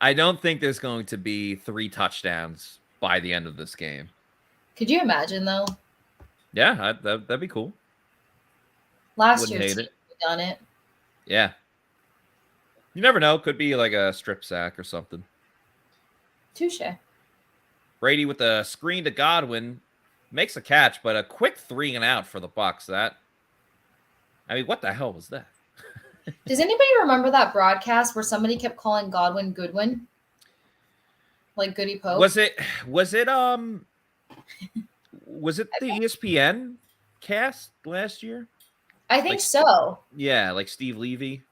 I don't think there's going to be 3 touchdowns by the end of this game. Could you imagine, though? Yeah, that'd be cool. Last year, we done it. Yeah. You never know. Could be like a strip sack or something. Touche. Brady with a screen to Godwin. Makes a catch, but a quick 3 and out for the Bucs. What the hell was that? Does anybody remember that broadcast where somebody kept calling Godwin Goodwin? Like Goody Pope? Was it the ESPN cast last year? I think so. Yeah, like Steve Levy.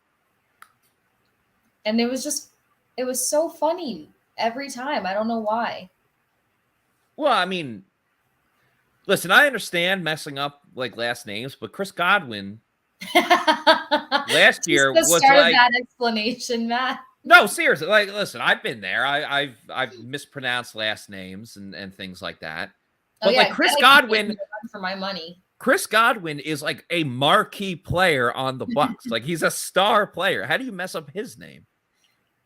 And it was so funny every time. I don't know why. Well, I mean, listen, I understand messing up like last names, but Chris Godwin last year was like that explanation, Matt. No, seriously. Like, listen, I've been there. I've mispronounced last names and things like that. But like Chris Godwin, for my money. Chris Godwin is like a marquee player on the Bucs. Like, he's a star player. How do you mess up his name?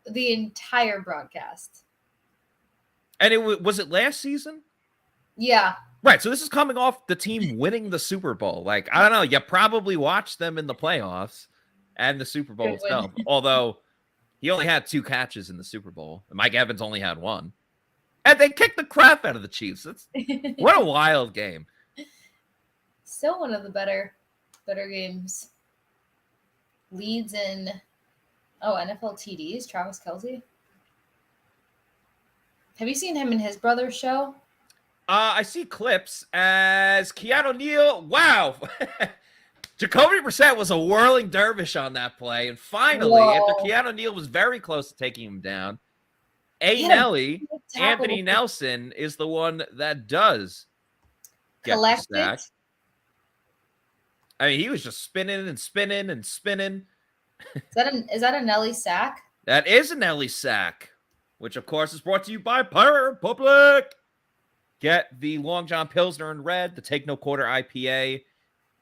The entire broadcast. And was it last season? Yeah. Right. So this is coming off the team winning the Super Bowl. Like, I don't know. You probably watched them in the playoffs and the Super Bowl itself. Although he only had 2 catches in the Super Bowl. And Mike Evans only had 1. And they kicked the crap out of the Chiefs. What a wild game. Still one of the better games. Leads in NFL TDs, Travis Kelce. Have you seen him and his brother's show? I see clips as Keanu Neal. Wow. Jacoby Brissett was a whirling dervish on that play. And finally, after Keanu Neal was very close to taking him down, Anthony Nelson is the one that does get the sack. I mean, he was just spinning and spinning and spinning. Is that a Nelly sack? That is a Nelly sack, which, of course, is brought to you by Pirate Republic. Get the Long John Pilsner in red, the Take No Quarter IPA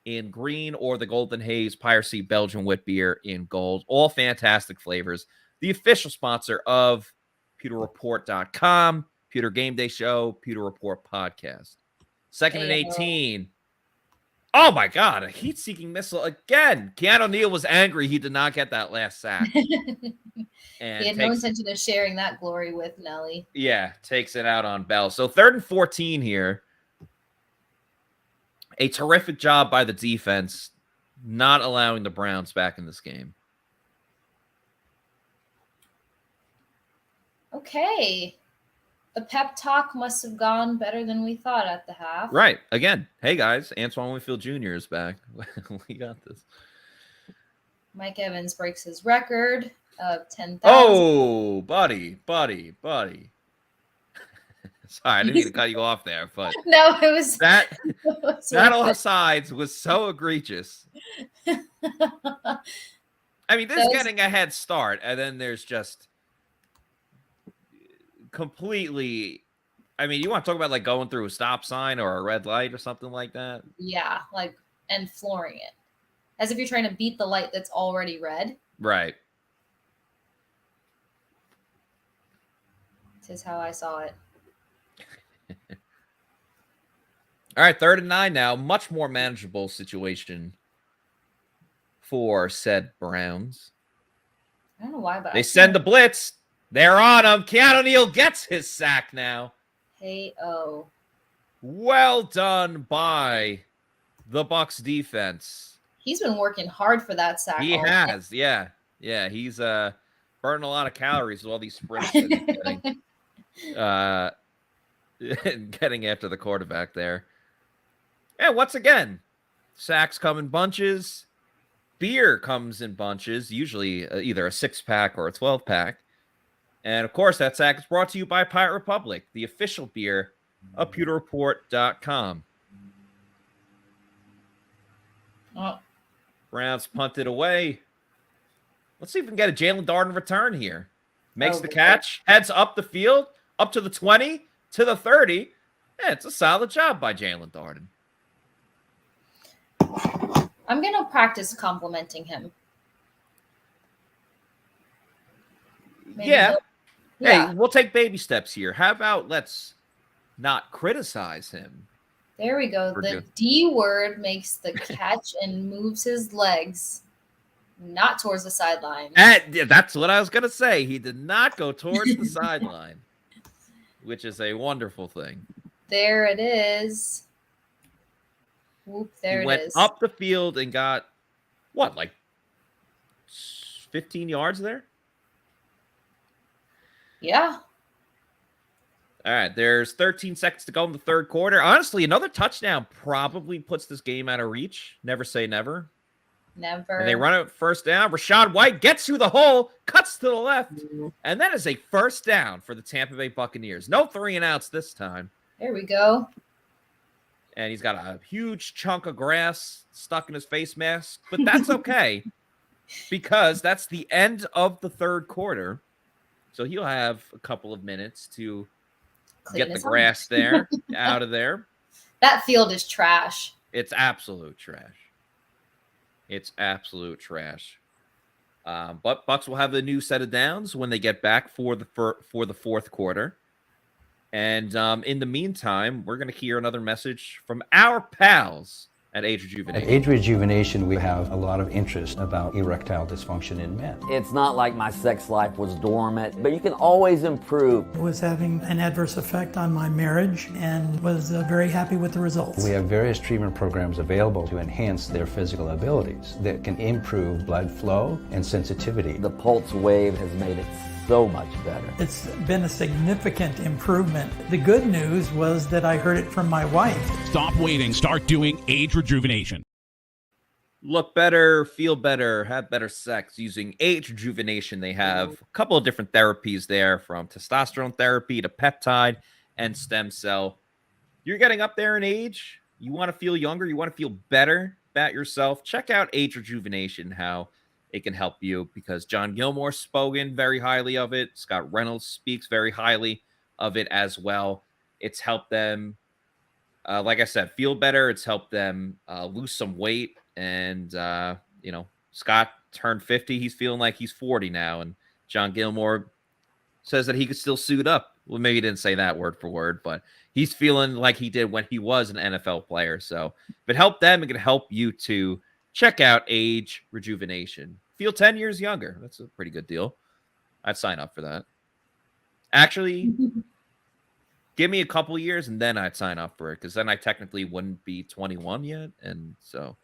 in green, or the Golden Haze Piracy Belgian Wit Beer in gold. All fantastic flavors. The official sponsor of PewterReport.com, Pewter GameDay Show, Pewter Report Podcast. 2nd and 18. Oh, my God. A heat-seeking missile again. Keanu Neal was angry he did not get that last sack. And he had no intention of sharing that glory with Nelly. Yeah, takes it out on Bell. So 3rd and 14 here. A terrific job by the defense not allowing the Browns back in this game. Okay. The pep talk must have gone better than we thought at the half. Right. Again, hey, guys, Antoine Winfield Jr. is back. We got this. Mike Evans breaks his record of 10,000. Oh, buddy. Sorry, I didn't mean to cut you off there, but no, it was that all sides was so egregious. I mean, this getting a head start, and then there's just completely. I mean, you want to talk about like going through a stop sign or a red light or something like that? Yeah, and flooring it. As if you're trying to beat the light that's already red. Right. This is how I saw it. All right, 3rd and 9 now. Much more manageable situation for said Browns. I don't know why, but they send the blitz. They're on him. Keanu Neal gets his sack now. Hey-oh. Well done by the Bucs defense. He's been working hard for that sack. He has, yeah. Yeah, he's burning a lot of calories with all these sprints that he's getting. Getting after the quarterback there. And once again, sacks come in bunches. Beer comes in bunches, usually either a 6-pack or a 12-pack. And, of course, that sack is brought to you by Pirate Republic, the official beer of PewterReport.com. Oh. Browns punted away. Let's see if we can get a Jalen Darden return here. Makes the catch, heads up the field, up to the 20, to the 30. Yeah, it's a solid job by Jalen Darden. I'm going to practice complimenting him. Maybe yeah. Hey, we'll take baby steps here. How about let's not criticize him? There we go. The D word makes the catch and moves his legs, not towards the sideline. That's what I was going to say. He did not go towards the sideline, which is a wonderful thing. There it is. Whoop, there he it went is. Up the field and got, what, like 15 yards there? Yeah. All right, there's 13 seconds to go in the 3rd quarter. Honestly, another touchdown probably puts this game out of reach. Never say never. Never. And they run it 1st down. Rachaad White gets through the hole, cuts to the left, and that is a 1st down for the Tampa Bay Buccaneers. No 3-and-outs this time. There we go. And he's got a huge chunk of grass stuck in his face mask, but that's okay because that's the end of the 3rd quarter. So he'll have a couple of minutes to get the grass there out of there. That field is trash. It's absolute trash. It's absolute trash. But Bucs will have a new set of downs when they get back for the 4th quarter. And in the meantime, we're going to hear another message from our pals at Age Rejuvenation. At Age Rejuvenation, we have a lot of interest about erectile dysfunction in men. It's not like my sex life was dormant, but you can always improve. I was having an adverse effect on my marriage and was very happy with the results. We have various treatment programs available to enhance their physical abilities that can improve blood flow and sensitivity. The pulse wave has made it so much better. It's been a significant improvement. The good news was that I heard it from my wife. Stop waiting. Start doing Age Rejuvenation. Look better, feel better, have better sex using Age Rejuvenation. They have a couple of different therapies there, from testosterone therapy to peptide and stem cell. You're getting up there in age. You want to feel younger. You want to feel better about yourself. Check out Age Rejuvenation, how it can help you, because John Gilmore spoken very highly of it. Scott Reynolds speaks very highly of it as well. It's helped them, like I said, feel better. It's helped them lose some weight. And, Scott turned 50. He's feeling like he's 40 now. And John Gilmore says that he could still suit up. Well, maybe he didn't say that word for word, but he's feeling like he did when he was an NFL player. So if it helped them, it can help you to check out Age Rejuvenation. Feel 10 years younger. That's a pretty good deal. I'd sign up for that. Actually, give me a couple years and then I'd sign up for it, because then I technically wouldn't be 21 yet. And so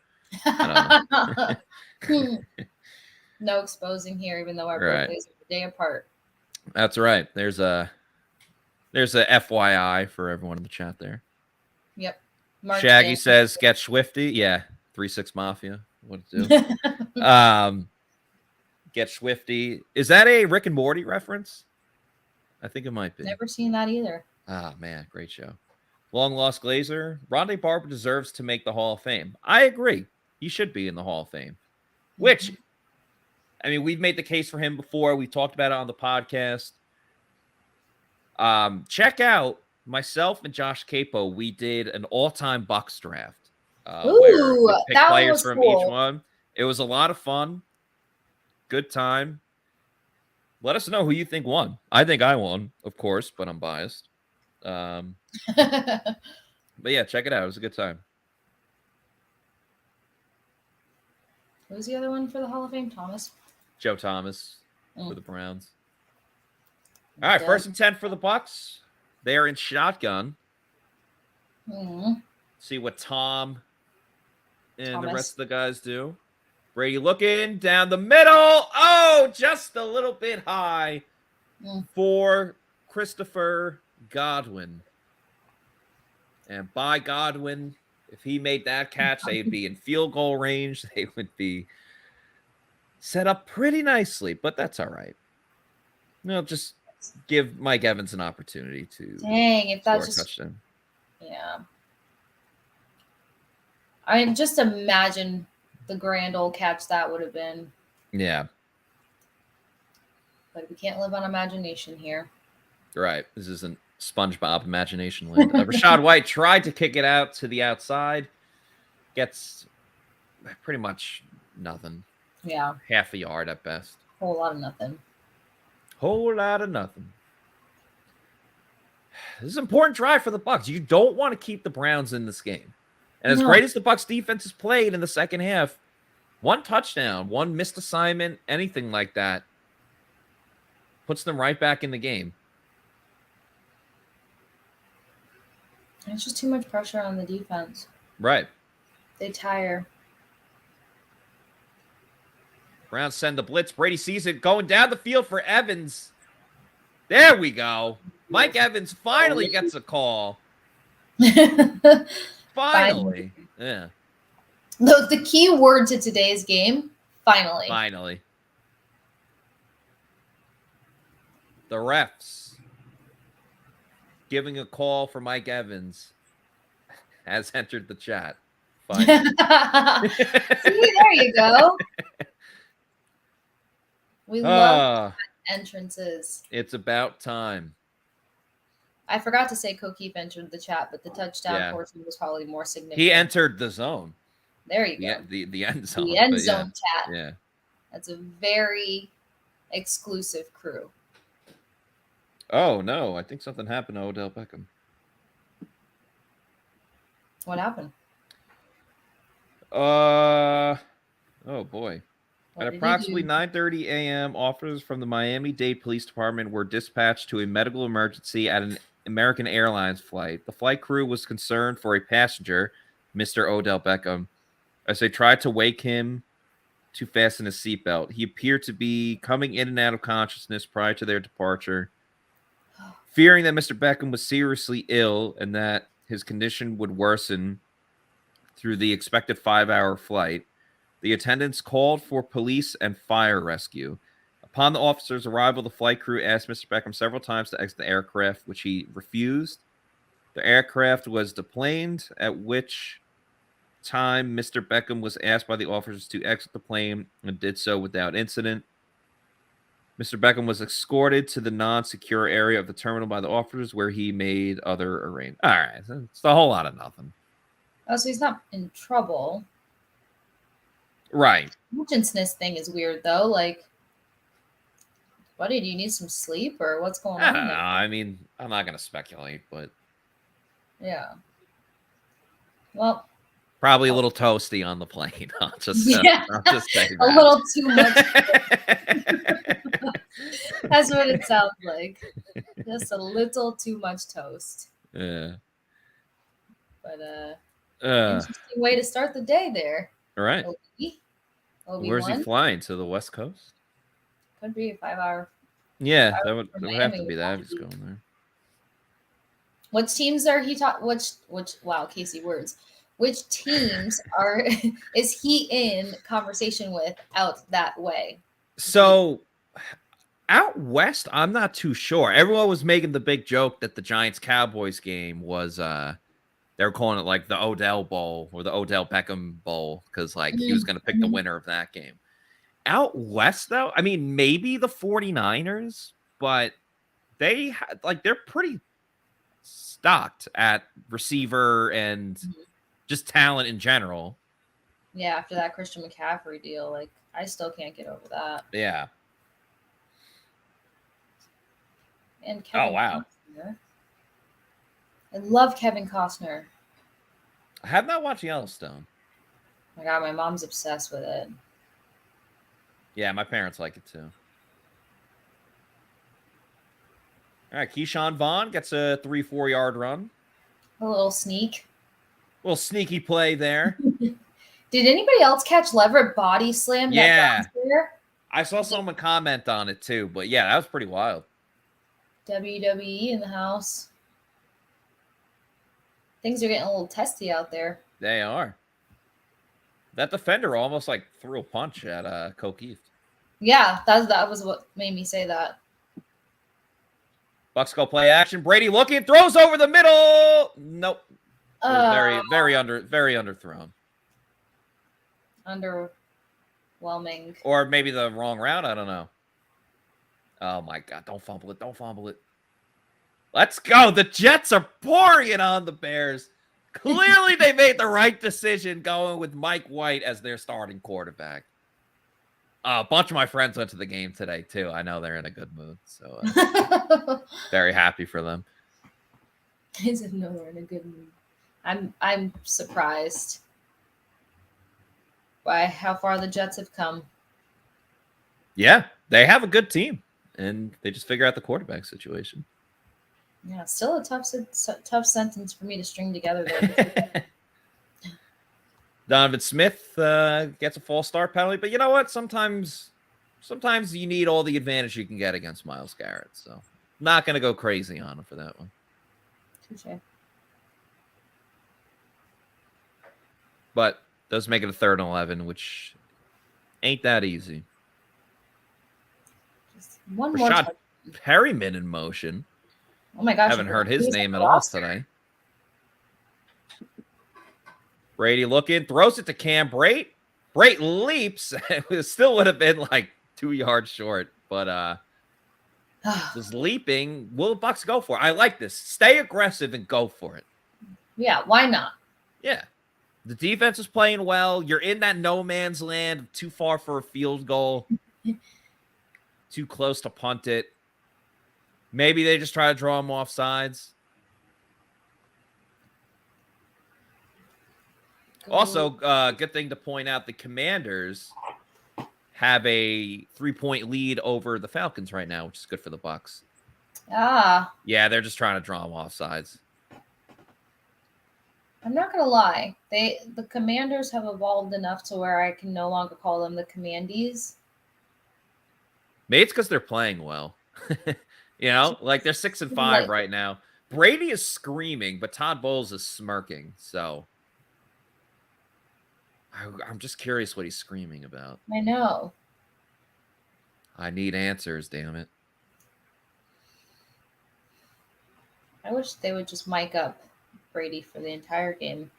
I don't know. No exposing here, even though our birthdays are the day apart. That's right. There's a FYI for everyone in the chat there. Yep. Shaggy says, get Swifty. Yeah. 3-6 Mafia. What to do? Get Swifty. Is that a Rick and Morty reference? I think it might be. Never seen that either. Ah, man. Great show. Long Lost Glazer. Rondé Barber deserves to make the Hall of Fame. I agree. He should be in the Hall of Fame. Which, I mean, we've made the case for him before. We talked about it on the podcast. Check out myself and Josh Capo. We did an all-time Bucs draft. Where we picked that players was from cool. each one. It was a lot of fun. Good time. Let us know who you think won. I think I won, of course, but I'm biased. But yeah, check it out. It was a good time. Who was the other one for the Hall of Fame? Thomas? Joe Thomas for the Browns. All right, 1st and 10 for the Bucs. They are in shotgun. See what Tom and the rest of the guys do. Brady looking down the middle. Oh, just a little bit high for Christopher Godwin. And by Godwin, if he made that catch, they'd be in field goal range. They would be set up pretty nicely, but that's all right. No, just give Mike Evans an opportunity to if that's score a touchdown. Yeah. I mean, just imagine the grand old catch that would have been. Yeah. But we can't live on imagination here. Right. This isn't SpongeBob Imagination Land. Rachaad White tried to kick it out to the outside. Gets pretty much nothing. Yeah. Half a yard at best. Whole lot of nothing. Whole lot of nothing. This is an important drive for the Bucs. You don't want to keep the Browns in this game. And as great as the Bucs defense has played in the second half, one touchdown, one missed assignment, anything like that puts them right back in the game. It's just too much pressure on the defense. Right. They tire. Browns send the blitz. Brady sees it going down the field for Evans. There we go. Mike Evans finally gets a call. Finally. Yeah. The key word to today's game, finally. Finally. The refs giving a call for Mike Evans has entered the chat. Finally. See, there you go. We love entrances. It's about time. I forgot to say Cokeep entered the chat, but the touchdown portion was probably more significant. He entered the zone. There you go. The end zone. The end zone chat. Yeah. That's a very exclusive crew. Oh, no. I think something happened to Odell Beckham. What happened? Oh, boy. What At did approximately he do? 9:30 a.m., officers from the Miami-Dade Police Department were dispatched to a medical emergency at an American Airlines flight. The flight crew was concerned for a passenger, Mr. Odell Beckham, as they tried to wake him to fasten his seatbelt. He appeared to be coming in and out of consciousness prior to their departure. Fearing that Mr. Beckham was seriously ill and that his condition would worsen through the expected 5-hour flight, the attendants called for police and fire rescue. Upon the officer's arrival, the flight crew asked Mr. Beckham several times to exit the aircraft, which he refused. The aircraft was deplaned, at which time Mr. Beckham was asked by the officers to exit the plane and did so without incident. Mr. Beckham was escorted to the non-secure area of the terminal by the officers where he made other arrangements. All right, so it's a whole lot of nothing. Oh, so he's not in trouble. Right. Consciousness thing is weird, though. Like, buddy, do you need some sleep or what's going on? I don't know. I mean, I'm not going to speculate, but yeah. Well, probably a little toasty on the plane. I'll just say that. A little too much. That's what it sounds like. Just a little too much toast. Yeah. But interesting way to start the day there. All right. Obi Where's he flying? To the West Coast? Could be a 5-hour. Yeah, that would have to be that. He's going there. Which teams are he which wow, Casey words. Which teams is he in conversation with out that way? So out west, I'm not too sure. Everyone was making the big joke that the Giants-Cowboys game was they were calling it like the Odell Bowl or the Odell Beckham Bowl because like he was going to pick the winner of that game. Out west, though, I mean, maybe the 49ers, but they're pretty stocked at receiver and just talent in general. Yeah, after that Christian McCaffrey deal, like I still can't get over that. Yeah. And Kevin wow. Costner. I love Kevin Costner. I have not watched Yellowstone. Oh my God, my mom's obsessed with it. Yeah, my parents like it too. All right, Keyshawn Vaughn gets a 3-4 yard run. A little sneak. A little sneaky play there. Did anybody else catch Leverett body slam? Yeah. That I saw someone comment on it too, but yeah, that was pretty wild. WWE in the house. Things are getting a little testy out there. They are. That defender almost like threw a punch at O'Keefe. Yeah, that was what made me say that. Bucs go play action. Brady looking, throws over the middle. Nope. It was very underthrown. Underwhelming. Or maybe the wrong route. I don't know. Oh my God! Don't fumble it! Don't fumble it! Let's go! The Jets are pouring it on the Bears. Clearly, they made the right decision going with Mike White as their starting quarterback. A bunch of my friends went to the game today, too. I know they're in a good mood, so very happy for them. I said, no, they're in a good mood. I'm surprised by how far the Jets have come. Yeah, they have a good team, and they just figure out the quarterback situation. Yeah, still a tough sentence for me to string together there. Donovan Smith gets a false start penalty, but you know what? Sometimes you need all the advantage you can get against Myles Garrett. So not going to go crazy on him for that one. Touché. But does make it a 3rd and 11, which ain't that easy. Just one more. Rachaad Perryman in motion. Oh my gosh! Haven't heard his name at all today. Brady looking, throws it to Cam Brate. Brate leaps. It still would have been like 2 yards short, but just leaping. Will the Bucs go for it? I like this. Stay aggressive and go for it. Yeah, why not? Yeah. The defense is playing well. You're in that no man's land, too far for a field goal, too close to punt it. Maybe they just try to draw him off sides. Also, good thing to point out, the Commanders have a 3-point lead over the Falcons right now, which is good for the Bucs. Ah. Yeah, they're just trying to draw him off sides. I'm not gonna lie. The Commanders have evolved enough to where I can no longer call them the Commandees. Maybe it's because they're playing well. Like they're 6-5 right now. Brady is screaming, but Todd Bowles is smirking. So I'm just curious what he's screaming about. I know. I need answers, damn it. I wish they would just mic up Brady for the entire game.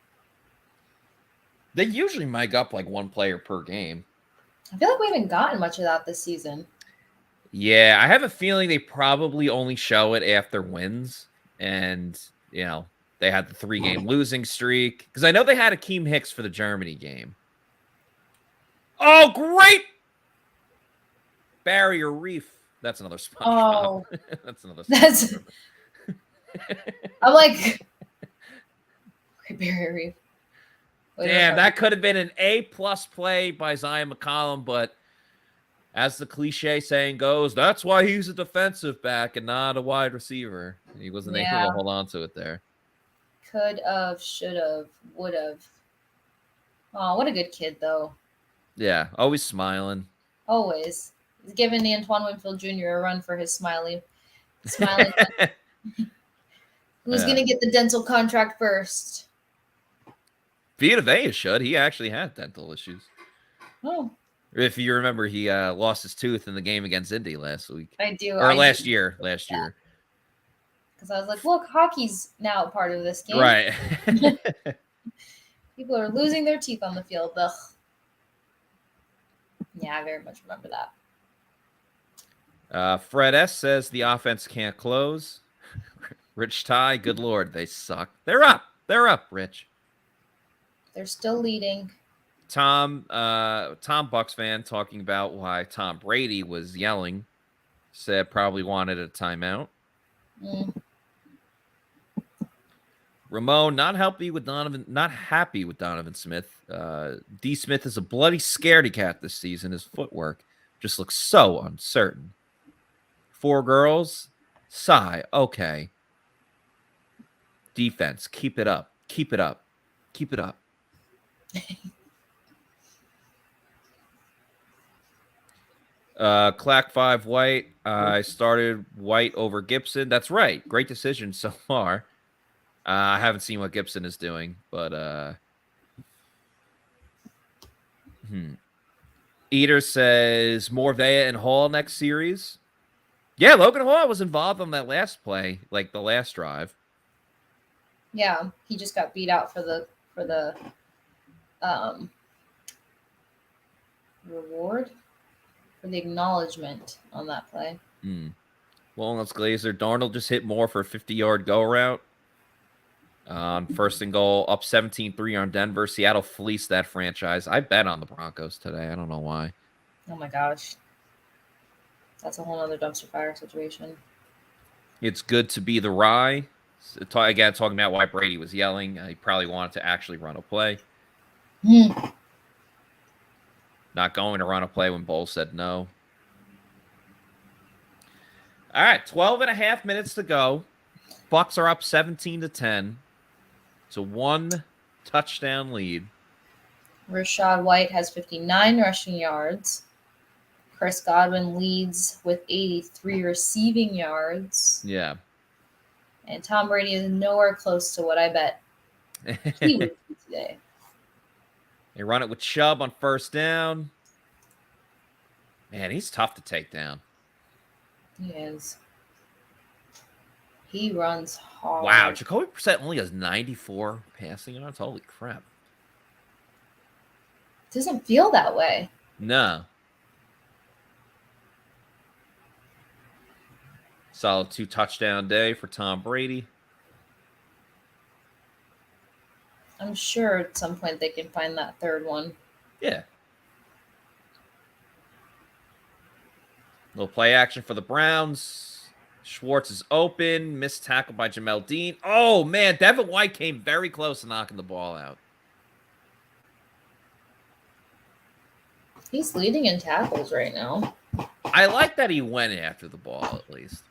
They usually mic up like one player per game. I feel like we haven't gotten much of that this season. Yeah, I have a feeling they probably only show it after wins. And, they had the 3-game losing streak. Because I know they had Akeem Hicks for the Germany game. Oh, great! Barrier Reef. That's another spot. Oh. That's another spot. I'm like, great Barrier Reef. Damn, that could have been an A+ play by Zion McCollum, but as the cliche saying goes, that's why he's a defensive back and not a wide receiver. He wasn't able to hold on to it there. Could have, should have, would have. Oh, what a good kid, though. Yeah, always smiling. Always. He's giving Antoine Winfield Jr. a run for his smiling. Who's going to get the dental contract first? Vita should. He actually had dental issues. Oh. If you remember, he lost his tooth in the game against Indy last week. I do. Or last year. Last year. Because I was like, look, hockey's now a part of this game. Right. People are losing their teeth on the field. Ugh. Yeah, I very much remember that. Fred S. says the offense can't close. Rich Ty, good Lord, they suck. They're up. They're up, Rich. They're still leading. Tom Bucs fan talking about why Tom Brady was yelling, said probably wanted a timeout. Ramon, not happy with Donovan Smith. D. Smith is a bloody scaredy cat this season. His footwork just looks so uncertain. 4 girls, sigh, okay. Defense, keep it up. Keep it up. Keep it up. Clack 5 White. I started White over Gibson. That's right. Great decision so far. I haven't seen what Gibson is doing, but Eater says more Vea and Hall next series. Yeah, Logan Hall was involved on that last play, like the last drive. Yeah, he just got beat out for the reward for the acknowledgement on that play. Walnuts Glazer. Darnold just hit more for a 50-yard go route. On 1st and goal, up 17-3 on Denver. Seattle fleeced that franchise. I bet on the Broncos today. I don't know why. Oh, my gosh. That's a whole other dumpster fire situation. It's good to be the Rye. Again, talking about why Brady was yelling. He probably wanted to actually run a play. Not going to run a play when Bowles said no. All right, 12.5 minutes to go. Bucs are up 17-10. It's a 1-touchdown lead. Rachaad White has 59 rushing yards. Chris Godwin leads with 83 receiving yards. Yeah. And Tom Brady is nowhere close to what I bet he would do today. They run it with Chubb on 1st down. Man, he's tough to take down. He is. He runs hard. Wow, Jacoby Brissett only has 94 passing yards. Holy crap. Doesn't feel that way. No. Solid 2-touchdown day for Tom Brady. I'm sure at some point they can find that third one. Yeah. Little play action for the Browns. Schwartz is open. Missed tackle by Jamel Dean. Oh, man. Devin White came very close to knocking the ball out. He's leading in tackles right now. I like that he went after the ball at least.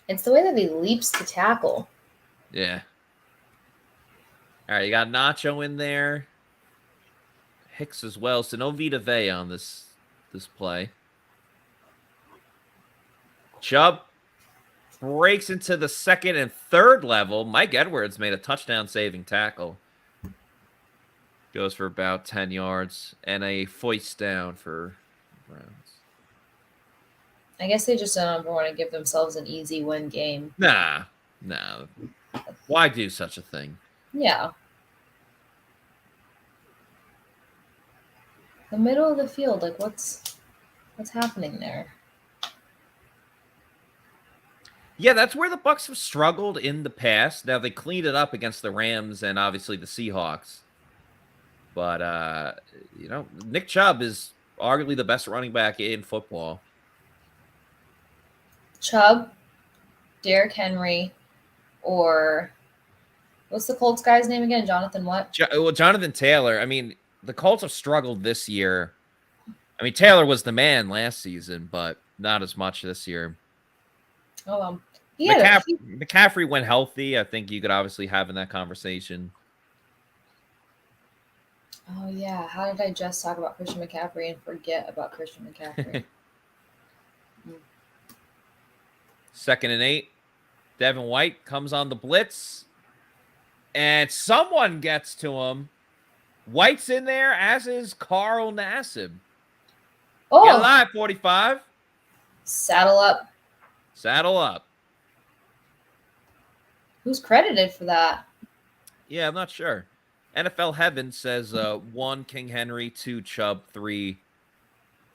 It's the way that he leaps to tackle. Yeah. All right, you got Nacho in there. Hicks as well, so no Vita Vea on this play. Chubb breaks into the second and third level. Mike Edwards made a touchdown-saving tackle. Goes for about 10 yards and a foist down for Browns. I guess they just don't want to give themselves an easy win game. Nah. Why do such a thing? Yeah. The middle of the field, like what's happening there? Yeah, that's where the Bucs have struggled in the past. Now they cleaned it up against the Rams and obviously the Seahawks. But Nick Chubb is arguably the best running back in football. Chubb, Derrick Henry, or what's the Colts guy's name again? Jonathan what? Jonathan Taylor. I mean, the Colts have struggled this year. I mean, Taylor was the man last season, but not as much this year. Oh, well. McCaffrey went healthy. I think you could obviously have in that conversation. Oh, yeah. How did I just talk about Christian McCaffrey and forget about Christian McCaffrey? 2nd and 8. Devin White comes on the blitz. And someone gets to him. White's in there, as is Carl Nassib. Oh. Get alive, 45. Saddle up. Saddle up. Who's credited for that? Yeah, I'm not sure. NFL Heaven says 1 King Henry, 2 Chubb, 3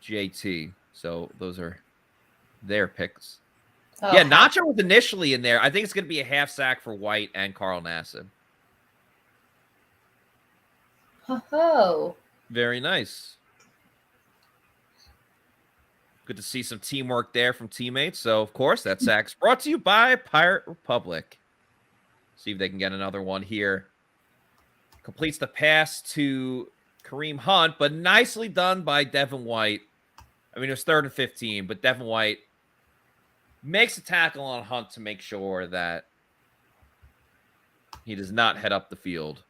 JT. So those are their picks. Oh, yeah, Nacho was initially in there. I think it's going to be a half sack for White and Carl Nassib. Ho-ho. Very nice. Good to see some teamwork there from teammates. So, of course, that sack's brought to you by Pirate Republic. See if they can get another one here. Completes the pass to Kareem Hunt, but nicely done by Devin White. I mean, it was 3rd and 15, but Devin White makes a tackle on Hunt to make sure that he does not head up the field.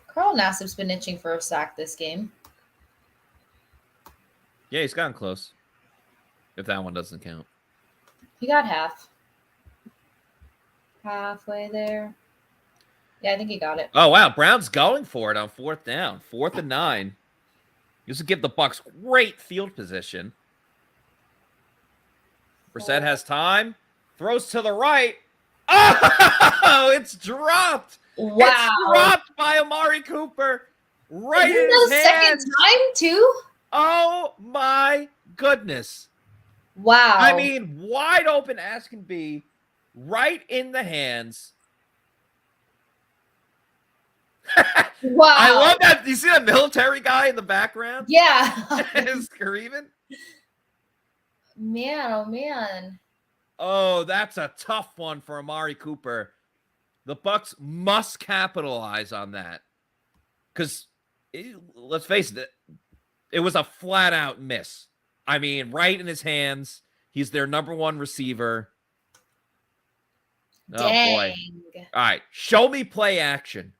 Carl Nassib's been itching for a sack this game. Yeah, he's gotten close. If that one doesn't count. He got half. Halfway there. Yeah, I think he got it. Oh, wow. Brown's going for it on 4th down. 4th and 9. This will give the Bucs great field position. Brissett has time. Throws to the right. Oh, it's dropped. Wow. It's dropped by Amari Cooper. Right in his hands. Second time, too? Oh, my goodness. Wow. I mean, wide open as can be. Right in the hands. Wow. I love that. You see that military guy in the background? Yeah. Is Kareem? Man, oh, man. Oh, that's a tough one for Amari Cooper. The Bucs must capitalize on that. Because, let's face it, it was a flat-out miss. I mean, right in his hands. He's their #1 receiver. Oh, Dang. boy. All right. Show me play action.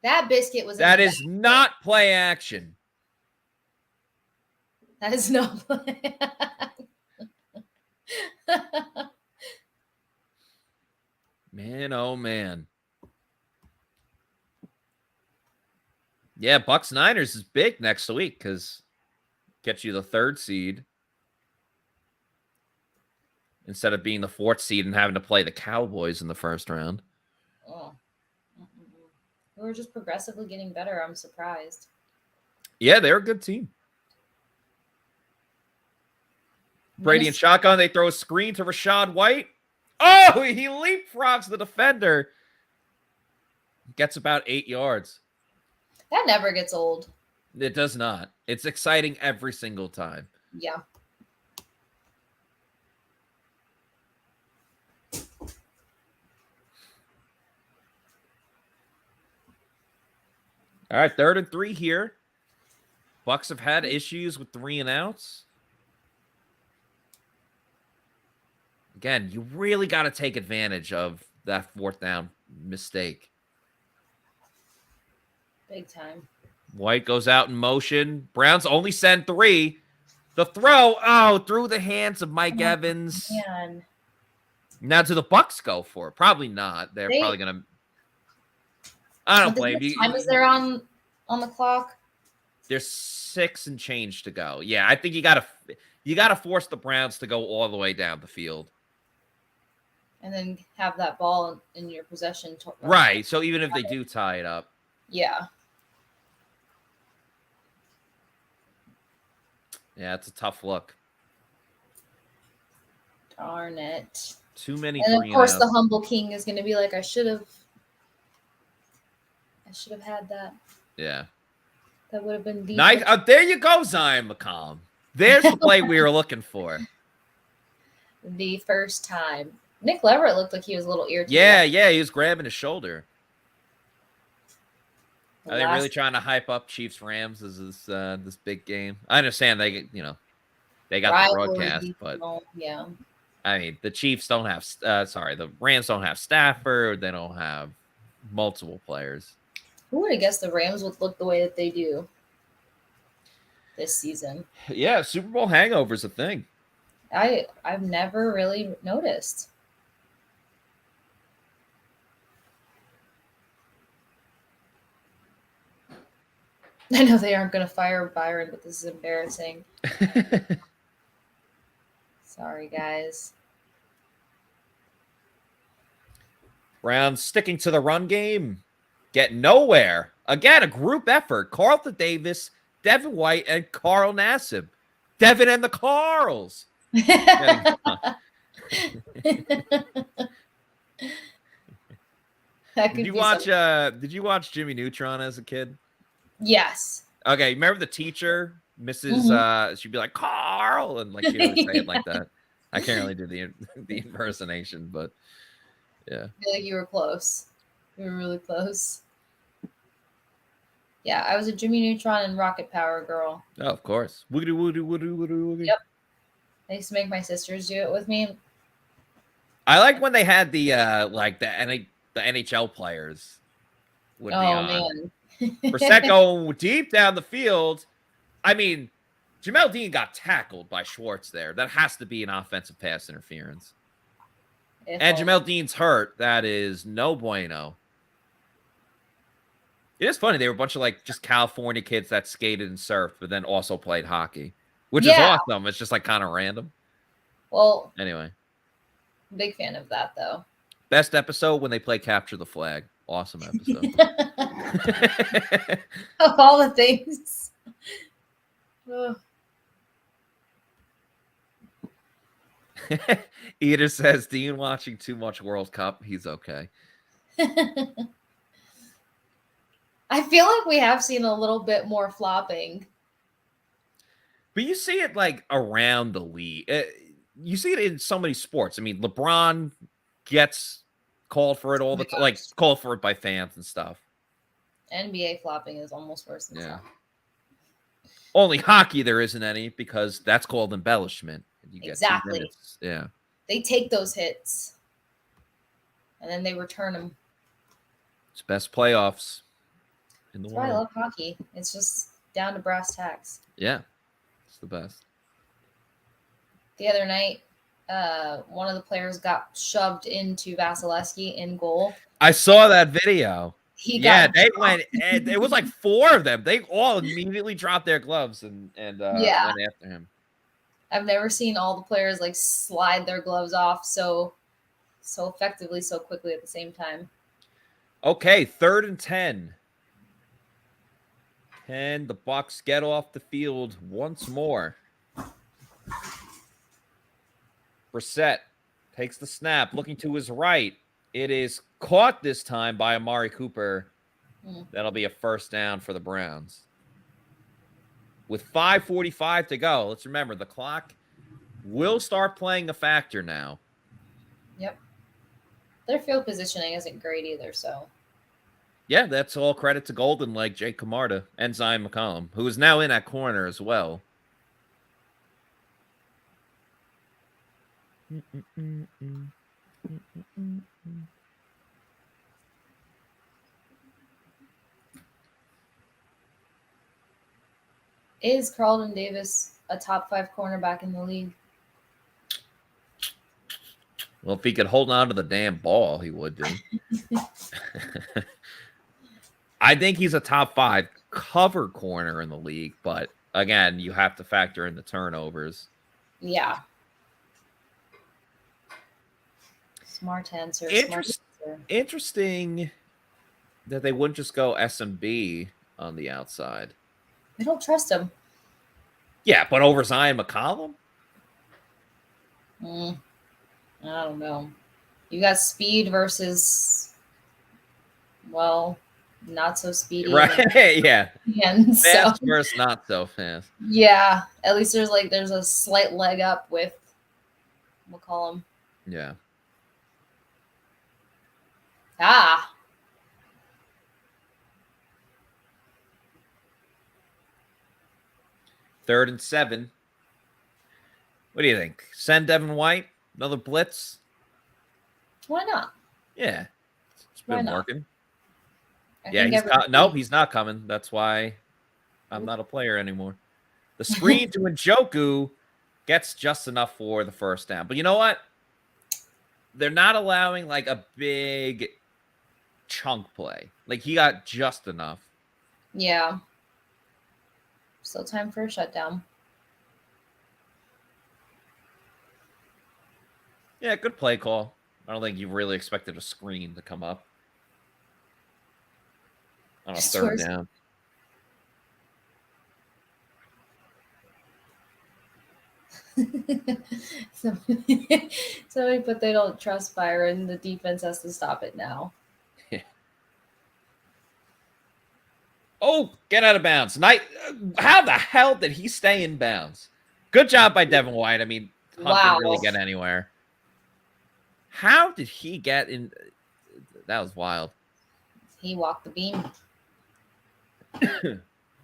That biscuit was... That is not play action. That is not play Man, oh, man. Yeah, Bucs Niners is big next week because gets you the 3rd seed instead of being the 4th seed and having to play the Cowboys in the 1st round. Oh. We're just progressively getting better. I'm surprised. Yeah, they're a good team. Brady and shotgun. They throw a screen to Rachaad White. Oh, he leapfrogs the defender. Gets about 8 yards. That never gets old. It does not. It's exciting every single time. Yeah. All right, 3rd and 3 here. Bucs have had issues with 3 and outs. Again, you really got to take advantage of that 4th down mistake. Big time. White goes out in motion. Browns only send 3. The throw, through the hands of Mike Evans. Man. Now, do the Bucs go for it? Probably not. They're probably going to. I don't blame you. What time is there on the clock? There's 6 and change to go. Yeah, I think you gotta force the Browns to go all the way down the field. And then have that ball in your possession. Right. So even if they do tie it up. Yeah. Yeah, it's a tough look. Darn it. Too many. And of course, the humble king is going to be like, I should have had that. Yeah. That would have been the nice. There you go, Zion McCollum. There's the play we were looking for. The first time. Nick Leverett looked like he was a little irritated. Yeah, he was grabbing his shoulder. Are they really trying to hype up Chiefs Rams as this big game? I understand they got the broadcast, but yeah. I mean, the Chiefs don't have the Rams don't have Stafford. They don't have multiple players. Who would have guessed the Rams would look the way that they do this season? Yeah, Super Bowl hangover's a thing. I've never really noticed. I know they aren't going to fire Byron, but this is embarrassing. Sorry, guys. Browns sticking to the run game. Get nowhere. Again, a group effort. Carlton Davis, Devin White, and Carl Nassib. Devin and the Carls. Did you watch Jimmy Neutron as a kid? Yes. Okay, remember the teacher, Mrs. She'd be like, Carl, and like she would say it like that. I can't really do the impersonation, but yeah. I feel like you were close. You were really close. Yeah, I was a Jimmy Neutron and Rocket Power girl. Oh, of course. Woody, woody, woody, woody, woody. Yep. I used to make my sisters do it with me. I liked when they had the NHL players would be on. Man. Brissett going deep down the field. I mean, Jamel Dean got tackled by Schwartz there. That has to be an offensive pass interference. And Jamel Dean's hurt. That is no bueno. It is funny. They were a bunch of just California kids that skated and surfed, but then also played hockey, which is awesome. It's just kind of random. Well, anyway. Big fan of that, though. Best episode when they play Capture the Flag. Awesome episode. Of all the things. Eater says, Dean watching too much World Cup. He's okay. I feel like we have seen a little bit more flopping. But you see it around the league. You see it in so many sports. I mean, LeBron gets called for it all the time, called for it by fans and stuff. NBA flopping is almost worse than that. Only hockey there isn't any because that's called embellishment. You get 2 minutes. Yeah. They take those hits and then they return them. It's best playoffs in the world. That's why I love hockey. It's just down to brass tacks. Yeah. It's the best. The other night, one of the players got shoved into Vasilevsky in goal. I saw that video. They went. And it was 4 of them. They all immediately dropped their gloves and went after him. I've never seen all the players slide their gloves off so effectively, so quickly at the same time. Okay, 3rd and 10. And the Bucs get off the field once more. Brissett takes the snap, looking to his right. It is caught this time by Amari Cooper. That'll be a first down for the Browns. With 5:45 to go, let's remember the clock will start playing a factor now. Yep. Their field positioning isn't great either, so. Yeah, that's all credit to Golden, like Jake Camarda and Zion McCollum, who is now in at corner as well. Is Carlton Davis a top 5 cornerback in the league? Well, if he could hold on to the damn ball, he would do. I think he's a top 5 cover corner in the league, but again, you have to factor in the turnovers. Yeah. Smart answer. Interesting that they wouldn't just go SMB on the outside. I don't trust him. Yeah, but over Zion McCollum? I don't know. You got speed versus, well, not so speedy. Right, yeah. And fast versus not so fast. Yeah, at least there's a slight leg up with McCollum. Yeah. Ah. Third and 7. What do you think? Send Devin White? Another blitz? Why not? Yeah. It's been working. Yeah, he's not coming. That's why I'm not a player anymore. The screen to Njoku gets just enough for the first down. But you know what? They're not allowing like a big chunk play. Like he got just enough. Yeah. Still time for a shutdown. Yeah, good play call. I don't think you really expected a screen to come up on a third down. Somebody put they don't trust Byron. The defense has to stop it now. Yeah. Oh, get out of bounds. How the hell did he stay in bounds? Good job by Devin White. I mean, Hunt didn't really get anywhere. How did he get in? That was wild. He walked the beam.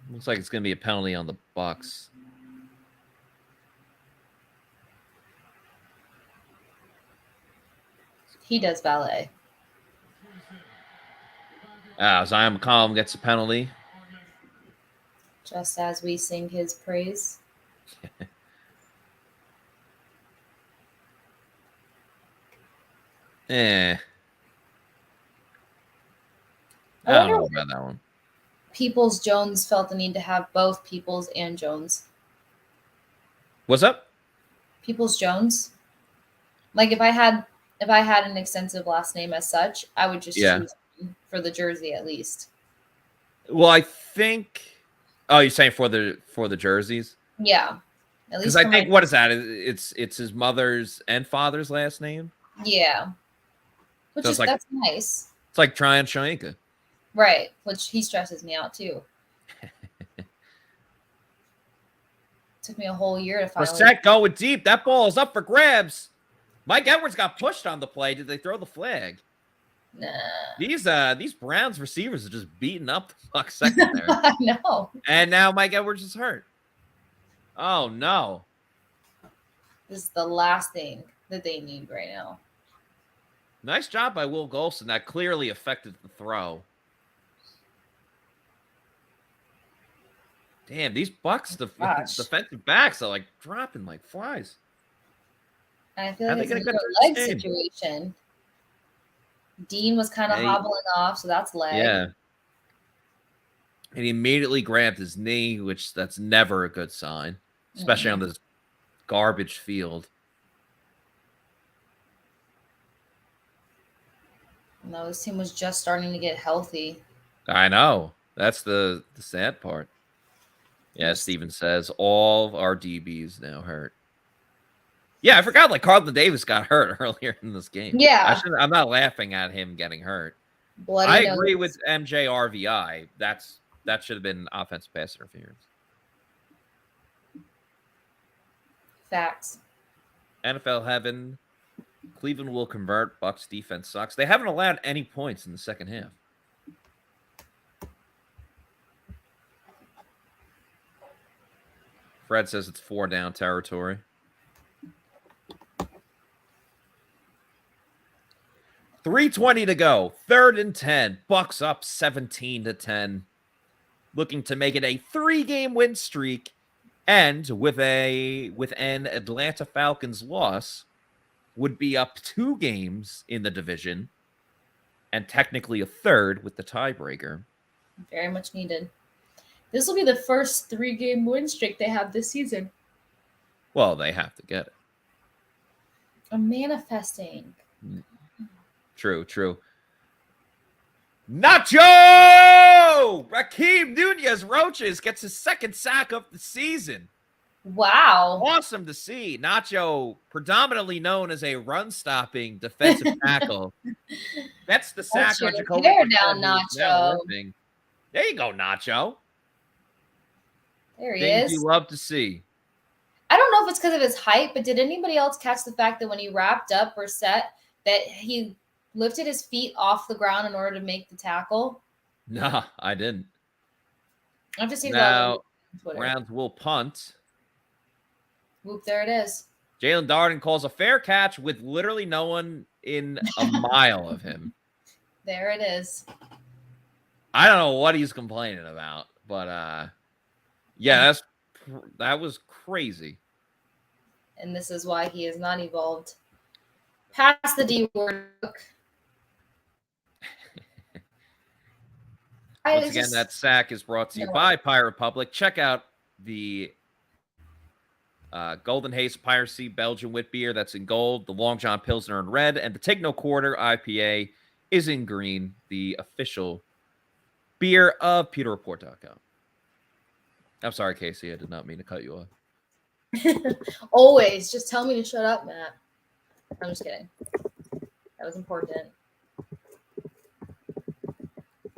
Looks like it's going to be a penalty on the Bucs. He does ballet. Zion McCollum gets a penalty. Just as we sing his praise. I don't know about that one. Peoples Jones felt the need to have both Peoples and Jones. What's up? Peoples Jones. Like if I had an extensive last name as such, I would just choose him for the jersey at least. Well, I think. Oh, you're saying for the jerseys? Yeah, at least. Because I think what is that? It's his mother's and father's last name. Yeah, which so is that's nice. It's like Tryon Shoyinka. Right, which he stresses me out too. Took me a whole year to finally. Brissett going deep. That ball is up for grabs. Mike Edwards got pushed on the play. Did they throw the flag? Nah. These Browns receivers are just beating up the Bucs secondary. I know. And now Mike Edwards is hurt. Oh no. This is the last thing that they need right now. Nice job by Will Golson. That clearly affected the throw. Damn, these Bucs defensive backs are like dropping like flies. And I feel like it's a leg situation. Dean was kind of hobbling off, so that's leg. Yeah. And he immediately grabbed his knee, which that's never a good sign, especially on this garbage field. No, this team was just starting to get healthy. I know. That's the sad part. Yeah, Steven says all of our DBs now hurt. Yeah, I forgot like Carlton Davis got hurt earlier in this game. Yeah. I'm not laughing at him getting hurt. Bloody I agree with MJ RVI. That should have been offensive pass interference. Facts. NFL heaven. Cleveland will convert. Bucs defense sucks. They haven't allowed any points in the second half. Fred says it's 4 down territory. .320 to go. 3rd and 10. Bucs up 17-10. Looking to make it a 3-game win streak. And with an Atlanta Falcons loss, would be up 2 games in the division. And technically a 3rd with the tiebreaker. Very much needed. This will be the first 3-game win streak they have this season. Well, they have to get it. I'm manifesting. True. Nacho! Raheem Nunez Roaches gets his 2nd sack of the season. Wow. Awesome to see. Nacho, predominantly known as a run-stopping defensive tackle. That's the sack on Jacoby. Tear down, Nacho. There you go, Nacho. There he Things is. you love to see. I don't know if it's because of his height, but did anybody else catch the fact that when he wrapped up or set, that he lifted his feet off the ground in order to make the tackle? No, I didn't. I have to see now, that on Twitter. Browns will punt. Whoop, there it is. Jalen Darden calls a fair catch with literally no one in a mile of him. There it is. I don't know what he's complaining about, but yeah, that was crazy. And this is why he has not evolved past the D word. Once again, that sack is brought to you by Pirate Republic. Check out the Golden Haze Piracy Belgian wit beer that's in gold, the Long John Pilsner in red, and the Take No Quarter IPA is in green, the official beer of PewterReport.com. I'm sorry, Casey. I did not mean to cut you off. Always. Just tell me to shut up, Matt. I'm just kidding. That was important.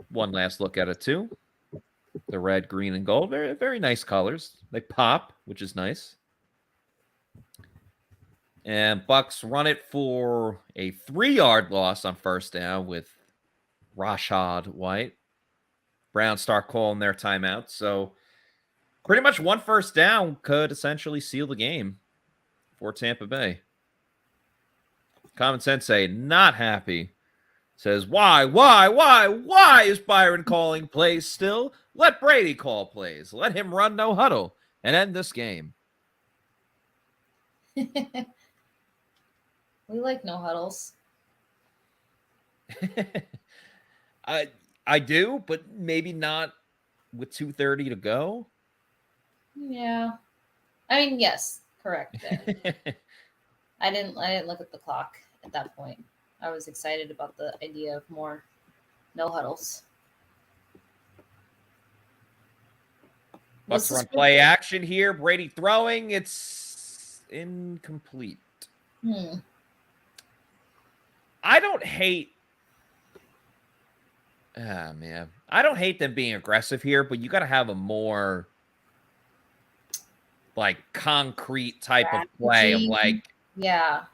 One last look at it, too. The red, green, and gold. Very, very nice colors. They pop, which is nice. And Bucs run it for a 3-yard loss on 1st down with Rachaad White. Browns start calling their timeout. So pretty much 1 first down could essentially seal the game for Tampa Bay. Common Sensei, not happy. Says, why is Byron calling plays still? Let Brady call plays. Let him run no huddle and end this game. We like no huddles. I do, but maybe not with 2:30 to go. Yeah. I mean, yes, correct there. I didn't look at the clock at that point. I was excited about the idea of more no huddles. Bucs run play action here. Brady throwing. It's incomplete. I don't hate. Man. I don't hate them being aggressive here, but you got to have a more like concrete type of play of like. Yeah.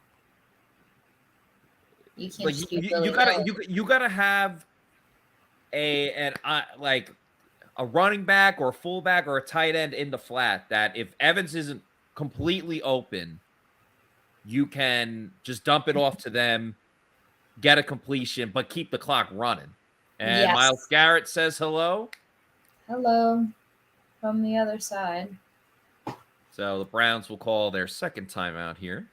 You can't. Like you gotta have like a running back or a fullback or a tight end in the flat that if Evans isn't completely open, you can just dump it off to them, get a completion, but keep the clock running. And yes. Myles Garrett says hello. Hello from the other side. So the Browns will call their 2nd timeout here.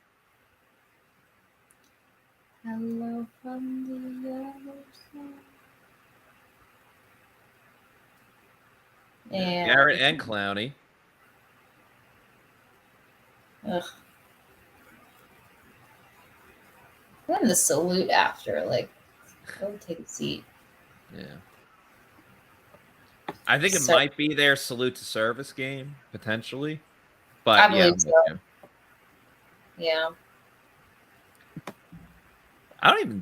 Hello from the other side. And Garrett and Clowney. Ugh. Then the salute after, like, go take a seat. Yeah. I think it might be their salute to service game, potentially. But I believe so. Yeah. I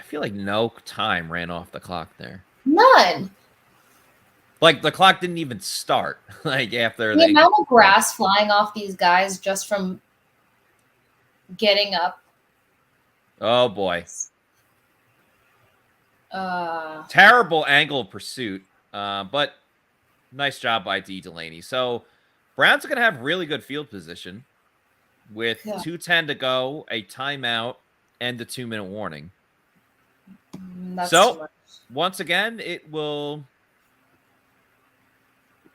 feel like no time ran off the clock there. None. Like the clock didn't even start. Like after the amount of grass flying off these guys just from getting up. Oh boy. Terrible angle of pursuit. But nice job by D. Delaney. So Browns are going to have really good field position with 2:10 to go, a timeout, and the 2-minute warning. That's so, once again, it'll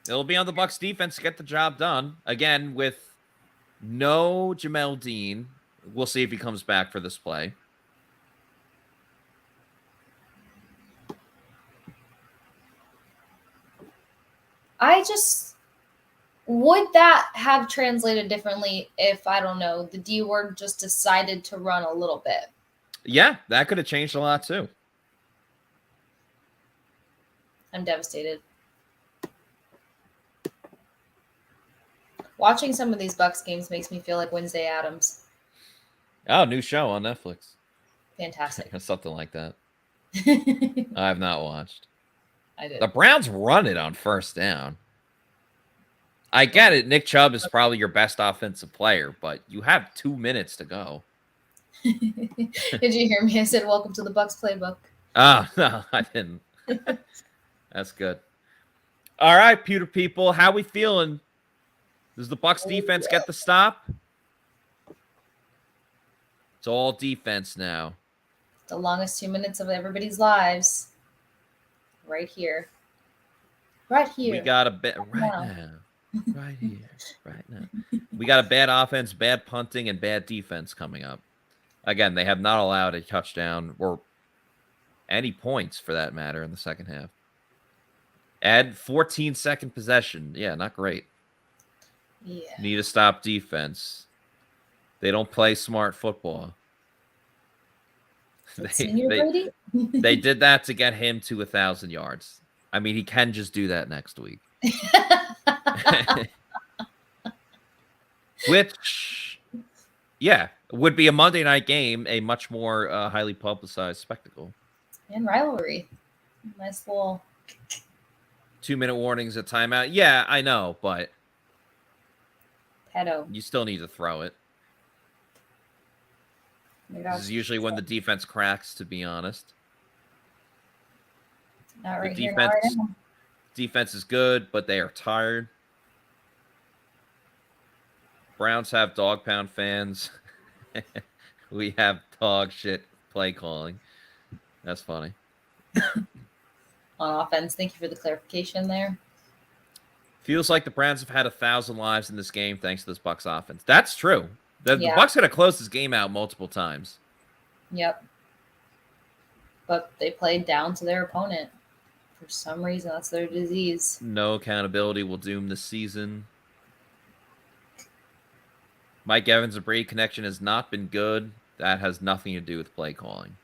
be on the Bucs defense to get the job done. Again, with no Jamel Dean. We'll see if he comes back for this play. Would that have translated differently if, I don't know, the D word just decided to run a little bit? Yeah, that could have changed a lot too. I'm devastated. Watching some of these Bucs games makes me feel like Wednesday Addams. Oh, new show on Netflix. Fantastic. Something like that. I have not watched. I did. The Browns run it on first down. I get it. Nick Chubb is probably your best offensive player, but you have 2 minutes to go. Did you hear me? I said, welcome to the Bucs playbook. Oh, no, I didn't. That's good. All right, Pewter people, how we feeling? Does the Bucs defense get the stop? It's all defense now. The longest 2 minutes of everybody's lives. Right here. Right here. We got a bet right now. Right here. Right now. We got a bad offense, bad punting, and bad defense coming up. Again, they have not allowed a touchdown or any points for that matter in the second half. Add 14-second possession. Yeah, not great. Yeah. Need to stop defense. They don't play smart football. They did that to get him to 1,000 yards. I mean, he can just do that next week. Which, yeah, would be a Monday night game, a much more highly publicized spectacle. And rivalry. Nice little 2-minute warnings at timeout. Yeah, I know, but pedo. You still need to throw it. This is usually when the defense cracks, to be honest. Not right the here, not right now. Defense is good, but they are tired. Browns have dog pound fans. We have dog shit play calling. That's funny. On offense, thank you for the clarification there. Feels like the Browns have had 1,000 lives in this game thanks to this Bucs offense. That's true. The Bucs could have closed this game out multiple times. Yep. But they played down to their opponent. For some reason, that's their disease. No accountability will doom the season. Mike Evans and Brady connection has not been good. That has nothing to do with play calling.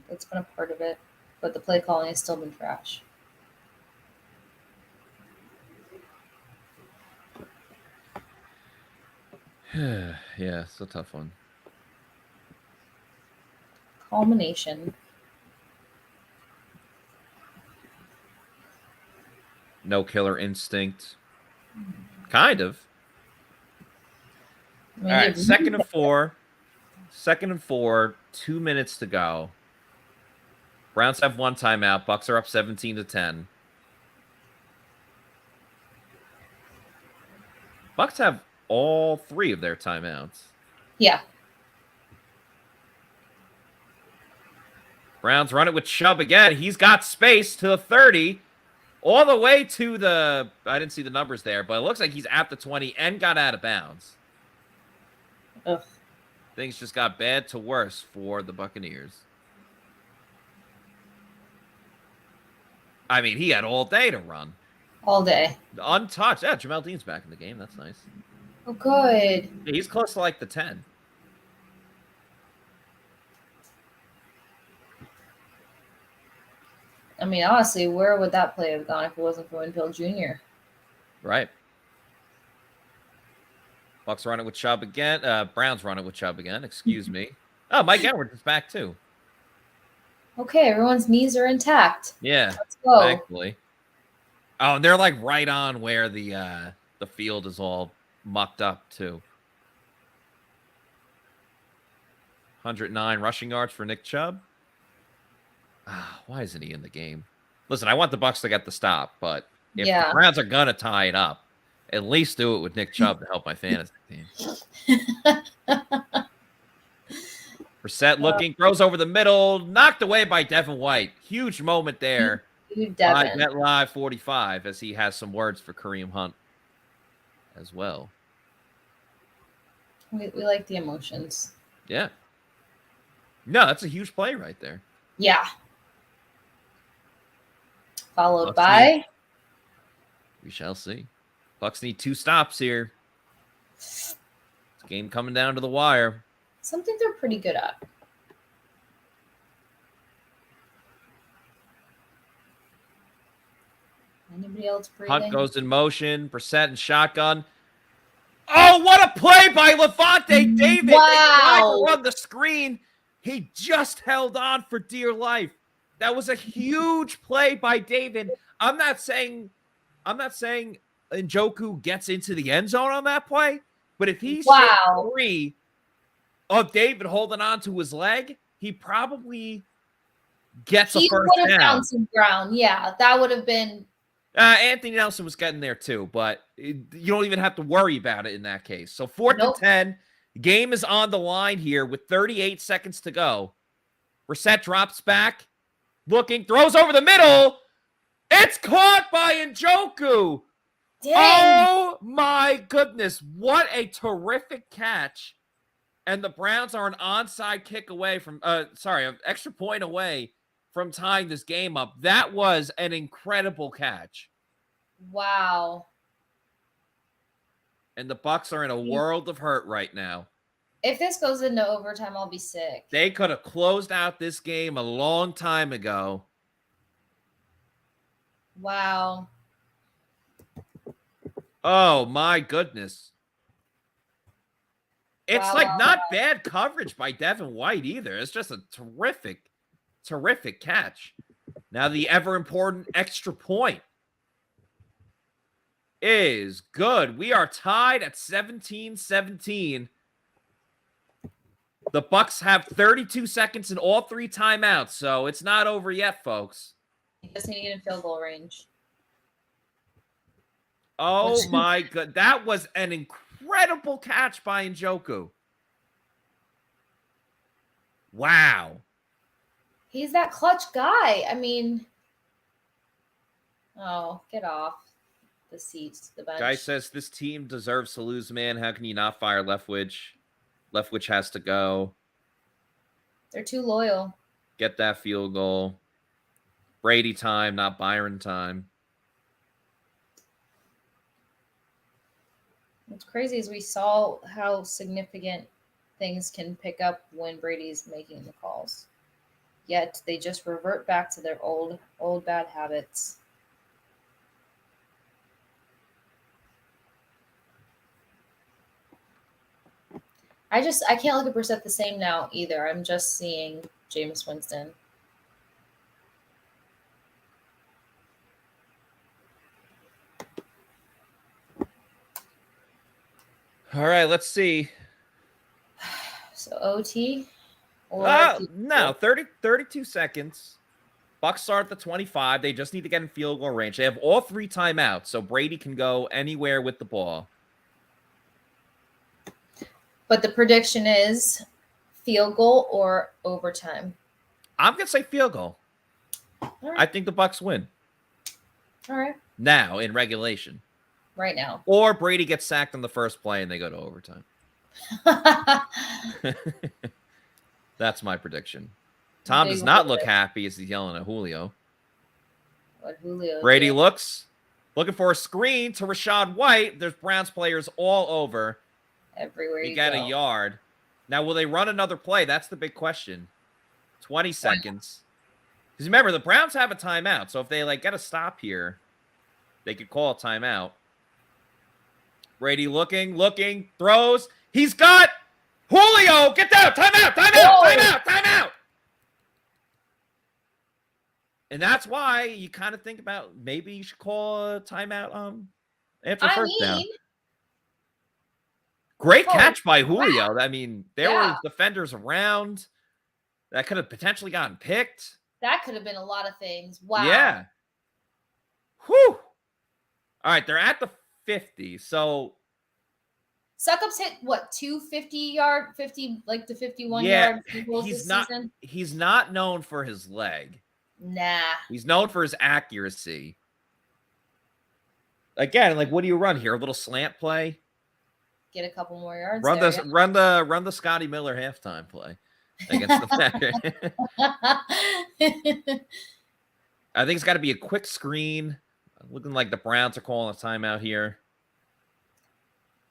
It's been a part of it. But the play calling has still been trash. Yeah, it's a tough one. Culmination. No killer instinct. Kind of. All right, second and four. 2 minutes to go. Browns have one timeout. Bucs are up 17-10. Bucs have all 3 of their timeouts. Yeah. Browns run it with Chubb again. He's got space to the 30. All the way to the... I didn't see the numbers there, but it looks like he's at the 20 and got out of bounds. Ugh. Things just got bad to worse for the Buccaneers. I mean, he had all day to run. All day. Untouched. Yeah, Jamel Dean's back in the game. That's nice. Oh, good. Yeah, he's close to like the 10. I mean, honestly, where would that play have gone if it wasn't for Winfield Jr.? Right. Bucs run it with Chubb again. Browns run it with Chubb again. Excuse me. Oh, Mike Edwards is back too. Okay, everyone's knees are intact. Yeah. Let's go. Thankfully. Oh, and they're like right on where the field is all mucked up too. 109 rushing yards for Nick Chubb. Why isn't he in the game? Listen, I want the Bucs to get the stop, but if the Browns are gonna tie it up, At least do it with Nick Chubb to help my fantasy team. Brissett looking, throws over the middle, knocked away by Devin White. Huge moment there. Devin. Net Live 45 as he has some words for Kareem Hunt as well. We like the emotions. Yeah. No, that's a huge play right there. Yeah. Followed by. We shall see. Bucs need 2 stops here. This game coming down to the wire. Something they're pretty good at. Anybody else breathing? Hunt goes in motion. Brissett and shotgun. Oh, what a play by Lavonte David. Wow. On the screen. He just held on for dear life. That was a huge play by David. I'm not saying Njoku gets into the end zone on that play, but if he's 3 of David holding on to his leg, he probably gets a first down. He would have found some ground. Yeah, that would have been. Anthony Nelson was getting there too, but you don't even have to worry about it in that case. So 4th and 10. Game is on the line here with 38 seconds to go. Brissett drops back. Looking, throws over the middle. It's caught by Njoku. Dang. Oh, my goodness. What a terrific catch. And the Browns are an onside kick away from, an extra point away from tying this game up. That was an incredible catch. Wow. And the Bucs are in a world of hurt right now. If this goes into overtime, I'll be sick. They could have closed out this game a long time ago. Wow. Oh, my goodness. It's not bad coverage by Devin White either. It's just a terrific, terrific catch. Now the ever-important extra point is good. We are tied at 17-17. The Bucs have 32 seconds in all 3 timeouts, so it's not over yet, folks. You just need to get in field goal range. Oh, my God. That was an incredible catch by Njoku. Wow. He's that clutch guy. I mean, oh, get off the seats, the bench. Guy says this team deserves to lose, man. How can you not fire Leftwich? Leftwich has to go. They're too loyal. Get that field goal. Brady time, not Byron time. What's crazy is we saw how significant things can pick up when Brady's making the calls. Yet they just revert back to their old bad habits. I can't look at Brissett the same now either. I'm just seeing Jameis Winston. All right, let's see. So OT? No, 32 seconds. Bucs start at the 25. They just need to get in field goal range. They have all 3 timeouts, so Brady can go anywhere with the ball. But the prediction is field goal or overtime? I'm going to say field goal. Right. I think the Bucs win. All right. Now, in regulation. Right now. Or Brady gets sacked on the first play and they go to overtime. That's my prediction. Tom does not look happy as he's yelling at Julio. What Julio Brady did. looking for a screen to Rachaad White. There's Browns players all over. Everywhere you got a yard. Now, will they run another play? That's the big question. 20 seconds. Because remember, the Browns have a timeout. So if they get a stop here, they could call a timeout. Brady looking, throws. He's got Julio. Get down. Timeout. And that's why you kind of think about maybe you should call a timeout after first down. Great catch by Julio. Wow. I mean, there were defenders around that could have potentially gotten picked. That could have been a lot of things. Wow. Yeah. Whew. All right, they're at the 50. So Suckup's hit what 250-yard, 50 like the 51 yeah, yard field goals this season. He's not known for his leg. Nah. He's known for his accuracy. Again, like what do you run here? A little slant play? Get a couple more yards. Run the Scotty Miller halftime play against the Packers. I think it's got to be a quick screen. Looking like the Browns are calling a timeout here.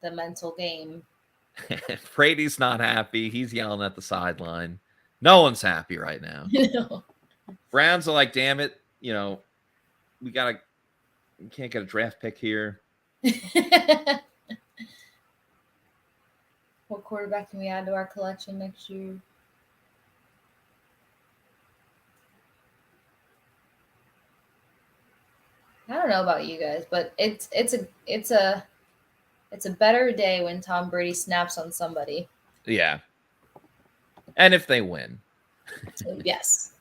The mental game. Brady's not happy. He's yelling at the sideline. No one's happy right now. No. Browns are like, damn it, we can't get a draft pick here. What quarterback can we add to our collection next year? I don't know about you guys, but it's a better day when Tom Brady snaps on somebody. Yeah. And if they win. Yes.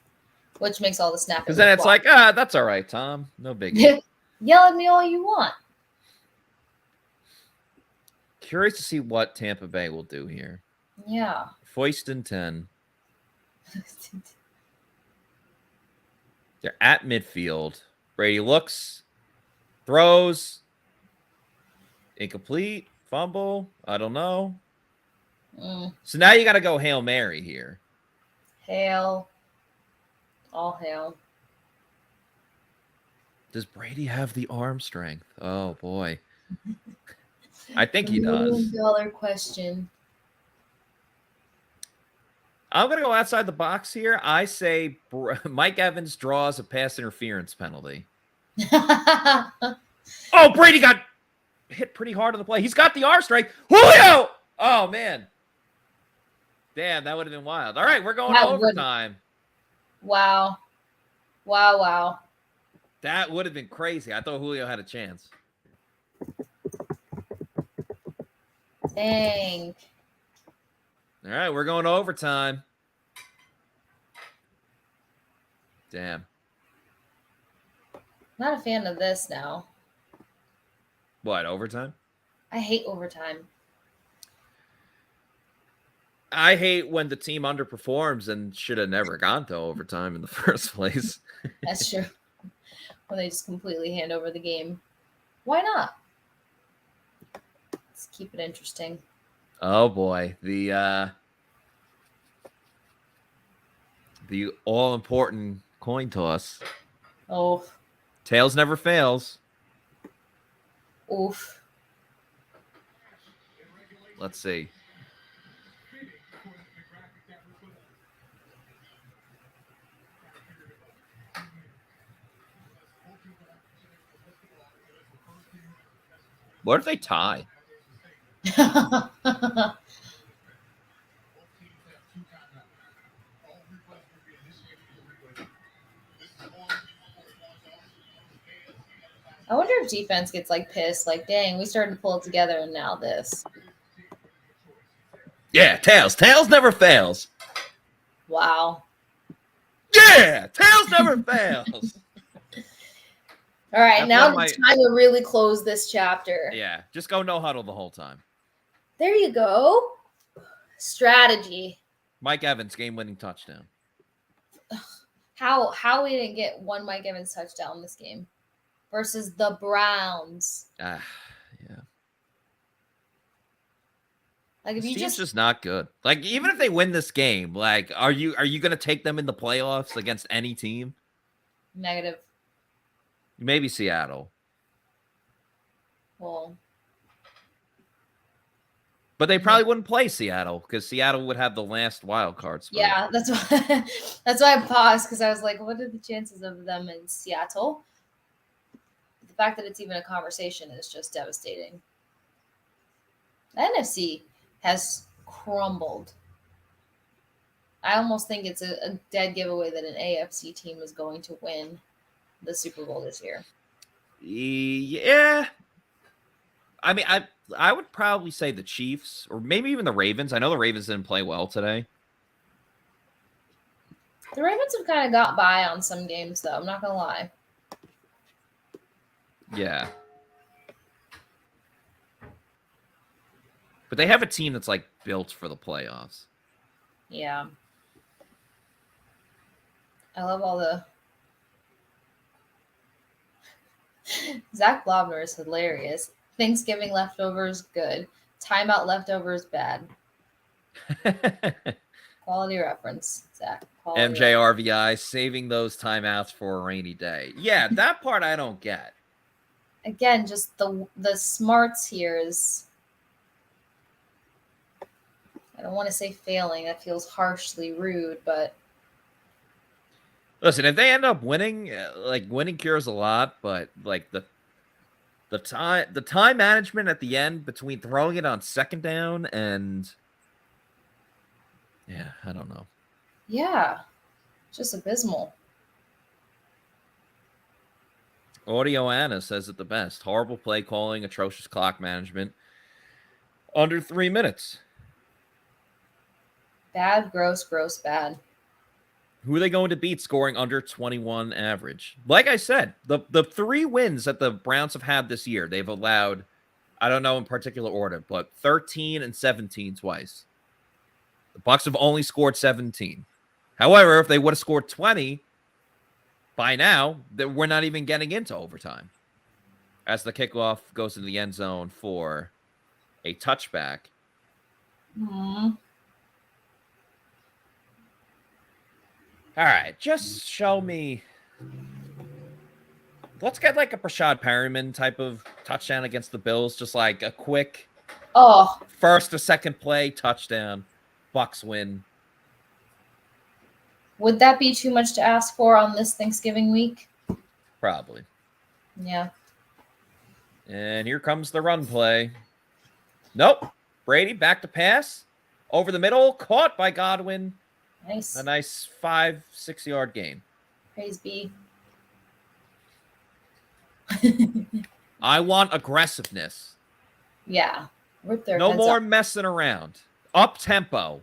Which makes all the snapping. Because then it's like, that's all right, Tom. No biggie. Yell at me all you want. Curious to see what Tampa Bay will do here. Yeah. Foist and 10. They're at midfield. Brady looks, throws, incomplete, fumble. I don't know. So now you got to go Hail Mary here. Hail. All hail. Does Brady have the arm strength? Oh, boy. I think he does. $1 million question. I'm going to go outside the box here. I say Mike Evans draws a pass interference penalty. Oh, Brady got hit pretty hard on the play. He's got the arm strength. Julio! Oh, man. Damn, that would have been wild. All right, we're going to overtime. Wow. Wow. That would have been crazy. I thought Julio had a chance. Dang. All right, we're going to overtime. Damn. Not a fan of this now. What, overtime? I hate overtime. I hate when the team underperforms and should have never gone to overtime in the first place. That's true. When they just completely hand over the game. Why not? Let's keep it interesting. Oh boy, the all-important coin toss. Oh. Tails never fails. Oof. Let's see. What if they tie? I wonder if defense gets pissed. Dang, we started to pull it together and now this. Yeah, tails. Tails never fails. Wow. Yeah, tails never fails. All right, now it's time to really close this chapter. Yeah, just go no huddle the whole time. There you go. Strategy. Mike Evans, game-winning touchdown. How we didn't get one Mike Evans touchdown this game versus the Browns. Yeah. If you just not good. Even if they win this game, are you going to take them in the playoffs against any team? Negative. Maybe Seattle. Well, but they probably wouldn't play Seattle because Seattle would have the last wild card spot. Yeah, that's why I paused because I was like, what are the chances of them in Seattle? The fact that it's even a conversation is just devastating. The NFC has crumbled. I almost think it's a dead giveaway that an AFC team is going to win the Super Bowl this year. Yeah. I mean, I would probably say the Chiefs or maybe even the Ravens. I know the Ravens didn't play well today. The Ravens have kind of got by on some games, though. I'm not going to lie. Yeah. But they have a team that's like built for the playoffs. Yeah. I love all the Zach Blobner is hilarious. Thanksgiving leftovers, good. Timeout leftovers, bad. Quality reference, Zach. Quality MJRVI saving those timeouts for a rainy day. Yeah, that part I don't get. Again, just the smarts here is, I don't want to say failing. That feels harshly rude, but listen, if they end up winning, like winning cures a lot, but like the time management at the end between throwing it on second down and yeah, I don't know. yeah, just abysmal. Audio Anna says it the best. Horrible play calling, atrocious clock management. Under 3 minutes. Bad, gross, bad. Who are they going to beat scoring under 21 average? Like I said, the 3 wins that the Browns have had this year, they've allowed, I don't know in particular order, but 13 and 17 twice. The Bucs have only scored 17. However, if they would have scored 20 by now, we're not even getting into overtime. As the kickoff goes into the end zone for a touchback. Aww. All right, just show me. Let's get like a Rachaad Perryman type of touchdown against the Bills. Just like a quick first or second play touchdown. Bucs win. Would that be too much to ask for on this Thanksgiving week? Probably. Yeah. And here comes the run play. Nope. Brady back to pass. Over the middle. Caught by Godwin. Nice. A nice 5-6 yard gain. Praise be. I want aggressiveness. Yeah. Rip their No heads more up. messing around. Up tempo.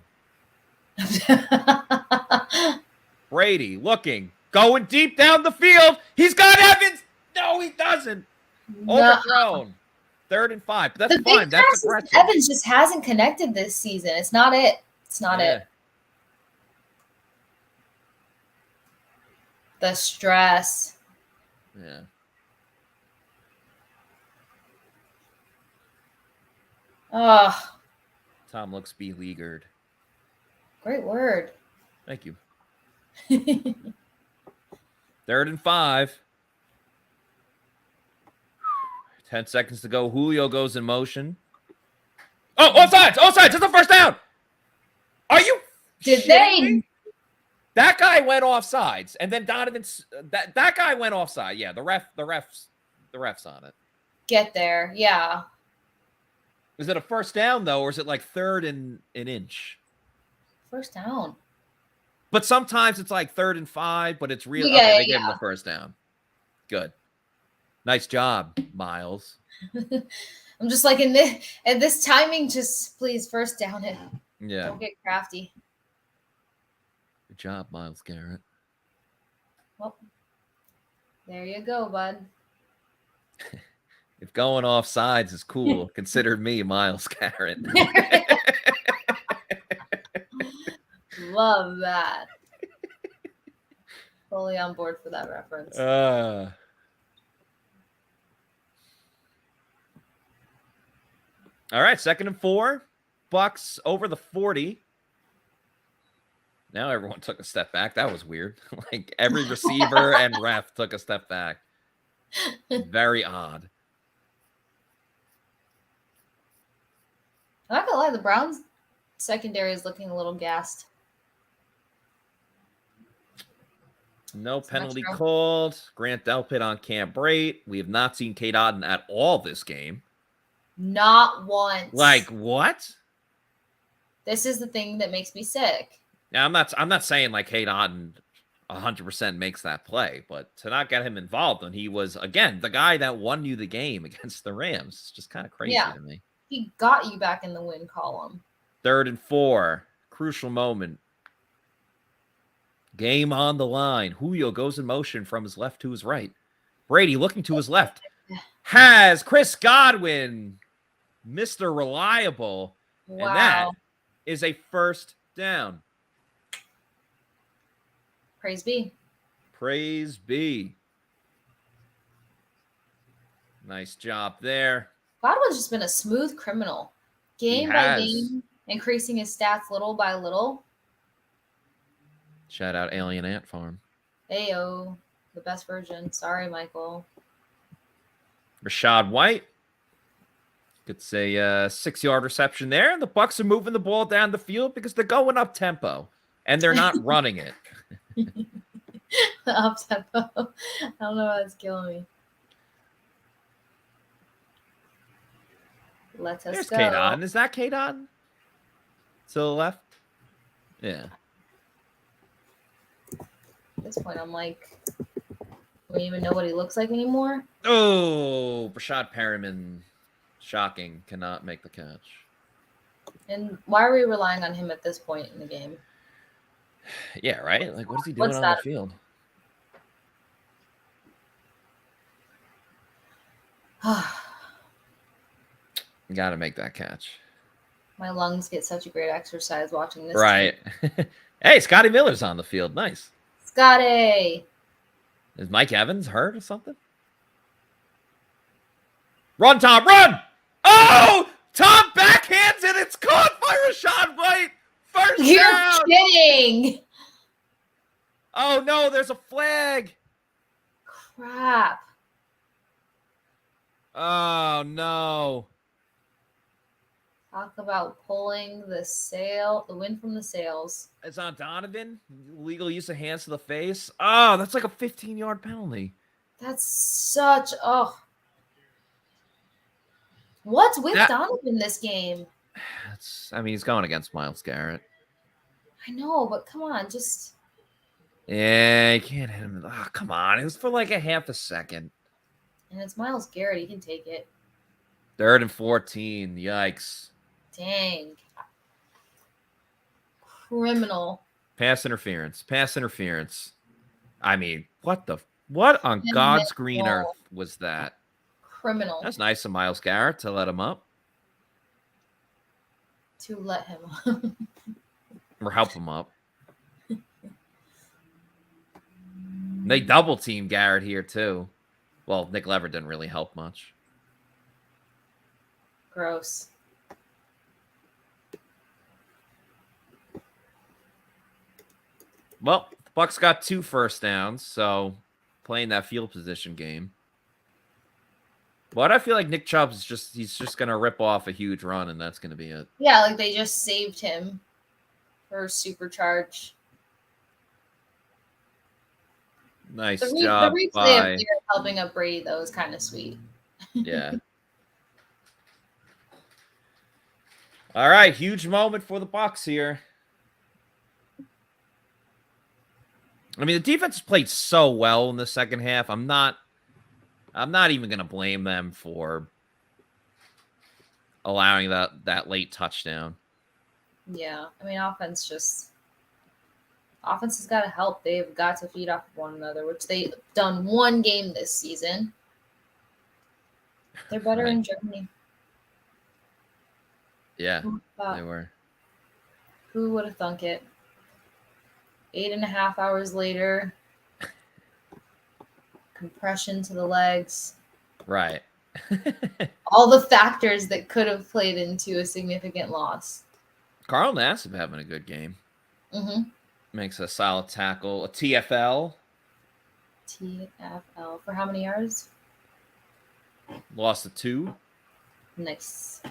Brady looking. Going deep down the field. He's got Evans. No, he doesn't. Overthrown. 3rd and 5. But that's fine. That's aggressive. Evans just hasn't connected this season. It's not it. It's not it. The stress. Yeah. Oh. Tom looks beleaguered. Great word. Thank you. 3rd and 5. 10 seconds to go. Julio goes in motion. Oh, offsides! Offsides! It's the first down! Are you Did they? Me? That guy went offsides, and then Donovan's that guy went offside. Yeah, the ref's on it. Get there, yeah. Is it a first down though, or is it like 3rd and an inch? First down. But sometimes it's like 3rd and 5, but it's real. Yeah, okay, they gave him the first down. Good. Nice job, Miles. I'm just like in this timing, just please first down it. Yeah. Don't get crafty. Good job, Miles Garrett. Well, there you go, bud. If going off sides is cool, consider me Miles Garrett. Love that. Fully on board for that reference. All right, 2nd and 4. Bucs over the 40. Now everyone took a step back. That was weird. Like every receiver and ref took a step back. Very odd. I'm not gonna lie, the Browns secondary is looking a little gassed. No penalty called. Grant Delpit on Camp Brate. We have not seen Cade Otton at all this game. Not once. Like what? This is the thing that makes me sick. Now I'm not saying like Cade Otton 100% makes that play, but to not get him involved when he was again the guy that won you the game against the Rams, it's just kind of crazy to me. He got you back in the win column. 3rd and 4. Crucial moment. Game on the line. Julio goes in motion from his left to his right. Brady looking to his left. Has Chris Godwin, Mr. Reliable, Wow. And that is a first down. Praise be. Praise be. Nice job there. Godwin's just been a smooth criminal. Game by game, increasing his stats little by little. Shout out Alien Ant Farm. Ayo, the best version. Sorry, Michael. Rachaad White gets a 6-yard reception there. And the Bucs are moving the ball down the field because they're going up tempo. And they're not running it. Up tempo. I don't know why that's killing me. Let us go. Cade on. Is that Cade on? To the left? Yeah. At this point, I'm like, do we even know what he looks like anymore? Oh, Brashad Perriman. Shocking. Cannot make the catch. And why are we relying on him at this point in the game? Yeah, right? Like, what is he doing on the field? You got to make that catch. My lungs get such a great exercise watching this. Right. Hey, Scotty Miller's on the field. Nice. Scotty. Is Mike Evans hurt or something? Run, Tom, run! Oh! Tom backhands it. It's caught by Rachaad White. First You're down. kidding. Oh, no, there's a flag. Crap. Oh, no. Talk about pulling the wind from the sails. It's on Donovan. Legal use of hands to the face. Oh, that's like a 15-yard penalty. That's such what's with Donovan this game? I mean, he's going against Myles Garrett. I know, but come on, just Yeah, you can't hit him. Oh, come on. It was for like a half a second. and it's Myles Garrett. He can take it. 3rd and 14. Yikes. Dang. Criminal. Pass interference. Pass interference. I mean, what on God's green earth was that? Criminal. That's nice of Myles Garrett to let him up. To let him up. Or help him up. They double team Garrett here too. Well, Nick Lever didn't really help much. Gross. Well, the Bucs got 2 first downs, so playing that field position game. But I feel like Nick Chubb's he's just gonna rip off a huge run, and that's gonna be it. Yeah, like they just saved him for supercharge. Nice The job replay by of Garrett helping up Brady though is kind of sweet. Yeah. All right, huge moment for the Bucs here. I mean, the defense played so well in the second half. I'm not even going to blame them for allowing that late touchdown. Yeah, I mean, offense has got to help. They've got to feed off of one another, which they've done one game this season. They're better in Germany. Yeah, they were. Who would have thunk it? 8.5 hours later, compression to the legs. Right. All the factors that could have played into a significant loss. Carl Nassib having a good game. Mm-hmm. Makes a solid tackle. A TFL. TFL. For how many yards? Lost to 2. Nice.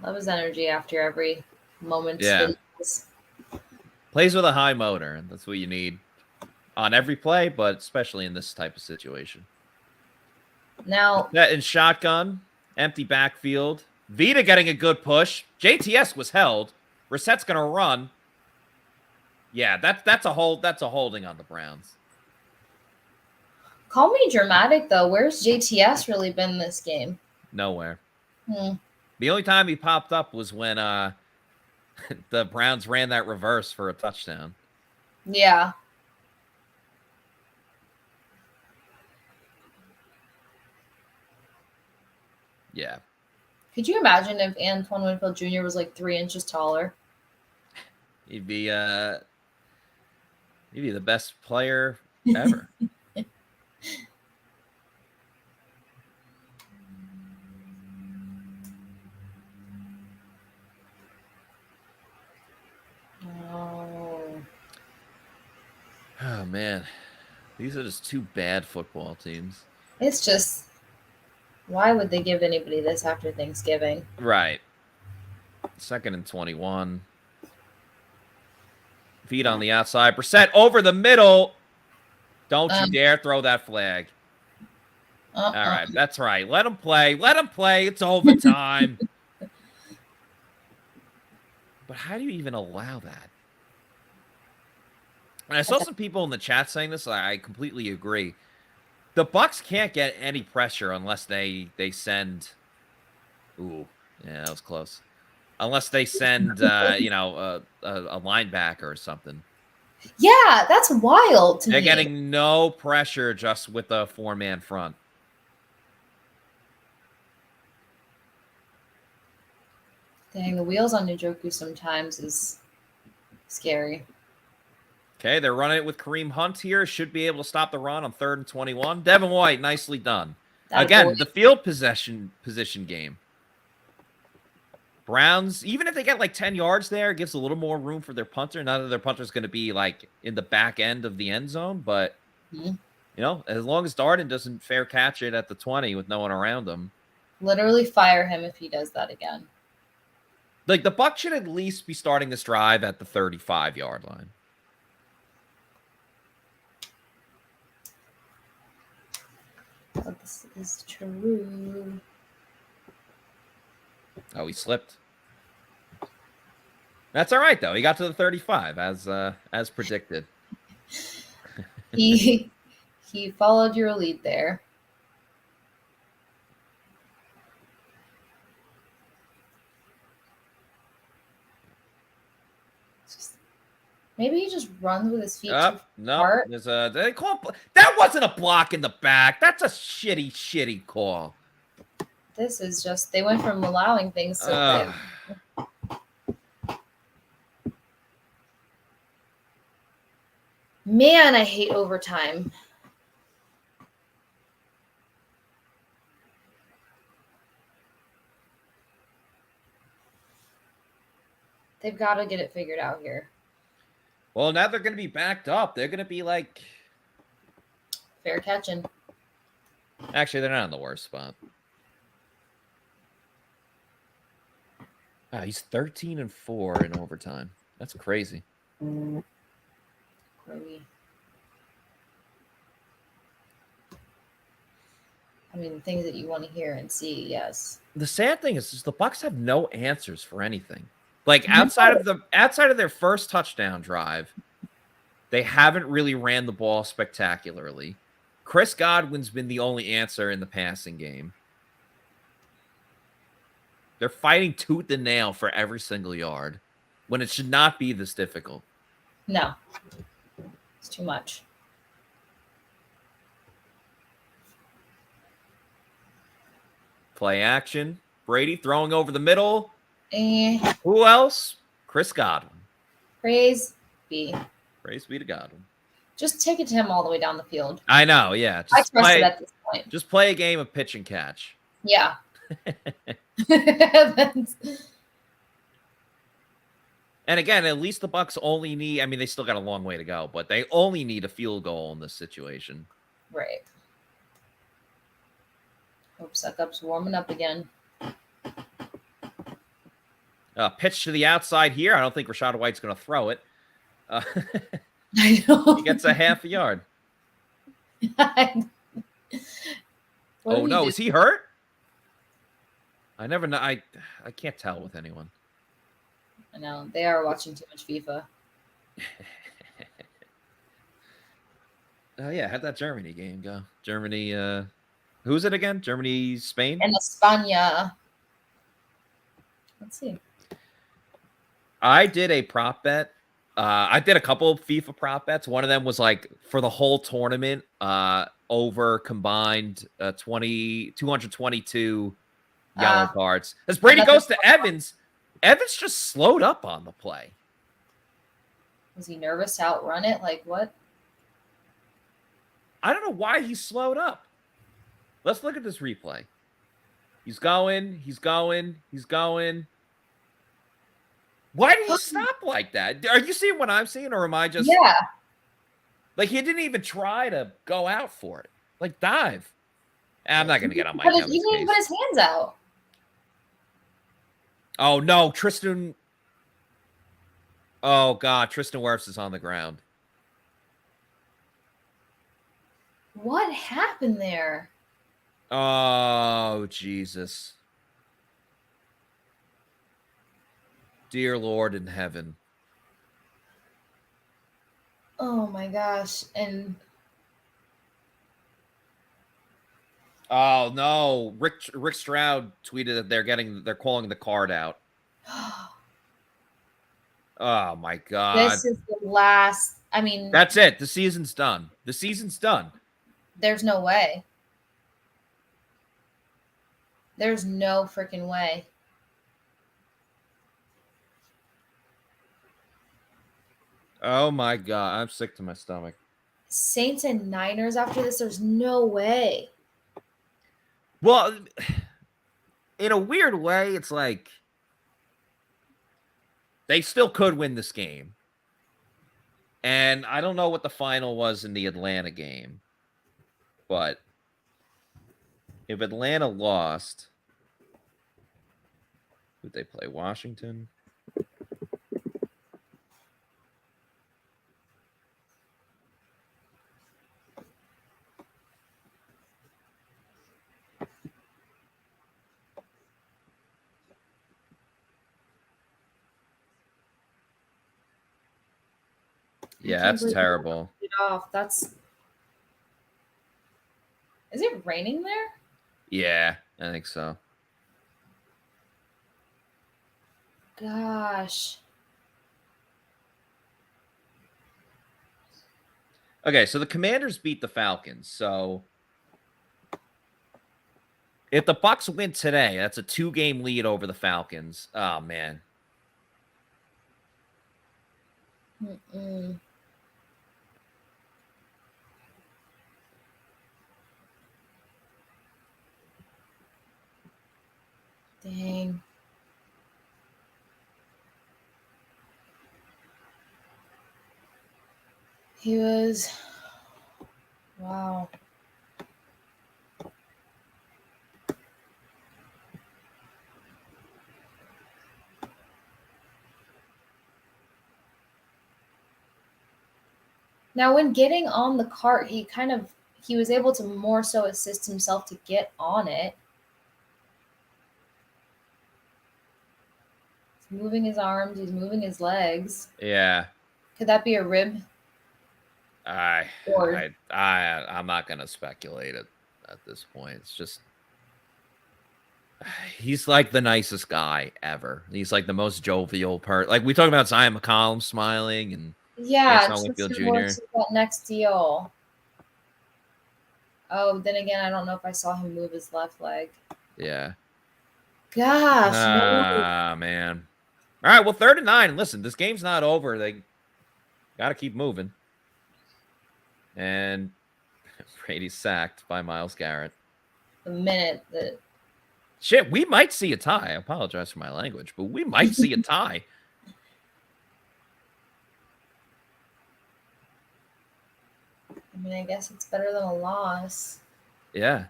Love his energy after every moment. Yeah. Plays with a high motor, and that's what you need on every play, but especially in this type of situation. Now, that in shotgun, empty backfield. Vita getting a good push. JTS was held. Rissette's going to run. Yeah, that's a holding on the Browns. Call me dramatic, though. Where's JTS really been this game? Nowhere. The only time he popped up was when the Browns ran that reverse for a touchdown. Yeah. Yeah. Could you imagine if Antoine Winfield Jr. was like 3 inches taller? He'd be the best player ever. Oh man, these are just two bad football teams. It's just, why would they give anybody this after Thanksgiving? Right. 2nd and 21. Feet on the outside. Brissett over the middle. Don't you dare throw that flag. All right, that's right. Let him play. Let him play. It's overtime. But how do you even allow that? And I saw some people in the chat saying this. I completely agree. The Bucs can't get any pressure unless they send. Ooh, yeah, that was close. Unless they send, a linebacker or something. Yeah, that's wild to me. They're getting no pressure just with a 4-man front. Dang, the wheels on Njoku sometimes is scary. Okay, they're running it with Kareem Hunt here. Should be able to stop the run on 3rd and 21. Devin White, nicely done. Again, the field position game. Browns, even if they get like 10 yards there, it gives a little more room for their punter. Not that their punter is going to be like in the back end of the end zone, but as long as Darden doesn't fair catch it at the 20 with no one around him. Literally fire him if he does that again. Like the Bucs should at least be starting this drive at the 35-yard line. But this is true. Oh, he slipped. That's all right though. He got to the 35 as predicted. He followed your lead there. Maybe he just runs with his feet too far. There's they call that wasn't a block in the back. That's a shitty call. This is just, they went from allowing things so quick. Man, I hate overtime. They've got to get it figured out here. Well, now they're going to be backed up. They're going to be like... fair catching. Actually, they're not in the worst spot. Wow, he's 13-4 in overtime. That's crazy. Crazy. I mean, the things that you want to hear and see, yes. The sad thing is the Bucs have no answers for anything. Like outside of their first touchdown drive, they haven't really ran the ball spectacularly. Chris Godwin's been the only answer in the passing game. They're fighting tooth and nail for every single yard when it should not be this difficult. No. It's too much. Play action. Brady throwing over the middle. Eh. Who else? Chris Godwin. Praise be. Praise be to Godwin. Just take it to him all the way down the field. I know, yeah. I trust it at this point. Just play a game of pitch and catch. Yeah. And again, at least the Bucs only need, I mean, they still got a long way to go, but they only need a field goal in this situation. Right. Hope Suckup's warming up again. Pitch to the outside here. I don't think Rachaad White's going to throw it. I know. He gets a half a yard. Oh, no. Is he hurt? I never know. I can't tell with anyone. I know. They are watching too much FIFA. Oh, yeah. How'd that Germany game go? Germany, who's it again? Germany, Spain? And España. Let's see. I did a prop bet. I did a couple of FIFA prop bets. One of them was like for the whole tournament, over combined 222 yellow cards. As Brady goes to Evans, Evans just slowed up on the play. Was he nervous to outrun it? Like what? I don't know why he slowed up. Let's look at this replay. He's going. Why did he stop like that? Are you seeing what I'm seeing, or am I just... Yeah. Like, he didn't even try to go out for it. Like, dive. I'm not going to get on my He didn't even put his hands out. Oh, no. Tristan... Oh, God. Tristan Wirfs is on the ground. What happened there? Oh, Jesus. Dear Lord in heaven. Oh, my gosh. And... Oh, no. Rick Stroud tweeted that they're calling the card out. Oh, my God. This is the last... I mean... That's it. The season's done. The season's done. There's no way. There's no freaking way. Oh, my God. I'm sick to my stomach. Saints and Niners after this? There's no way. Well, in a weird way, it's like they still could win this game. And I don't know what the final was in the Atlanta game. But if Atlanta lost, would they play Washington? Yeah, that's terrible. Get off. Is it raining there? Yeah, I think so. Gosh. Okay, so the Commanders beat the Falcons. So if the Bucs win today, that's a 2-game lead over the Falcons. Oh, man. Mm-mm. Dang. He was... Wow. Now, when getting on the cart, he was able to more so assist himself to get on it. He's moving his arms. He's moving his legs. Yeah. Could that be a rib? I'm not going to speculate at this point. It's just, he's like the nicest guy ever. He's like the most jovial person. Like we talked about Zion McCollum smiling and yeah, Winfield Jr. That next deal. Oh, then again, I don't know if I saw him move his left leg. Yeah. Gosh. Man. All right, well, 3rd and 9. Listen, this game's not over. They got to keep moving. And Brady's sacked by Myles Garrett. The minute that... Shit, we might see a tie. I apologize for my language, but we might see a tie. I mean, I guess it's better than a loss. Yeah.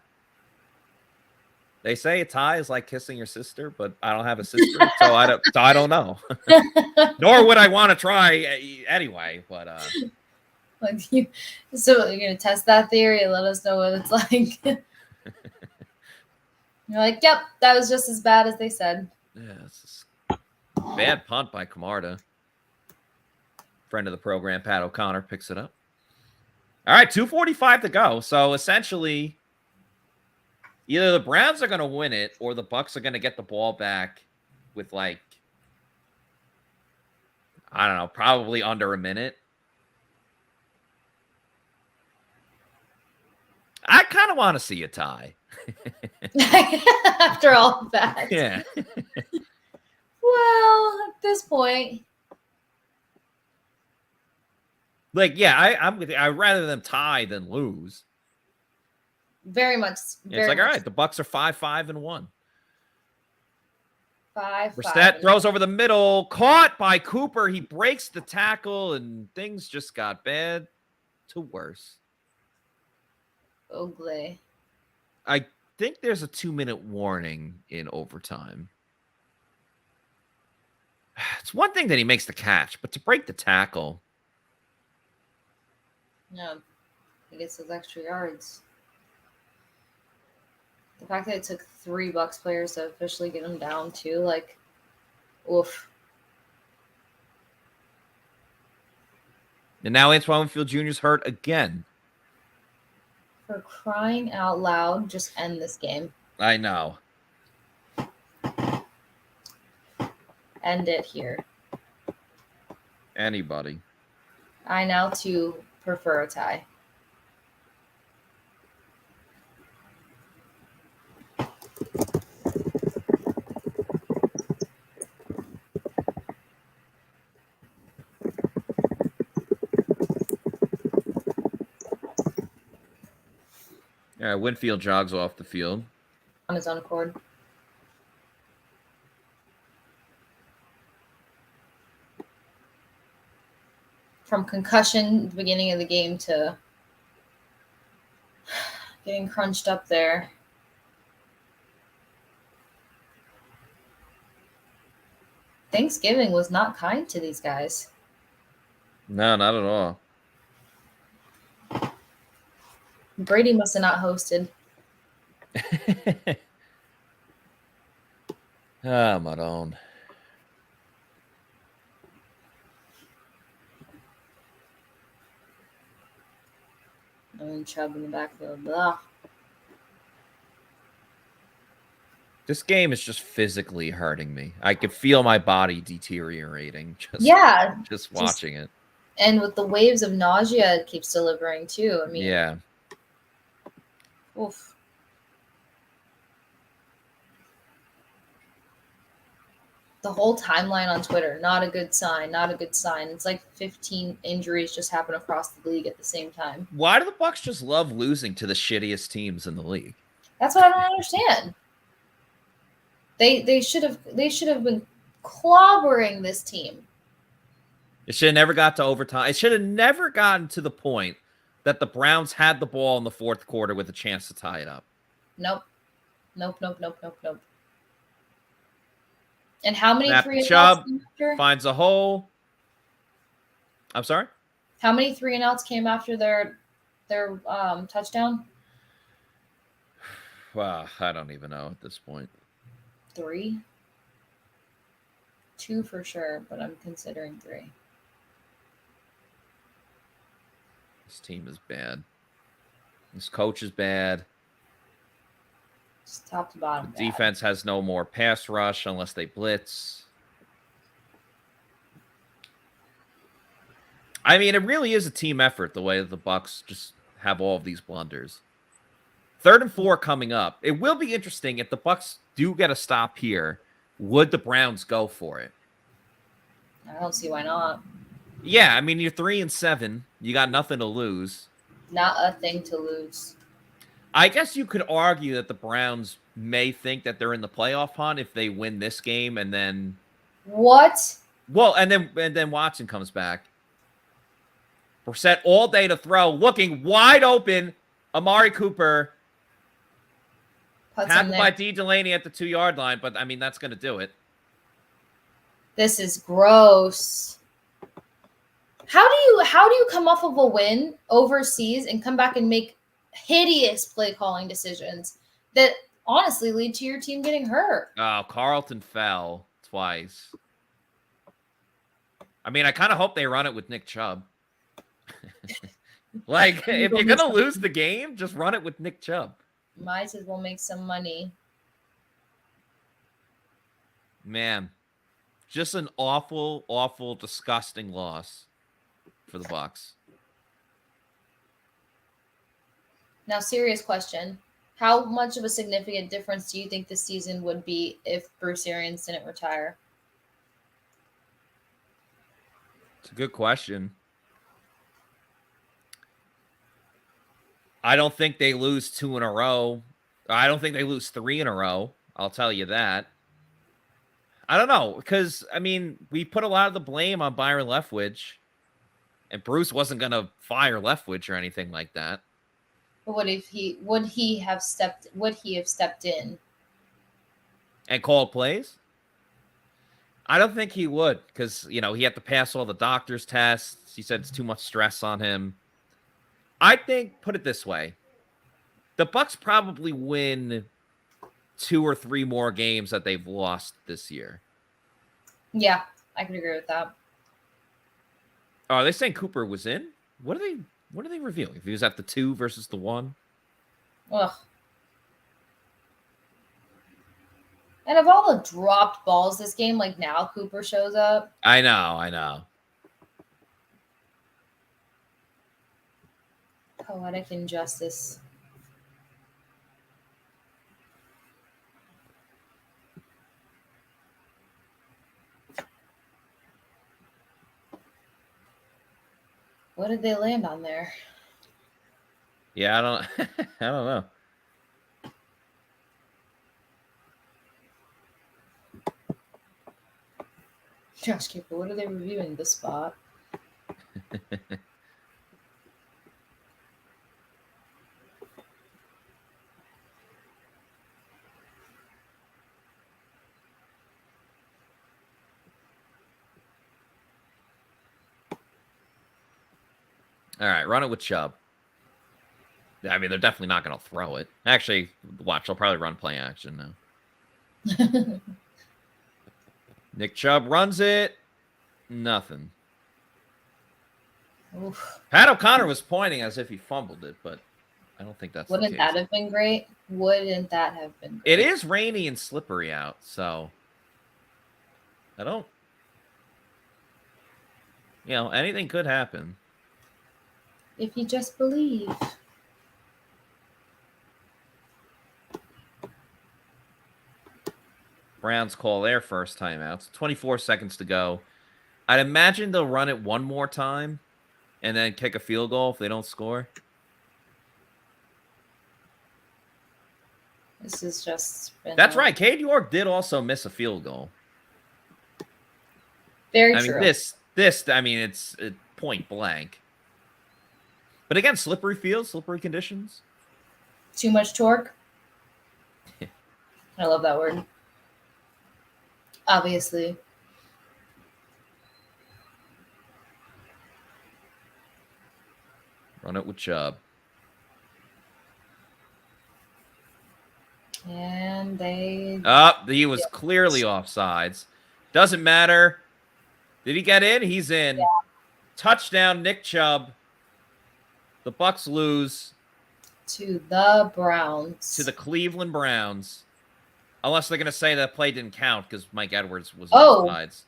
They say a tie is like kissing your sister, but I don't have a sister, so I don't know. Nor would I want to try anyway, but so you're gonna test that theory and let us know what it's like. You're like, yep, that was just as bad as they said. Yeah, it's a bad punt by Camarda. Friend of the program, Pat O'Connor, picks it up. All right, 2:45 to go. So essentially, either the Browns are going to win it or the Bucs are going to get the ball back with, like, I don't know, probably under a minute. I kind of want to see a tie. After all of that. Yeah. Well, at this point. Like, yeah, I'd rather them tie than lose. Very much. It's like, all right, the Bucs are 5-5-1. 5-5. Brissett throws over the middle, caught by Cooper. He breaks the tackle, and things just got bad to worse. Ugly. I think there's a 2-minute warning in overtime. It's one thing that he makes the catch, but to break the tackle. No, he gets those extra yards. The fact that it took 3 Bucs players to officially get him down, too, like, oof. And now Antoine Winfield Jr. is hurt again. For crying out loud, just end this game. I know. End it here. Anybody. I now, too, prefer a tie. All right, Winfield jogs off the field. On his own accord. From concussion at the beginning of the game to getting crunched up there. Thanksgiving was not kind to these guys. No, not at all. Brady must have not hosted. Ah, Maron. And Chubb in the backfield. Blah. This game is just physically hurting me. I could feel my body deteriorating just watching it. And with the waves of nausea it keeps delivering too. I mean, yeah. Oof. The whole timeline on Twitter, not a good sign, not a good sign. It's like 15 injuries just happen across the league at the same time. Why do the Bucs just love losing to the shittiest teams in the league? That's what I don't understand. They should have been clobbering this team. It should have never got to overtime. It should have never gotten to the point that the Browns had the ball in the fourth quarter with a chance to tie it up. Nope. And how many Snap 3 and Chubb outs came after? finds a hole. I'm sorry? How many 3 and outs came after their touchdown? Wow, I don't even know at this point. 3? 2 for sure, but I'm considering 3. This team is bad. This coach is bad. Just top to bottom. The defense has no more pass rush unless they blitz. I mean, it really is a team effort the way that the Bucs just have all of these blunders. 3rd and 4 coming up. It will be interesting if the Bucs do get a stop here. Would the Browns go for it? I don't see why not. Yeah, I mean, you're 3-7. You got nothing to lose. Not a thing to lose. I guess you could argue that the Browns may think that they're in the playoff hunt if they win this game and then what? Well, and then Watson comes back. Brissett all day to throw, looking wide open. Amari Cooper tackled by D. Delaney at the 2-yard line, but I mean that's going to do it. This is gross. How do you come off of a win overseas and come back and make hideous play calling decisions that honestly lead to your team getting hurt? Oh, Carlton fell twice. I mean, I kind of hope they run it with Nick Chubb. Like, if you're going to lose the game, just run it with Nick Chubb. Might as well make some money. Man, just an awful, awful, disgusting loss for the Bucs. Now, serious question. How much of a significant difference do you think this season would be if Bruce Arians didn't retire? It's a good question. I don't think they lose 2 in a row. I don't think they lose 3 in a row. I'll tell you that. I don't know, because, I mean, we put a lot of the blame on Byron Leftwich, and Bruce wasn't going to fire Leftwich or anything like that. But would he have stepped in and called plays? I don't think he would, because, he had to pass all the doctor's tests. He said it's too much stress on him. I think, put it this way, the Bucs probably win 2 or 3 more games that they've lost this year. Yeah, I can agree with that. Oh, are they saying Cooper was in? What are they revealing? If he was at the 2 versus the 1? Ugh. And of all the dropped balls this game, like now Cooper shows up. I know. Poetic injustice. What did they land on there? Yeah, I don't know. Josh Cooper, what are they reviewing this spot? All right, run it with Chubb. I mean, they're definitely not going to throw it. Actually, watch, they'll probably run play action now. Nick Chubb runs it. Nothing. Oof. Pat O'Connor was pointing as if he fumbled it, but I don't think that's Wouldn't that have been great? Wouldn't that have been great? It is rainy and slippery out, so I don't... anything could happen. If you just believe. Browns call their first timeouts. 24 seconds to go. I'd imagine they'll run it one more time and then kick a field goal if they don't score. This is just... That's right. Cade York did also miss a field goal. Very true. It's point blank. But again, slippery field, slippery conditions. Too much torque. I love that word. Obviously. Run it with Chubb. And they... he was clearly offsides. Doesn't matter. Did he get in? He's in. Yeah. Touchdown, Nick Chubb. The Bucs lose. To the Browns. To the Cleveland Browns. Unless they're going to say that play didn't count because Mike Edwards was offsides.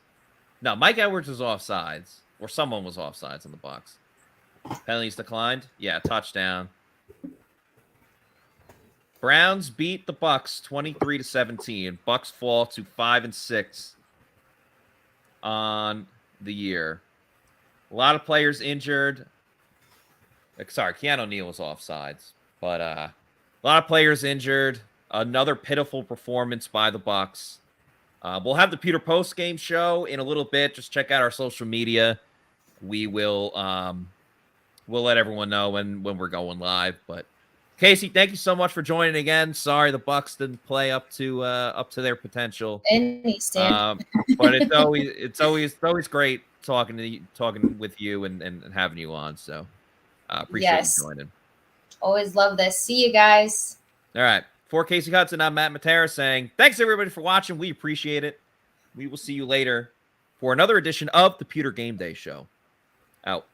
No, Mike Edwards was offsides. Or someone was offsides on the Bucs. Penalties declined. Yeah, touchdown. Browns beat the Bucs 23-17. Bucs fall to 5-6 on the year. A lot of players injured. Sorry, Keanu O'Neal was offsides. But a lot of players injured. Another pitiful performance by the Bucs. We'll have the Pewter post-game show in a little bit. Just check out our social media. We will we'll let everyone know when we're going live. But Casey, thank you so much for joining again. Sorry the Bucs didn't play up to their potential. But it's always great talking with you and having you on. So appreciate you joining. Always love this. See you guys. All right. For Casey Hudson, I'm Matt Matera saying thanks everybody for watching. We appreciate it. We will see you later for another edition of the Pewter Game Day Show. Out.